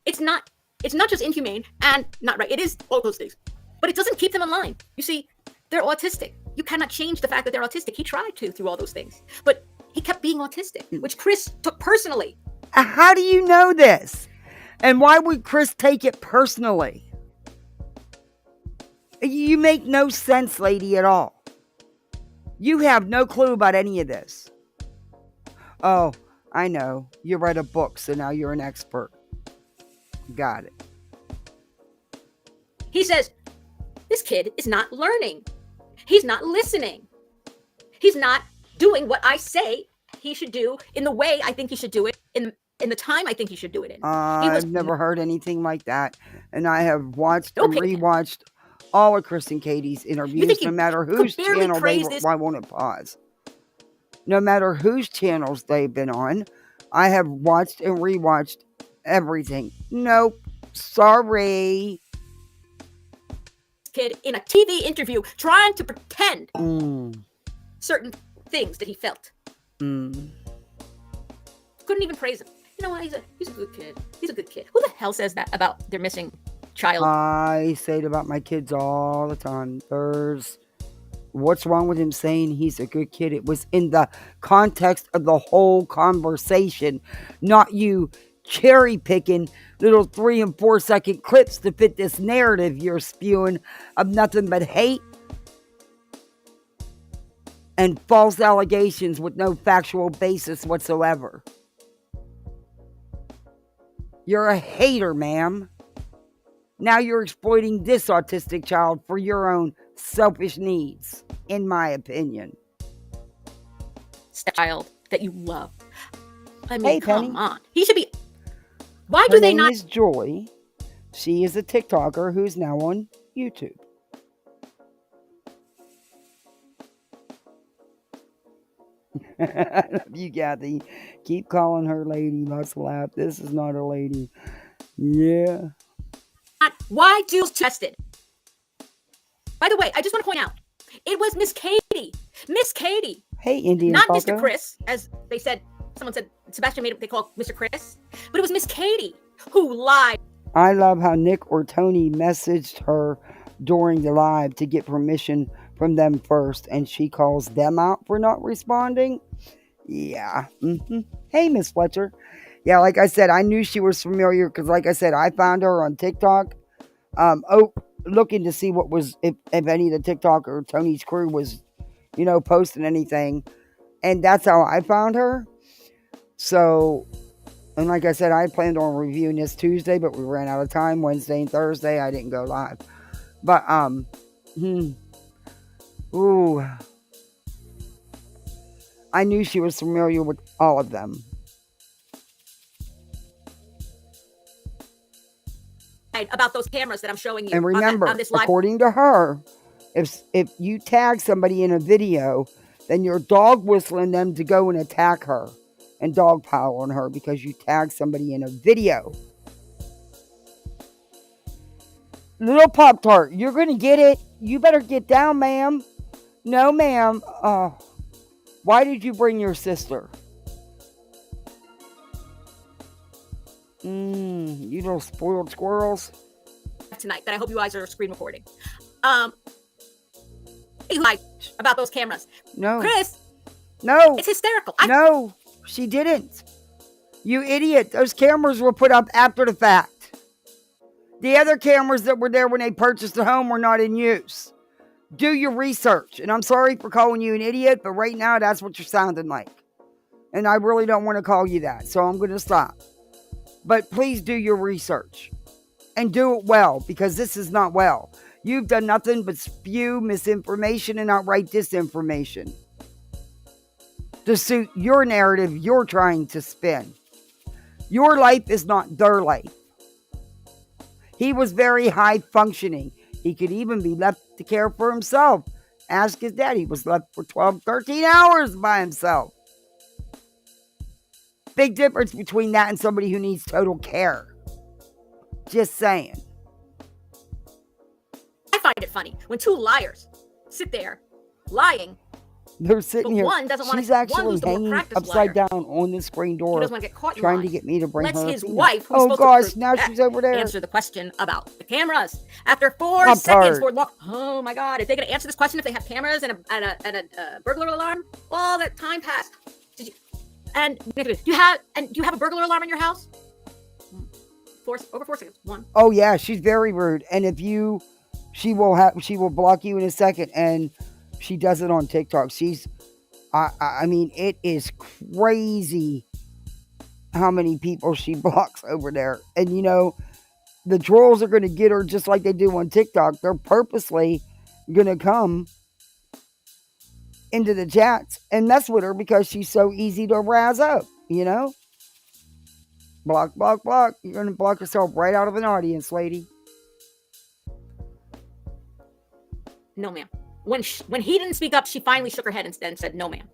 it's not just inhumane and not right. It is all those things, but it doesn't keep them in line. You see, they're autistic. You cannot change the fact that they're autistic. He tried to through all those things, but he kept being autistic, which Chris took personally. How do you know this? And why would Chris take it personally? You make no sense, lady, at all. You have no clue about any of this. Oh, I know. You read a book, so now you're an expert. Got it. He says, this kid is not learning. He's not listening. He's not doing what I say he should do in the way I think he should do it, in the time I think he should do it in. I've never heard anything like that. And I have watched and rewatched all of Chris and Katie's interviews, no matter whose channel why won't it pause? No matter whose channels they've been on, I have watched and rewatched everything. Nope. Sorry. Kid in a TV interview trying to pretend certain things that he felt. Couldn't even praise him. You know what? He's a good kid. He's a good kid. Who the hell says that about their missing child? I say it about my kids all the time. What's wrong with him saying he's a good kid? It was in the context of the whole conversation, not you cherry picking little 3 and 4 second clips to fit this narrative you're spewing of nothing but hate and false allegations with no factual basis whatsoever. You're a hater, ma'am. Now you're exploiting this autistic child for your own selfish needs, in my opinion. Child that you love. I mean, Hey, come Penny. on. He should be. Why Her do they name not? is Joy. She is a TikToker who's now on YouTube. I love you, Kathy. Keep calling her lady. Let's laugh. This is not a lady. Yeah. Why Jules tested? By the way, I just want to point out, it was Miss Katie. Miss Katie. Hey, Indian Not Falco. Mr. Chris, as they said. Someone said Sebastian made it. They call Mr. Chris, but it was Miss Katie who lied. I love how Nick or Tony messaged her during the live to get permission from them first, and she calls them out for not responding. Yeah. Hey, Miss Fletcher. Yeah, like I said, I knew she was familiar because, like I said, I found her on TikTok. Looking to see what was if any of the TikTok or Tony's crew was, posting anything, and that's how I found her. So, and like I said, I planned on reviewing this Tuesday, but we ran out of time. Wednesday and Thursday, I didn't go live. But I knew she was familiar with all of them. About those cameras that I'm showing you. And remember, on this live. according to her, if you tag somebody in a video, then you're dog whistling them to go and attack her and dogpile on her because you tagged somebody in a video. Little Pop-Tart, you're going to get it. You better get down, ma'am. No, ma'am. Why did you bring your sister? You little spoiled squirrels. Tonight that I hope you guys are screen recording. He lied about those cameras. No. Chris. No. It's hysterical. No, she didn't. You idiot. Those cameras were put up after the fact. The other cameras that were there when they purchased the home were not in use. Do your research. And I'm sorry for calling you an idiot, but right now that's what you're sounding like. And I really don't want to call you that, so I'm going to stop. But please do your research. And do it well, because this is not well. You've done nothing but spew misinformation and outright disinformation to suit your narrative you're trying to spin. Your life is not their life. He was very high functioning. He could even be left to care for himself. Ask his dad. He was left for 12, 13 hours by himself. Big difference between that and somebody who needs total care. Just saying. I find it funny when two liars sit there lying. They're sitting here. One doesn't want She's to. actually One hanging upside down on the screen door, doesn't want to get caught in trying lies. to get me to bring Lets her. his wife. Who's Oh supposed gosh! to Now she's over there. Answer the question about the cameras after 4 seconds. Oh my God! If they're gonna answer this question, if they have cameras and a burglar alarm, all that time passed. Do you have a burglar alarm in your house? Over 4 seconds. One. Oh yeah, she's very rude. And if she will block you in a second, and she does it on TikTok. I mean, it is crazy how many people she blocks over there. And the trolls are going to get her just like they do on TikTok. They're purposely going to come into the chats and mess with her because she's so easy to razz up, Block, block, block. You're going to block yourself right out of an audience, lady. No, ma'am. When he didn't speak up, she finally shook her head and said, no, ma'am.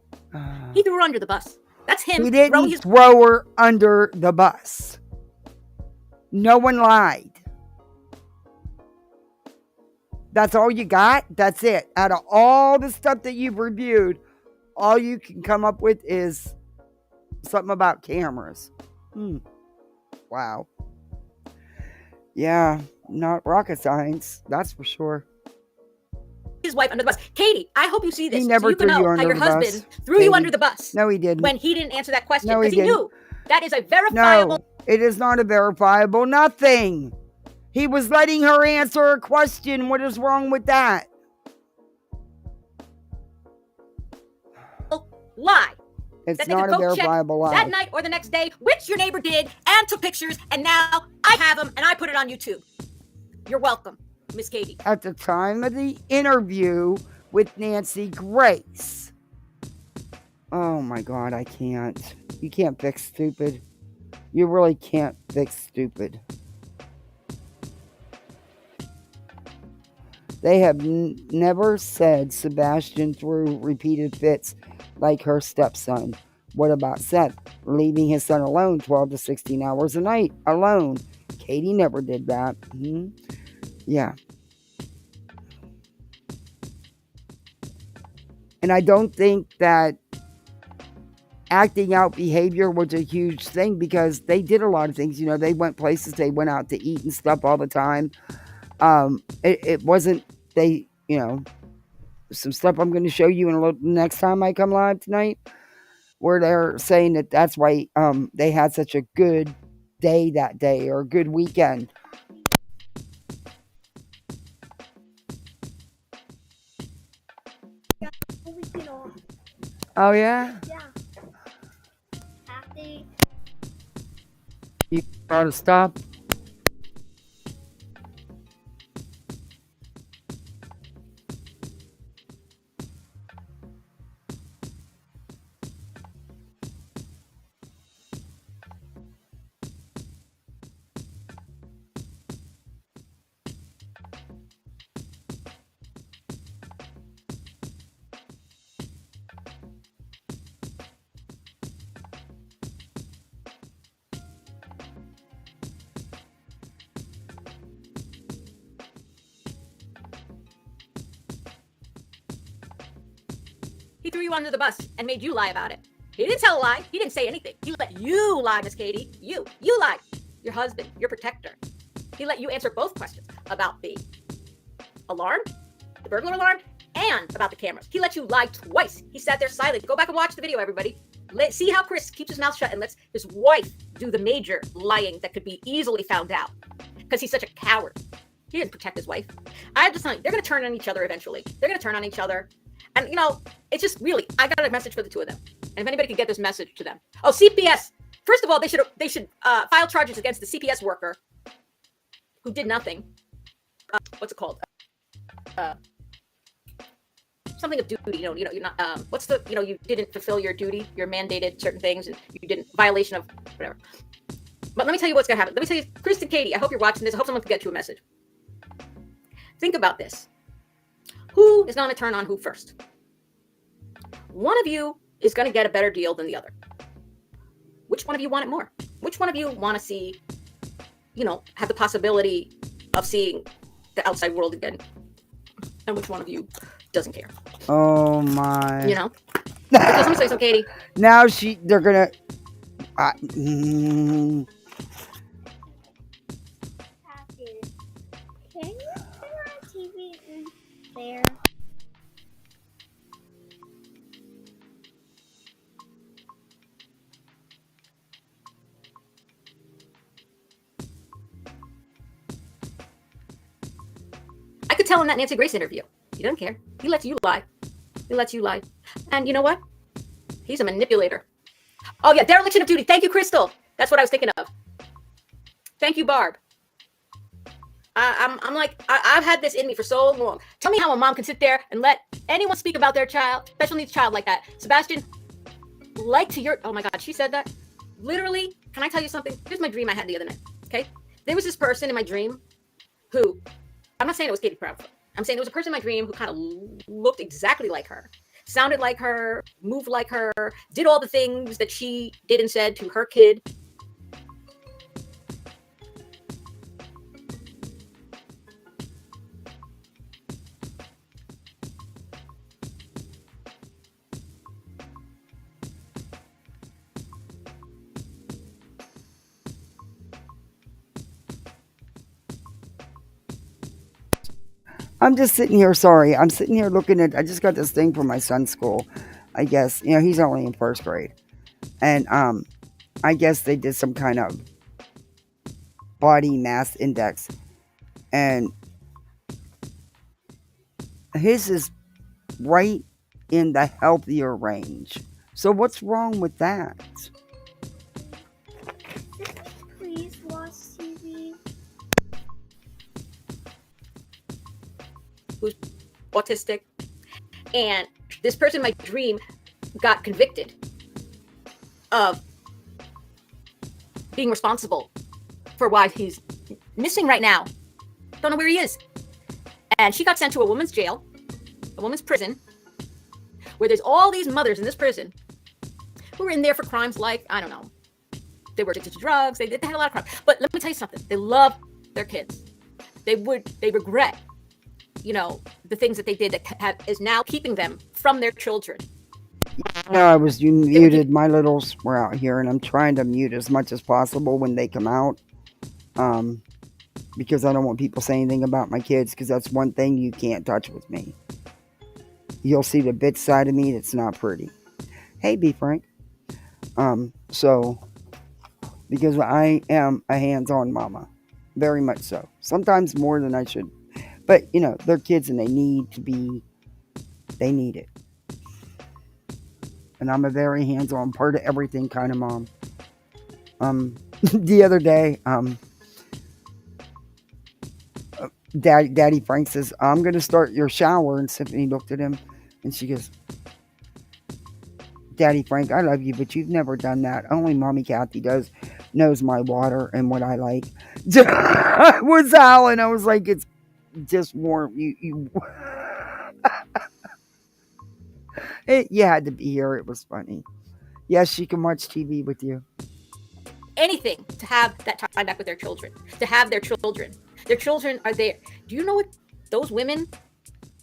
He threw her under the bus. That's him He throwing didn't his. throw her under the bus. No one lied. That's all you got? That's it. Out of all the stuff that you've reviewed, all you can come up with is something about cameras. Wow. Yeah, not rocket science, that's for sure. His wife under the bus. Katie, I hope you see this. He never so you can threw you know under how your the bus, husband threw you Katie. under the bus. No, he didn't. When he didn't answer that question. No, he Because he didn't. knew that is a verifiable. No, it is not a verifiable nothing. He was letting her answer a question. What is wrong with that? Lie. It's that they not could a go check verifiable lie. that night or the next day, which your neighbor did and took pictures, and now I have them and I put it on YouTube. You're welcome, Miss Katie. At the time of the interview with Nancy Grace. Oh my God, I can't. You can't fix stupid. You really can't fix stupid. They have never said Sebastian threw repeated fits like her stepson. What about Seth leaving his son alone 12 to 16 hours a night alone? Katie never did that. Yeah. And I don't think that acting out behavior was a huge thing because they did a lot of things. You know, they went places, they went out to eat and stuff all the time. It wasn't, they, you know, some stuff I'm going to show you in a little next time I come live tonight, where they're saying that that's why they had such a good day that day or a good weekend. Oh yeah? Yeah. Happy. You brought to stop? He threw you under the bus and made you lie about it. He didn't tell a lie. He didn't say anything. He let you lie, Miss Katie. You lied. Your husband, your protector. He let you answer both questions about the alarm, the burglar alarm, and about the cameras. He let you lie twice. He sat there silent. Go back and watch the video, everybody. Let's see how Chris keeps his mouth shut and lets his wife do the major lying that could be easily found out because he's such a coward. He didn't protect his wife. I just they're going to turn on each other eventually. They're going to turn on each other. And, you know, it's just really, I got a message for the two of them. And if anybody can get this message to them. Oh, CPS. First of all, they should file charges against the CPS worker who did nothing. What's it called? Something of duty. You know, you're not, you didn't fulfill your duty. You're mandated certain things and you didn't, violation of whatever. But let me tell you what's going to happen. Let me tell you, Chris and Katie, I hope you're watching this. I hope someone can get you a message. Think about this. Who is going to turn on who first? One of you is going to get a better deal than the other. Which one of you want it more? Which one of you want to see, have the possibility of seeing the outside world again? And which one of you doesn't care? Oh my. Let me say so, Katie. Now they're going to... Can you turn on TV in there? I could tell in that Nancy Grace interview. He doesn't care. He lets you lie. He lets you lie. And you know what? He's a manipulator. Oh, yeah, dereliction of duty. Thank you, Crystal. That's what I was thinking of. Thank you, Barb. I'm like, I've had this in me for so long. Tell me how a mom can sit there and let anyone speak about their child, special needs child like that. Sebastian, oh my God, she said that. Literally, can I tell you something? Here's my dream I had the other night, okay? There was this person in my dream who, I'm not saying it was Katie Proudfoot. I'm saying there was a person in my dream who kind of looked exactly like her. sounded like her, moved like her, did all the things that she did and said to her kid. I'm just sitting here, sorry. I'm sitting here looking at, I just got this thing from my son's school. I guess, he's only in first grade. And I guess they did some kind of body mass index. And his is right in the healthier range. So what's wrong with that? Please watch TV. Who's autistic, and this person in my dream got convicted of being responsible for why he's missing right now. Don't know where he is. And she got sent to a woman's jail, a woman's prison, where there's all these mothers in this prison who were in there for crimes like, I don't know, they were addicted to drugs, they had a lot of crimes. But let me tell you something, they love their kids. They regret, the things that they did that is now keeping them from their children. No, I was muted. My littles were out here, and I'm trying to mute as much as possible when they come out. Because I don't want people saying anything about my kids, because that's one thing you can't touch with me. You'll see the bitch side of me that's not pretty. Hey, B. Frank. So, because I am a hands-on mama. Very much so. Sometimes more than I should. But, they're kids and they need it. And I'm a very hands-on, part of everything kind of mom. The other day, Daddy Frank says, I'm going to start your shower. And Symphony looked at him and she goes, Daddy Frank, I love you, but you've never done that. Only Mommy Kathy knows my water and what I like. I was howling. I was like, it's just warm. You you had to be here. It was funny. Yes, she can watch TV with you. Anything to have that time back with their children, to have their children. Their children are there. Do you know what those women?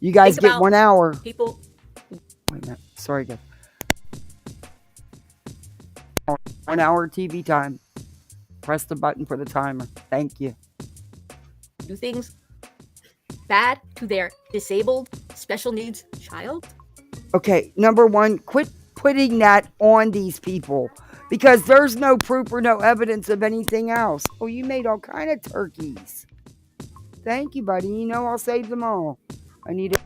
You guys get 1 hour. People. Wait a minute. Sorry, guys. 1 hour TV time. Press the button for the timer. Thank you. Do things bad to their disabled, special needs child? Okay, number one, quit putting that on these people. Because there's no proof or no evidence of anything else. Oh, you made all kind of turkeys. Thank you, buddy. I'll save them all. I need it.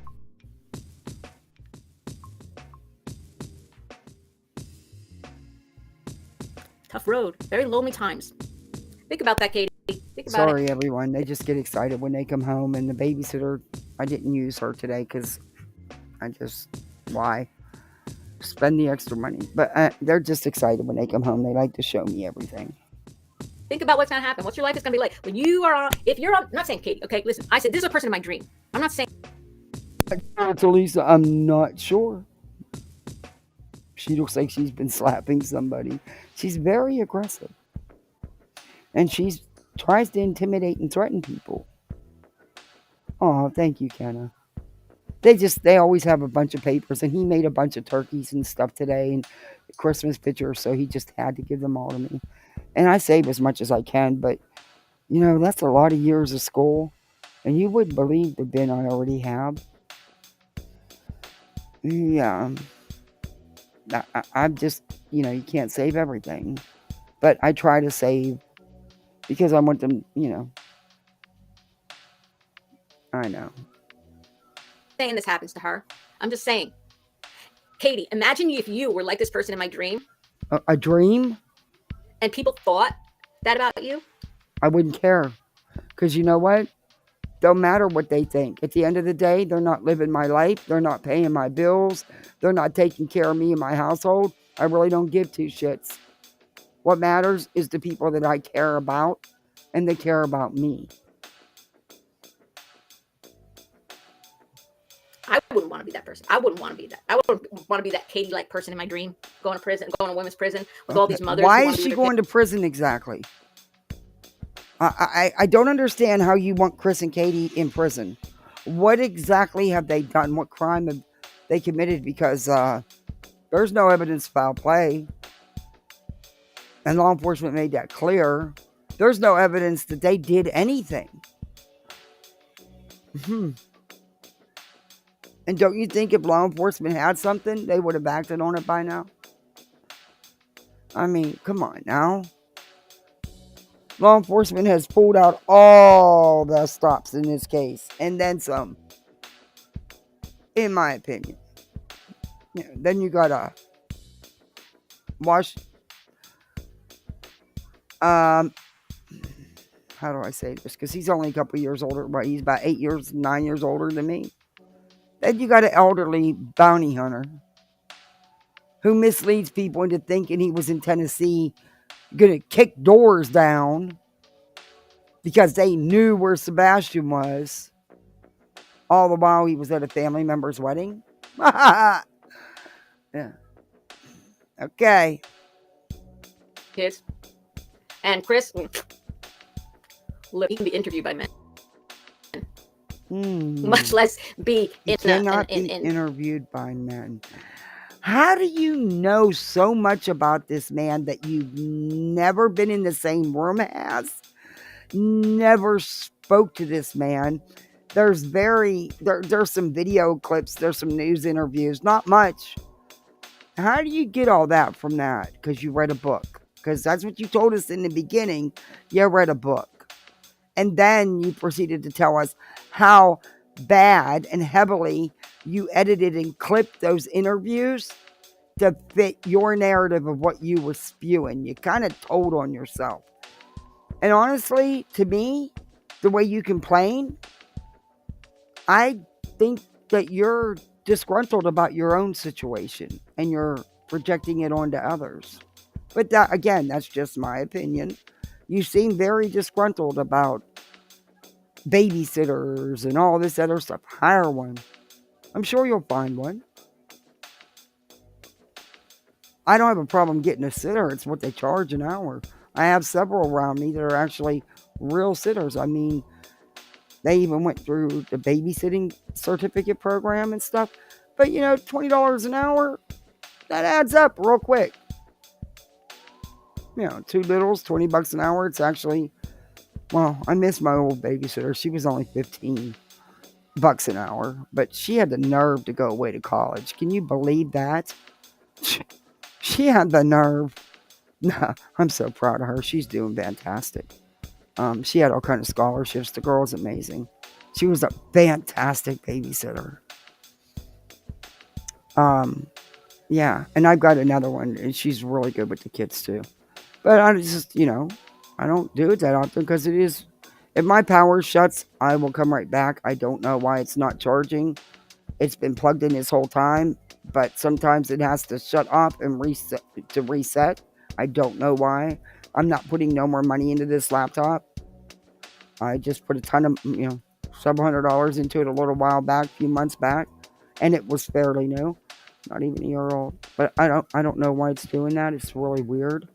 Tough road. Very lonely times. Think about that, Katie. Think about Sorry, it. everyone. They just get excited when they come home. And the babysitter, I didn't use her today because why? Spend the extra money. But they're just excited when they come home. They like to show me everything. Think about what's going to happen. What your life is going to be like. When you are on, if you're on, I'm not saying Katie, okay, listen, I said this is a person in my dream. I'm not saying. To Lisa, I'm not sure. She looks like she's been slapping somebody. She's very aggressive. And she tries to intimidate and threaten people. Oh, thank you, Kenna. They always have a bunch of papers, and he made a bunch of turkeys and stuff today and Christmas pictures, so he just had to give them all to me. And I save as much as I can, but that's a lot of years of school, and you wouldn't believe the bin I already have. Yeah. I'm just, you can't save everything, but I try to save because I want them, I know. Saying this happens to her. I'm just saying. Katie, imagine if you were like this person in my dream. A dream? And people thought that about you? I wouldn't care. Because you know what? Don't matter what they think. At the end of the day, they're not living my life. They're not paying my bills. They're not taking care of me and my household. I really don't give two shits. What matters is the people that I care about, and they care about me. I wouldn't want to be that person. I wouldn't want to be that. I wouldn't want to be that Katie-like person in my dream, going to prison, going to women's prison with all these mothers. Why is she going to prison exactly? I don't understand how you want Chris and Katie in prison. What exactly have they done? What crime have they committed? Because there's no evidence of foul play. And law enforcement made that clear. There's no evidence that they did anything. And don't you think if law enforcement had something, they would have acted on it by now? I mean, come on now. Law enforcement has pulled out all the stops in this case, and then some, in my opinion. Yeah, then you gotta how do I say this? Because he's only a couple years older, but he's about 9 years older than me. Then you got an elderly bounty hunter who misleads people into thinking he was in Tennessee gonna kick doors down because they knew where Sebastian was, all the while he was at a family member's wedding. Yeah. Okay. Kids. And Chris, he can be interviewed by men. Much less be interviewed by men. How do you know so much about this man that you've never been in the same room as? Never spoke to this man. There's some video clips, there's some news interviews, not much. How do you get all that from that? Because you read a book. Because that's what you told us in the beginning. You read a book. And then you proceeded to tell us how bad and heavily you edited and clipped those interviews to fit your narrative of what you were spewing. You kind of told on yourself. And honestly, to me, the way you complain, I think that you're disgruntled about your own situation and you're projecting it onto others. But that, again, that's just my opinion. You seem very disgruntled about babysitters and all this other stuff. Hire one. I'm sure you'll find one. I don't have a problem getting a sitter. It's what they charge an hour. I have several around me that are actually real sitters. I mean, they even went through the babysitting certificate program and stuff. But, $20 an hour, that adds up real quick. 2 littles, $20 an hour. It's actually, well, I miss my old babysitter. She was only $15 an hour, but she had the nerve to go away to college. Can you believe that? She had the nerve. Nah, I'm so proud of her. She's doing fantastic. She had all kinds of scholarships. The girl's amazing. She was a fantastic babysitter. Yeah, and I've got another one, and she's really good with the kids too. But I just, I don't do it that often because it is, if my power shuts, I will come right back. I don't know why it's not charging. It's been plugged in this whole time, but sometimes it has to shut off and reset. I don't know why. I'm not putting no more money into this laptop. I just put a ton of, several $100 into it a little while back, a few months back, and it was fairly new. Not even a year old. But I don't know why it's doing that. It's really weird.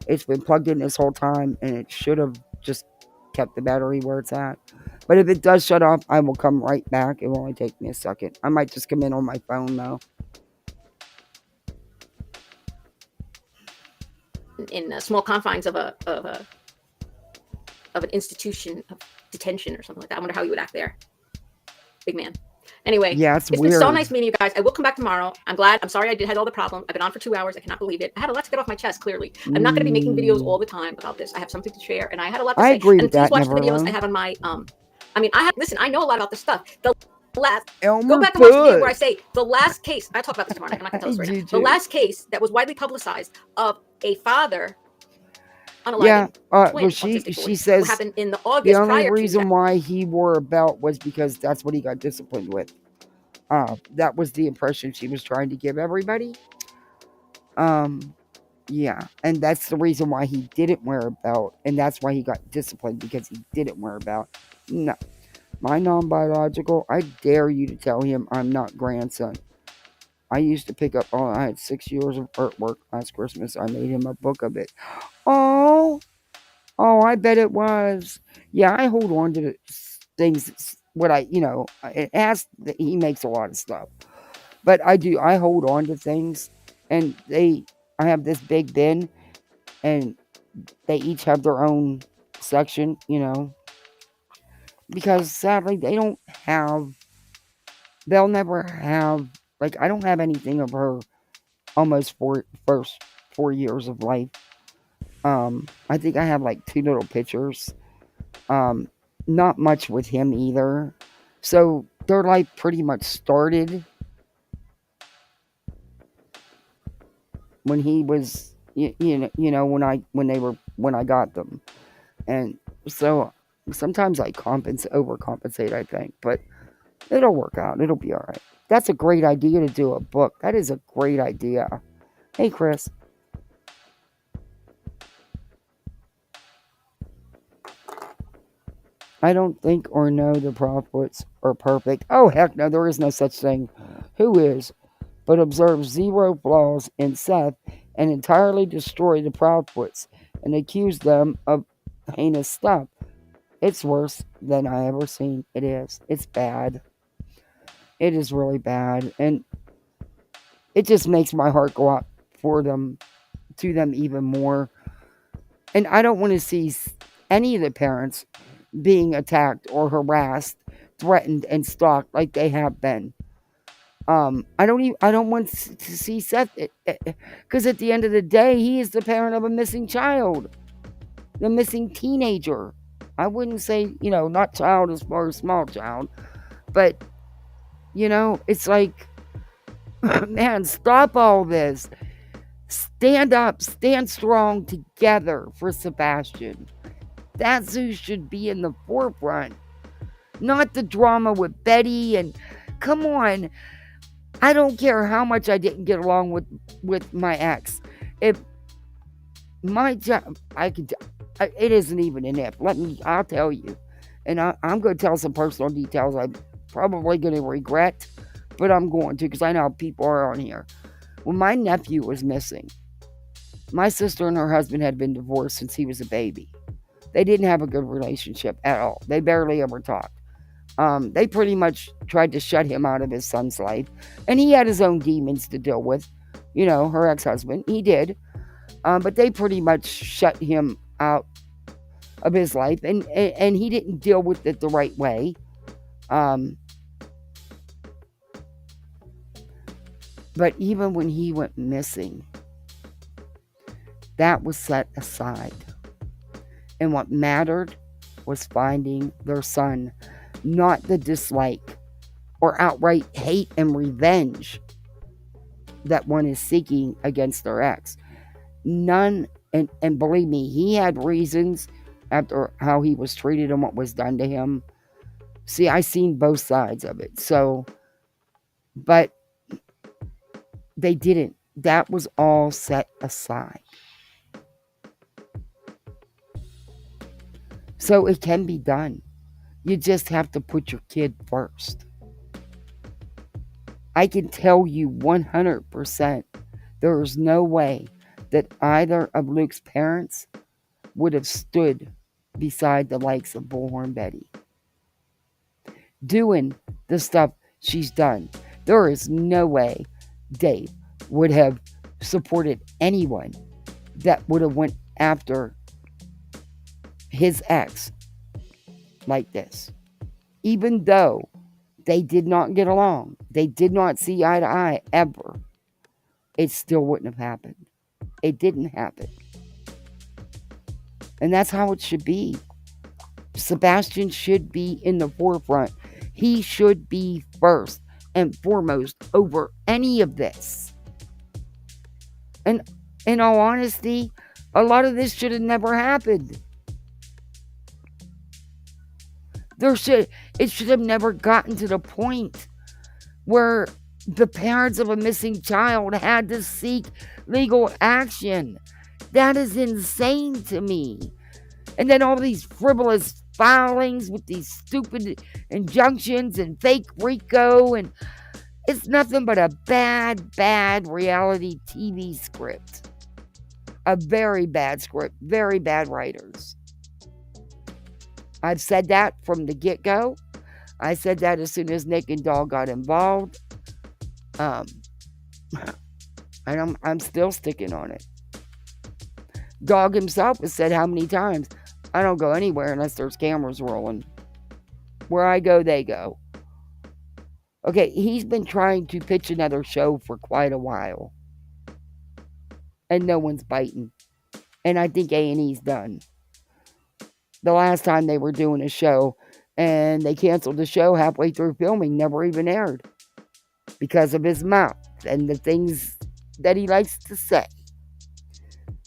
It's been plugged in this whole time, and it should have just kept the battery where it's at. But if it does shut off, I will come right back. It will only take me a second. I might just come in on my phone, though. In the small confines of an institution of detention or something like that. I wonder how you would act there. Big man. Anyway, yeah, it's weird. Been so nice meeting you guys. I will come back tomorrow. I'm glad. I'm sorry I had all the problem. I've been on for 2 hours. I cannot believe it. I had a lot to get off my chest, clearly. I'm not going to be making videos all the time about this. I have something to share, and I had a lot to say. I agree with that. And please watch the videos I have on my, I know a lot about this stuff. Go back and watch the video where I say the last case, I talk about this tomorrow night. I'm not going to tell this right now. The last case that was widely publicized of a father unaliving twin she says happened in the August the only prior reason to why he wore a belt was because that's what he got disciplined with. That was the impression she was trying to give everybody. Yeah, and that's the reason why he didn't wear a belt, and that's why he got disciplined, because he didn't wear a belt. No, my non-biological, I dare you to tell him I'm not grandson. I used to pick up I had 6 years of artwork last Christmas. I made him a book of it. Oh, I bet it was. Yeah, I hold on to the things, he makes a lot of stuff. But I hold on to things, and I have this big bin, and they each have their own section, because sadly they'll never have, I don't have anything of her almost first 4 years of life. I think I have 2 little pictures. Not much with him either. So their life pretty much started when he was, when I got them. And so sometimes I overcompensate, I think, but it'll work out. It'll be all right. That's a great idea to do a book. That is a great idea. Hey, Chris. I don't think or know the prophets are perfect. Oh, heck no, there is no such thing. Who is? But observe 0 flaws in Seth and entirely destroy the prophets and accuse them of heinous stuff. It's worse than I ever seen. It is. It's bad. It is really bad. And it just makes my heart go out to them even more. And I don't want to see any of the parents being attacked or harassed, threatened, and stalked like they have been. I don't want to see Seth, because at the end of the day, he is the parent of a missing child, the missing teenager. I wouldn't say, not child as far as small child, but, it's like, man, stop all this. Stand up, stand strong together for Sebastian. That's who should be in the forefront. Not the drama with Betty and, come on. I don't care how much I didn't get along with my ex. If my job, it isn't even an if. I'll tell you. And I'm going to tell some personal details I'm probably going to regret, but I'm going to, because I know how people are on here. When my nephew was missing, my sister and her husband had been divorced since he was a baby. They didn't have a good relationship at all. They barely ever talked. They pretty much tried to shut him out of his son's life. And he had his own demons to deal with. Her ex-husband. He did. But they pretty much shut him out of his life. And he didn't deal with it the right way. But even when he went missing, that was set aside. And what mattered was finding their son, not the dislike or outright hate and revenge that one is seeking against their ex. None, and believe me, he had reasons after how he was treated and what was done to him. See, I seen both sides of it. So, but they didn't. That was all set aside. So it can be done. You just have to put your kid first. I can tell you 100% there is no way that either of Luke's parents would have stood beside the likes of Bullhorn Betty, doing the stuff she's done. There is no way Dave would have supported anyone that would have went after his ex like this. Even though they did not get along, they did not see eye to eye ever, it still wouldn't have happened. It didn't happen. And that's how it should be. Sebastian should be in the forefront. He should be first and foremost over any of this. And in all honesty, a lot of this should have never happened. It should have never gotten to the point where the parents of a missing child had to seek legal action. That is insane to me. And then all these frivolous filings with these stupid injunctions and fake RICO, and it's nothing but a bad reality TV script. A very bad script, very bad writers. I've said that from the get-go. I said that as soon as Nick and Dog got involved. And I'm still sticking on it. Dog himself has said how many times, I don't go anywhere unless there's cameras rolling. Where I go, they go. Okay, he's been trying to pitch another show for quite a while. And no one's biting. And I think A&E's done. The last time they were doing a show, and they canceled the show halfway through filming, never even aired. Because of his mouth and the things that he likes to say.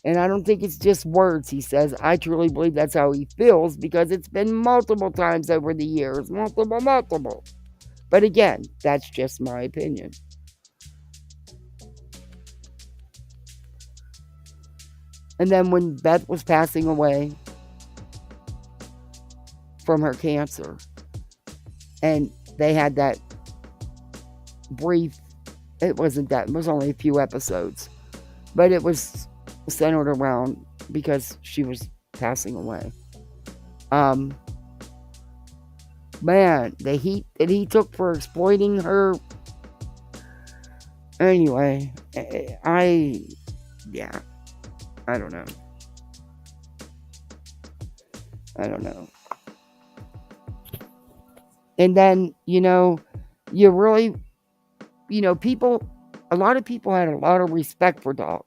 And I don't think it's just words he says. I truly believe that's how he feels, because it's been multiple times over the years. Multiple. But again, that's just my opinion. And then when Beth was passing away from her cancer, and they had that brief, it was only a few episodes, but it was centered around because she was passing away. Man, the heat that he took for exploiting her. Anyway, I don't know. And then, you really, a lot of people had a lot of respect for Dog.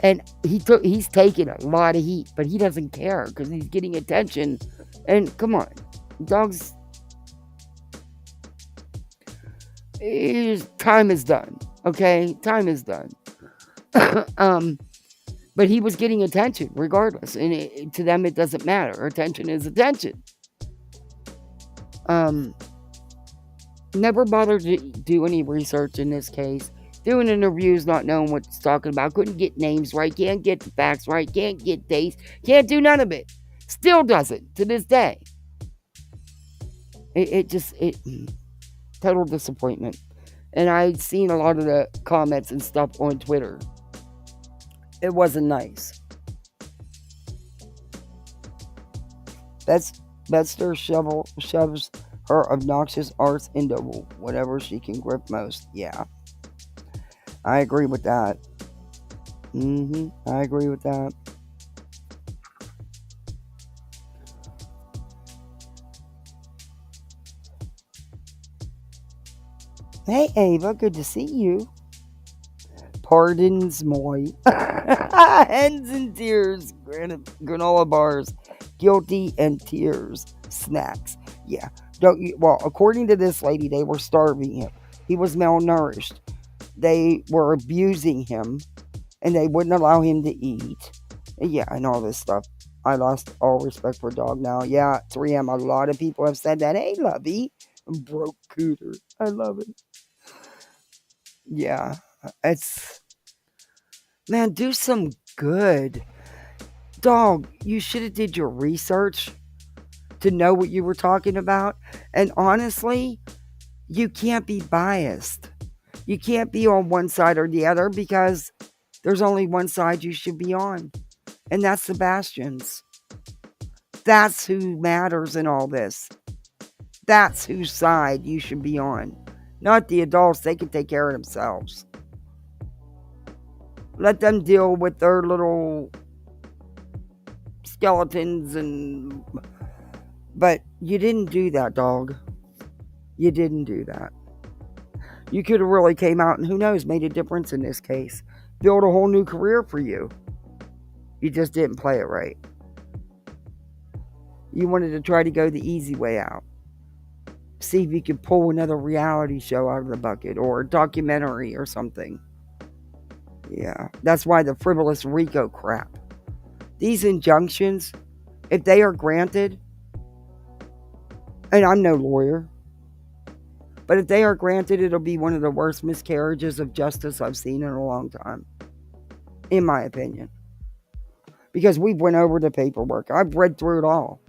And he's taking a lot of heat, but he doesn't care because he's getting attention. And come on, Dog's time is done. Okay, time is done. But he was getting attention regardless, and to them it doesn't matter. Attention is attention. Never bothered to do any research in this case. Doing interviews, not knowing what it's talking about. Couldn't get names right. Can't get the facts right. Can't get dates. Can't do none of it. Still doesn't to this day. It total disappointment. And I've seen a lot of the comments and stuff on Twitter. It wasn't nice. Bester shoves her obnoxious arts into whatever she can grip most. Yeah. I agree with that. I agree with that. Hey, Ava, good to see you. Pardons, Moy. Hens and tears. Granola bars. Guilty and tears. Snacks. Yeah. Well, according to this lady, they were starving him. He was malnourished. They were abusing him. And they wouldn't allow him to eat. Yeah, and all this stuff. I lost all respect for Dog now. Yeah, 3M. A lot of people have said that. Hey, Lovey. Broke cooter. I love it. Yeah. Man, do some good. Dog, you should have did your research to know what you were talking about. And honestly, you can't be biased. You can't be on one side or the other because there's only one side you should be on. And that's Sebastian's. That's who matters in all this. That's whose side you should be on. Not the adults. They can take care of themselves. Let them deal with their little skeletons but you didn't do that, Dog. You didn't do that. You could have really came out and who knows, made a difference in this case. Build a whole new career for you. You just didn't play it right. You wanted to try to go the easy way out. See if you could pull another reality show out of the bucket or a documentary or something. Yeah, that's why the frivolous RICO crap. These injunctions, if they are granted, and I'm no lawyer, but if they are granted, it'll be one of the worst miscarriages of justice I've seen in a long time, in my opinion. Because we've went over the paperwork. I've read through it all.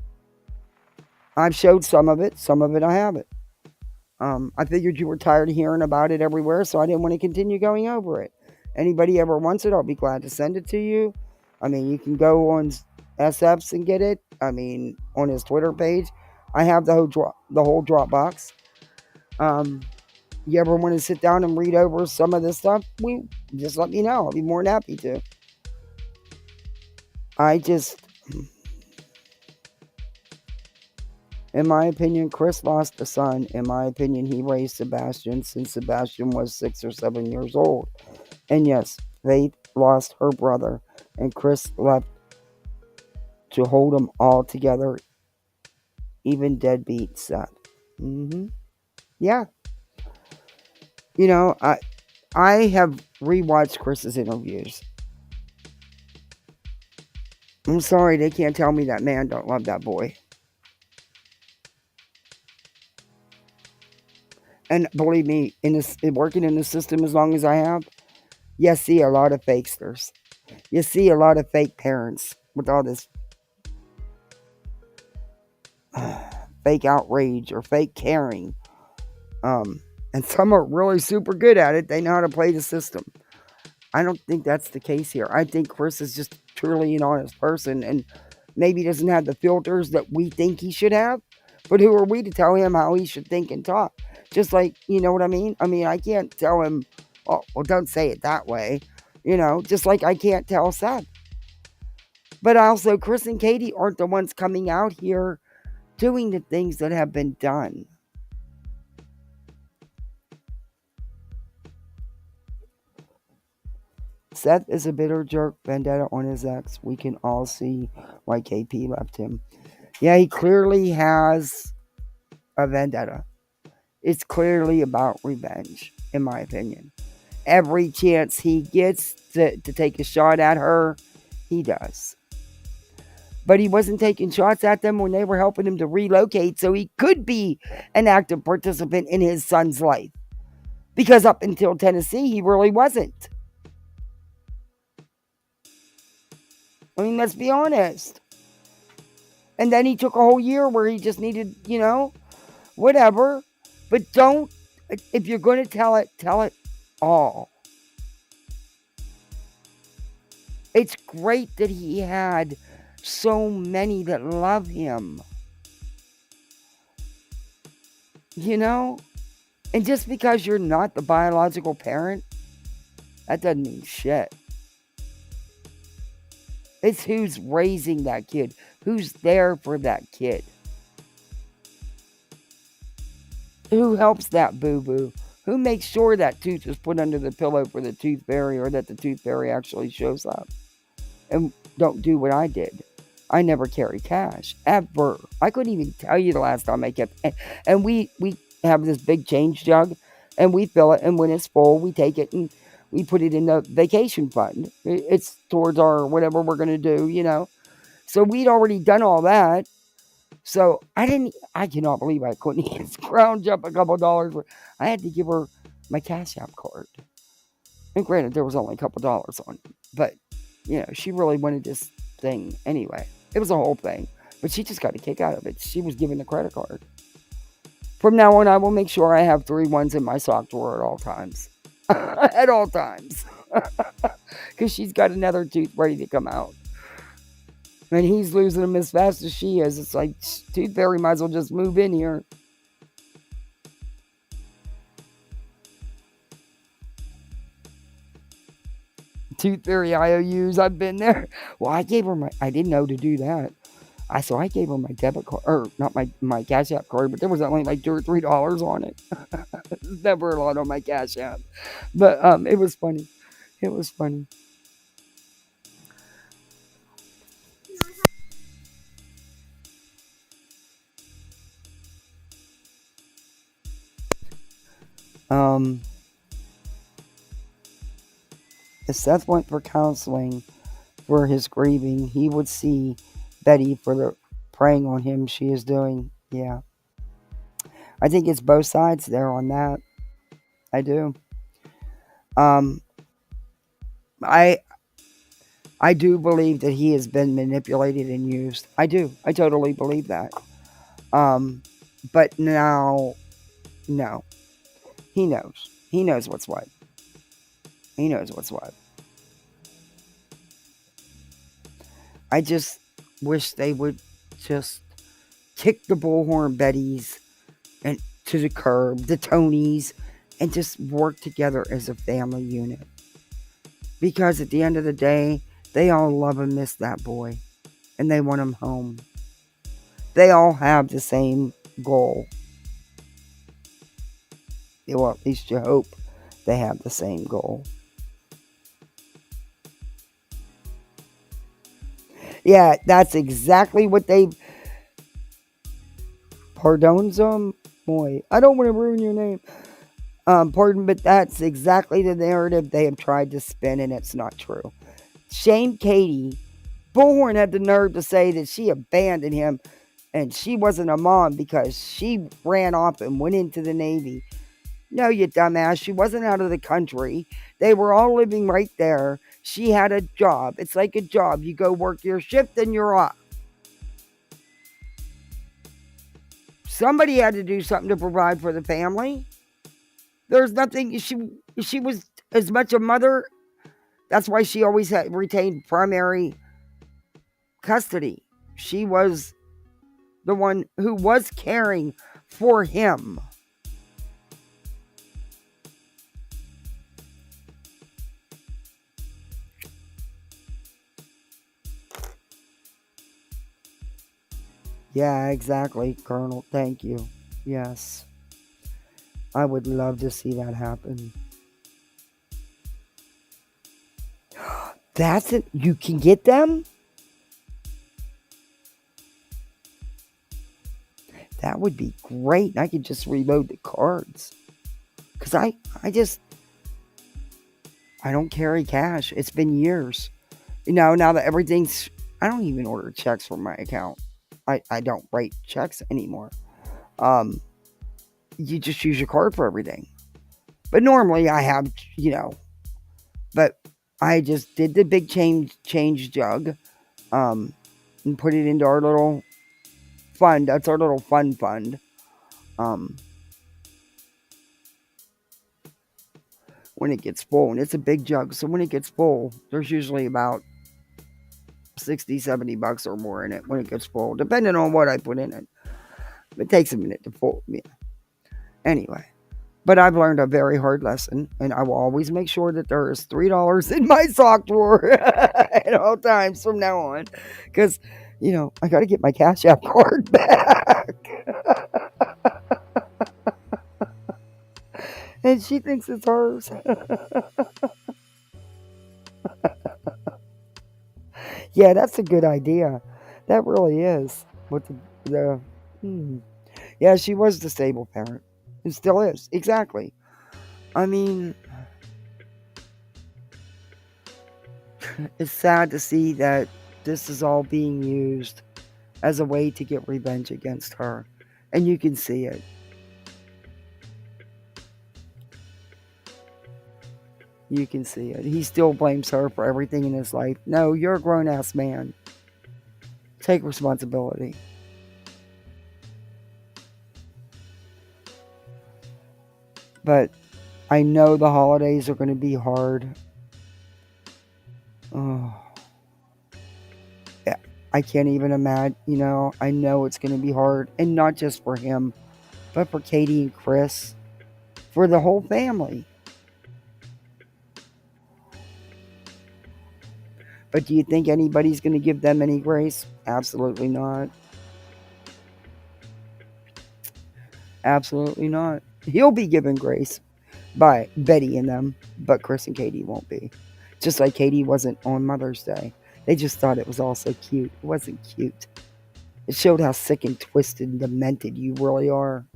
I've showed some of it I haven't. I figured you were tired of hearing about it everywhere, so I didn't want to continue going over it. Anybody ever wants it, I'll be glad to send it to you. I mean, you can go on SF's and get it. I mean, on his Twitter page, I have the whole Dropbox. You ever want to sit down and read over some of this stuff? Just let me know. I'll be more than happy to. In my opinion, Chris lost a son. In my opinion, he raised Sebastian since Sebastian was 6 or 7 years old. And yes, Faith lost her brother, and Chris left to hold them all together, even deadbeat Seth. Yeah. You know, I have rewatched Chris's interviews. I'm sorry, they can't tell me that man don't love that boy. And believe me, working in the system as long as I have, you see a lot of fakesters. You see a lot of fake parents with all this fake outrage or fake caring. And some are really super good at it. They know how to play the system. I don't think that's the case here. I think Chris is just truly an honest person and maybe doesn't have the filters that we think he should have. But who are we to tell him how he should think and talk? Just like, you know what I mean? I mean, I can't tell him, oh, well, don't say it that way. You know, just like I can't tell Seth. But also, Chris and Katie aren't the ones coming out here doing the things that have been done. Seth is a bitter jerk, vendetta on his ex. We can all see why KP left him. Yeah, he clearly has a vendetta. It's clearly about revenge, in my opinion. Every chance he gets to take a shot at her, he does. But he wasn't taking shots at them when they were helping him to relocate so he could be an active participant in his son's life. Because up until Tennessee, he really wasn't. I mean, let's be honest. And then he took a whole year where he just needed, you know, whatever. But don't, if you're going to tell it all. It's great that he had so many that love him. You know? And just because you're not the biological parent, that doesn't mean shit. It's who's raising that kid. Who's there for that kid. Who helps that boo-boo? Who makes sure that tooth is put under the pillow for the tooth fairy or that the tooth fairy actually shows up? And don't do what I did. I never carry cash. Ever. I couldn't even tell you the last time I kept... And we have this big change jug and we fill it, and when it's full, we take it and we put it in the vacation fund. It's towards our whatever we're going to do, you know. So we'd already done all that. So I cannot believe I couldn't even scrounge up a couple dollars. I had to give her my Cash App card. And granted, there was only a couple dollars on it. But, you know, she really wanted this thing anyway. It was a whole thing. But she just got a kick out of it. She was given the credit card. From now on, I will make sure I have 3 ones in my sock drawer at all times. At all times. Because she's got another tooth ready to come out. And he's losing them as fast as she is. It's like, Tooth Fairy might as well just move in here. Tooth Fairy IOUs, I've been there. Well, I gave her I didn't know to do that. So I gave her my debit card, or not my Cash App card, but there was only like $2 or $3 on it. Never a lot on my Cash App. But it was funny. It was funny. If Seth went for counseling for his grieving, he would see Betty for the preying on him she is doing. Yeah. I think it's both sides there on that. I do. I do believe that he has been manipulated and used. I do. I totally believe that. But now, no. He knows. He knows what's what. He knows what's what. I just wish they would just kick the Bullhorn Bettys and to the curb, the Tonys, and just work together as a family unit. Because at the end of the day, they all love and miss that boy. And they want him home. They all have the same goal. Well, at least you hope they have the same goal. Yeah, that's exactly what they... Pardonzo? Boy, I don't want to ruin your name. Pardon, but that's exactly the narrative they have tried to spin, and it's not true. Shame Katie. Bullhorn had the nerve to say that she abandoned him and she wasn't a mom because she ran off and went into the Navy. No, you dumbass. She wasn't out of the country. They were all living right there. She had a job. It's like a job. You go work your shift and you're off. Somebody had to do something to provide for the family. There's nothing. She was as much a mother. That's why she always had retained primary custody. She was the one who was caring for him. Yeah, exactly, Colonel. Thank you. Yes. I would love to see that happen. That's it. You can get them? That would be great. I could just reload the cards. Because I don't carry cash. It's been years. Now that everything's... I don't even order checks from my account. I don't write checks anymore. You just use your card for everything. But normally I have, but I just did the big change jug, and put it into our little fund. That's our little fund. When it gets full, and it's a big jug, so when it gets full, there's usually about $60-$70 or more in it when it gets full, depending on what I put in it. It takes a minute to full. Yeah. Anyway, but I've learned a very hard lesson, and I will always make sure that there is $3 in my sock drawer at all times from now on, because I got to get my Cash App card back. And she thinks it's hers. Yeah, that's a good idea. That really is. With Yeah, she was the stable parent. And still is. Exactly. I mean, it's sad to see that this is all being used as a way to get revenge against her. And you can see it. You can see it. He still blames her for everything in his life. No, you're a grown-ass man. Take responsibility. But I know the holidays are going to be hard. Oh. Yeah, I can't even imagine, I know it's going to be hard. And not just for him, but for Katie and Chris. For the whole family. But do you think anybody's going to give them any grace? Absolutely not. Absolutely not. He'll be given grace by Betty and them, but Chris and Katie won't be. Just like Katie wasn't on Mother's Day. They just thought it was all so cute. It wasn't cute. It showed how sick and twisted and demented you really are.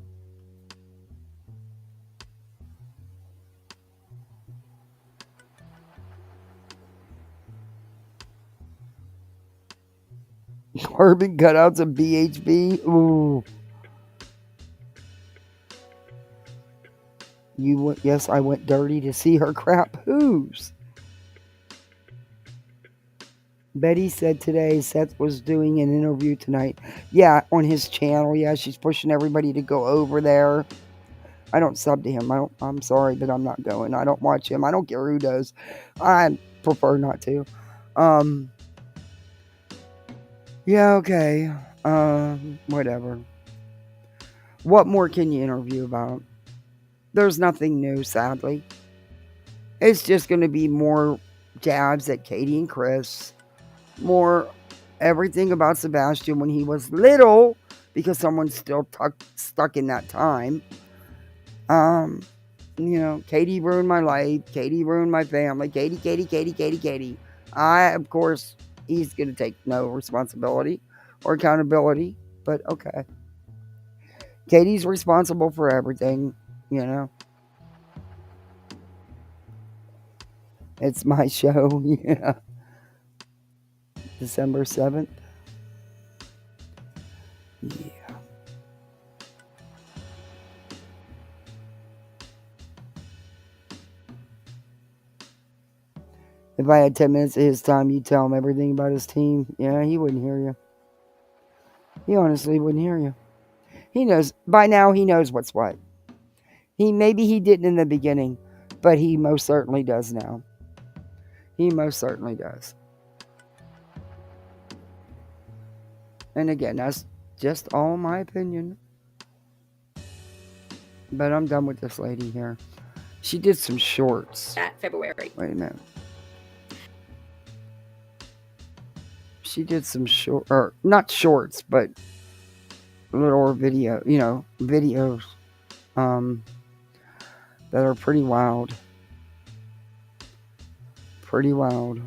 Carbon cutouts of BHB? Ooh. Yes, I went dirty to see her crap. Whose? Betty said today Seth was doing an interview tonight. Yeah, on his channel. Yeah, she's pushing everybody to go over there. I don't sub to him. I'm sorry, but I'm not going. I don't watch him. I don't care who does. I prefer not to. Yeah, okay. Whatever. What more can you interview about? There's nothing new, sadly. It's just going to be more jabs at Katie and Chris. More everything about Sebastian when he was little, because someone's still stuck in that time. Katie ruined my life. Katie ruined my family. Katie. Of course, he's going to take no responsibility or accountability, but okay. Katie's responsible for everything, It's my show, yeah. December 7th. Yeah. If I had 10 minutes of his time, you'd tell him everything about his team. Yeah, he wouldn't hear you. He honestly wouldn't hear you. He knows. By now, he knows what's what. Maybe he didn't in the beginning, but he most certainly does now. He most certainly does. And again, that's just all my opinion. But I'm done with this lady here. She did some shorts. That February. Wait a minute. She did some not shorts, but little videos that are pretty wild. Pretty wild.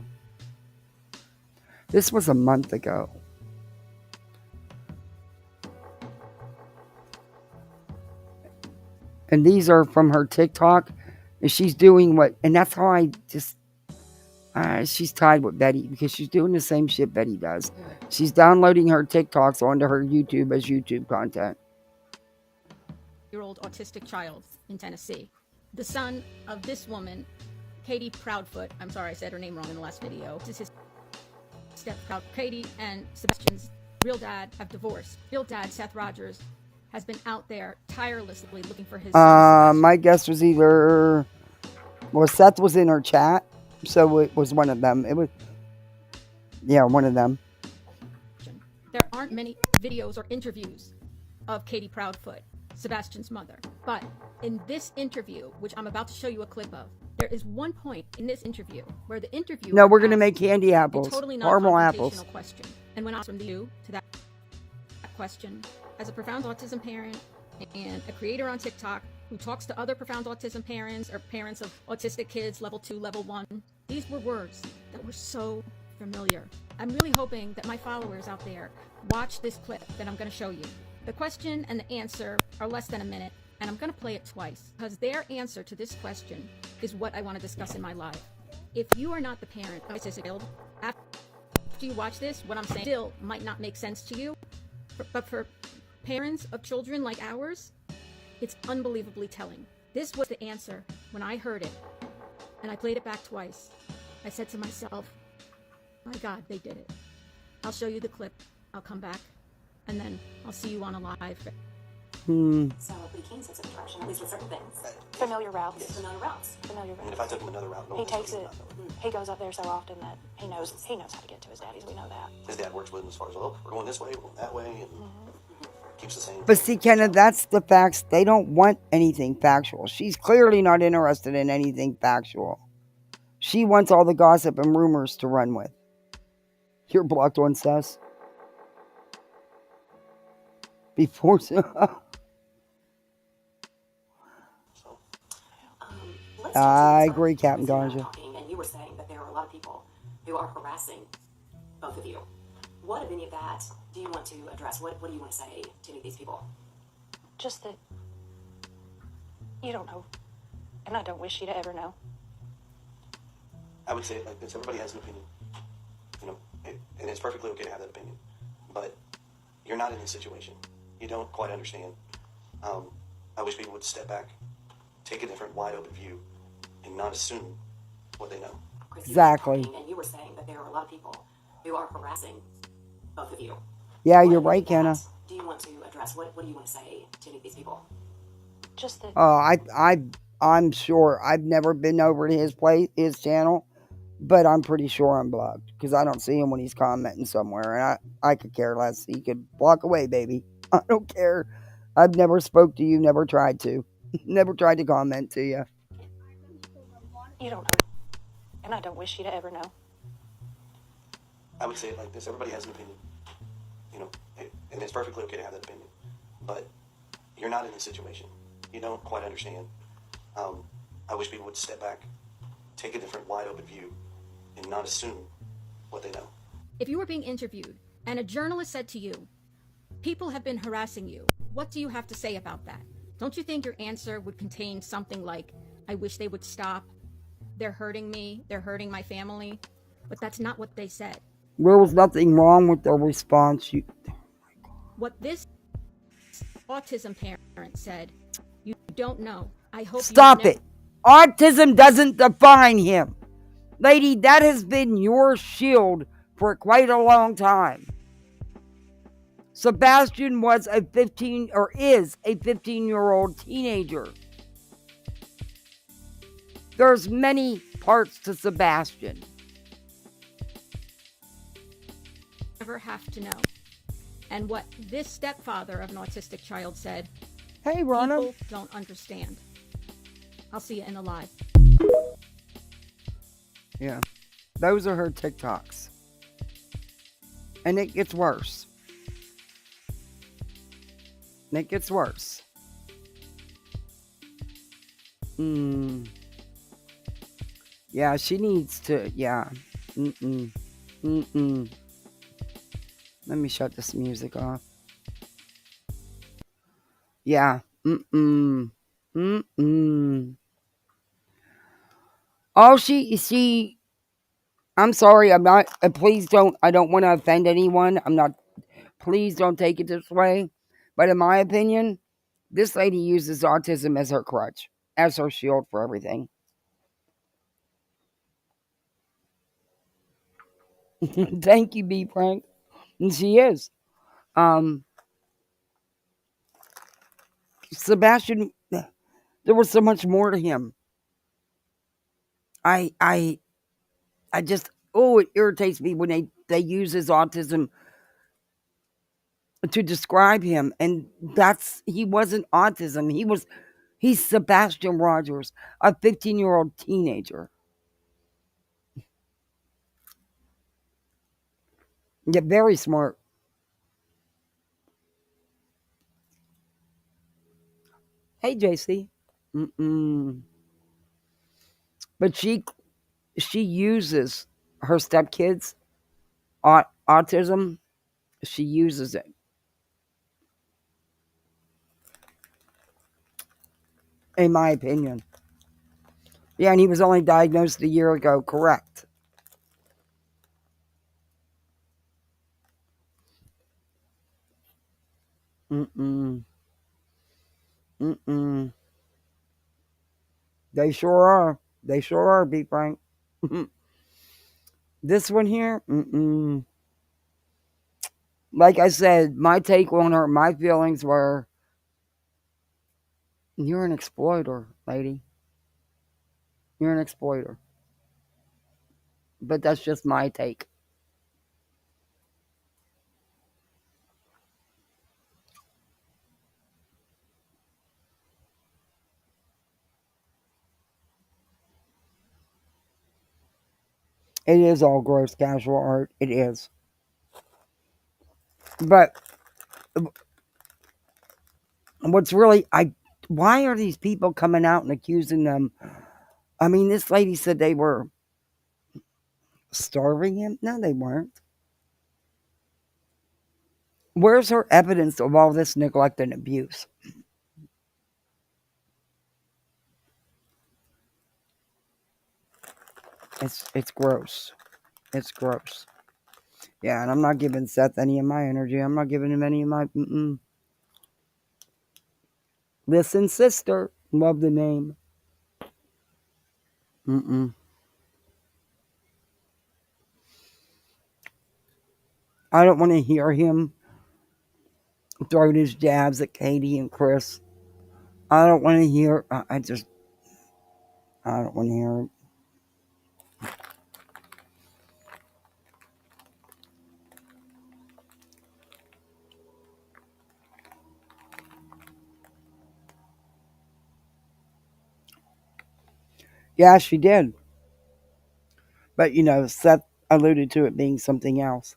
This was a month ago. And these are from her TikTok. And she's doing and that's how she's tied with Betty, because she's doing the same shit Betty does. She's downloading her TikToks onto her YouTube as YouTube content. Year-old autistic child in Tennessee. The son of this woman, Katie Proudfoot. I'm sorry, I said her name wrong in the last video. This is his step-proud. Katie and Sebastian's real dad have divorced. Real dad, Seth Rogers, has been out there tirelessly looking for his son. My guess was Seth was in her chat, so it was one of them. One of them. There aren't many videos or interviews of Katie Proudfoot, Sebastian's mother. But in this interview, which I'm about to show you a clip of, there is one point in this interview where the interviewer No, we're going to make candy apples. Totally caramel apples. Question. And when I was from you to that question, as a profound autism parent and a creator on TikTok who talks to other profound autism parents or parents of autistic kids, level 2, level 1, these were words that were so familiar. I'm really hoping that my followers out there watch this clip that I'm going to show you. The question and the answer are less than a minute, and I'm going to play it twice because their answer to this question is what I want to discuss in my live. If you are not the parent of autistic child, after you watch this, what I'm saying still might not make sense to you, but for parents of children like ours, it's unbelievably telling. This was the answer when I heard it, and I played it back twice. I said to myself, my God, they did it. I'll show you the clip. I'll come back, and then I'll see you on a live. So we can sense attraction, at least with certain things. Familiar routes. Yes. Familiar routes. And if I took him another route, he takes it. He goes up there so often that he knows how to get to his daddies. We know that. His dad works with him as far as, we're going this way, we're going that way, and keeps the same. But see, Kenna, that's the facts. They don't want anything factual. She's clearly not interested in anything factual. She wants all the gossip and rumors to run with. You're blocked on Sess. Before I agree, Captain Ganja. And you were saying that there are a lot of people who are harassing both of you. What, if any of that, do you want to address? What do you want to say to any of these people? Just that you don't know, and I don't wish you to ever know. I would say it like this: everybody has an opinion, and it's perfectly okay to have that opinion. But you're not in this situation. You don't quite understand. I wish people would step back, take a different, wide open view, and not assume what they know. Exactly. And you were saying that there are a lot of people who are harassing both of you. Yeah, What, you're if right, any of Kenna. that do you want to address? What do you want to say to any of these people? Just that. Oh, I'm sure. I've never been over to his channel, but I'm pretty sure I'm blocked because I don't see him when he's commenting somewhere, and I could care less. He could block away, baby. I don't care. I've never spoke to you, never tried to, never tried to comment to you. You don't know. And I don't wish you to ever know. I would say it like this: everybody has an opinion, you know, and it's perfectly okay to have that opinion. But you're not in this situation. You don't quite understand. I wish people would step back, take a different, wide open view, and not assume what they know. If you were being interviewed and a journalist said to you, people have been harassing you, what do you have to say about that? Don't you think your answer would contain something like, I wish they would stop, they're hurting me, they're hurting my family? But that's not what they said. There was nothing wrong with their response. What this autism parent said, you don't know. I hope Stop it. Autism doesn't define him. Lady, that has been your shield for quite a long time. Sebastian was is a 15-year-old teenager. There's many parts to Sebastian. Never have to know. And what this stepfather of an autistic child said, hey, Ronna. People don't understand. I'll see you in the live. Yeah, those are her TikToks. And it gets worse. It gets worse. Yeah, she needs to, yeah. Let me shut this music off. Yeah. Oh, I'm sorry, I'm not, please don't, I don't want to offend anyone. Please don't take it this way. But in my opinion, this lady uses autism as her crutch, as her shield for everything. Thank you, B. Frank. And she is. Sebastian, there was so much more to him. I just, it irritates me when they use his autism to describe him. And he wasn't autism. He's Sebastian Rogers, a 15-year-old teenager. Yeah, very smart. Hey, JC. But she uses her stepkids' autism. She uses it. In my opinion. Yeah, and he was only diagnosed a year ago, correct. They sure are. They sure are, be frank. This one here, like I said, my take on her, my feelings were, you're an exploiter, lady. You're an exploiter. But that's just my take. It is all gross casual art. It is. But what's really, why are these people coming out and accusing them? I mean, this lady said they were starving him. No, they weren't. Where's her evidence of all this neglect and abuse? It's gross. It's gross. Yeah, and I'm not giving Seth any of my energy. I'm not giving him any of my... Listen, sister. Love the name. I don't want to hear him throwing his jabs at Katie and Chris. I don't want to hear. I don't want to hear it. Yeah, she did. But, Seth alluded to it being something else.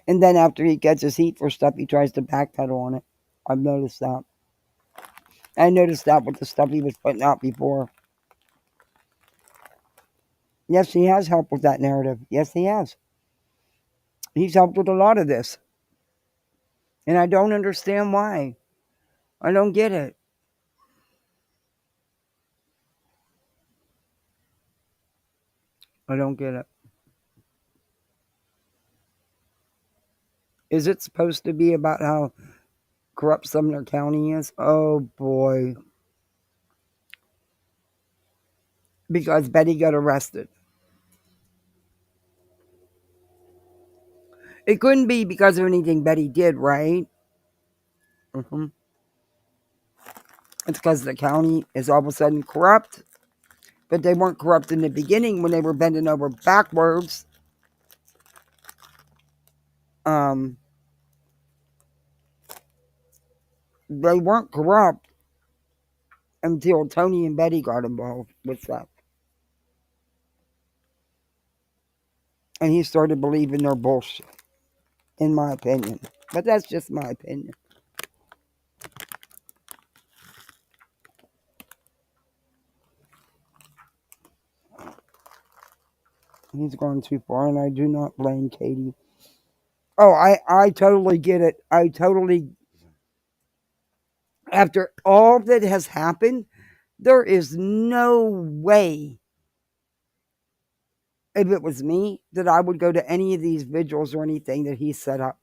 And then after he gets his heat for stuff, he tries to backpedal on it. I've noticed that. I noticed that with the stuff he was putting out before. Yes, he has helped with that narrative. Yes, he has. He's helped with a lot of this. And I don't understand why. I don't get it. I don't get it. Is it supposed to be about how corrupt Sumner County is? Oh, boy. Because Betty got arrested. It couldn't be because of anything Betty did, right? Mm-hmm. It's because the county is all of a sudden corrupt. But they weren't corrupt in the beginning when they were bending over backwards. They weren't corrupt until Tony and Betty got involved with stuff. And he started believing their bullshit, in my opinion. But that's just my opinion. He's gone too far, and I do not blame Katie. Oh, I totally get it. After all that has happened, there is no way, if it was me, that I would go to any of these vigils or anything that he set up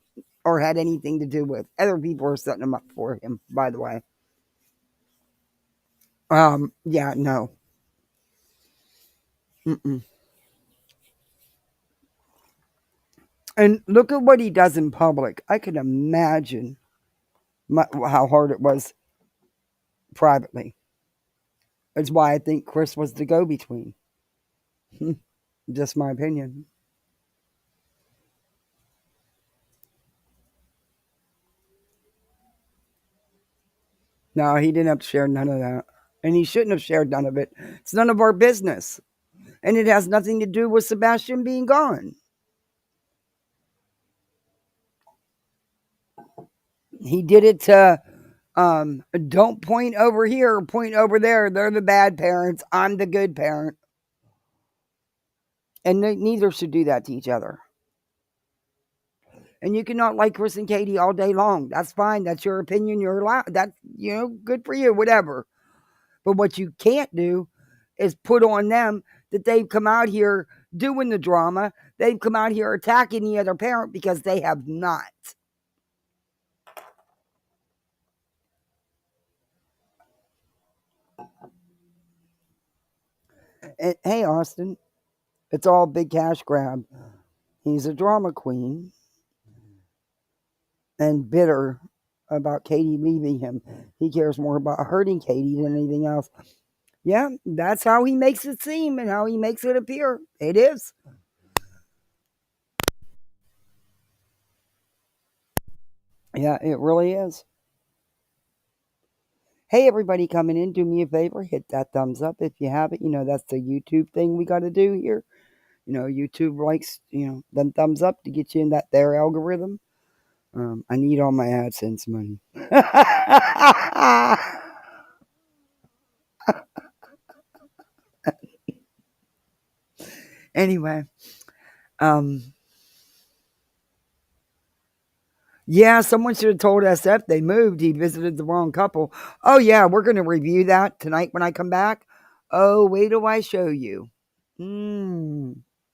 or had anything to do with. Other people are setting them up for him, by the way. Yeah, no. Mm-mm. And look at what he does in public. I can imagine how hard it was privately. That's why I think Chris was the go-between. Just my opinion. No, he didn't have to share none of that. And he shouldn't have shared none of it. It's none of our business. And it has nothing to do with Sebastian being gone. He did it to, don't point over here, point over there. They're the bad parents. I'm the good parent. And neither should do that to each other. And you cannot like Chris and Katie all day long. That's fine. That's your opinion. You're allowed. That's, good for you, whatever. But what you can't do is put on them that they've come out here doing the drama. They've come out here attacking the other parent because they have not. And, hey, Austin, it's all big cash grab. He's a drama queen and bitter about Katie leaving him. He cares more about hurting Katie than anything else. Yeah, that's how he makes it seem and how he makes it appear. It is. Yeah, it really is. Hey, everybody coming in, do me a favor, hit that thumbs up if you haven't. That's the YouTube thing we got to do here. YouTube likes, them thumbs up to get you in that their algorithm. I need all my AdSense money. Anyway, yeah, someone should have told SF they moved. He visited the wrong couple. Oh, yeah, we're going to review that tonight when I come back. Oh, wait till I show you.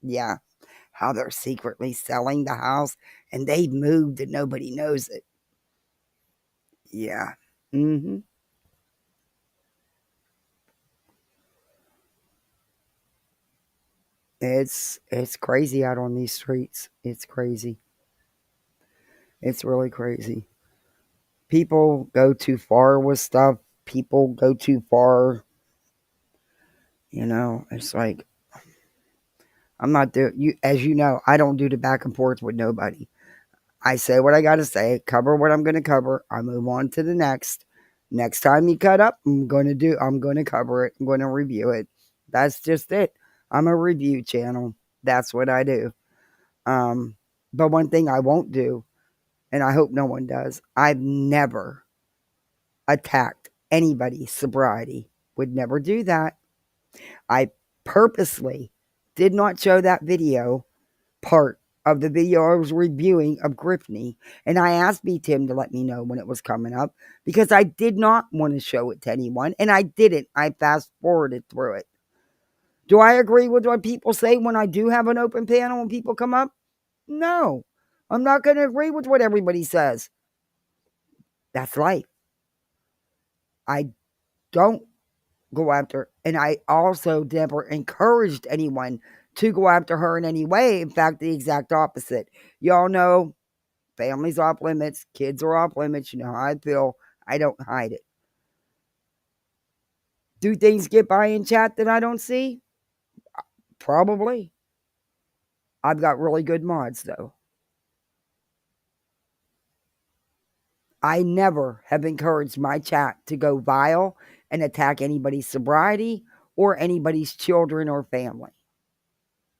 Yeah, how they're secretly selling the house and they've moved and nobody knows it. Yeah. Mm-hmm. It's crazy out on these streets. It's crazy. It's really crazy. People go too far with stuff. People go too far. It's like, I'm not there. As you know, I don't do the back and forth with nobody. I say what I got to say, cover what I'm going to cover. I move on to the next. Next time you cut up, I'm going to cover it. I'm going to review it. That's just it. I'm a review channel. That's what I do. But one thing I won't do, and I hope no one does, I've never attacked anybody's sobriety. Would never do that. I purposely did not show that video part of the video I was reviewing of Griffney, and I asked Tim to let me know when it was coming up because I did not want to show it to anyone, and I didn't. I fast forwarded through it. Do I agree with what people say when I do have an open panel and people come up? No. I'm not going to agree with what everybody says. That's life. I don't go after, and I also never encouraged anyone to go after her in any way. In fact, the exact opposite. Y'all know families off limits, kids are off limits. You know how I feel. I don't hide it. Do things get by in chat that I don't see? Probably. I've got really good mods though. I never have encouraged my chat to go vile and attack anybody's sobriety or anybody's children or family,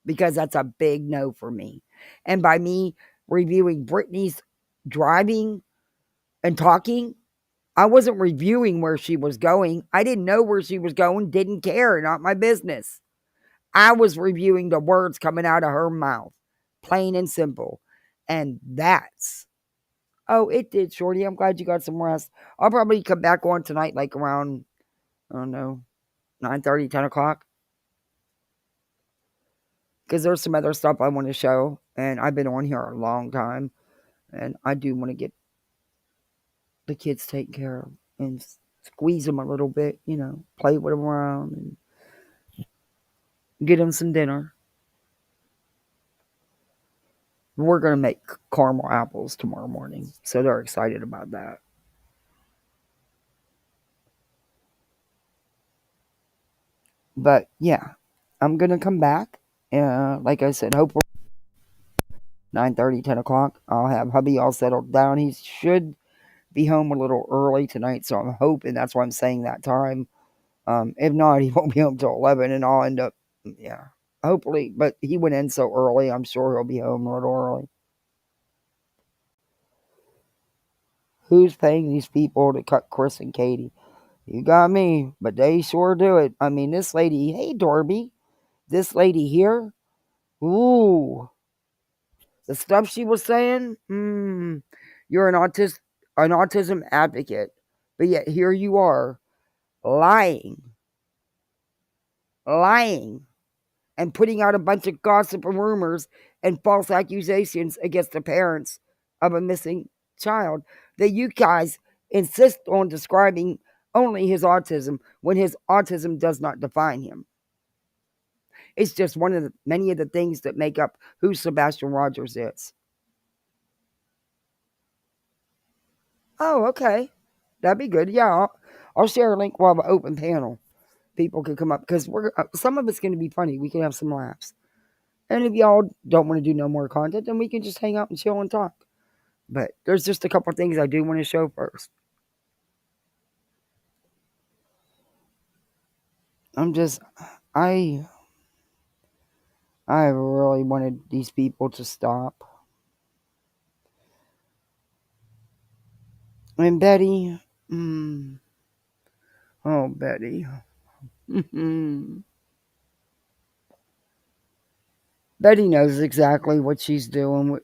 because that's a big no for me. And by me reviewing Brittany's driving and talking, I wasn't reviewing where she was going. I didn't know where she was going, didn't care, not my business. I was reviewing the words coming out of her mouth, plain and simple. And that's, oh, it did, Shorty. I'm glad you got some rest. I'll probably come back on tonight, like around, I don't know, 9:30, 10 o'clock. Because there's some other stuff I want to show. And I've been on here a long time. And I do want to get the kids taken care of and squeeze them a little bit, play with them around and get them some dinner. We're going to make caramel apples tomorrow morning. So they're excited about that. But yeah, I'm going to come back. Like I said, hopefully 9:30, 10 o'clock. I'll have hubby all settled down. He should be home a little early tonight. So I'm hoping that's why I'm saying that time. If not, he won't be home till 11 and I'll end up, hopefully. But he went in so early, I'm sure he'll be home a little early. Who's paying these people to cut Chris and Katie? You got me, but they sure do it. I mean, this lady, hey, Dorby, this lady here, ooh, the stuff she was saying, you're an autism advocate, but yet here you are, lying, and putting out a bunch of gossip and rumors and false accusations against the parents of a missing child that you guys insist on describing only his autism when his autism does not define him. It's just one of the many of the things that make up who Sebastian Rogers is. Oh, okay. That'd be good. Yeah, I'll share a link while the open panel. People can come up because some of it's going to be funny. We can have some laughs. And if y'all don't want to do no more content, then we can just hang out and chill and talk. But there's just a couple of things I do want to show first. I really wanted these people to stop. And Betty, oh, Betty. Betty knows exactly what she's doing.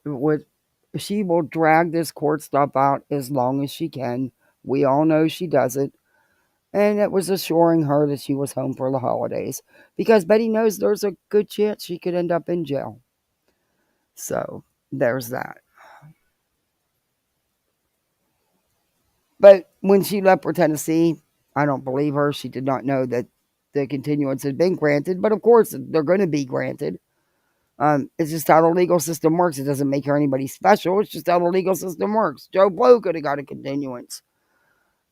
She will drag this court stuff out as long as she can. We all know she does it. And it was assuring her that she was home for the holidays. Because Betty knows there's a good chance she could end up in jail. So, there's that. But when she left for Tennessee, I don't believe her. She did not know that the continuance had been granted. But of course, they're going to be granted. It's just how the legal system works. It doesn't make her anybody special. It's just how the legal system works. Joe Blow could have got a continuance.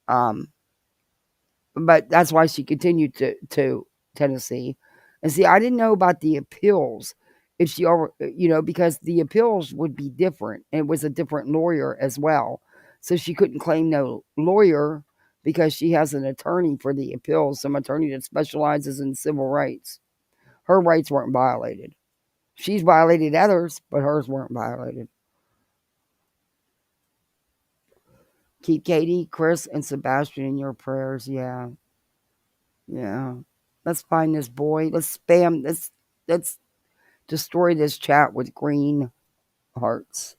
But that's why she continued to Tennessee. And see, I didn't know about the appeals. If she, because the appeals would be different. And it was a different lawyer as well. So she couldn't claim no lawyer because she has an attorney for the appeals, some attorney that specializes in civil rights. Her rights weren't violated. She's violated others, but hers weren't violated. Keep Katie, Chris, and Sebastian in your prayers. Yeah. Yeah. Let's find this boy. Let's spam this. Let's destroy this chat with green hearts.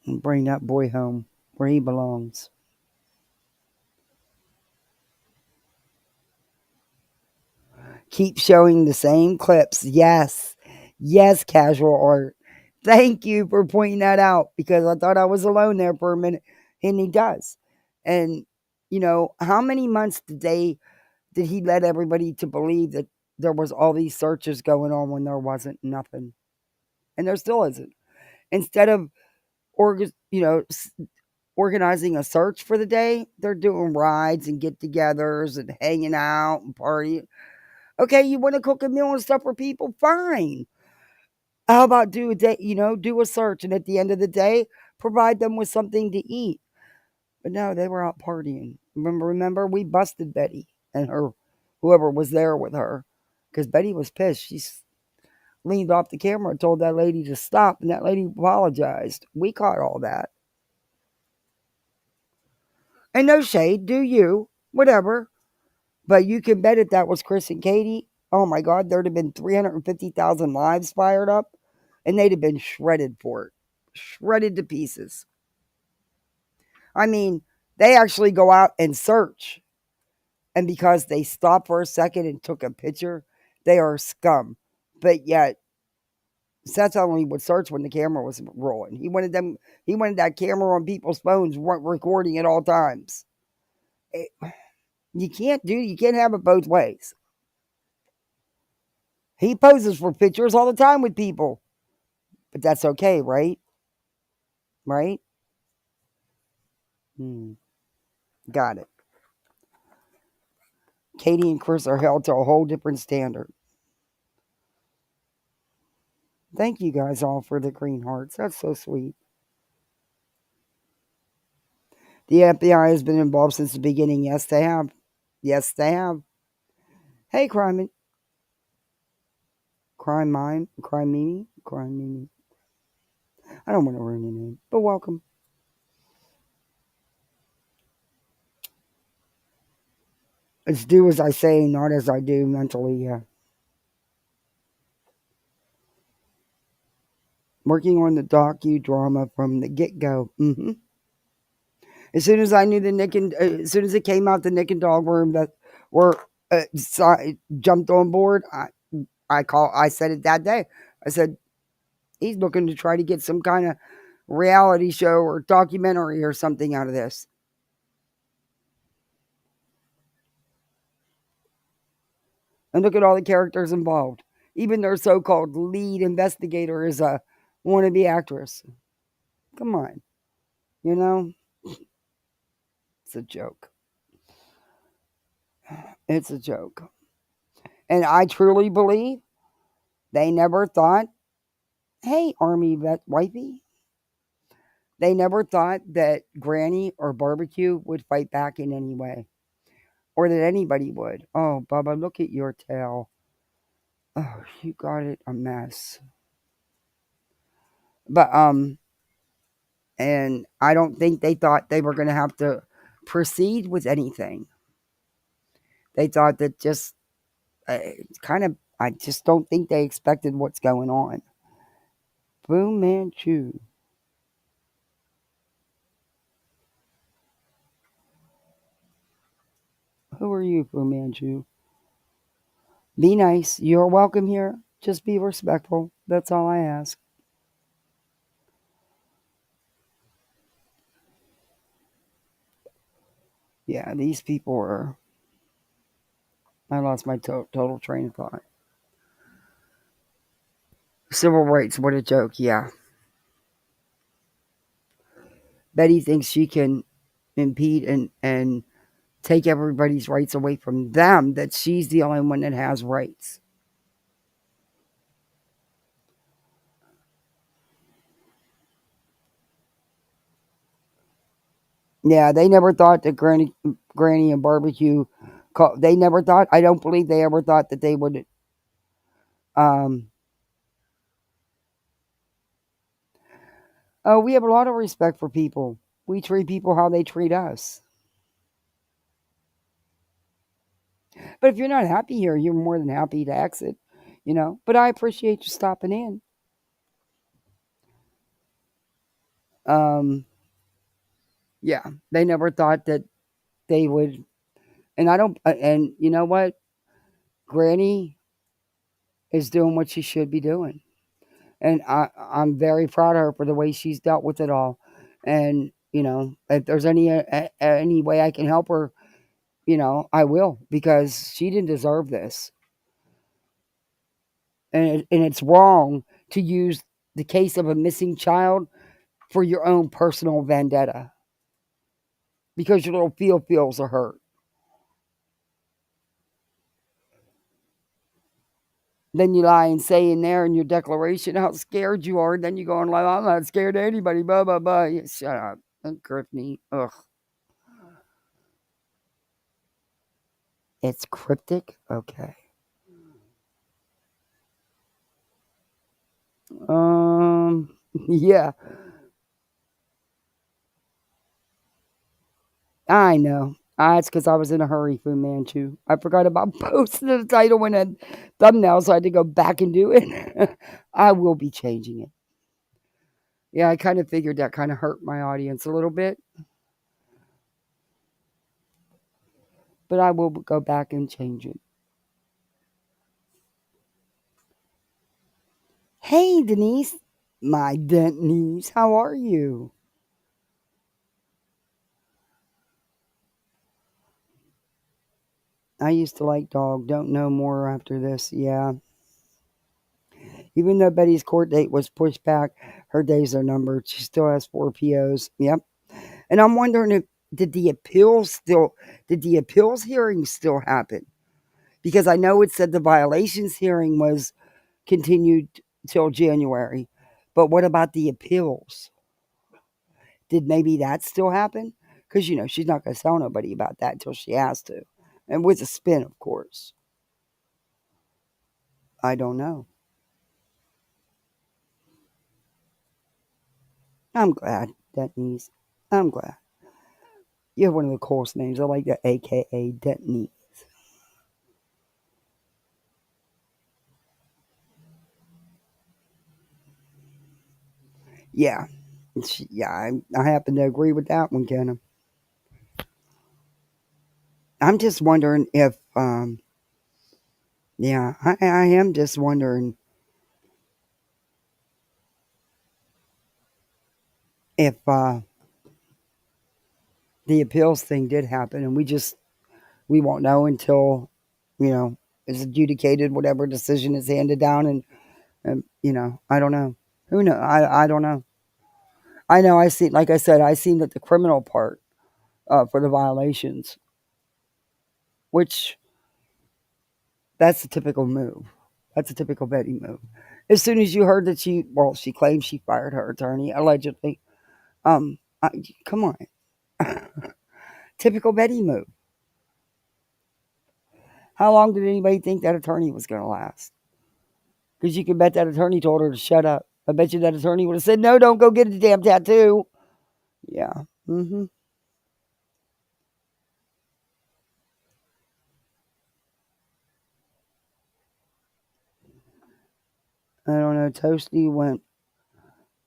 And bring that boy home where he belongs. Keep showing the same clips. Yes. Yes, casual art. Thank you for pointing that out because I thought I was alone there for a minute. And he does. And, how many months did he let everybody to believe that there was all these searches going on when there wasn't nothing? And there still isn't. Instead of organizing a search for the day, they're doing rides and get-togethers and hanging out and partying. Okay, you want to cook a meal and stuff for people? Fine. How about do a day, do a search, and at the end of the day, provide them with something to eat. But no, they were out partying. Remember, we busted Betty and her, whoever was there with her, because Betty was pissed. She leaned off the camera and told that lady to stop, and that lady apologized. We caught all that. And no shade, do you, whatever. But you can bet if that was Chris and Katie, oh my God, there'd have been 350,000 lives fired up, and they'd have been shredded for it. Shredded to pieces. I mean, they actually go out and search. And because they stopped for a second and took a picture, they are scum. But yet, Seth only would search when the camera was rolling. He wanted that camera on people's phones recording at all times. You can't have it both ways. He poses for pictures all the time with people. But that's okay, right? Right? Got it. Katie and Chris are held to a whole different standard. Thank you guys all for the green hearts. That's so sweet. The FBI has been involved since the beginning. Yes, they have. Yes, they have. Hey, Crime Mimi. I don't want to ruin your name, but welcome. It's do as I say, not as I do mentally, yeah. Working on the docudrama from the get-go. As soon as I knew as soon as it came out, the Nick and Dog jumped on board. I said it that day. I said, he's looking to try to get some kind of reality show or documentary or something out of this. And look at all the characters involved. Even their so-called lead investigator is a wannabe actress. Come on. It's a joke. It's a joke. And I truly believe they never thought, hey, Army vet wifey, they never thought that Granny or Barbecue would fight back in any way. Or that anybody would. Oh, Bubba, look at your tail. Oh, you got it a mess. But, and I don't think they thought they were going to have to proceed with anything. They thought that just I just don't think they expected what's going on. Fu Manchu. Who are you, Fu Manchu? Be nice. You're welcome here. Just be respectful. That's all I ask. Yeah, these people are I lost my total train of thought. Civil rights, what a joke, yeah. Betty thinks she can impede and take everybody's rights away from them, that she's the only one that has rights. Yeah, they never thought that Granny and Barbecue, they never thought, I don't believe they ever thought that they would, we have a lot of respect for people. We treat people how they treat us. But if you're not happy here, you're more than happy to exit, But I appreciate you stopping in. Yeah, they never thought that they would, and you know what? Granny is doing what she should be doing. And I'm very proud of her for the way she's dealt with it all. And, if there's any way I can help her, I will, because she didn't deserve this. And it's wrong to use the case of a missing child for your own personal vendetta, because your little feels are hurt. Then you lie and say in there in your declaration how scared you are. Then you go and lie, I'm not scared of anybody, blah, blah, blah. Yeah, shut up. Griffney. Ugh. It's cryptic? Okay. Yeah. I know. It's because I was in a hurry, Fu Manchu. I forgot about posting the title and a thumbnail, so I had to go back and do it. I will be changing it. Yeah, I kind of figured that kind of hurt my audience a little bit. But I will go back and change it. Hey, Denise. My Denise, how are you? I used to like dog. Don't know more after this. Yeah. Even though Betty's court date was pushed back, her days are numbered. She still has 4 POs. Yep. And I'm wondering if did the appeals hearing still happen? Because I know it said the violations hearing was continued till January. But what about the appeals? Did maybe that still happen? Because, she's not going to tell nobody about that until she has to. And with a spin, of course. I don't know. I'm glad, Denise. I'm glad. You have one of the coolest names. I like that, a.k.a. Denise. Yeah. Yeah, I happen to agree with that one, Kenna. I'm just wondering if, yeah, I am just wondering if the appeals thing did happen, and we won't know until, it's adjudicated, whatever decision is handed down, and I don't know. Who knows? I don't know. I know like I said, I seen that the criminal part for the violations, which that's a typical move. That's a typical Betty move. As soon as you heard that she claimed she fired her attorney, allegedly. Come on. Typical Betty move. How long did anybody think that attorney was going to last? Because you can bet that attorney told her to shut up. I bet you that attorney would have said, no, don't go get a damn tattoo. Yeah. Mm-hmm. I don't know. Toasty went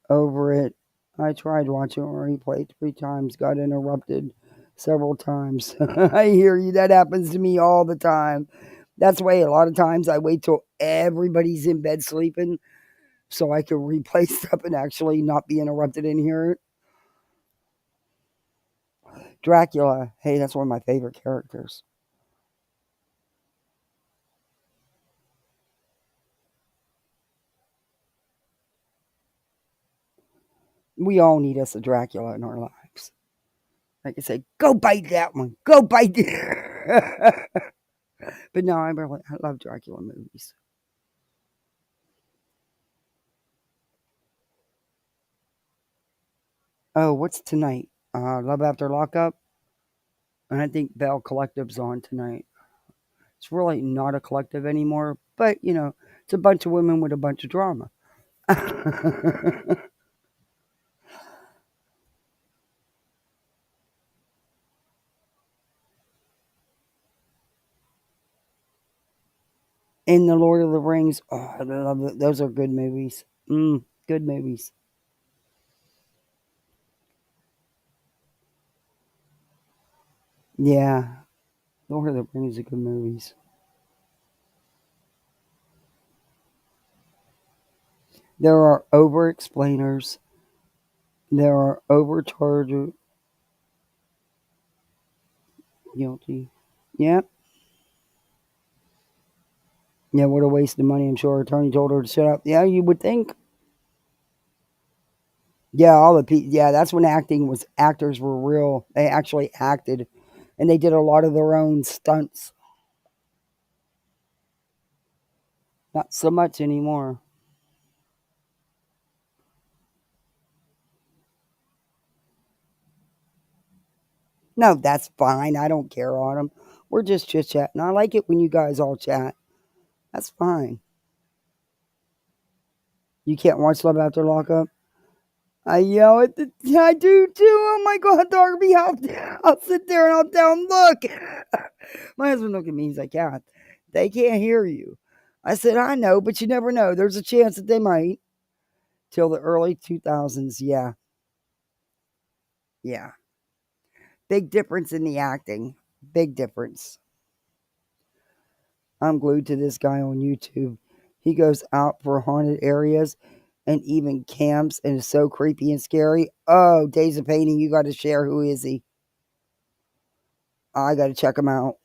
over it. I tried watching a replay 3 times, got interrupted several times. I hear you. That happens to me all the time. That's why a lot of times I wait till everybody's in bed sleeping so I can replay stuff and actually not be interrupted in here. Dracula. Hey, that's one of my favorite characters. We all need us a Dracula in our lives. Like I say, go bite that one. Go bite it. But no, I love Dracula movies. Oh, what's tonight? Love After Lockup. And I think Bell Collective's on tonight. It's really not a collective anymore, but it's a bunch of women with a bunch of drama. In the Lord of the Rings, I love it. Those are good movies. Good movies. Yeah, Lord of the Rings are good movies. There are over-explainers. There are overchargers. Guilty. Yep. Yeah, what a waste of money. I'm sure her attorney told her to shut up. Yeah, you would think. Yeah, all the people. Yeah, that's when actors were real. They actually acted, and they did a lot of their own stunts. Not so much anymore. No, that's fine. I don't care on them. We're just chit-chatting. I like it when you guys all chat. That's fine. You can't watch Love After Lockup? I yell at I do too. Oh my God, Darby. I'll sit there and I'll tell him, look. My husband look at me. He's like, yeah, they can't hear you. I said, I know, but you never know. There's a chance that they might. Till the early 2000s, yeah. Yeah. Big difference in the acting. Big difference. I'm glued to this guy on YouTube. He goes out for haunted areas and even camps and is so creepy and scary. Oh, Days of Painting, you got to share. Who is he? I got to check him out.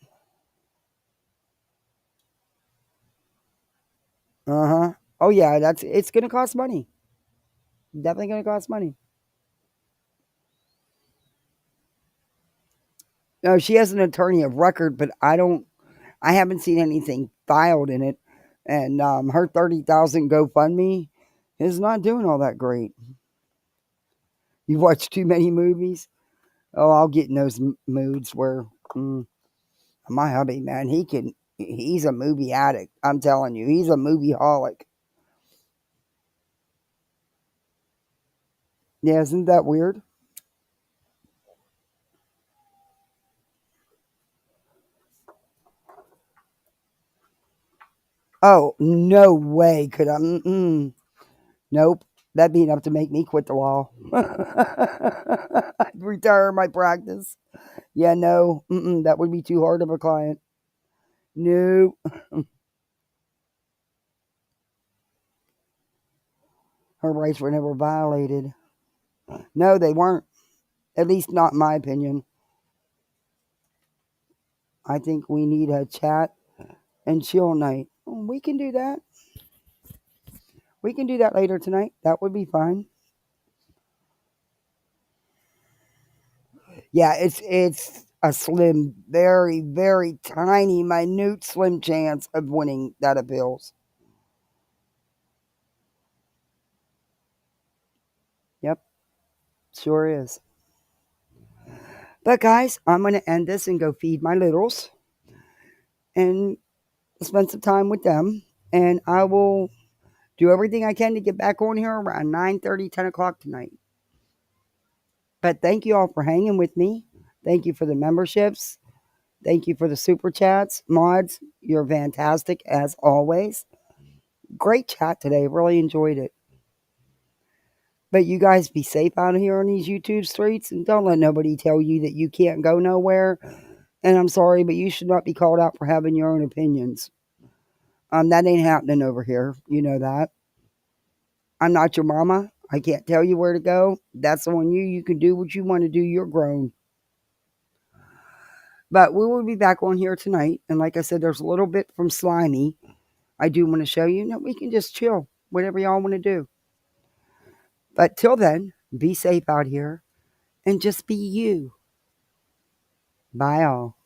Uh-huh. Oh, yeah, it's going to cost money. Definitely going to cost money. No, she has an attorney of record, but I haven't seen anything filed in it. And her 30,000 GoFundMe is not doing all that great. You watch too many movies? Oh, I'll get in those moods where my hubby, man, he's a movie addict. I'm telling you, he's a movie-holic. Yeah, isn't that weird? Oh, no way could I. Nope. That'd be enough to make me quit the law. I'd retire my practice. Yeah, no. That would be too hard of a client. No. Her rights were never violated. No, they weren't. At least not in my opinion. I think we need a chat and chill night. We can do that. We can do that later tonight. That would be fine. Yeah, it's a slim, very, very tiny, minute, slim chance of winning that appeals. Yep, sure is. But guys, I'm going to end this and go feed my littles and spend some time with them. And I will do everything I can to get back on here around 9:30, 10 o'clock tonight. But thank you all for hanging with me. Thank you for the memberships. Thank you for the super chats. Mods, you're fantastic as always. Great chat today. Really enjoyed it. But you guys be safe out here on these YouTube streets and don't let nobody tell you that you can't go nowhere. And I'm sorry, but you should not be called out for having your own opinions. That ain't happening over here. You know that. I'm not your mama. I can't tell you where to go. That's on you. You can do what you want to do. You're grown. But we will be back on here tonight. And like I said, there's a little bit from Slimy I do want to show you. No, we can just chill. Whatever y'all want to do. But till then, Be safe out here and just be you. Bye all.